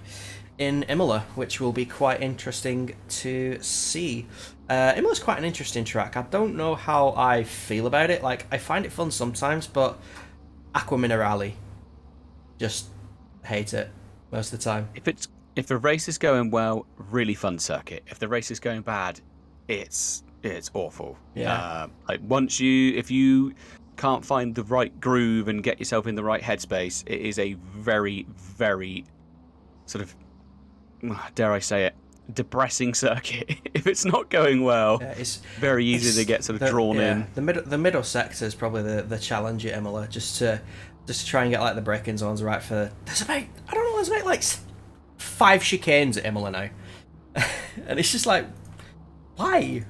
in Imola, which will be quite interesting to see. Imola's quite an interesting track. I don't know how I feel about it. Like, I find it fun sometimes, but Acqua Minerale, just hate it most of the time. If the race is going well, really fun circuit. If the race is going bad, it's awful. Yeah. Like if you can't find the right groove and get yourself in the right headspace, it is a very, very sort of, dare I say it, depressing circuit. If it's not going well, yeah, it's very easy to get sort of drawn in. The middle sector is probably the challenge at Imola, just to try and get like the braking zones right for. There's about like 5 chicanes at Imola now, and it's just like, why?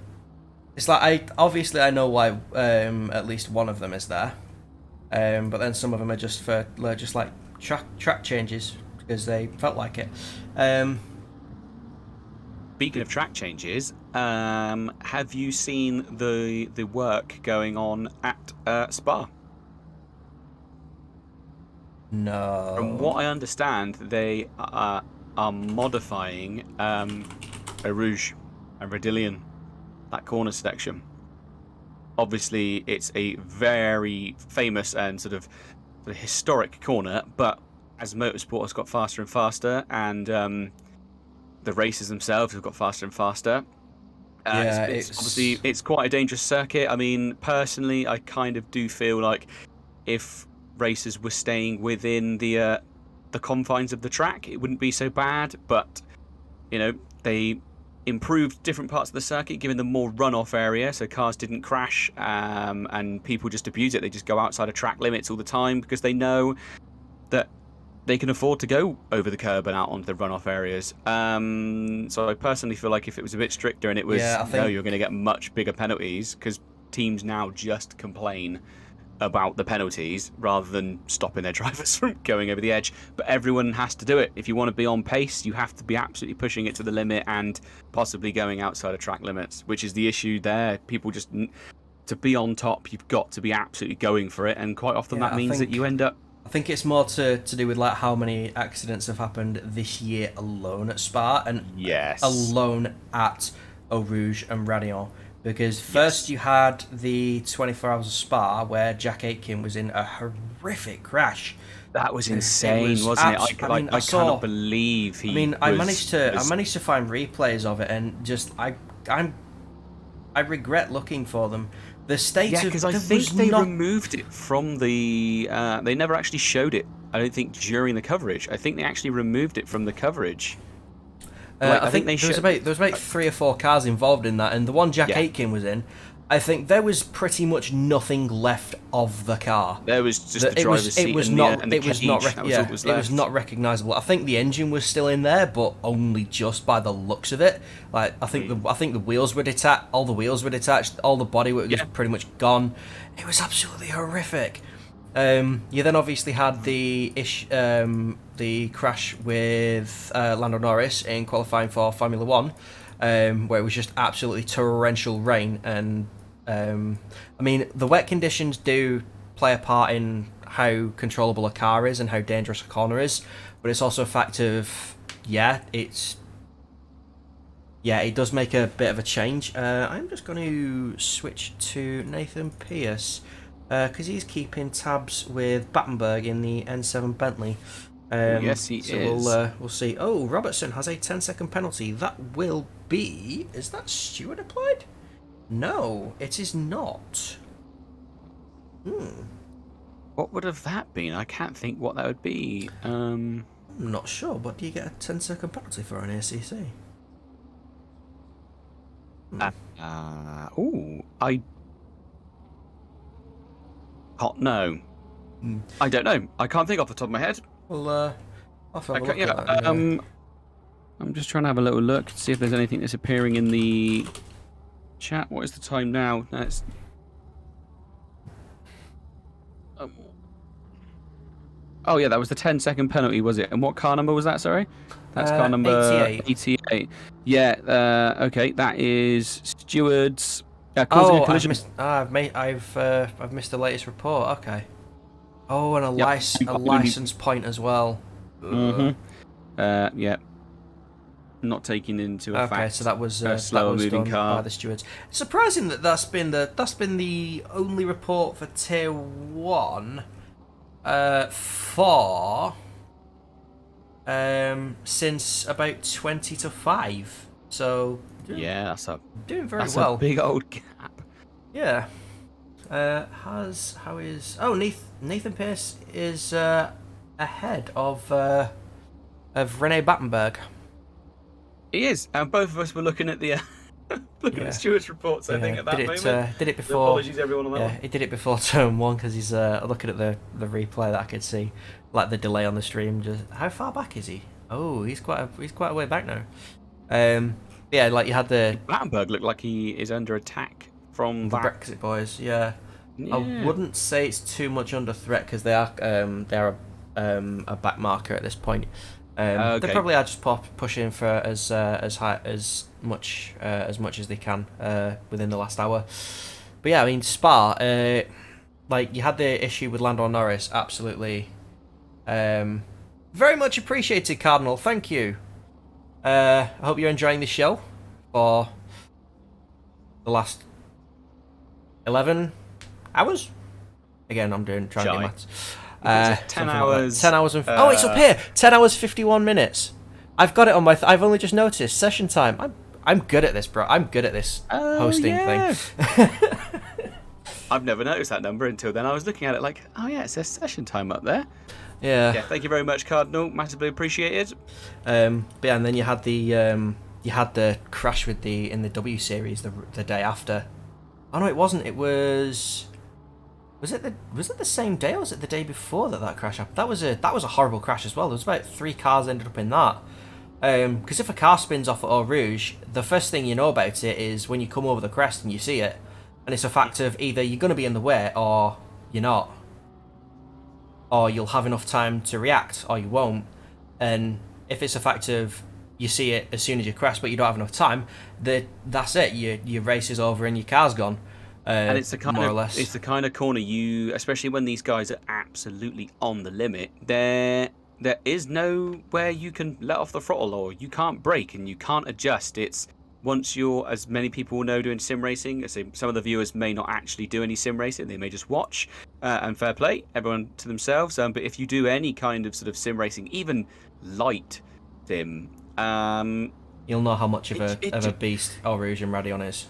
It's like I know why at least one of them is there, but then some of them are just like track changes because they felt like it. Speaking of track changes, have you seen the work going on at Spa? No. From what I understand, they are modifying Eau Rouge and Redillion, that corner section. Obviously, it's a very famous and sort of historic corner, but as motorsport has got faster and faster, and the races themselves have got faster and faster, it's quite a dangerous circuit. I mean, personally, I kind of do feel like if racers were staying within the confines of the track, it wouldn't be so bad. But they improved different parts of the circuit, giving them more runoff area so cars didn't crash, and people just abuse it. They just go outside of track limits all the time because they know that they can afford to go over the curb and out onto the runoff areas. So I personally feel like if it was a bit stricter and it was, you're going to get much bigger penalties, because teams now just complain about the penalties rather than stopping their drivers from going over the edge. But everyone has to do it. If you want to be on pace, you have to be absolutely pushing it to the limit and possibly going outside of track limits, which is the issue there. People just, to be on top, you've got to be absolutely going for it, and quite often that means that you end up... I think it's more to do with like how many accidents have happened this year alone at Spa, and alone at Eau Rouge and Radion. Because first you had the 24 Hours of Spa where Jack Aitken was in a horrific crash. That was insane, wasn't it? I cannot believe he. I managed to find replays of it, and just I regret looking for them. The state of because I think they removed it from the. They never actually showed it. I don't think during the coverage. I think they actually removed it from the coverage. I think there was about 3 or 4 cars involved in that, and the one Jack Aitken was in, I think there was pretty much nothing left of the car. There was just the driver's seat and the cage. It was not recognisable. I think the engine was still in there, but only just by the looks of it. Like I think the wheels were detached. All the wheels were detached. All the bodywork was pretty much gone. It was absolutely horrific. You then obviously had the crash with Lando Norris in qualifying for Formula 1, where it was just absolutely torrential rain. And I mean, the wet conditions do play a part in how controllable a car is and how dangerous a corner is, but it's also a fact of it does make a bit of a change. I'm just going to switch to Nathan Pierce, because he's keeping tabs with Battenberg in the N7 Bentley. Yes, he is. We'll see. Oh, Robertson has a 10-second penalty. That will be... Is that Stewart applied? No, it is not. What would have that been? I can't think what that would be. I'm not sure, but do you get a 10-second penalty for an ACC? I can't. No, I don't know. I can't think off the top of my head. Well, I'll have a look Yeah, at that. I'm just trying to have a little look to see if there's anything that's appearing in the chat. What is the time now? No, it's... Oh yeah, that was the 10-second penalty, was it? And what car number was that? Sorry, that's car number 88. Yeah. Okay, that is Stewards. I've missed the latest report. Okay. Oh, and a license point as well. Yeah. Not taking into effect. Okay, so that was slower moving car by the stewards. Surprising that that's been the only report for Tier 1 for since about 20 to 5. So yeah, that's doing very that's well. A big old gap. Yeah. Nathan Pearce is ahead of Rene Battenberg. He is, and both of us were looking at the looking at Stuart's reports. I think at that moment. Did it before? So apologies, everyone on that one. He did it before turn 1 because he's looking at the replay that I could see, like the delay on the stream. Just how far back is he? Oh, he's quite a way back now. Yeah, like you had the Battenberg looked like he is under attack from the that. Brexit boys. Yeah. I wouldn't say it's too much under threat because they are a back marker at this point. Okay. They probably are just pushing for as much as they can within the last hour. But yeah, I mean Spa, like you had the issue with Lando Norris, absolutely. Very much appreciated, Cardinal. Thank you. I hope you're enjoying the show for the last 11 hours. Again, I'm trying to do maths. 10 hours. 10 hours and oh, it's up here. 10 hours 51 minutes. I've got it on my. I've only just noticed session time. I'm good at this, bro. I'm good at this hosting thing. I've never noticed that number until then. I was looking at it like, oh yeah, it says session time up there. Yeah. Thank you very much, Cardinal. Massively appreciated. But yeah, and then you had the crash with in the W series the day after. Oh no, it wasn't. It was. Was it the same day or was it the day before that crash happened? That was a horrible crash as well. There was about 3 cars ended up in that. Because if a car spins off at Eau Rouge, the first thing you know about it is when you come over the crest and you see it, and it's a fact of either you're going to be in the way or you're not, or you'll have enough time to react or you won't. And if it's a fact of you see it as soon as you crest but you don't have enough time, that's it. Your race is over and your car's gone. And it's the kind more of or less. It's the kind of corner especially when these guys are absolutely on the limit. There is nowhere you can let off the throttle or you can't brake and you can't adjust. It's once you're, as many people will know doing sim racing. I say some of the viewers may not actually do any sim racing; they may just watch. And fair play, everyone to themselves. But if you do any kind of sort of sim racing, even light sim, you'll know how much of a beast Eau Rouge and Radion is.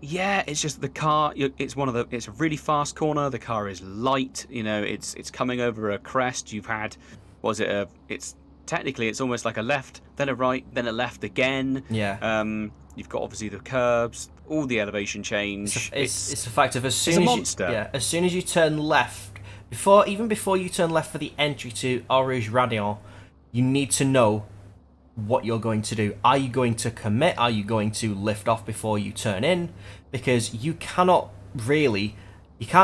Yeah, it's just the car. It's a really fast corner. The car is light. You know, it's coming over a crest. You've had, it's technically it's almost like a left, then a right, then a left again. Yeah. You've got obviously the curbs, all the elevation change. It's a fact of as soon it's as a monster. As soon as you turn left, before you turn left for the entry to Eau Rouge Radion, you need to know what you're going to do. Are you going to commit? Are you going to lift off before you turn in? Because you can't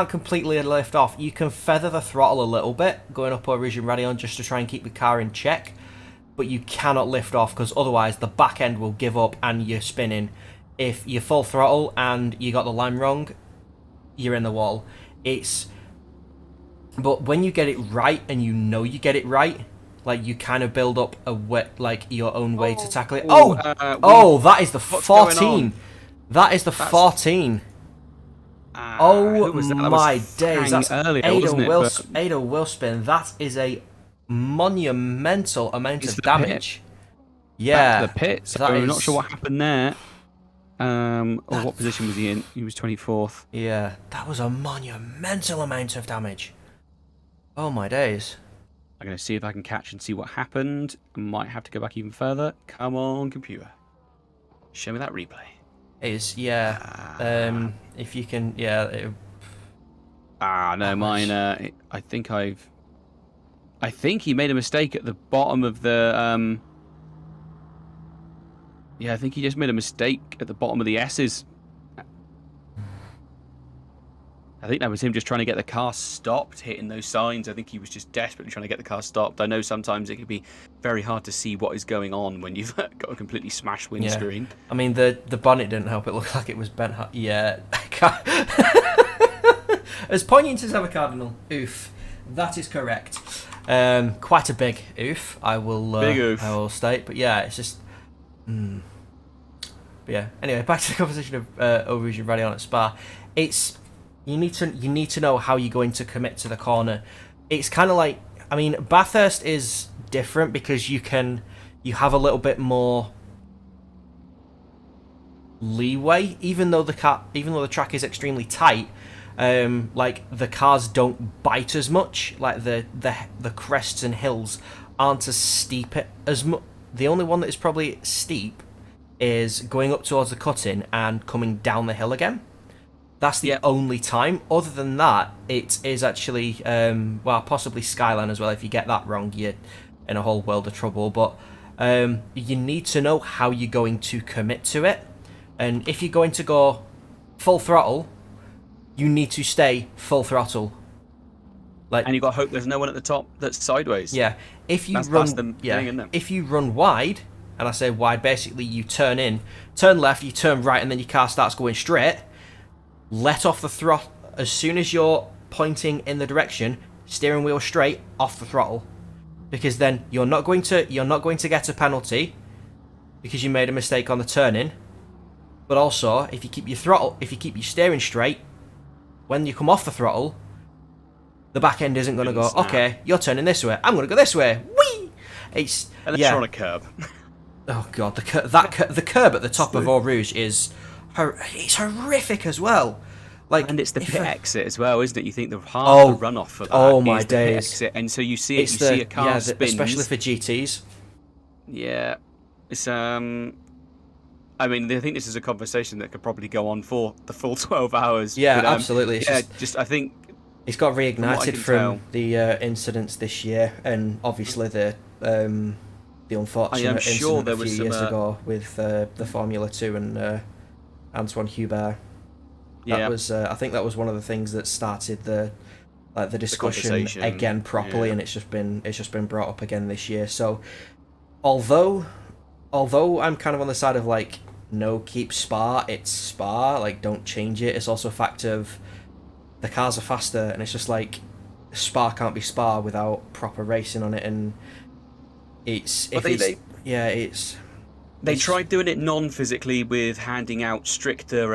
completely lift off. You can feather the throttle a little bit going up Eau Rouge and Radion just to try and keep the car in check, but you cannot lift off because otherwise the back end will give up and you're spinning. If you full throttle and you got the line wrong, you're in the wall. But when you get it right and you know you get it right, like you kind of build up your own way to tackle it. That is the 14. That is the 14. Oh my days! That's Ada Wilspin. That is a monumental amount of damage. Yeah, back to the pit. So I'm not sure what happened there. What position was he in? He was 24th. Yeah, that was a monumental amount of damage. Oh my days! I'm going to see if I can catch and see what happened. I might have to go back even further. Come on, computer. Show me that replay. Is if you can, no, mine. I think he made a mistake at the bottom of the. I think he just made a mistake at the bottom of the S's. I think that was him just trying to get the car stopped, hitting those signs. I think he was just desperately trying to get the car stopped. I know sometimes it can be very hard to see what is going on when you've got a completely smashed windscreen. Yeah. I mean, the bonnet didn't help. It looked like it was bent. Yeah. As poignant as ever, Cardinal. Oof. That is correct. Quite a big oof. Big oof. I will state. But yeah, it's just. But yeah. Anyway, back to the conversation of Eau Rouge and Raidillon at Spa. It's. You need to know how you're going to commit to the corner. It's kind of like, I mean, Bathurst is different because you have a little bit more leeway, even though the track is extremely tight. Like the cars don't bite as much. Like the crests and hills aren't as steep as much. The only one that is probably steep is going up towards the cutting and coming down the hill again. That's the only time. Other than that, it is actually, possibly Skyline as well. If you get that wrong, you're in a whole world of trouble. But you need to know how you're going to commit to it. And if you're going to go full throttle, you need to stay full throttle. And you got to hope there's no one at the top that's sideways. Yeah. If you if you run wide, and I say wide, basically you turn in, turn left, you turn right, and then your car starts going straight. Let off the throttle as soon as you're pointing in the direction, steering wheel straight, off the throttle, because then you're not going to get a penalty because you made a mistake on the turn-in. But also, if you keep your steering straight, when you come off the throttle, the back end isn't going to go, okay, you're turning this way, I'm going to go this way. Whee! And then you're on a curb. Oh god, the curb at the top of Eau Rouge is. It's horrific as well. And it's the pit exit as well, isn't it? You think the runoff for that is the pit exit, and so you see see a car spins, especially for GTs. Yeah, it's I mean, I think this is a conversation that could probably go on for the full 12 hours. Yeah, but, absolutely. It's I think it's got reignited from the incidents this year, and obviously the unfortunate incident a few years ago with the Formula 2 and. Antoine Hubert. That was, I think, that was one of the things that started the discussion again properly, and it's just been brought up again this year. So, although I'm kind of on the side of like, no, keep Spa, it's Spa, like don't change it. It's also a fact of the cars are faster, and it's just like Spa can't be Spa without proper racing on it, and They tried doing it non-physically with handing out stricter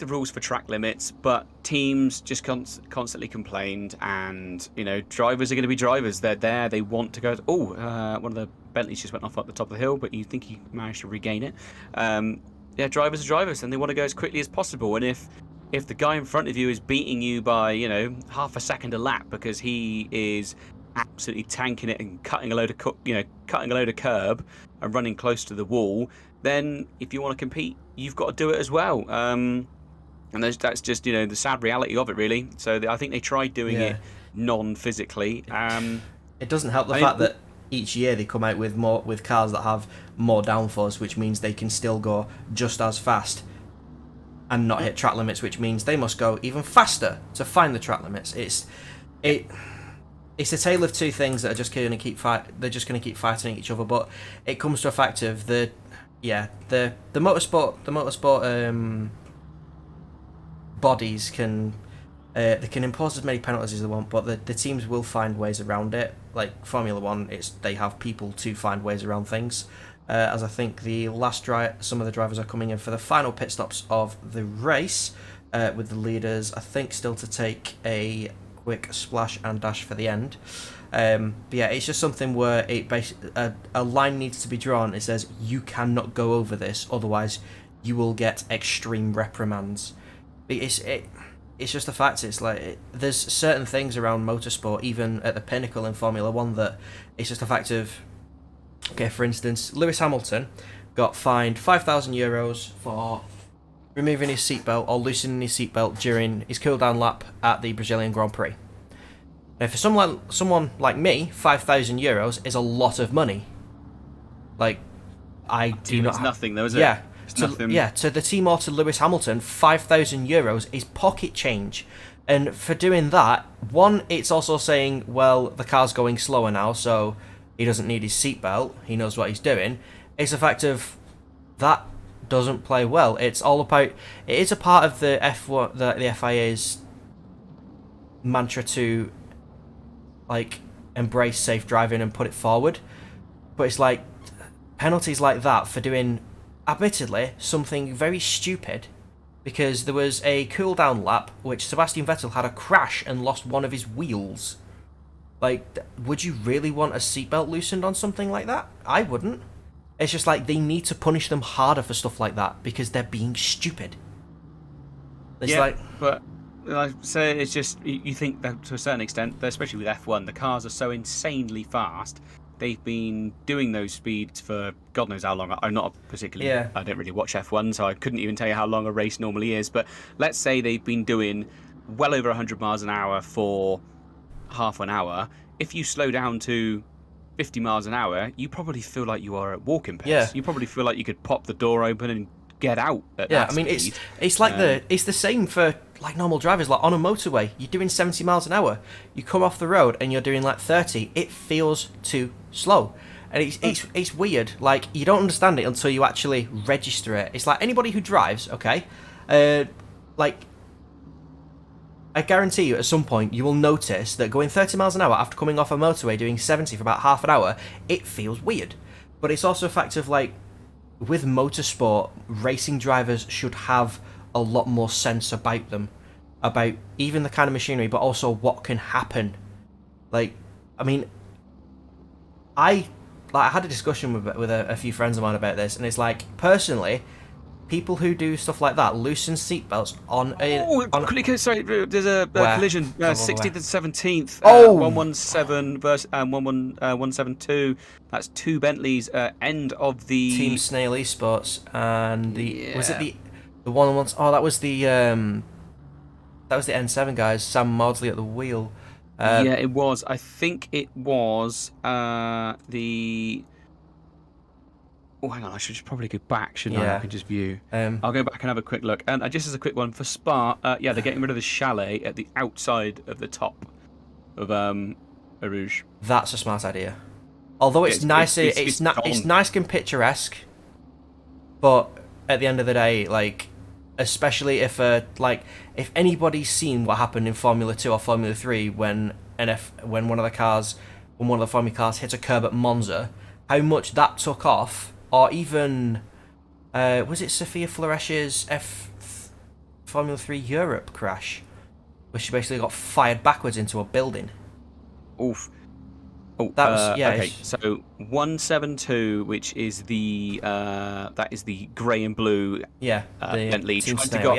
rules for track limits, but teams just constantly complained, and drivers are going to be drivers. They're there, they want to go. One of the Bentleys just went off at the top of the hill, but you think he managed to regain it. Drivers are drivers, and they want to go as quickly as possible. And if the guy in front of you is beating you by half a second a lap because he is absolutely tanking it and cutting a load of curb and running close to the wall, then if you want to compete, you've got to do it as well. And that's just the sad reality of it, really. So I think they tried doing it non-physically. It doesn't help the fact that each year they come out with cars that have more downforce, which means they can still go just as fast and not hit track limits, which means they must go even faster to find the track limits. It's a tale of two things that are just going to keep fighting each other. But it comes to a fact of the motorsport bodies can impose as many penalties as they want, but the teams will find ways around it. Like Formula 1, they have people to find ways around things. As I think some of the drivers are coming in for the final pit stops of the race, with the leaders, I think, still to take a quick splash and dash for the end. It's just something where a line needs to be drawn. It says you cannot go over this, otherwise you will get extreme reprimands. It's just a fact. It's like there's certain things around motorsport, even at the pinnacle in Formula 1, that it's just a fact of. Okay, for instance, Lewis Hamilton got fined €5,000 for removing his seatbelt or loosening his seatbelt during his cool-down lap at the Brazilian Grand Prix. Now, for someone like me, €5,000 is a lot of money. Like, I do not. It's nothing, though, is it? Yeah. It's nothing. Yeah, to the team or to Lewis Hamilton, €5,000 is pocket change. And for doing that, one, it's also saying, well, the car's going slower now, so he doesn't need his seatbelt. He knows what he's doing. It's the fact of that doesn't play well. It's all about. It is a part of the F1, the FIA's mantra to like embrace safe driving and put it forward, but it's like penalties like that for doing, admittedly, something very stupid. Because there was a cool-down lap which Sebastian Vettel had a crash and lost one of his wheels. Like, would you really want a seatbelt loosened on something like that? I wouldn't. It's just like they need to punish them harder for stuff like that because they're being stupid. It's like, but like I say, it's just you think that to a certain extent, especially with F1, the cars are so insanely fast. They've been doing those speeds for God knows how long. I'm not particularly. Yeah. I don't really watch F1, so I couldn't even tell you how long a race normally is. But let's say they've been doing well over 100 miles an hour for half an hour. If you slow down to 50 miles an hour, you probably feel like you are at walking pace. Yeah. You probably feel like you could pop the door open and get out at yeah, that I mean, speed. it's like it's the same for like normal drivers. Like on a motorway, you're doing 70 miles an hour. You come off the road and you're doing like 30. It feels too slow, and it's weird. Like you don't understand it until you actually register it. It's like anybody who drives, okay, like I guarantee you at some point you will notice that going 30 miles an hour after coming off a motorway doing 70 for about half an hour, it feels weird. But it's also a fact of like with motorsport, racing drivers should have a lot more sense about them, about even the kind of machinery, but also what can happen. Like, I mean, I had a discussion with a few friends of mine about this, and it's like, personally, people who do stuff like that loosen seatbelts on a... Sorry, there's a collision. 16th and 17th. 117 versus 172. That's two Bentleys. End of the Team Snail Esports and the was it the one once? Oh, that was the N7 guys. Sam Maudsley at the wheel. Yeah, it was. I think it was the. Oh, hang on. I should just probably go back, shouldn't I? I can just view. I'll go back and have a quick look. And just as a quick one for Spa, yeah, they're getting rid of the chalet at the outside of the top of Rouge. That's a smart idea. Although it's nice, it's nice and picturesque, but at the end of the day, like, especially if if anybody's seen what happened in Formula 2 or Formula 3 when one of the Formula cars hit a curb at Monza, how much that took off, or even was it Sophia Floresh's Formula 3 Europe crash, where she basically got fired backwards into a building. Oof. Oh, that was okay. So 172, which is the that is the grey and blue Bentley, tried to go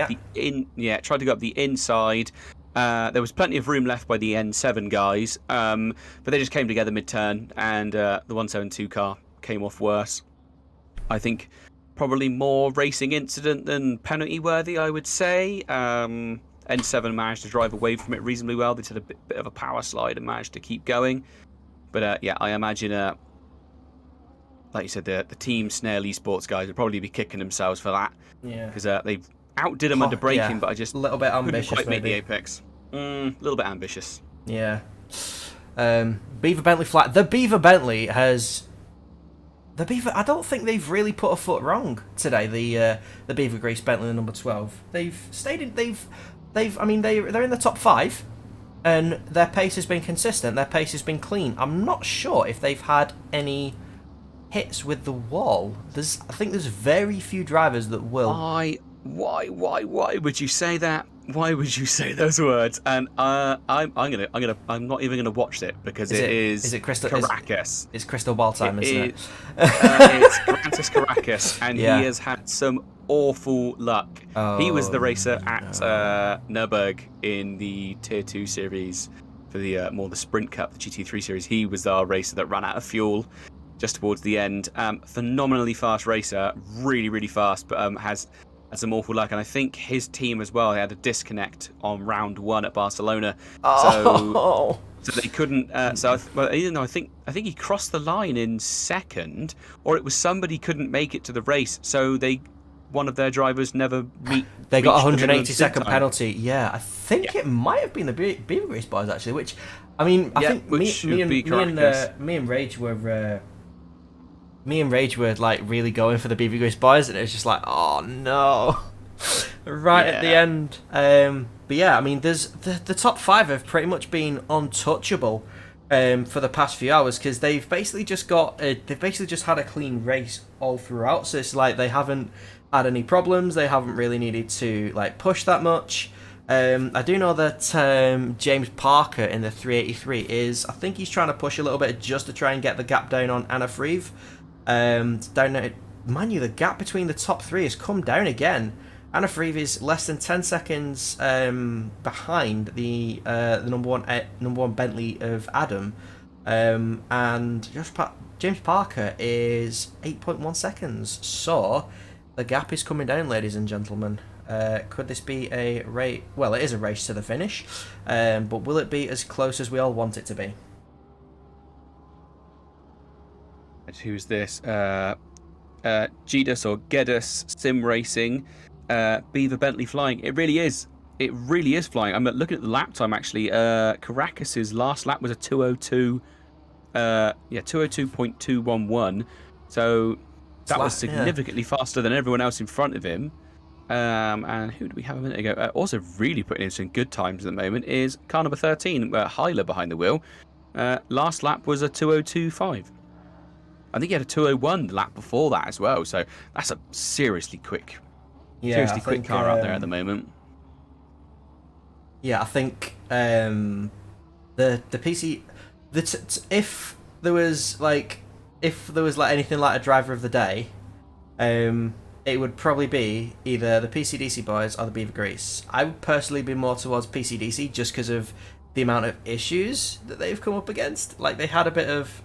up the inside. There was plenty of room left by the N7 guys, but they just came together mid-turn, and the 172 car came off worse. I think probably more racing incident than penalty worthy, I would say. N7 managed to drive away from it reasonably well. They did a bit of a power slide and managed to keep going. But yeah, I imagine, like you said, the Team Snail Esports guys would probably be kicking themselves for that. Yeah. Because they outdid them under braking, but I just a little bit ambitious, couldn't quite make maybe. the apex. A little bit ambitious. Yeah. Beaver Bentley flat. The Beaver Bentley has. The Beaver. I don't think they've really put a foot wrong today. The Beaver Grease Bentley, the number 12. They've stayed in. They've. I mean, they're in the top 5. And their pace has been consistent. Their pace has been clean. I'm not sure if they've had any hits with the wall. I think there's very few drivers that will. Why would you say that? Why would you say those words? And I'm not even gonna watch it because is it Crystal Caracas? It's Crystal Wildtime, isn't it? It's Grantis Caracas, and Yeah. he has had some awful luck. He was the racer at Nürburgring in the Tier 2 series for the more the Sprint Cup, the GT3 series. He was our racer that ran out of fuel just towards the end. Phenomenally fast racer, really, really fast, but has had some awful luck, and I think his team as well. They had a disconnect on round 1 at Barcelona, Oh. so they couldn't. I think he crossed the line in second, or it was somebody couldn't make it to the race, so one of their drivers never They got a reached the minimum 180-second time. penalty. Yeah, I think it might have been the Beaver Grease boys actually. Which, I mean, I think me and Rage were like really going for the Beaver Grease boys, and it was just like, oh no, at the end. But yeah, I mean, there's the top 5 have pretty much been untouchable for the past few hours, because they've basically just had a clean race all throughout. So it's like they haven't had any problems. They haven't really needed to like push that much. I do know that James Parker in the 383 I think he's trying to push a little bit just to try and get the gap down on Anna Freeve. Mind you, the gap between the top 3 has come down again. Anna Freeve is less than 10 seconds behind the number one Bentley of Adam, and James Parker is 8.1 seconds. So the gap is coming down, ladies and gentlemen. Could this be a race? Well, it is a race to the finish, but will it be as close as we all want it to be? Who's this? Gedus or Gedus Sim Racing. Beaver Bentley flying. It really is. It really is flying. I'm looking at the lap time actually. Caracas's last lap was a 2:02. 2:02.211. So that was significantly faster than everyone else in front of him. And who did we have a minute ago? Also really putting in some good times at the moment is car number 13, Hyler behind the wheel. Last lap was a 2:02.5. I think he had a 2:01 the lap before that as well. So that's a seriously quick car out there at the moment. Yeah, I think the PC, if there was like anything like a driver of the day, it would probably be either the PCDC boys or the Beaver Grease. I would personally be more towards PCDC just because of the amount of issues that they've come up against. Like they had a bit of.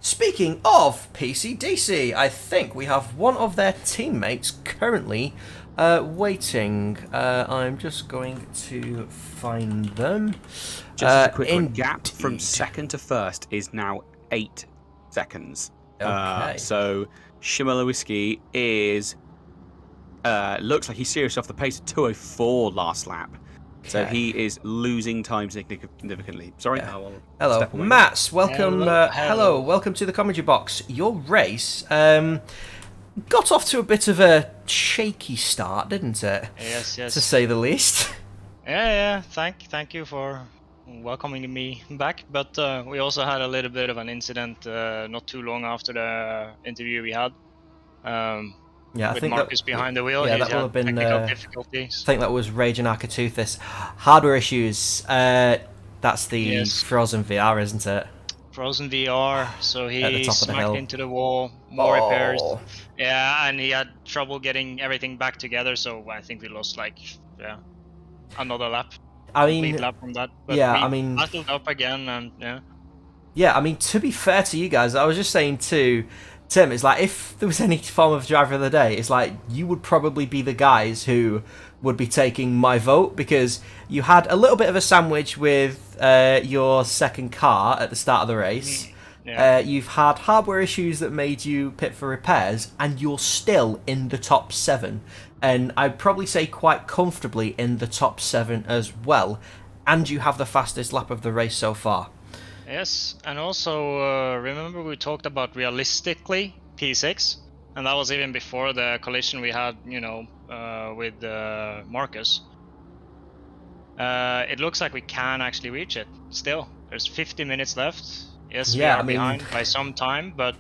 Speaking of PCDC, I think we have one of their teammates currently waiting. I'm just going to find them. Just as a quick one, gap from second to first is now 8 seconds. Okay. So Shimala Whiskey is looks like he's serious off the pace at 2:04 last lap. So he is losing time significantly. Sorry. Yeah. Hello, Mats. Welcome. Hello. Welcome to the commentary box. Your race got off to a bit of a shaky start, didn't it? Yes. To say the least. Yeah. Thank you for welcoming me back. But we also had a little bit of an incident not too long after the interview we had. Yeah, I with think Marcus behind the wheel. Yeah, He's that will have been technical difficulties. I think that was Rage and Arcetuthis. Hardware issues. That's the Frozen VR, isn't it? Frozen VR. So he smacked into the wall. More repairs. Yeah, and he had trouble getting everything back together. So I think we lost another lap. Complete lap from that. But we battled up again, and Yeah, I mean, to be fair to you guys, I was just saying to Tim, it's like if there was any form of driver of the day, it's like you would probably be the guys who would be taking my vote, because you had a little bit of a sandwich with your second car at the start of the race. Yeah. You've had hardware issues that made you pit for repairs, and you're still in the top 7. And I'd probably say quite comfortably in the top 7 as well. And you have the fastest lap of the race so far. Yes, and also remember we talked about realistically P6, and that was even before the collision we had, with Marcus. It looks like we can actually reach it still. There's 50 minutes left. Yes, we are behind by some time, but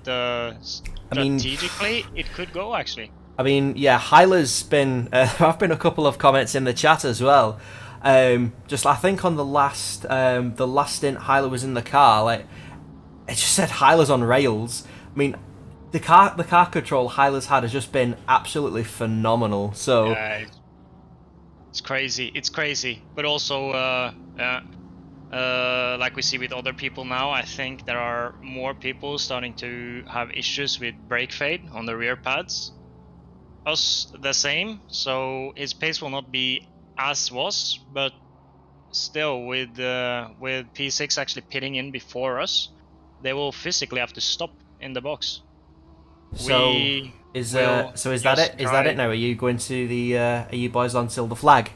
strategically it could go actually. I mean, yeah, Hyla's been. There have been a couple of comments in the chat as well. Just I think on the last stint Hyla was in the car, like it just said Hyla's on rails. I mean, the car control Hyla's had has just been absolutely phenomenal. So it's crazy. But also, like we see with other people now, I think there are more people starting to have issues with brake fade on the rear pads. us the same, so his pace will not be as was, but still with P6 actually pitting in before us, they will physically have to stop in the box. So is that it? Is that it now? Are you going to the? Are you boys on till the flag?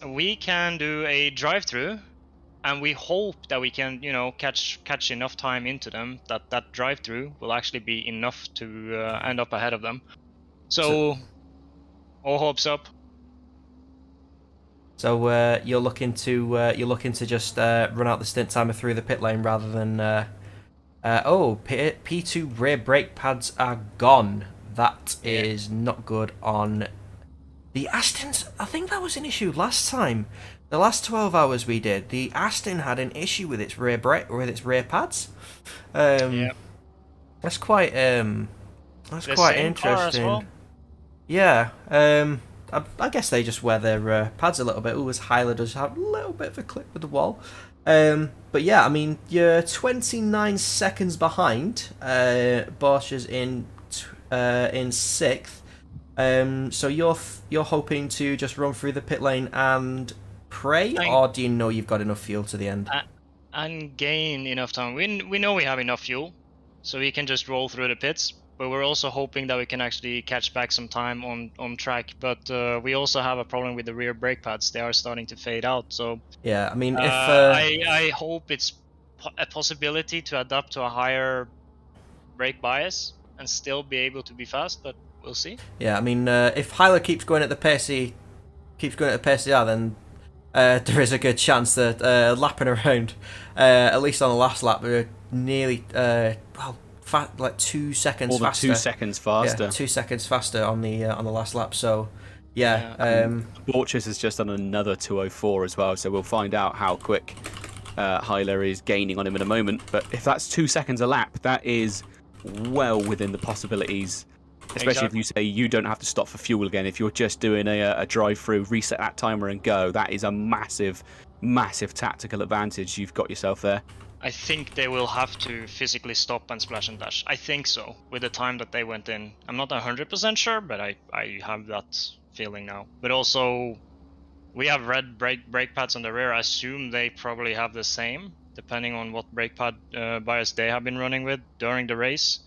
We can do a drive-through, and we hope that we can, you know, catch enough time into them that drive-through will actually be enough to end up ahead of them. So all hopes up. So you're looking to just run out the stint timer through the pit lane rather than. P2 rear brake pads are gone. That is not good on the Astons. I think that was an issue last time. The last 12 hours we did, the Aston had an issue with its rear pads. That's quite interesting. Well? Yeah. I guess they just wear their pads a little bit. As Hyler does have a little bit of a clip with the wall. But yeah, I mean, you're 29 seconds behind. Bosch is in 6th. So you're hoping to just run through the pit lane and pray, or do you know you've got enough fuel to the end? And gain enough time. We know we have enough fuel, so we can just roll through the pits. But we're also hoping that we can actually catch back some time on track. But we also have a problem with the rear brake pads. They are starting to fade out. So yeah, I mean, if I hope it's a possibility to adapt to a higher brake bias and still be able to be fast. But we'll see. Yeah, I mean, if Hyler keeps going at the pace he are, then there is a good chance that lapping around, at least on the last lap, we're nearly like 2 seconds faster. 2 seconds faster. Yeah, 2 seconds faster on the last lap. So yeah. Borchers has just done another 2:04 as well. So we'll find out how quick Hyler is gaining on him in a moment. But if that's 2 seconds a lap, that is well within the possibilities. Especially if you say you don't have to stop for fuel again. If you're just doing a drive-through, reset that timer and go, that is a massive, massive tactical advantage you've got yourself there. I think they will have to physically stop and splash and dash. I think so, with the time that they went in. I'm not 100% sure, but I have that feeling now. But also, we have red brake pads on the rear. I assume they probably have the same, depending on what brake pad bias they have been running with during the race.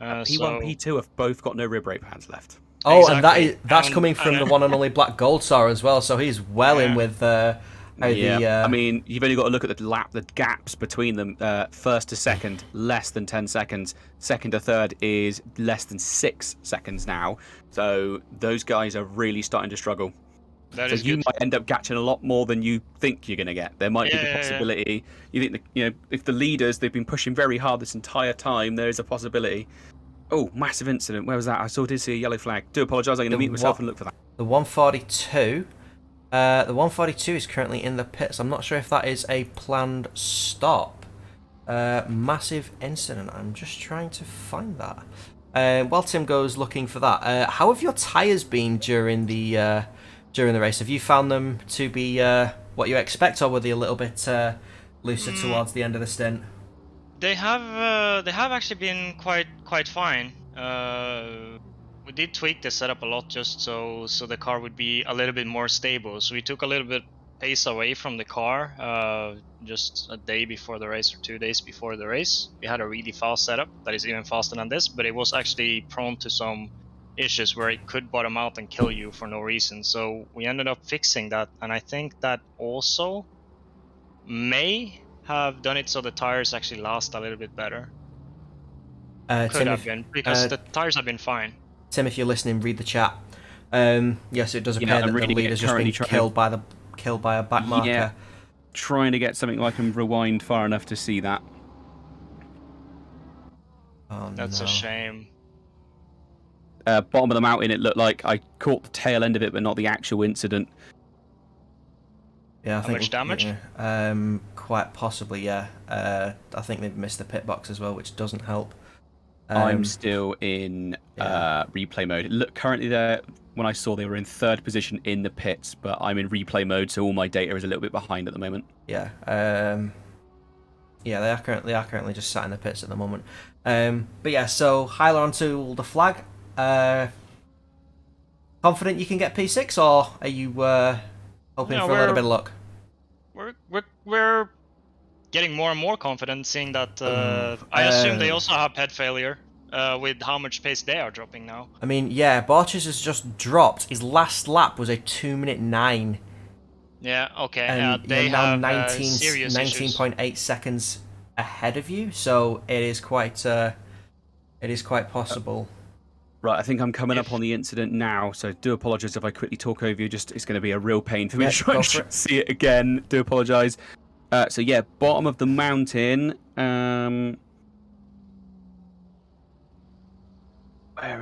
P1 and P2 have both got no rear brake pads left. Oh, exactly. And that's coming from the one and only Black Goldsaw as well, so he's well in with... I mean, you've only got to look at the gaps between them. First to second, less than 10 seconds. Second to third is less than 6 seconds now. So those guys are really starting to struggle. So you might end up catching a lot more than you think you're going to get. There might be the possibility. You think if the leaders, they've been pushing very hard this entire time, there is a possibility. Oh, massive incident. Where was that? I did see a yellow flag. Do apologise. I'm going to mute myself and look for that. The 142. The 142 is currently in the pits. I'm not sure if that is a planned stop. Massive incident. I'm just trying to find that. While Tim goes looking for that, how have your tyres been during the race? Have you found them to be what you expect, or were they a little bit looser towards the end of the stint? They have actually been quite fine. We did tweak the setup a lot just so the car would be a little bit more stable. So we took a little bit pace away from the car just a day before the race or 2 days before the race. We had a really fast setup that is even faster than this, but it was actually prone to some issues where it could bottom out and kill you for no reason. So we ended up fixing that, and I think that also may have done it so the tires actually last a little bit better. Could have been, because the tires have been fine. Tim, if you're listening, read the chat. Yes, it does appear that the leader's just been killed by a back marker. Yeah, trying to get something I can rewind far enough to see that. Oh, that's a shame. Bottom of the mountain, it looked like I caught the tail end of it, but not the actual incident. Yeah, I think much damage? Quite possibly, yeah. I think they've missed the pit box as well, which doesn't help. I'm still in replay mode. Look, currently when I saw they were in 3rd position in the pits, but I'm in replay mode, so all my data is a little bit behind at the moment. Yeah. They are currently just sat in the pits at the moment. But yeah, so Hyler onto the flag. confident you can get P6, or are you hoping for a little bit of luck? We're getting more and more confident, seeing that I assume they also have ped failure with how much pace they are dropping now. I mean, yeah, Borchers has just dropped. His last lap was a 2:09. Yeah, okay. And They you're now have 19.8 seconds ahead of you, so it is quite possible. Right, I think I'm coming up on the incident now, so do apologise if I quickly talk over you. Just it's going to be a real pain for me to try and see it again. Do apologise. So yeah, bottom of the mountain. Where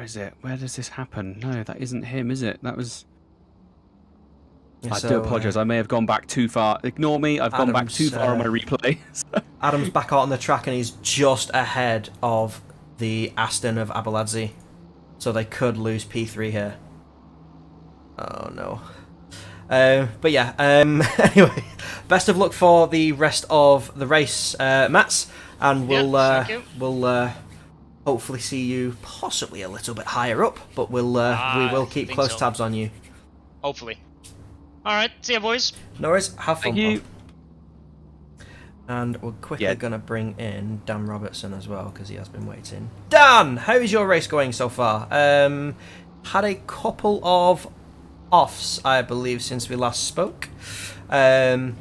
is it? Where does this happen? No, that isn't him, is it? That was. Yeah, I do apologise. I may have gone back too far. Ignore me. I've gone back too far on my replay. Adam's back out on the track, and he's just ahead of the Aston of Abeladze, so they could lose P3 here. Oh no. But yeah. Anyway, best of luck for the rest of the race, Mats, and we'll hopefully see you possibly a little bit higher up, but we will keep close tabs on you. Hopefully. Alright, see ya, boys. No worries, have fun. Thank you. And we're quickly going to bring in Dan Robertson as well, because he has been waiting. Dan, how's your race going so far? Had a couple of offs, I believe, since we last spoke. But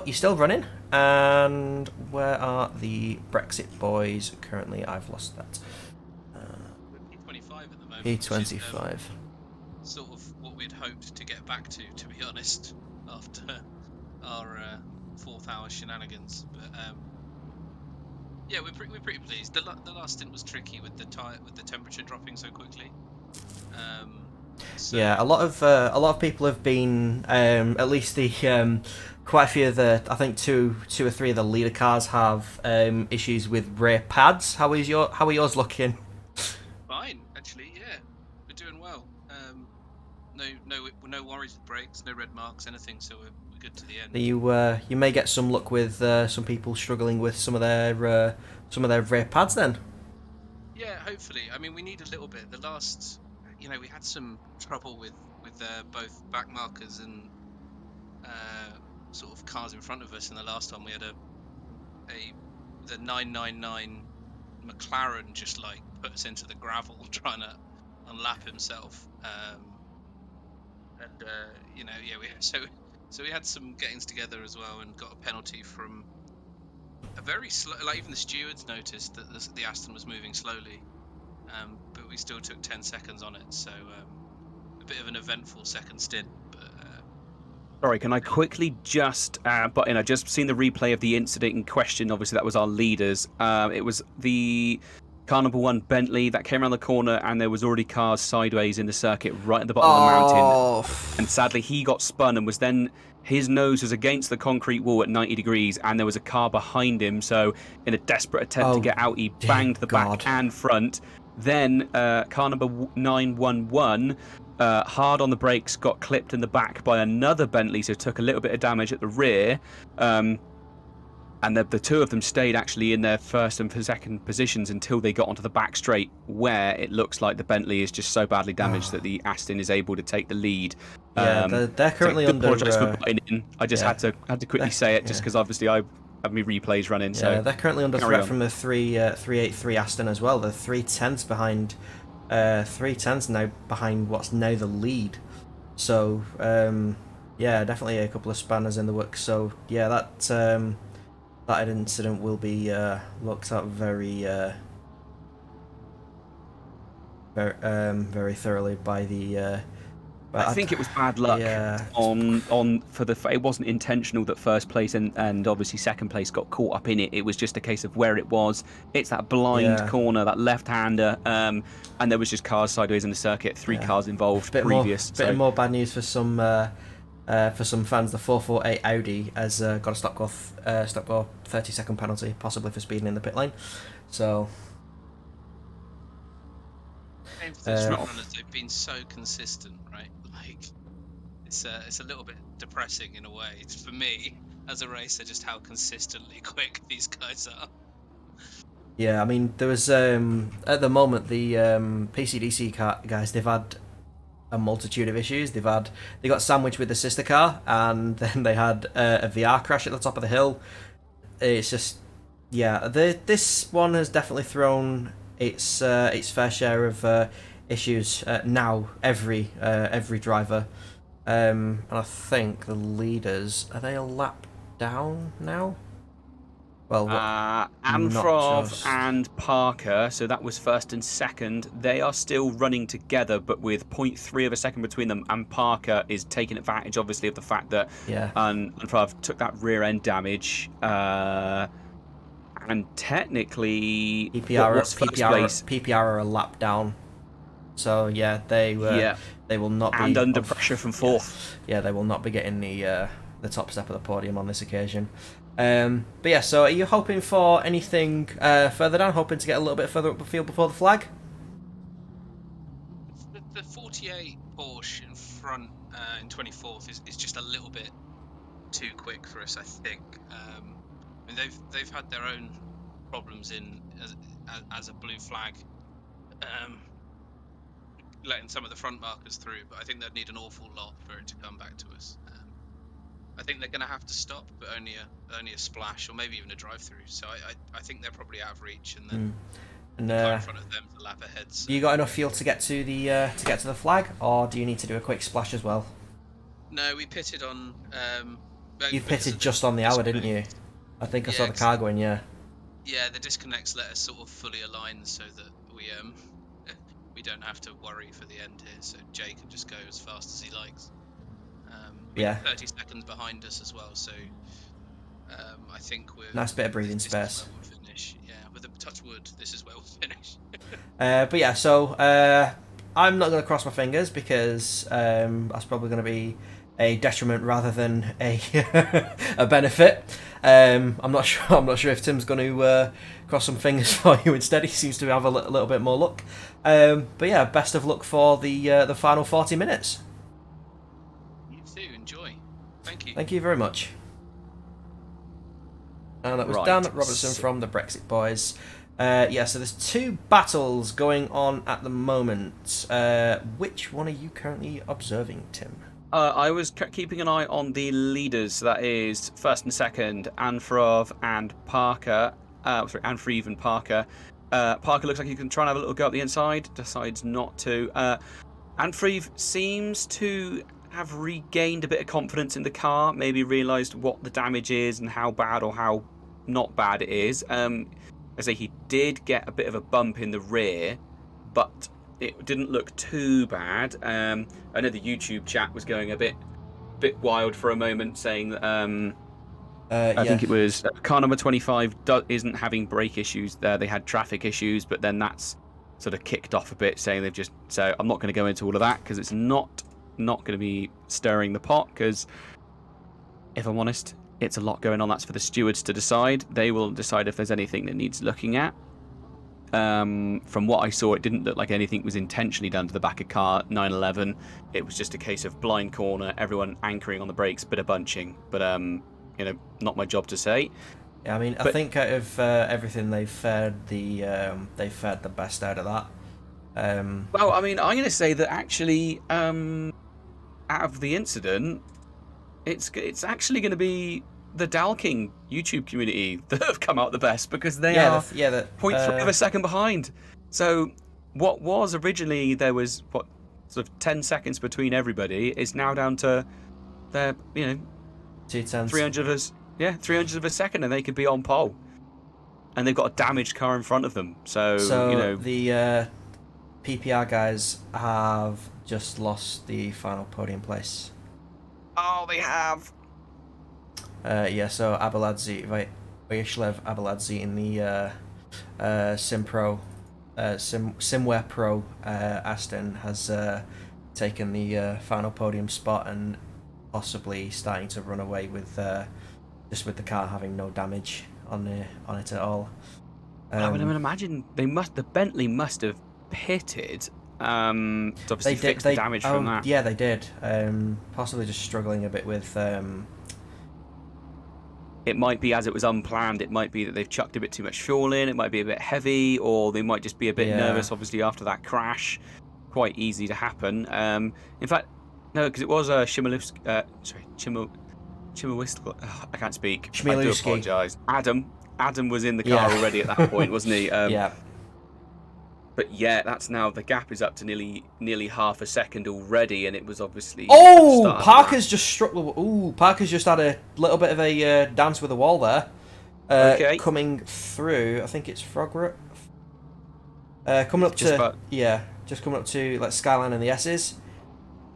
you're still running. And where are the Brexit boys currently? I've lost that. P25 at the moment. P25. Sort of what we'd hoped to get back to be honest, after our 4th hour shenanigans. But yeah, we're pretty pleased. The last stint was tricky with the temperature dropping so quickly. So yeah, a lot of people have been at least the quite a few of the, I think two or three of the leader cars have issues with rear pads. How are yours looking? Fine, actually, yeah, we're doing well. No worries with brakes, no red marks, anything. So we're good to the end. You may get some luck with some people struggling with some of their rear pads then. Yeah, hopefully. I mean, we need a little bit. The last, we had some trouble with both back markers and sort of cars in front of us. In the last one, we had the 999 McLaren just like put us into the gravel trying to unlap himself. So we had some gettings together as well, and got a penalty from a very slow. Like even the stewards noticed that the Aston was moving slowly, but we still took 10 seconds on it. So a bit of an eventful second stint. But sorry, can I quickly just butt in? I just seen the replay of the incident in question. Obviously, that was our leaders. It was the car number 1 Bentley that came around the corner, and there was already cars sideways in the circuit right at the bottom of the mountain. And sadly, he got spun and was then, his nose was against the concrete wall at 90 degrees, and there was a car behind him. So in a desperate attempt to get out, he banged the back and front. Then car number 911, hard on the brakes, got clipped in the back by another Bentley, so took a little bit of damage at the rear. And the two of them stayed actually in their first and second positions until they got onto the back straight, where it looks like the Bentley is just so badly damaged that the Aston is able to take the lead. Yeah, they're currently under. Apologise for butting in. I just had to quickly say it, just because obviously I have my replays running. Yeah, so they're currently under threat from the 383 Aston as well. The 310s behind. 310s now behind what's now the lead. So yeah, definitely a couple of spanners in the works. So yeah, that incident will be looked at very thoroughly by the. I think it was bad luck. Yeah. It wasn't intentional that first place and obviously second place got caught up in it. It was just a case of where it was. It's that blind corner, that left-hander, and there was just cars sideways in the circuit. 3 cars involved. Bit more bad news for some fans. The 448 Audi has got a stop go 30-second penalty, possibly for speeding in the pit lane. So. Those runners, they've been so consistent, right? Like, it's a little bit depressing in a way for me as a racer, just how consistently quick these guys are. Yeah, I mean, there was at the moment the PCDC guys. They've had a multitude of issues. They got sandwiched with the sister car, and then they had a VR crash at the top of the hill. It's just, yeah, this one has definitely thrown its fair share of issues. Now every driver, and I think the leaders, are they a lap down now? Well, Amfrov and Parker, so that was first and second. They are still running together, but with 0.3 of a second between them. And Parker is taking advantage, obviously, of the fact that Amfrov took that rear end damage. And technically, PPR are a lap down. So yeah, they will not be under pressure from fourth. Yeah, they will not be getting the top step of the podium on this occasion. But yeah, so are you hoping for anything further down? Hoping to get a little bit further up the field before the flag? The 48 Porsche in front in 24th is just a little bit too quick for us, I think. I mean, they've had their own problems as a blue flag, letting some of the front markers through, but I think they'd need an awful lot for it to come back to us. I think they're going to have to stop, but only a splash, or maybe even a drive-through. So I think they're probably out of reach, and then the car in front of them is a lap ahead. So. You got enough fuel to get to the flag, or do you need to do a quick splash as well? No, we pitted on. You pitted just on the hour, didn't you? I think I saw the car going. Yeah. Yeah, the disconnects let us sort of fully align so that we don't have to worry for the end here. So Jay can just go as fast as he likes. Yeah. 30 seconds behind us as well, so I think we're... Nice bit of breathing space. We'll finish. Yeah, with a touch wood, this is where we'll finish. But yeah, so I'm not going to cross my fingers because that's probably going to be a detriment rather than a a benefit. I'm not sure if Tim's going to cross some fingers for you instead. He seems to have a little bit more luck. But yeah, best of luck for the final 40 minutes. Enjoy. Thank you. Thank you very much. And that was Dan Robertson from the Brexit Boys. Yeah, so there's two battles going on at the moment. Which one are you currently observing, Tim? I was keeping an eye on the leaders. So that is first and second, Amfrov and Parker. Amfrov and Parker. Parker looks like he can try and have a little go up the inside. Decides not to. Amfrov seems to have regained a bit of confidence in the car, maybe realised what the damage is and how bad or how not bad it is. I say he did get a bit of a bump in the rear, but it didn't look too bad. I know the YouTube chat was going a bit wild for a moment, saying that I think it was car number 25 isn't having brake issues there. They had traffic issues, but then that's sort of kicked off a bit, saying they've just... So I'm not going to go into all of that because it's not going to be stirring the pot, because if I'm honest, it's a lot going on. That's for the stewards to decide. They will decide if there's anything that needs looking at. From what I saw, it didn't look like anything was intentionally done to the back of car 911. It was just a case of blind corner, everyone anchoring on the brakes, bit of bunching, but not my job to say. Yeah, I mean, I think out of everything, they've fared the best out of that. Well, I mean, I'm going to say that actually, out of the incident, it's actually going to be the Dalking YouTube community that have come out the best, because they are 0.3 of a second behind. So what was originally, there was sort of 10 seconds between everybody, is now down to their 300 of a second, and they could be on pole, and they've got a damaged car in front of them. So the PPR guys have just lost the final podium place. Oh, they have. So Abeladze, Vyacheslav Abeladze in the Simware Pro Aston has taken the final podium spot, and possibly starting to run away with just with the car having no damage on it at all. I would imagine the Bentley must have pitted to obviously fix the damage from that. Yeah, they did. Possibly just struggling a bit with. It might be as it was unplanned. It might be that they've chucked a bit too much fuel in. It might be a bit heavy, or they might just be a bit nervous, obviously, after that crash. quite easy to happen. In fact, no, because it was Chmielewski. I can't speak. I do Chmielewski. apologise. Adam was in the car already at that point, wasn't he? Yeah. But yeah, that's now the gap is up to nearly half a second already, and it was obviously. Oh, Parker's just struck the. Ooh, Parker's just had a little bit of a dance with the wall there. Okay. Coming through, I think it's Frogger. Coming up Just to about... just coming up to like Skyline and the S's.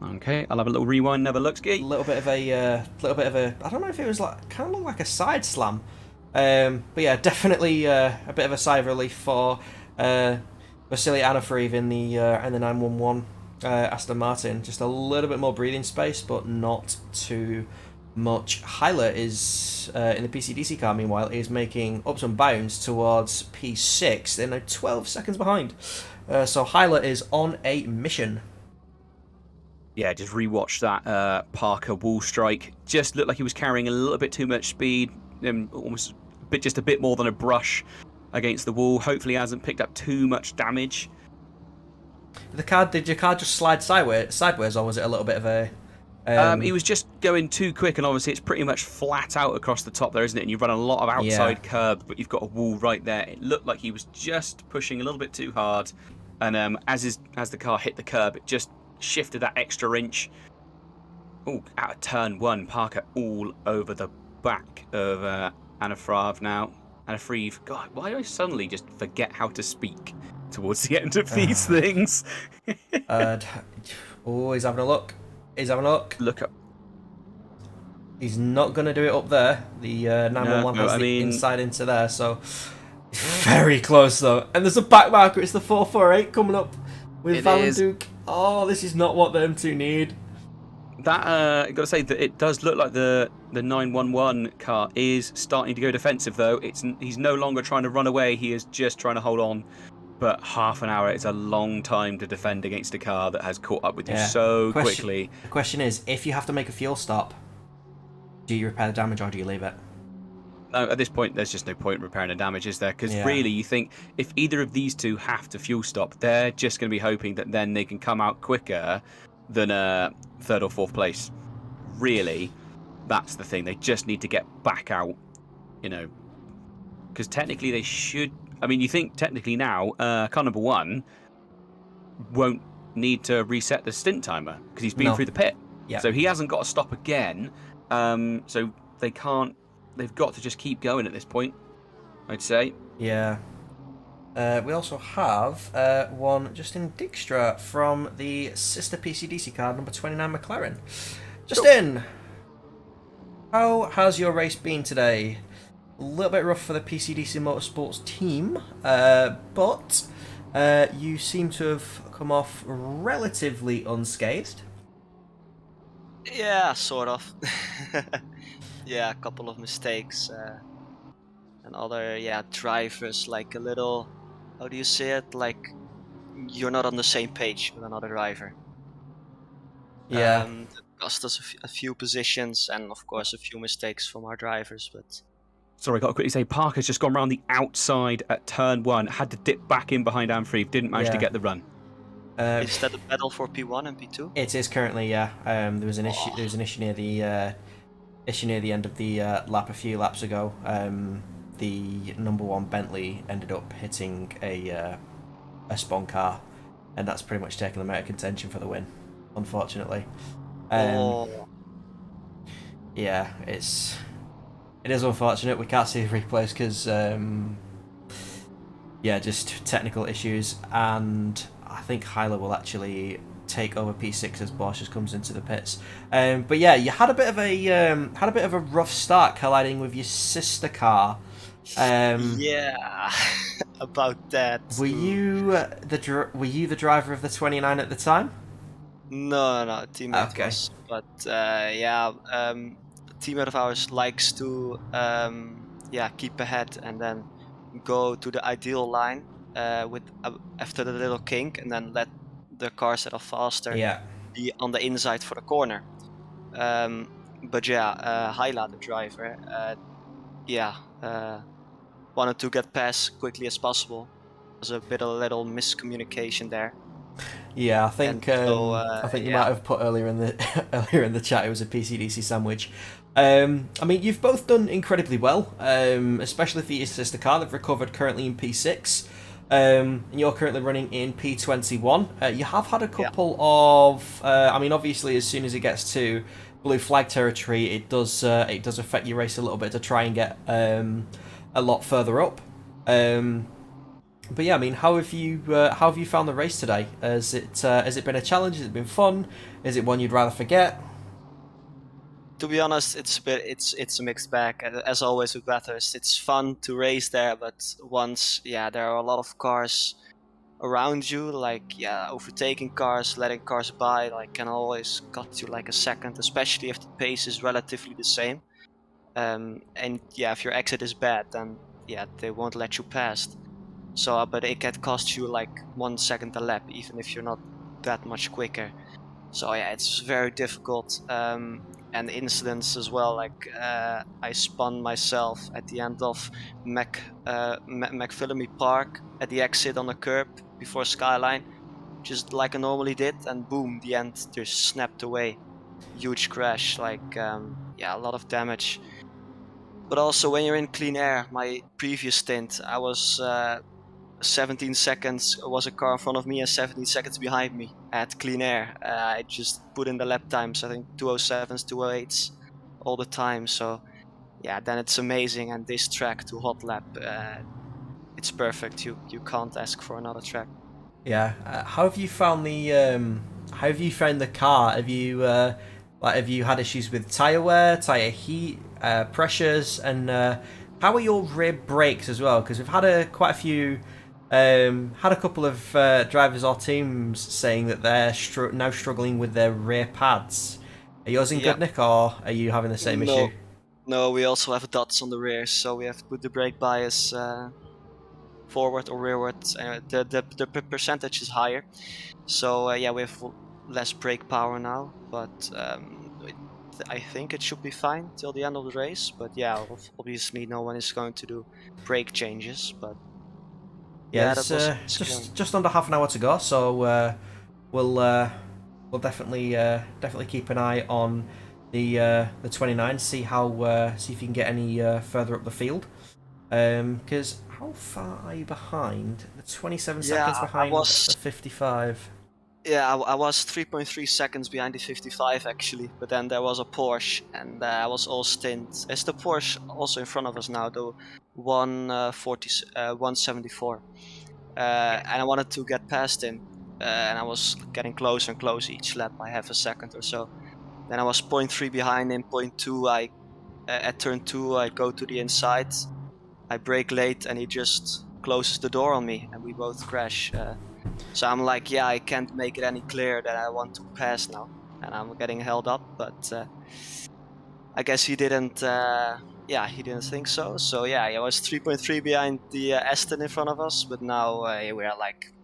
Okay, I'll have a little rewind. Never looks A little bit of a I don't know if it was like kind of looked like a side slam, but yeah, definitely a bit of a sigh of relief for Vasily Anafriv in the 911 Aston Martin. Just a little bit more breathing space, but not too much. Hyler is in the PCDC car. Meanwhile, is making ups and bounds towards P6. They're now 12 seconds behind. So Hyler is on a mission. Yeah, just rewatched that Parker wall strike. Just looked like he was carrying a little bit too much speed, almost just a bit more than a brush against the wall. Hopefully, he hasn't picked up too much damage. Did your car just slide sideways, or was it a little bit of a? He was just going too quick, and obviously it's pretty much flat out across the top there, isn't it? And you run a lot of outside curb, but you've got a wall right there. It looked like he was just pushing a little bit too hard, and as the car hit the curb, it just shifted that extra inch. Oh, out of turn one, Parker all over the back of Anafriv now. Anafriv, God, why do I suddenly just forget how to speak towards the end of these things? Oh, he's having a look. He's having a look. Look up. He's not going to do it up there. The 911 has the inside into there, so very close though. And there's a back marker. It's the 448 coming up with Valenduke. Oh, this is not what them two need. That I got to say that it does look like the 911 car is starting to go defensive though. He's no longer trying to run away. He is just trying to hold on. But half an hour is a long time to defend against a car that has caught up with you so quickly. The question is, if you have to make a fuel stop, do you repair the damage or do you leave it? No, at this point, there's just no point in repairing the damage, is there? Because really, you think if either of these two have to fuel stop, they're just going to be hoping that then they can come out quicker than third or fourth place. Really, that's the thing. They just need to get back out, because technically they should. I mean, you think technically now, car number one won't need to reset the stint timer because he's been through the pit. Yeah. So he hasn't got to stop again. So they can't. They've got to just keep going at this point, I'd say. Yeah. We also have one Justin Dijkstra from the sister PCDC car, number 29 McLaren. Justin, how has your race been today? A little bit rough for the PCDC Motorsports team, but you seem to have come off relatively unscathed. Yeah, sort of. Yeah, a couple of mistakes. And other, drivers, like a little, how do you say it? Like, you're not on the same page with another driver. Yeah. It cost us a few positions and, of course, a few mistakes from our drivers, but... Sorry, I've got to quickly say, Parker's just gone round the outside at turn one, had to dip back in behind Anfried, didn't manage to get the run. Is that a battle for P1 and P2? It is currently, yeah. There was an issue. There was an issue near the end of the lap a few laps ago. The number one Bentley ended up hitting a spawn car, and that's pretty much taken them out of contention for the win, unfortunately. Yeah, it is unfortunate. We can't see the replays because just technical issues, and I think Hyler will actually take over P6 as Borsches comes into the pits. But yeah, you had a bit of a rough start colliding with your sister car. Yeah, about that. Were you the driver of the 29 at the time? No, a teammate was. But a teammate of ours likes to keep ahead and then go to the ideal line after the little kink and then let the car settle faster. Be on the inside for the corner. Hyla, the driver, wanted to get past quickly as possible. There was a little miscommunication there. Yeah, I think I think you yeah. might have put earlier in the earlier in the chat it was a PCDC sandwich. I mean, you've both done incredibly well, especially for your sister car. They've recovered currently in P6. And you're currently running in P21. You have had a couple of. I mean, obviously, as soon as it gets to blue flag territory, it does affect your race a little bit to try and get a lot further up. But yeah, I mean, how have you found the race today? Has it been a challenge? Has it been fun? Is it one you'd rather forget? To be honest, it's a mixed bag. As always with Bathurst, it's fun to race there, but once there are a lot of cars around you, like overtaking cars, letting cars by, like can always cost you like a second, especially if the pace is relatively the same. And if your exit is bad, then they won't let you past. So, but it can cost you like 1 second a lap, even if you're not that much quicker. So it's very difficult. And incidents as well, like I spun myself at the end of McPhillamy Park at the exit on the curb before Skyline, just like I normally did, and boom, the end just snapped away. Huge crash, like a lot of damage. But also when you're in clean air, my previous stint, I was 17 seconds was a car in front of me and 17 seconds behind me at clean air. I just put in the lap times, I think 207s, 208s all the time. So then it's amazing. And this track to hot lap, it's perfect. You can't ask for another track. Yeah. How have you found the car? Have you had issues with tire wear, tire heat, pressures, and how are your rear brakes as well? Because we've had quite a few. Had a couple of drivers or teams saying that they're now struggling with their rear pads. Are yours in good nick, or are you having the same issue? No, we also have dots on the rear, so we have to put the brake bias forward or rearward. The percentage is higher, so we have less brake power now. But I think it should be fine till the end of the race. But obviously no one is going to do brake changes, but. There's just under half an hour to go, so we'll definitely keep an eye on the 29. See if you can get any further up the field. Because how far are you behind? The 27 seconds behind the 55. Yeah, I was 3.3 seconds behind the 55 actually, but then there was a Porsche and I was all stint. Is the Porsche also in front of us now, though? 174. And I wanted to get past him, and I was getting closer and closer each lap by half a second or so. Then I was 0.3 behind him, 0.2. At turn 2 I go to the inside, I brake late, and he just closes the door on me, and we both crash. So I'm like, I can't make it any clearer that I want to pass now, and I'm getting held up. But I guess he didn't. He didn't think so. So I was 3.3 behind the Aston in front of us, but now we are like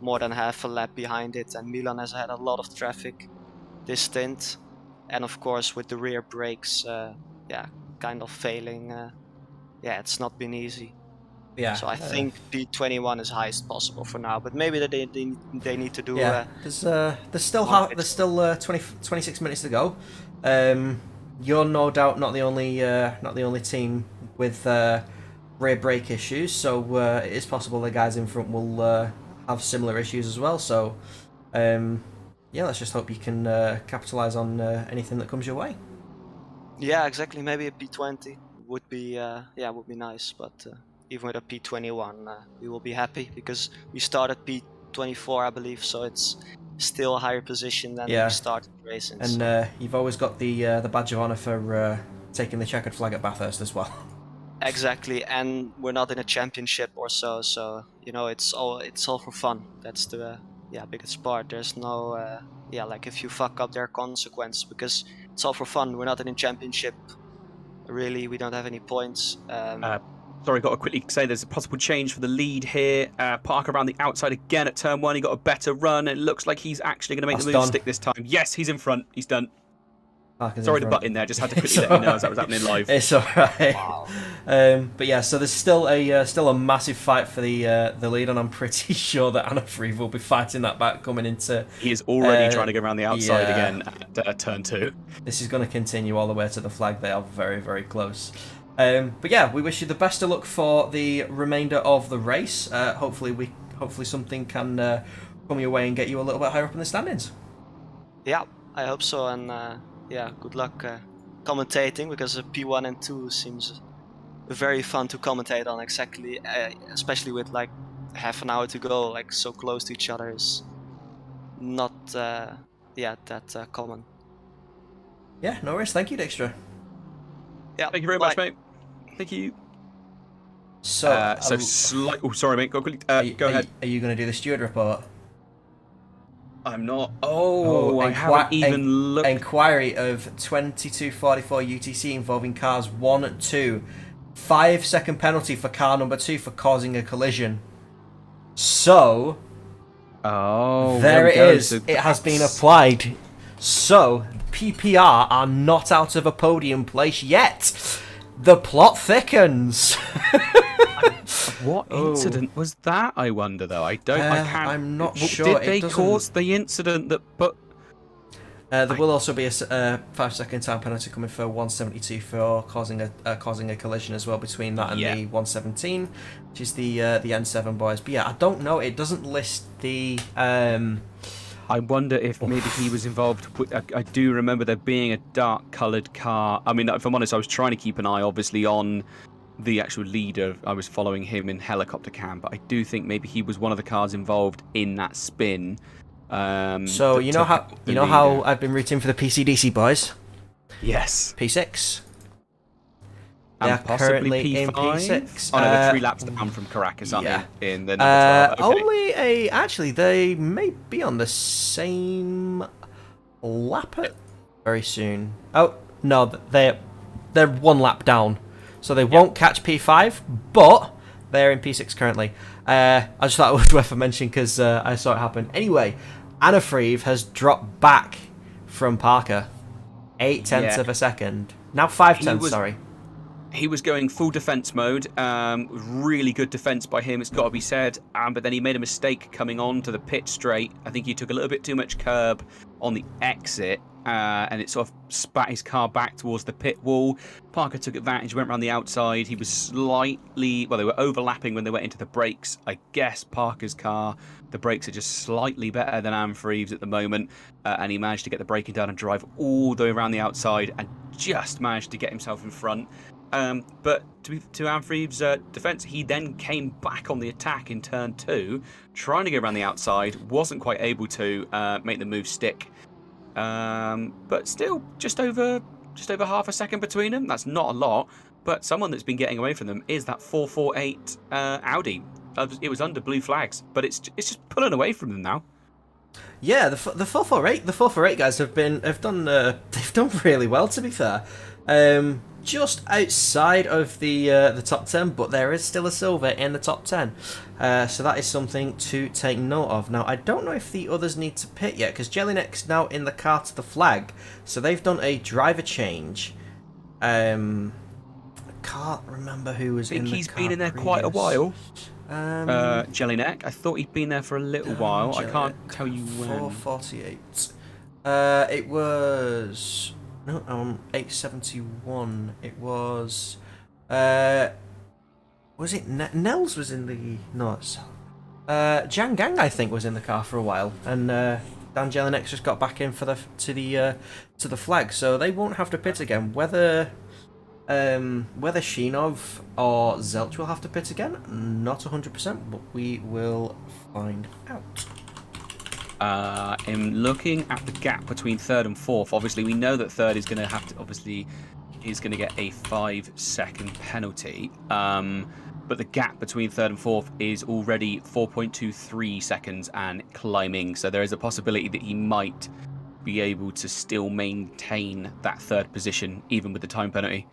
more than half a lap behind it, and Milan has had a lot of traffic this stint, and of course with the rear brakes, kind of failing. It's not been easy. Yeah. So I think P21 is highest possible for now, but maybe they need to do. There's still 26 minutes to go. You're no doubt not the only team with rear brake issues, so it is possible the guys in front will have similar issues as well. So let's just hope you can capitalise on anything that comes your way. Yeah, exactly. Maybe a P20 would be nice, but even with a P21, we will be happy because we started P24, I believe, so it's still a higher position than we started racing. And you've always got the badge of honour for taking the checkered flag at Bathurst as well. Exactly, and we're not in a championship or so it's all for fun. That's the biggest part. There's no like if you fuck up there are consequences, because it's all for fun. We're not in a championship. Really, we don't have any points. Sorry, got to quickly say there's a possible change for the lead here. Parker around the outside again at turn 1. He got a better run. It looks like he's actually going to make the move stick this time. Yes, he's in front. He's done. Sorry to butt in there. Just had to quickly let you know as that was happening live. It's all right. Wow. But yeah, so there's still a massive fight for the lead, and I'm pretty sure that Anafreeve will be fighting that back coming into. He is already trying to go around the outside yeah. again at turn 2. This is going to continue all the way to the flag. They are very, very close. But yeah, we wish you the best of luck for the remainder of the race. Hopefully something can come your way and get you a little bit higher up in the standings. Yeah, I hope so, and yeah, good luck commentating, because P1 and 2 seems very fun to commentate on. Exactly, especially with like half an hour to go, like so close to each other is not that common. Yeah, no worries. Thank you, Dijkstra. Yeah, Thank you very much, mate. Thank you. So, Oh, sorry, mate. Go ahead. Are you going to do the steward report? I'm not. I haven't even looked. Inquiry of 2244 UTC involving cars 1 and 2. 5-second penalty for car number 2 for causing a collision. So, there it is. So it has been applied. So, PPR are not out of a podium place yet. The plot thickens. What incident was that? I wonder, though. I can't. I'm not sure. Did they cause the incident that? There will also be a 5-second time penalty coming for 172 for causing a collision as well between that and the 117, which is the N7 boys. But yeah, I don't know. It doesn't list the. I wonder if maybe he was involved. I do remember there being a dark-coloured car. I mean, if I'm honest, I was trying to keep an eye, obviously, on the actual leader. I was following him in helicopter cam, but I do think maybe he was one of the cars involved in that spin. So you know how I've been rooting for the PCDC boys? Yes. P6. They And are possibly currently P5? in P6. Oh no, they're 3 laps down from Caracas, aren't they? In the number 12. Okay. Actually, they may be on the same lap very soon. Oh no, they're 1 lap down, so they won't catch P5, but they're in P6 currently. I just thought it was worth a mention because I saw it happen. Anyway, Anafreeve has dropped back from Parker 0.8 of a second. Now 0.5, sorry. He was going full defense mode. Really good defense by him, it's got to be said. But then he made a mistake coming on to the pit straight. I think he took a little bit too much curb on the exit, and it sort of spat his car back towards the pit wall. Parker took advantage, went around the outside. He was slightly, well, they were overlapping when they went into the brakes. I guess Parker's car, the brakes are just slightly better than Anafreeve's at the moment, and he managed to get the braking down and drive all the way around the outside and just managed to get himself in front. But to Anafreeve's defence, he then came back on the attack in turn 2, trying to go around the outside, wasn't quite able to make the move stick. But still, just over half a second between them. That's not a lot, but someone that's been getting away from them is that 448 Audi. It was under blue flags, but it's just pulling away from them now. Yeah, the 448 guys have done really well, to be fair. Just outside of the top 10, but there is still a silver in the top 10. So that is something to take note of. Now, I don't know if the others need to pit yet, because Jellinek's now in the car to the flag. So they've done a driver change. I can't remember who was in the car. I think he's been in there quite a while. Jellinek, I thought he'd been there for a little while. I can't tell you when. 448. It was... No, 871. It was... was it... Nels was in the... No, it's... Jan Gang, I think, was in the car for a while. And Dan Jellinek just got back in to the flag. So they won't have to pit again. Whether Shinov or Zelch will have to pit again, not 100%, but we will find out. In looking at the gap between 3rd and 4th, obviously we know that 3rd is going to have to get a 5-second penalty. But the gap between 3rd and 4th is already 4.23 seconds and climbing. So there is a possibility that he might be able to still maintain that 3rd position even with the time penalty.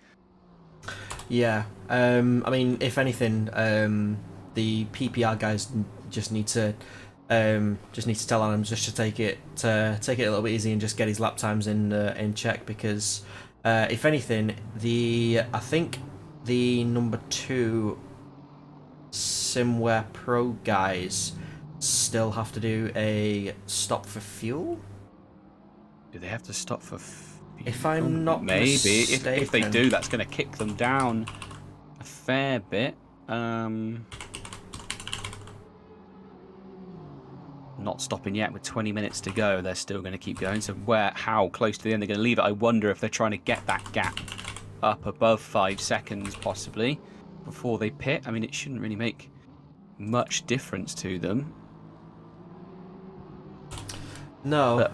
Yeah, I mean, if anything, the PPR guys just need to Just need to tell Adam just to take it a little bit easy and just get his lap times in check, because if anything, I think the number 2 Simware Pro guys still have to do a stop for fuel. Do they have to stop for If I'm not maybe mistaken. if they do, that's going to kick them down a fair bit. Not stopping yet with 20 minutes to go. They're still going to keep going. So how close to the end they're going to leave it? I wonder if they're trying to get that gap up above 5 seconds possibly before they pit. I mean, it shouldn't really make much difference to them. No,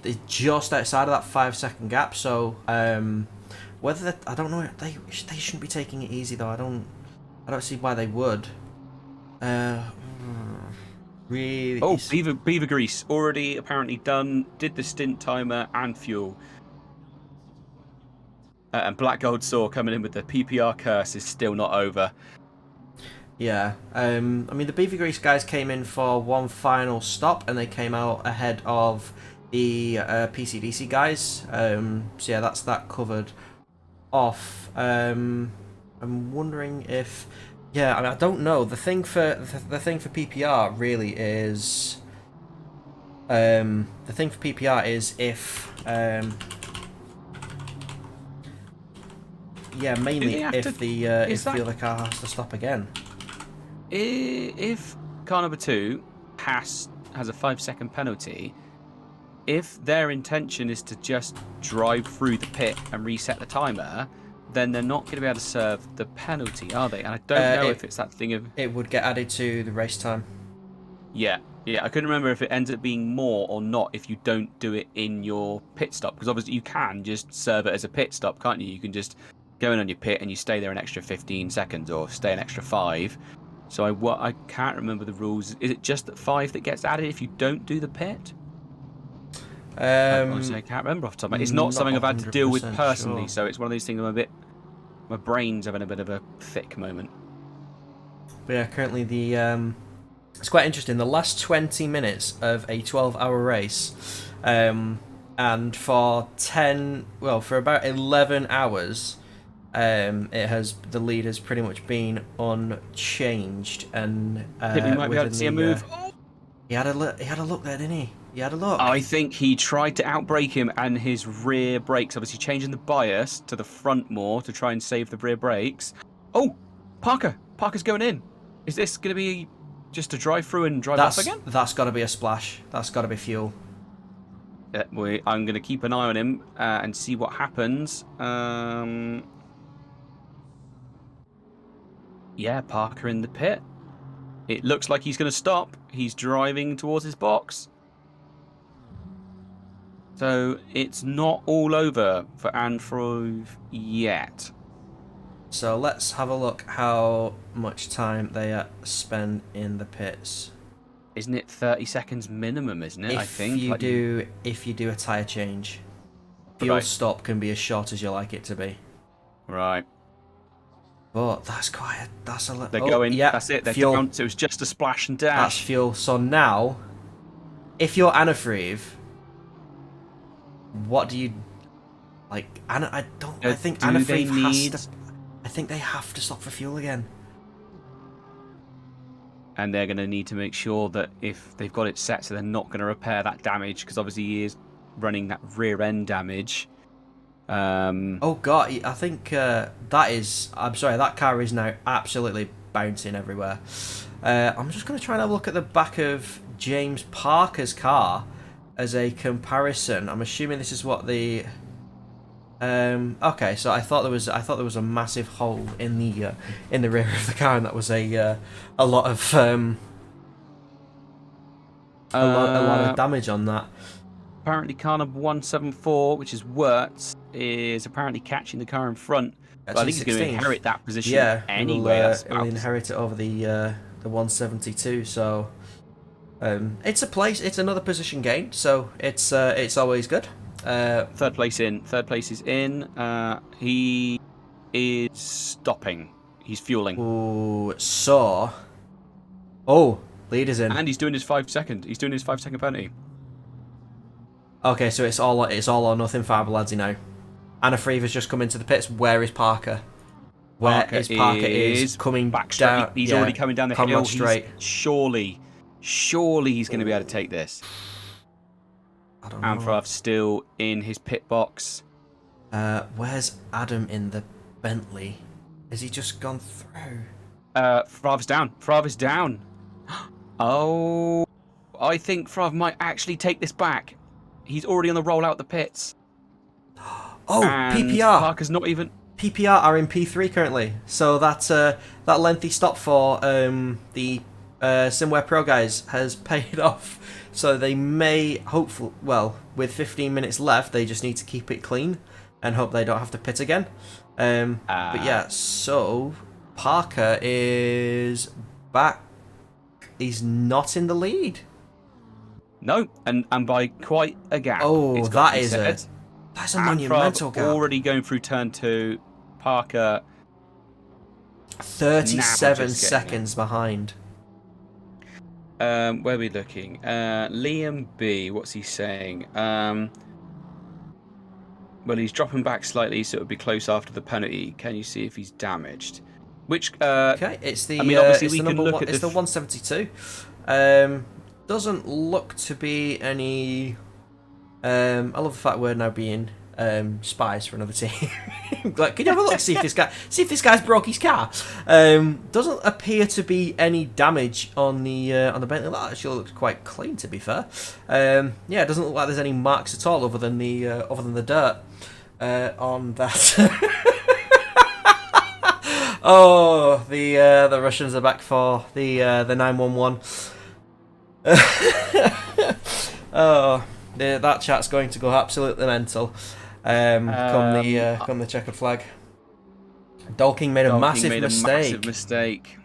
they're just outside of that 5-second gap. So whether I don't know, they shouldn't be taking it easy though. I don't see why they would. Really? Oh, Beaver Grease already apparently done. Did the stint timer and fuel. And Black Gold Saw coming in with the PPR curse is still not over. Yeah. I mean, the Beaver Grease guys came in for one final stop, and they came out ahead of the PCDC guys. So yeah, that's that covered off. I'm wondering if. Yeah, I mean, I don't know. The thing for PPR really is, mainly if the car has to stop again. If car number 2 has a 5-second penalty, if their intention is to just drive through the pit and reset the timer, then they're not going to be able to serve the penalty, are they? And I don't know if it's that thing of... It would get added to the race time. Yeah, I couldn't remember if it ends up being more or not if you don't do it in your pit stop. Because obviously you can just serve it as a pit stop, can't you? You can just go in on your pit and you stay there an extra 15 seconds or stay an extra 5. So I can't remember the rules. Is it just that 5 that gets added if you don't do the pit? Honestly, I can't remember off the top of my head. It's not something I've had to deal with personally, so it's one of these things my brain's having a bit of a thick moment. But yeah, currently it's quite interesting. The last 20 minutes of a 12-hour race, and for about 11 hours, the lead has pretty much been unchanged, and I think we might be able to see a move. He had a look there, didn't he? He had a look. I think he tried to outbrake him, and his rear brakes, obviously changing the bias to the front more to try and save the rear brakes. Oh, Parker's going in. Is this going to be just to drive through and drive off again? That's got to be a splash. That's got to be fuel. Yeah, I'm going to keep an eye on him and see what happens. Yeah, Parker in the pit. It looks like he's going to stop. He's driving towards his box. So it's not all over for Anfrove yet. So let's have a look how much time they spend in the pits. Isn't it 30 seconds minimum, isn't it? I think. If you do a tyre change, fuel stop can be as short as you like it to be. Right. But that's a little... They're going. Yeah, that's it. They're fuel. down. So it was just a splash and dash. That's fuel. So now, if you're Anafreve, what do you... Like, I think Anafreve has to... I think they have to stop for fuel again. And they're going to need to make sure that if they've got it set so they're not going to repair that damage, because obviously he is running that rear end damage. Oh god, I think that car is now absolutely bouncing everywhere. I'm just going to try and have a look at the back of James Parker's car as a comparison. I'm assuming this is what the... okay, so I thought there was a massive hole in the rear of the car, and that was a lot of a lot of damage on that. Apparently, car number 174, which is Wirtz, is apparently catching the car in front. But I think he's going to inherit that position anyway. He'll inherit it over the 172. So it's another position gain. So it's always good. Third place is in. He is stopping. He's fueling. Ooh, so. Oh, Leader's in. And he's doing his 5 second. He's doing his 5 second penalty. Okay, so it's all or nothing for Abeladze now. Anna Freever's just come into the pits. Where is Parker? Parker is coming back straight. down. He's already coming down the hill. Straight. Surely he's going to be able to take this. I don't know. Amfrav still in his pit box. Where's Adam in the Bentley? Has he just gone through? Frav is down. Oh, I think Frav might actually take this back. He's already on the roll out the pits. Oh, and PPR. Parker's not even. PPR are in P3 currently, so that lengthy stop for the Simware Pro guys has paid off. So they may, hopefully, well, with 15 minutes left, they just need to keep it clean and hope they don't have to pit again. But yeah, so Parker is back. He's not in the lead. No, and by quite a gap. Oh, that's a monumental gap. Already going through turn 2. Parker 37 seconds behind. Where are we looking? Liam B, what's he saying? Well, he's dropping back slightly, so it would be close after the penalty. Can you see if he's damaged? Which okay, it's the. I mean, obviously it's we the can look at it's the 172. Doesn't look to be any. I love the fact we're now being spies for another team. Like, can you have a look? See if this guy's broke his car. Doesn't appear to be any damage on the Bentley. That actually looks quite clean, to be fair. Yeah, it doesn't look like there's any marks at all other than the dirt on that. Oh, the Russians are back for the 911. Oh, that chat's going to go absolutely mental. Come the checkered flag. Dolking made a massive mistake.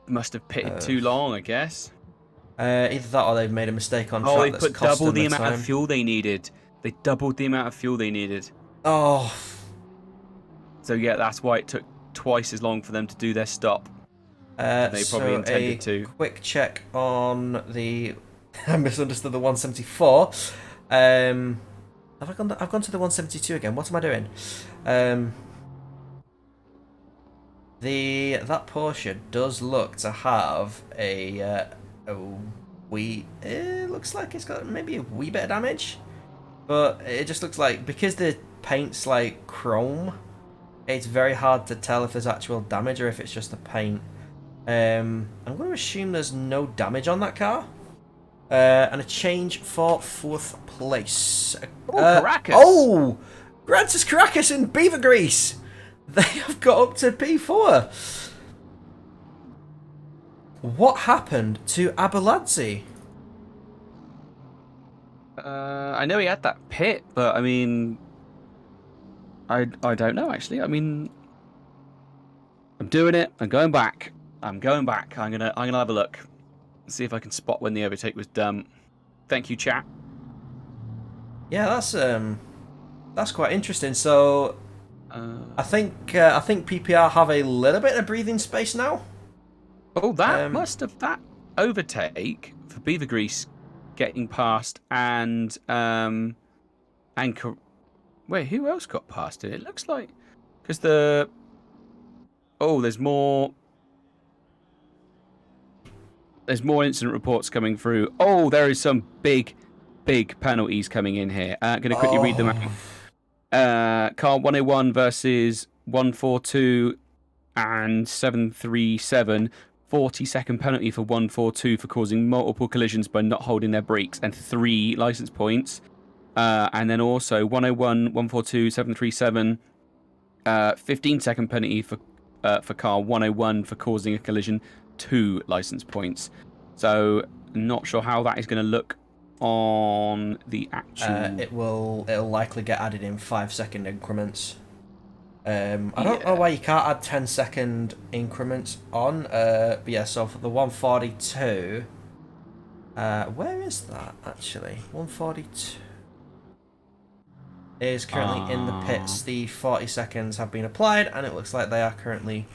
Must have pitted too long, I guess. Either that or they've made a mistake on track. They put double the amount of fuel they needed. They doubled the amount of fuel they needed. Oh. So yeah, that's why it took twice as long for them to do their stop. They probably intended to. Quick check on the. I misunderstood the 174. I've gone to the 172 again. What am I doing? That Porsche does look to have it looks like it's got maybe a wee bit of damage, but it just looks like, because the paint's like chrome, it's very hard to tell if there's actual damage or if it's just the paint. I'm going to assume there's no damage on that car. And a change for 4th place. Caracas! Oh! Grantus Caracas and Beaver Grease! They have got up to P4. What happened to Abeladze? I know he had that pit, but I mean, I don't know actually. I mean, I'm doing it. I'm going back. I'm gonna have a look. See if I can spot when the overtake was done. Thank you, chat. Yeah, that's quite interesting. So, I think PPR have a little bit of breathing space now. Oh, that that overtake for Beaver Grease getting past and wait, who else got past it? It looks like because there's more. There's more incident reports coming through. Oh, there is some big penalties coming in here. Going to quickly read them out. Car 101 versus 142 and 737. 40-second penalty for 142 for causing multiple collisions by not holding their brakes and 3 license points. And then also 101, 142, 737. 15-second penalty for car 101 for causing a collision. 2 license points. So not sure how that is going to look on the actual. It'll likely get added in 5-second increments. I don't know why you can't add 10-second increments on. But yeah, so for the 142, where is that actually? 142 is currently in the pits. The 40 seconds have been applied, and it looks like they are currently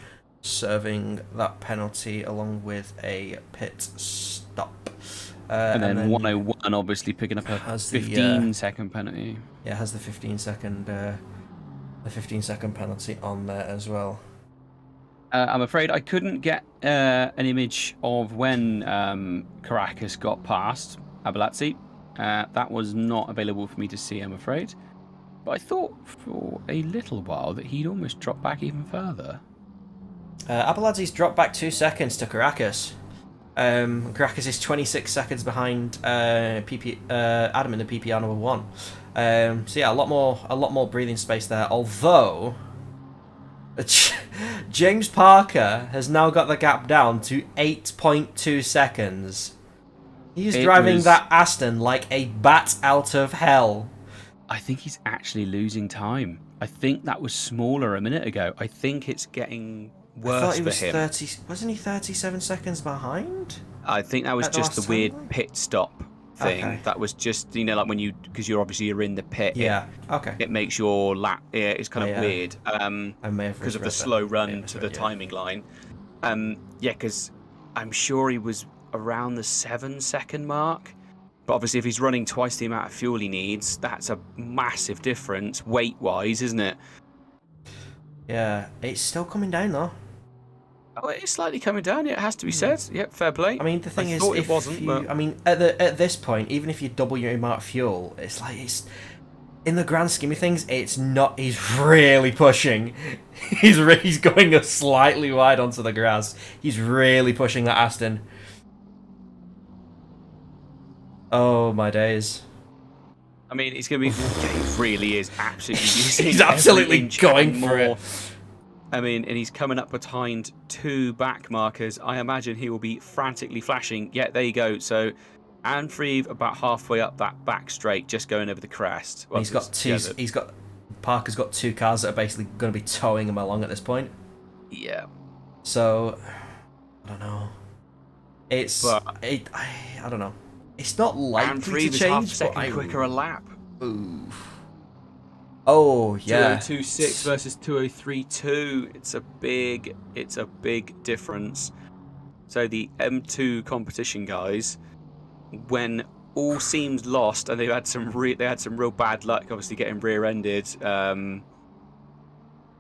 serving that penalty along with a pit stop. And then 101 obviously picking up a 15-second penalty. Yeah, has the 15-second penalty on there as well. I'm afraid I couldn't get an image of when Caracas got past Abalazzi. That was not available for me to see, I'm afraid. But I thought for a little while that he'd almost dropped back even further. Abalazzi's dropped back 2 seconds to Caracas. Caracas is 26 seconds behind Adam in the PPR number 1. So yeah, a lot more breathing space there. Although James Parker has now got the gap down to 8.2 seconds. He's driving that Aston like a bat out of hell. I think he's actually losing time. I think that was smaller a minute ago. I think it's getting worse I thought he for was him. 30. Wasn't he 37 seconds behind? I think that was just the weird pit stop thing. Okay. That was just, you know, like when because you're in the pit. Yeah. Okay. It makes your lap. Yeah, it's kind of weird. I may have because of the slow run to the timing line. Yeah, because I'm sure he was around the 7-second mark. But obviously, if he's running twice the amount of fuel he needs, that's a massive difference weight-wise, isn't it? Yeah, it's still coming down though. Oh, it's slightly coming down. Yeah, it has to be said. Yep, fair play. I mean, the thing is, thought if it wasn't. you, I mean, at this point, even if you double your amount of fuel, it's like in the grand scheme of things, it's not. He's really pushing. He's going slightly wide onto the grass. He's really pushing that Aston. Oh my days. I mean, it's going to be. He really is absolutely using He's absolutely going for it. I mean, and he's coming up behind 2 back markers. I imagine he will be frantically flashing. Yeah, there you go. So, Anfrieve about halfway up that back straight, just going over the crest. Well, Parker's got 2 cars that are basically going to be towing him along at this point. Yeah. So, I don't know. I don't know. It's not likely to change, but quicker a lap. Oof. Oh yeah. 2026 versus 2032. It's a big difference. So the M2 competition guys, when all seemed lost and they had some real bad luck, obviously getting rear-ended.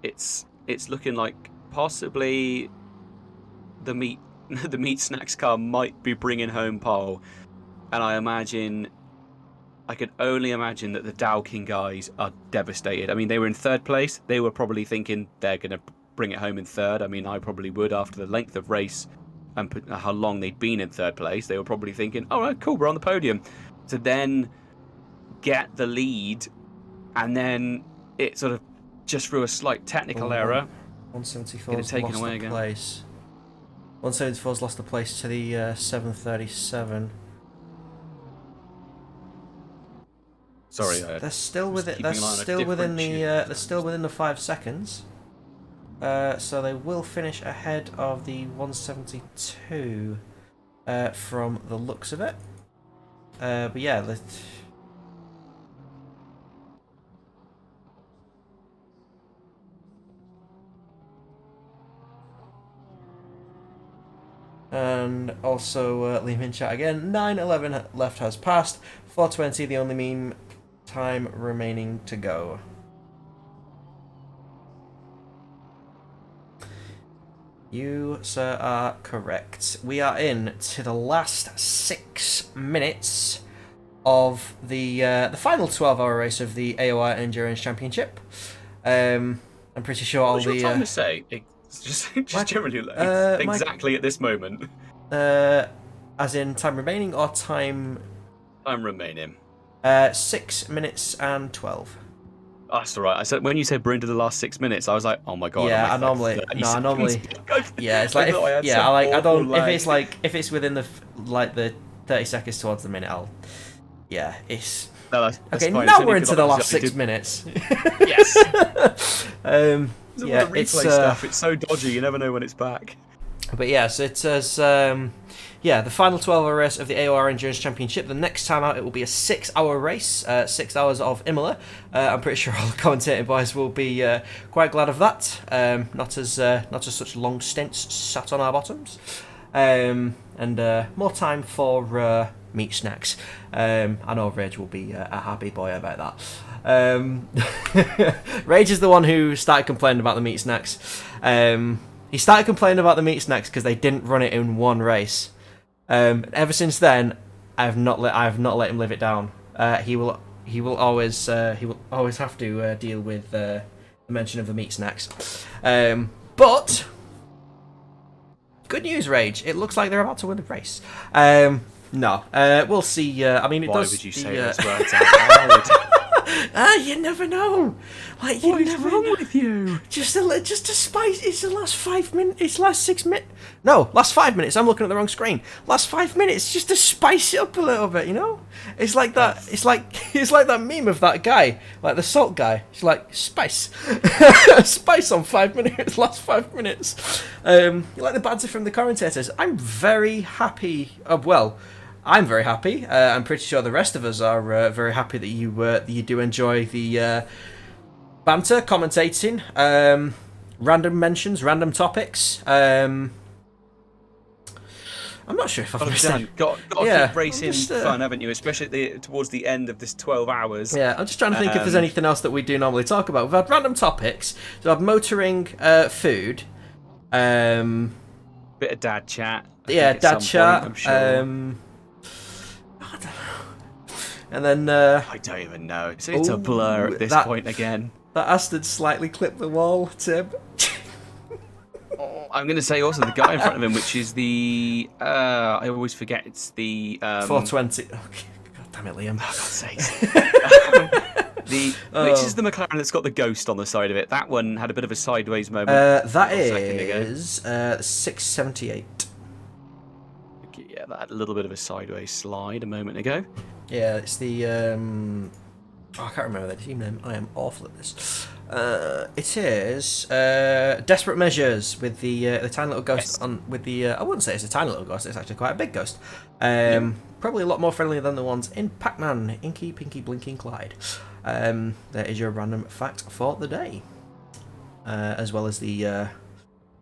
It's looking like possibly the meat snacks car might be bringing home pole. And I can only imagine that the Dowking guys are devastated. I mean, they were in 3rd place. They were probably thinking they're going to bring it home in 3rd. I mean, I probably would after the length of race and how long they'd been in 3rd place. They were probably thinking, all right, cool, we're on the podium. To then get the lead and then it sort of just through a slight technical error. 174's taken lost away the again. place. 174's lost the place to the 737. Sorry, they're still within the 5 seconds. So they will finish ahead of the 172 from the looks of it. But yeah, and also Liam in chat again. 9:11 left has passed. 4:20 the only meme time remaining to go. You, sir, are correct. We are in to the last 6 minutes of the final 12-hour race of the AOR Endurance Championship. I'm pretty sure all the. What's your time to say? Just generally, exactly at this moment. As in time remaining or time? Time remaining. 6 minutes and 12. Oh, that's all right. I said when you said we're into the last 6 minutes, I was like, oh my god. Yeah, I normally. Yeah, it's like if it's within the 30 seconds towards the minute, it's. No, that's okay, fine. now we're into the last 6 minutes. Yes. Yeah, replay stuff. It's so dodgy. You never know when it's back. But yes, it says, the final 12-hour race of the AOR Endurance Championship. The next time out, it will be a 6-hour race, 6 hours of Imola. I'm pretty sure all the commentating boys will be quite glad of that. Not as such long stints sat on our bottoms, and more time for meat snacks. I know Rage will be a happy boy about that. Rage is the one who started complaining about the meat snacks. He started complaining about the meat snacks because they didn't run it in one race. Ever since then, I've not let him live it down. He will always have to deal with the mention of the meat snacks. But good news, Rage. It looks like they're about to win the race. No, we'll see. I mean, Why does. would you say those words out loud? You never know. Like, you What is never wrong know. with you? Just to spice. It's the last 5 minutes. It's last 6 minutes. No, last 5 minutes. I'm looking at the wrong screen. Last 5 minutes, just to spice it up a little bit. You know, it's like that. It's like that meme of that guy, like the salt guy. It's like spice, spice on 5 minutes. Last 5 minutes. You like the banter from the commentators. I'm very happy. I'm very happy. I'm pretty sure the rest of us are very happy that you do enjoy the banter, commentating, random mentions, random topics. I'm not sure if I've missed any. Got to keep racing fun, haven't you? Especially towards the end of this 12 hours. Yeah, I'm just trying to think if there's anything else that we do normally talk about. We've had random topics. So I've motoring, food. Bit of dad chat. Dad chat. I'm sure. I don't know. And then I don't even know. It's a blur at this point again. That Aston slightly clipped the wall, Tim. I'm going to say also the guy in front of him, which is the I always forget. It's the 420. Oh, God damn it, Liam. Oh, God's sakes. Which is the McLaren that's got the ghost on the side of it? That one had a bit of a sideways moment. That is 678. Yeah, that had a little bit of a sideways slide a moment ago. Yeah, it's the I can't remember the team name. I am awful at this. It is Desperate Measures with the tiny little ghost on with the. I wouldn't say it's a tiny little ghost. It's actually quite a big ghost. Probably a lot more friendly than the ones in Pac-Man, Inky, Pinky, Blinking, Clyde. There is your random fact for the day, as well as the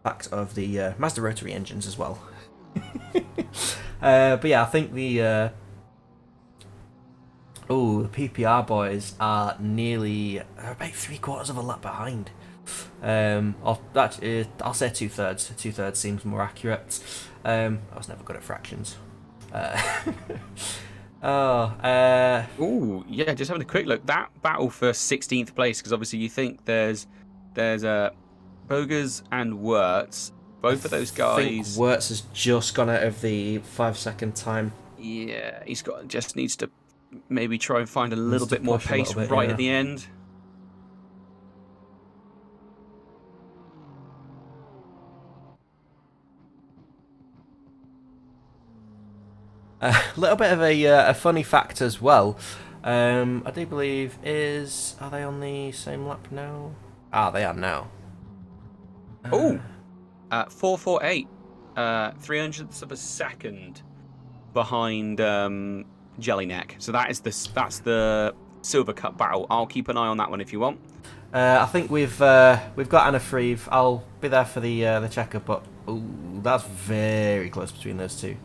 fact of the Mazda rotary engines as well. But yeah, I think the PPR boys are nearly about 3/4 of a lap behind. I'll say 2/3. 2/3 seems more accurate. I was never good at fractions. Yeah, just having a quick look. That battle for 16th place, because obviously you think there's Bogers and Wirtz. Both of those guys. I think Wirtz has just gone out of the 5-second time. Yeah, just needs to maybe try and find a little bit more pace at the end. A little bit of a funny fact as well. I do believe are they on the same lap now? They are now. 448, 300ths of a second behind Jellyneck. So that's the Silver Cup battle. I'll keep an eye on that one if you want. I think we've got Anna Freeve. I'll be there for the checker, but that's very close between those two.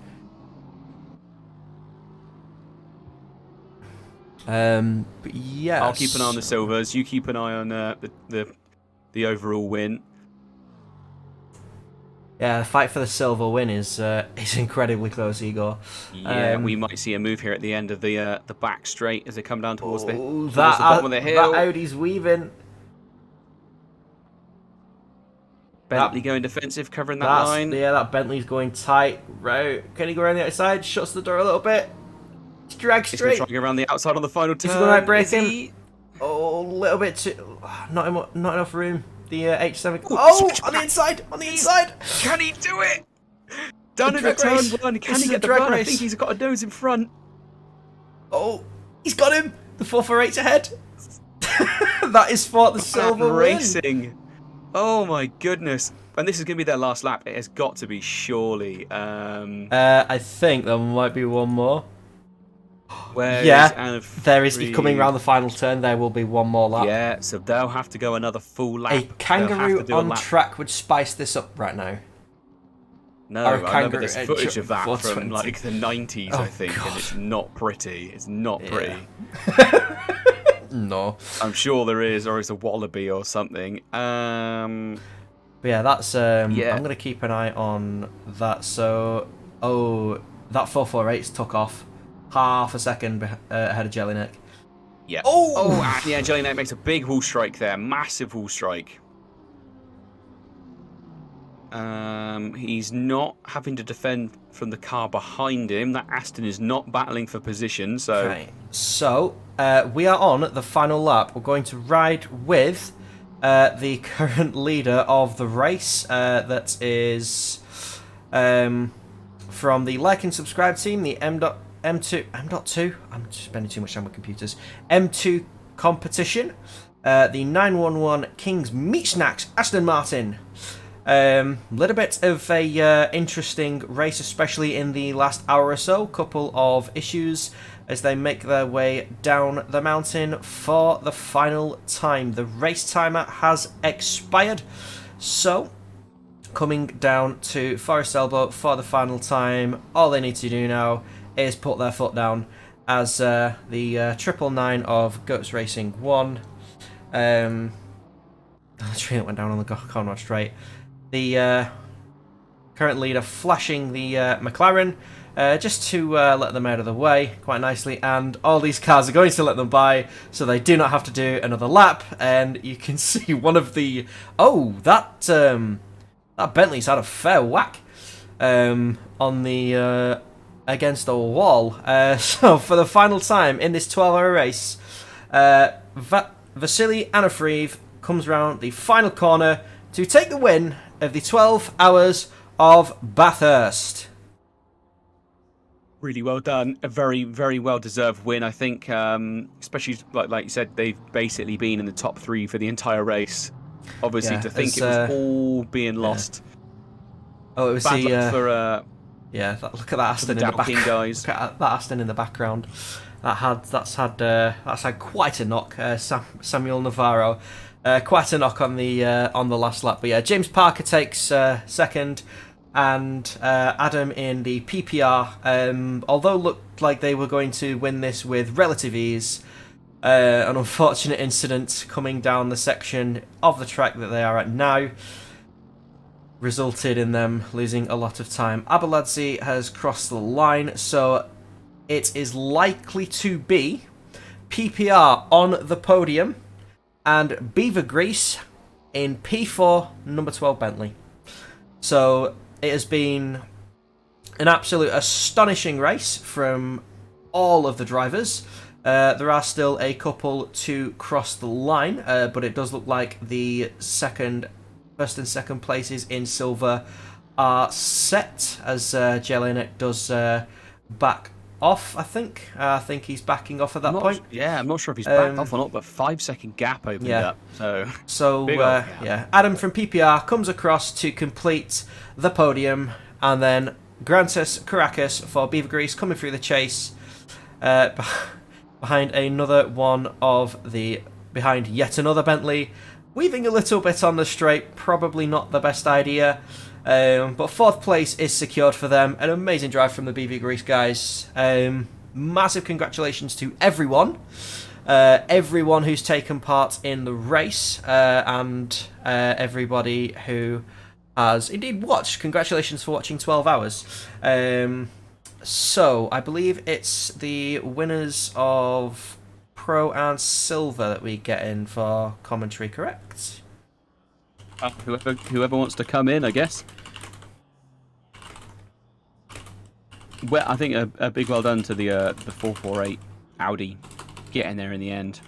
But yeah, I'll keep an eye on the Silvers. You keep an eye on the overall win. Yeah, the fight for the silver win is incredibly close, Igor. Yeah, we might see a move here at the end of the back straight as they come down towards the that bottom of the hill. That Audi's weaving. Bentley going defensive, covering that line. Yeah, that Bentley's going tight. Right, can he go around the outside? Shuts the door a little bit. Drag straight. He's going to try around the outside on the final turn. Is he going to break him? A little bit too. Not enough room. The H7. On the inside! On the inside! Can he do it? Done in a turn one. Can he get the run? I think he's got a nose in front. He's got him! The 448's ahead. That is for the silver racing. Oh my goodness. and this is going to be their last lap. It has got to be, surely. I think there might be one more. Where yeah, is there is. Coming around the final turn, there will be one more lap. Yeah, so they'll have to go another full lap. A kangaroo on track would spice this up right now. No, I remember there's footage of that from like the 90s, I think, and it's not pretty. It's not pretty. No. I'm sure there is, or it's a wallaby or something. But yeah, that's I'm gonna keep an eye on that. So, that 448's took off half a second ahead of Jellyneck. Yeah. Oh, yeah, Jellyneck makes a big wall strike there, massive wall strike. He's not having to defend from the car behind him. That Aston is not battling for position, so... Okay, so we are on the final lap. We're going to ride with the current leader of the race. That is from the like and subscribe team, the M2... I'm spending too much time with computers. M2 competition. The 911 King's Meat Snacks, Aston Martin. Little bit of a interesting race, especially in the last hour or so. Couple of issues as they make their way down the mountain for the final time. The race timer has expired, so coming down to Forest Elbow for the final time. All they need to do now is put their foot down as the 999 of Goats Racing won. The train that went down on the Conrad Straight. The current leader flashing the McLaren just to let them out of the way quite nicely, and all these cars are going to let them by so they do not have to do another lap. And you can see one of the that Bentley's had a fair whack on the against the wall. So for the final time in this 12-hour race, Vasily Anafriv comes round the final corner to take the win of the 12 hours of Bathurst. Really well done. A very, very well-deserved win, I think. Especially, like you said, they've basically been in the top 3 for the entire race. Obviously, to think it was all being lost. Oh, it was look at that Aston in the background. Guys. Look at that Aston in the background. That's had quite a knock. Samuel Navarro. Quite a knock on the last lap, but yeah, James Parker takes second, and Adam in the PPR. Although looked like they were going to win this with relative ease, an unfortunate incident coming down the section of the track that they are at now resulted in them losing a lot of time. Abeladze has crossed the line, so it is likely to be PPR on the podium and Beaver Grease in P4, number 12 Bentley. So it has been an absolute astonishing race from all of the drivers. There are still a couple to cross the line, but it does look like the first and second places in silver are set as Jellinek does back off, I think. I think he's backing off at that point. Yeah, I'm not sure if he's backed off or not, but 5-second gap opened up. So Adam from PPR comes across to complete the podium, and then Grantis Caracas for Beaver Grease coming through the chase behind yet another Bentley, weaving a little bit on the straight. Probably not the best idea. But fourth place is secured for them. An amazing drive from the Beaver Grease guys. Massive congratulations to everyone who's taken part in the race, and everybody who has indeed watched. Congratulations for watching 12 hours. So I believe it's the winners of Pro and Silver that we get in for commentary, correct? Whoever wants to come in, I guess. Well, I think a big well done to the 448 Audi getting there in the end.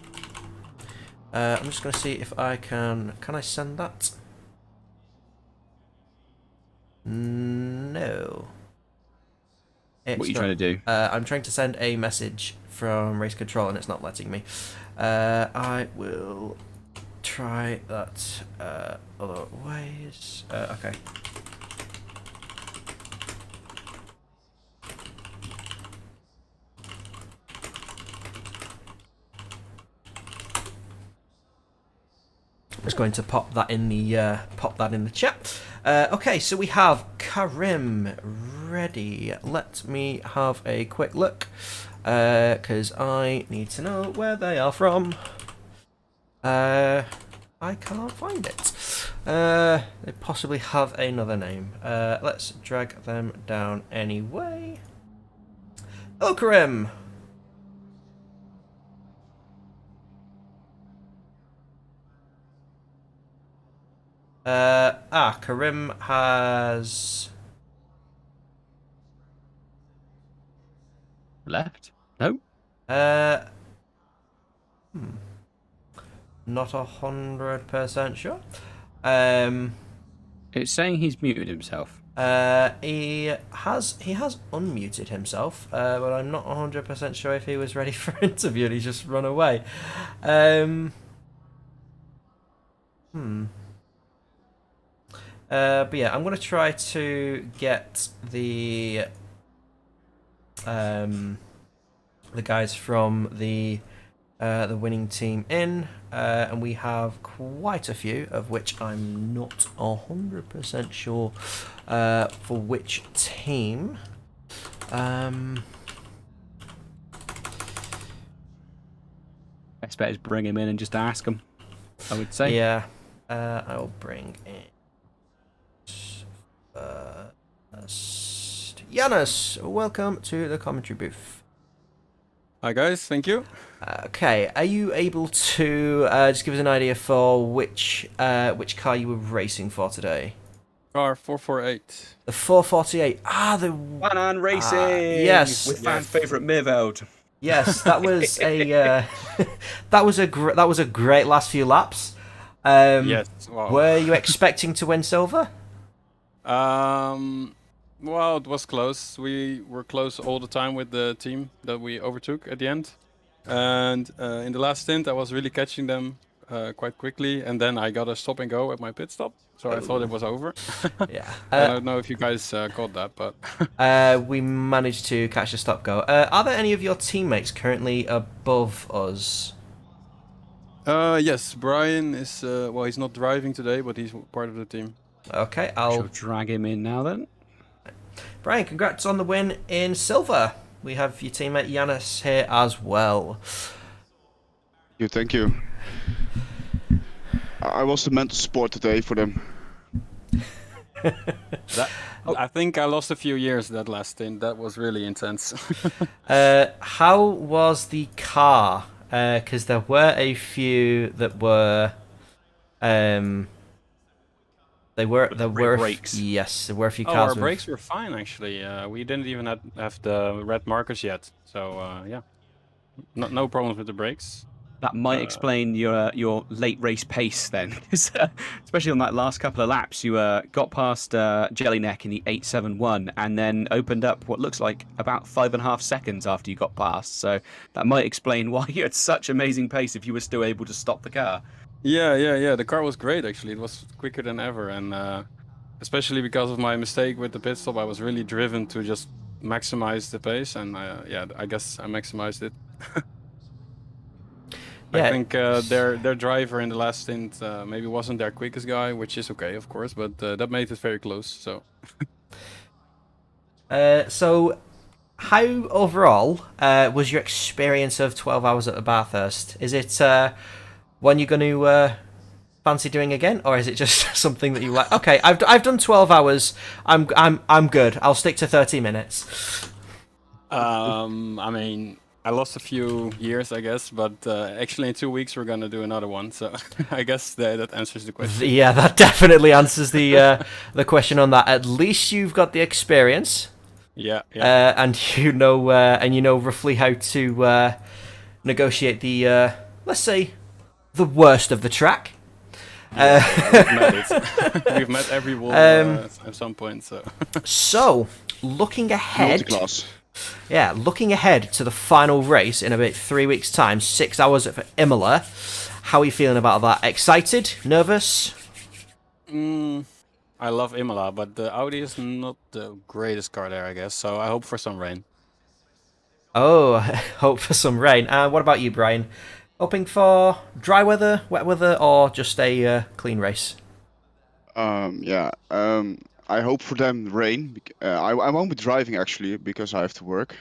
I'm just going to see if I can I send that? No. What are you trying to do? I'm trying to send a message from Race Control and it's not letting me. I will try that other ways. Okay. Just going to pop that in the chat. Okay, so we have Karim ready. Let me have a quick look, because I need to know where they are from. I can't find it. They possibly have another name. Let's drag them down anyway. Hello, Karim. Karim has Left? No. Not 100% sure. It's saying he's muted himself. He has unmuted himself, but I'm not 100% sure if he was ready for an interview and he's just run away. But yeah, I'm gonna try to get the guys from the winning team in, and we have quite a few, of which I'm not 100% sure for which team. Best bet is bring him in and just ask him, I would say. Yeah, I will bring in Janus. Welcome to the commentary booth. Hi guys, thank you. Okay, are you able to just give us an idea for which car you were racing for today? Car 448. The 448. The Banan Racing. Yes, with fan favourite Mirveld. Yes, that was a that was a great last few laps. Yes. Wow. Were you expecting to win silver? Well, it was close. We were close all the time with the team that we overtook at the end. And in the last stint, I was really catching them quite quickly. And then I got a stop and go at my pit stop. So I thought it was over. Yeah. I don't know if you guys caught that, but... we managed to catch a stop go. Are there any of your teammates currently above us? Yes, Brian is... well, he's not driving today, but he's part of the team. Okay, I'll drag him in now then. Brian, congrats on the win in silver. We have your teammate Janus here as well. Thank you. I was the mental support today for them. I think I lost a few years that last stint. That was really intense. How was the car? Because there were a few that were... There were brakes. Yes, there were a few Oh, cars. our brakes were fine actually. We didn't even have the red markers yet, so yeah, no problems with the brakes. That might explain your late race pace then, 'cause, especially on that last couple of laps, you got past Jellyneck in the 871 and then opened up what looks like about 5.5 seconds after you got past. So that might explain why you had such amazing pace if you were still able to stop the car. Yeah. The car was great actually. It was quicker than ever, and especially because of my mistake with the pit stop, I was really driven to just maximize the pace, and yeah, I guess I maximized it. I think their driver in the last stint maybe wasn't their quickest guy, which is okay, of course, but that made it very close. So. So, how overall was your experience of 12 hours at the Bathurst? Is it one you're going to fancy doing again, or is it just something that you like? Okay, I've done 12 hours. I'm good. I'll stick to 30 minutes. I mean, I lost a few years, I guess, but actually in 2 weeks we're gonna do another one. So I guess that answers the question. Yeah, that definitely answers the question on that. At least you've got the experience. Yeah. And you know roughly how to negotiate the let's say the worst of the track. We've met it. We've met every wall at some point. So looking ahead. Multi-class. Yeah, looking ahead to the final race in about 3 weeks' time, 6 hours for Imola. How are you feeling about that? Excited? Nervous? I love Imola, but the Audi is not the greatest car there, I guess. So I hope for some rain. Oh, hope for some rain. What about you, Brian? Hoping for dry weather, wet weather, or just a clean race? Yeah. I hope for them rain. I won't be driving actually because I have to work.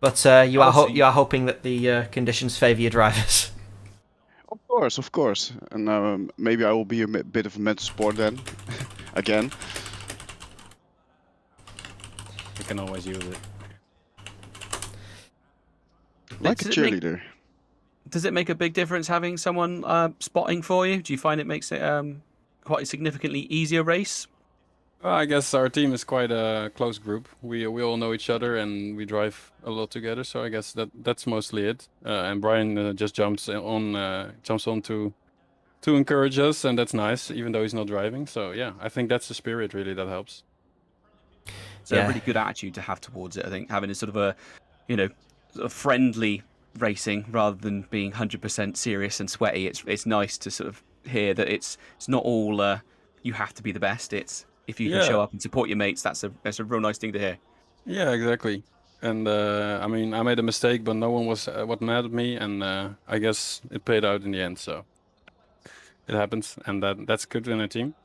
But you are hoping that the conditions favour your drivers. Of course. And maybe I will be a bit of a mental support then, again. You can always use it. Like a cheerleader. Does it make a big difference having someone spotting for you? Do you find it makes it quite a significantly easier race? Well, I guess our team is quite a close group. We all know each other and we drive a lot together. So I guess that's mostly it. And Brian just jumps on to encourage us, and that's nice, even though he's not driving. So yeah, I think that's the spirit really that helps. It's a really good attitude to have towards it. I think having a sort of a, sort of friendly racing rather than being 100% serious and sweaty. It's nice to sort of hear that it's not all you have to be the best. It's if you can show up and support your mates, that's a real nice thing to hear. Yeah, exactly. And I mean, I made a mistake, but no one was mad at me, and I guess it paid out in the end. So it happens, and that's good in a team.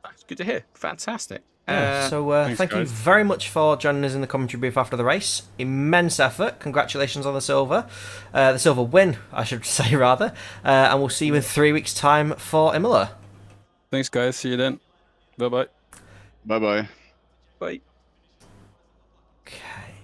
That's good to hear. Fantastic. Yeah, so thank you very much for joining us in the commentary booth after the race. Immense effort. Congratulations on the silver win, I should say rather. And we'll see you in 3 weeks' time for Imola. Thanks, guys. See you then. Bye-bye. Bye-bye. Bye. Okay.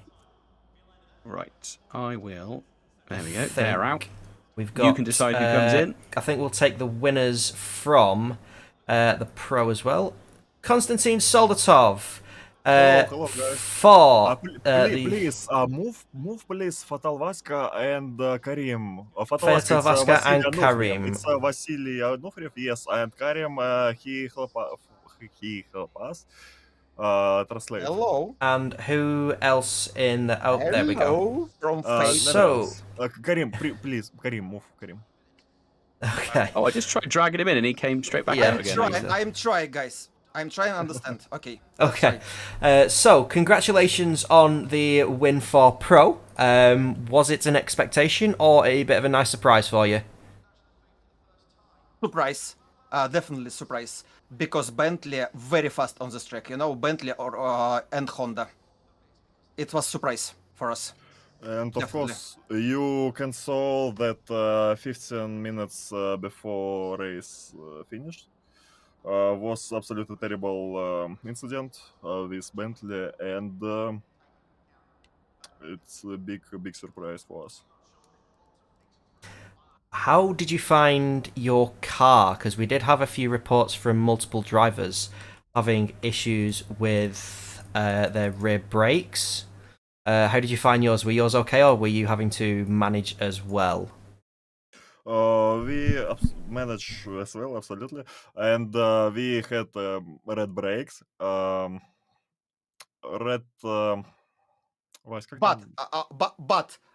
Right. I will. There we go. They're out. We've got. You can decide who comes in. I think we'll take the winners from the pro as well. Konstantin Soldatov. Hello, guys. For please move, please, Fatal Vaska and Karim. Fatal Vaska and Karim. It's Vasily Anufriев, yes, and Karim. He help us translate. Hello. And who else in the? Oh, there we go. From Karim, please, Karim, move, Karim. Okay. Oh, I just tried dragging him in, and he came straight back out again. I'm trying, guys. I'm trying to understand. Okay. Okay. So, congratulations on the win for Pro. Was it an expectation or a bit of a nice surprise for you? Surprise. Definitely surprise. Because Bentley very fast on this track. You know, Bentley and Honda. It was surprise for us. And of course, you can saw that 15 minutes before race finished. Was absolutely terrible incident with Bentley, and it's a big surprise for us. How did you find your car? Because we did have a few reports from multiple drivers having issues with their rear brakes. How did you find yours? Were yours okay, or were you having to manage as well? We managed as well, absolutely, and we had red brakes. Red. But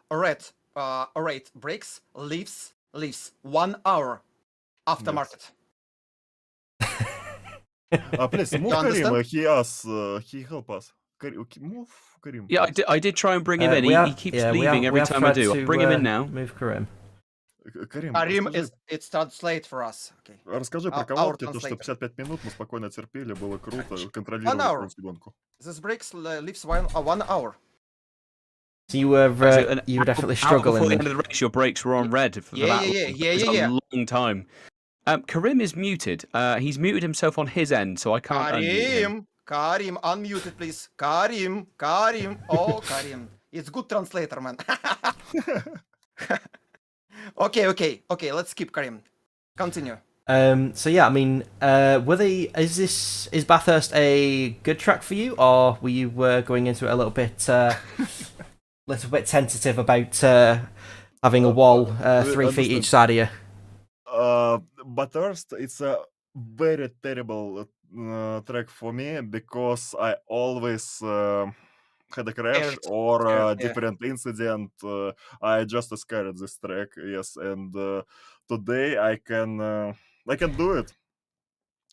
red brakes leaves 1 hour after market. Please move, Karim. He help us. Move, Karim. Yeah, I did try and bring him in. He keeps leaving every time I do. I'll bring him in now. Move Karim. Karim it's translate for us. Okay. Расскажи про колодки, то, что 55 минут мы спокойно терпели, было круто, контролировали гонку. This brakes leaves 1 hour. So you were definitely struggling. Before the end of the race, your brakes were on red for a long time. Karim is muted. He's muted himself on his end, so I can't unmute him. Karim, unmuted, please. Karim. Oh, Karim. It's good translator, man. Okay. Let's skip Karim. Continue. So yeah, I mean, is Bathurst a good track for you, or were you going into it a little bit tentative about having a wall 3 feet each side of you? Bathurst, it's a very terrible track for me because I always had a crash Scared. or Scared, yeah. different incident. I just scared this track, yes, and today I can do it.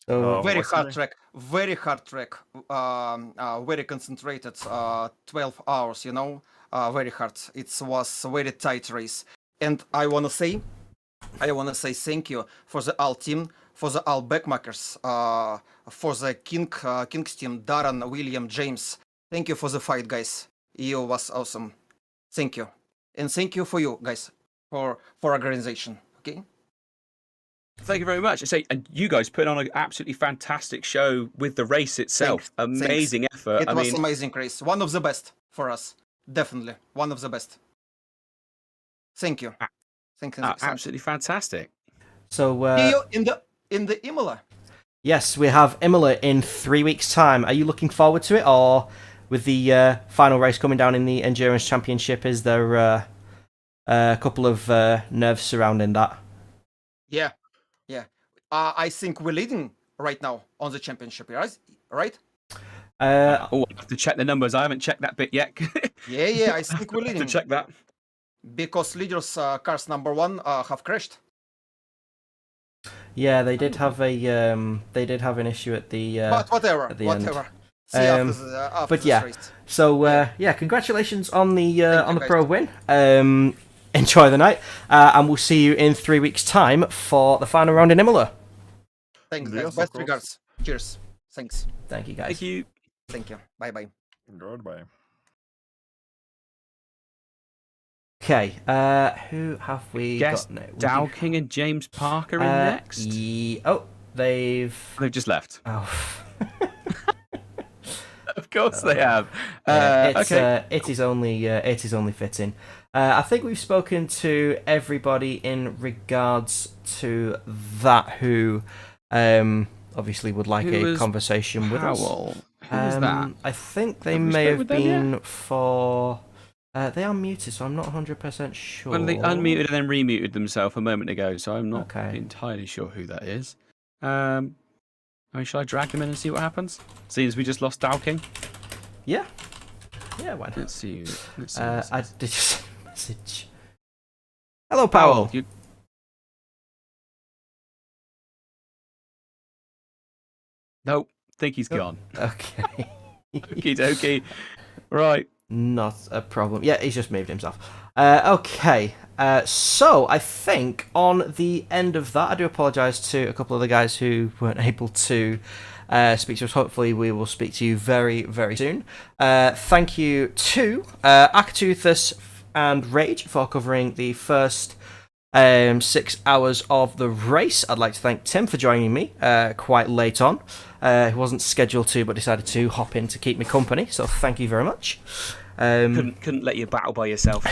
Very hard luckily. track, very hard track. Very concentrated. 12 hours, you know, very hard. It was a very tight race, and I wanna say thank you for the all team, for the all backmarkers, for the King's team, Darren, William, James. Thank you for the fight, guys. You was awesome. Thank you, and thank you for you guys for organization. Okay. Thank you very much. I say, and you guys put on an absolutely fantastic show with the race itself. Amazing effort. It was amazing race. One of the best for us. Definitely one of the best. Thank you. Thank you. Absolutely fantastic. So See you in the Imola. yes, we have Imola in 3 weeks' time. Are you looking forward to it, or with the final race coming down in the Endurance Championship, is there a couple of nerves surrounding that? Yeah. I think we're leading right now on the championship, right? I have to check the numbers. I haven't checked that bit yet. Yeah. I think we're I have leading. to check that. Because leaders cars number 1 have crashed. Yeah, they did have an issue at the But whatever. at the end. See after But this yeah, race. so yeah, congratulations on the you, pro win. Enjoy the night, and we'll see you in 3 weeks' time for the final round in Imola. Thanks, Yes, guys. of Best course. regards. Cheers. Thanks. Thank you, guys. Thank you. Thank you. Bye. Goodbye. Okay, who have we Guess got now? Dow King and James Parker in next. They've just left. Oh. Of course they have. Okay. It is only fitting. I think we've spoken to everybody in regards to that who obviously would like a conversation with us. Who was that? I think they Have we may spoke have with them been yet? for. They are muted, so I'm not 100% sure. Well, they unmuted and then remuted themselves a moment ago, so I'm not entirely sure who that is. I mean, shall I drag them in and see what happens? Seeing as we just lost Dow King. Yeah, why not? Let's see. I did just send a message. Hello, Powell. Nope, think he's gone. Okay. Okie dokie. Right. Not a problem. Yeah, he's just moved himself. Okay. So I think on the end of that, I do apologise to a couple of the guys who weren't able to speak to us. Hopefully, we will speak to you very, very soon. Thank you to Arcetuthis and Rage for covering the first 6 hours of the race. I'd like to thank Tim for joining me quite late on. He wasn't scheduled to, but decided to hop in to keep me company. So thank you very much. Couldn't let you battle by yourself.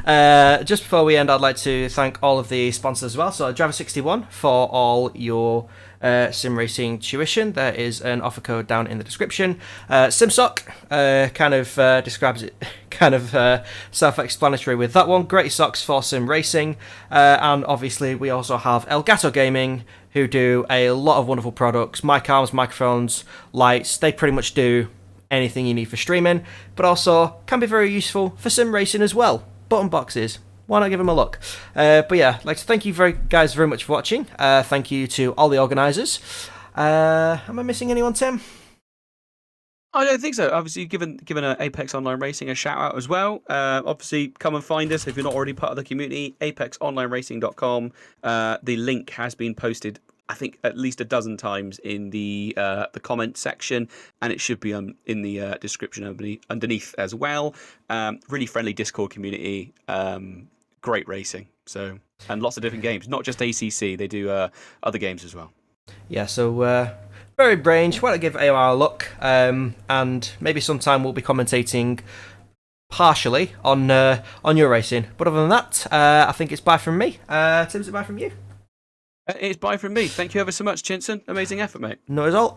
Just before we end, I'd like to thank all of the sponsors as well. So Driver61 for all your sim racing tuition. There is an offer code down in the description. SIMSOK kind of describes it kind of self-explanatory with that one. Great socks for sim racing. And obviously we also have Elgato Gaming, who do a lot of wonderful products. Mic arms, microphones, lights. They pretty much do anything you need for streaming, but also can be very useful for sim racing as well. Button boxes. Why not give them a look? But yeah, I'd like to thank you guys very much for watching. Thank you to all the organisers. Am I missing anyone, Tim? I don't think so. Obviously, given Apex Online Racing a shout out as well. Obviously, come and find us if you're not already part of the community. ApexOnlineRacing.com. The link has been posted, I think, at least a dozen times in the comment section, and it should be in the description underneath as well. Really friendly Discord community. Great racing. So, and lots of different games, not just ACC. They do other games as well. Yeah. So. Very Brange, why don't I give AOR a look, and maybe sometime we'll be commentating partially on your racing. But other than that, I think it's bye from me. Tim, is it bye from you? It's bye from me. Thank you ever so much, Chinson. Amazing effort, mate. No, it's all.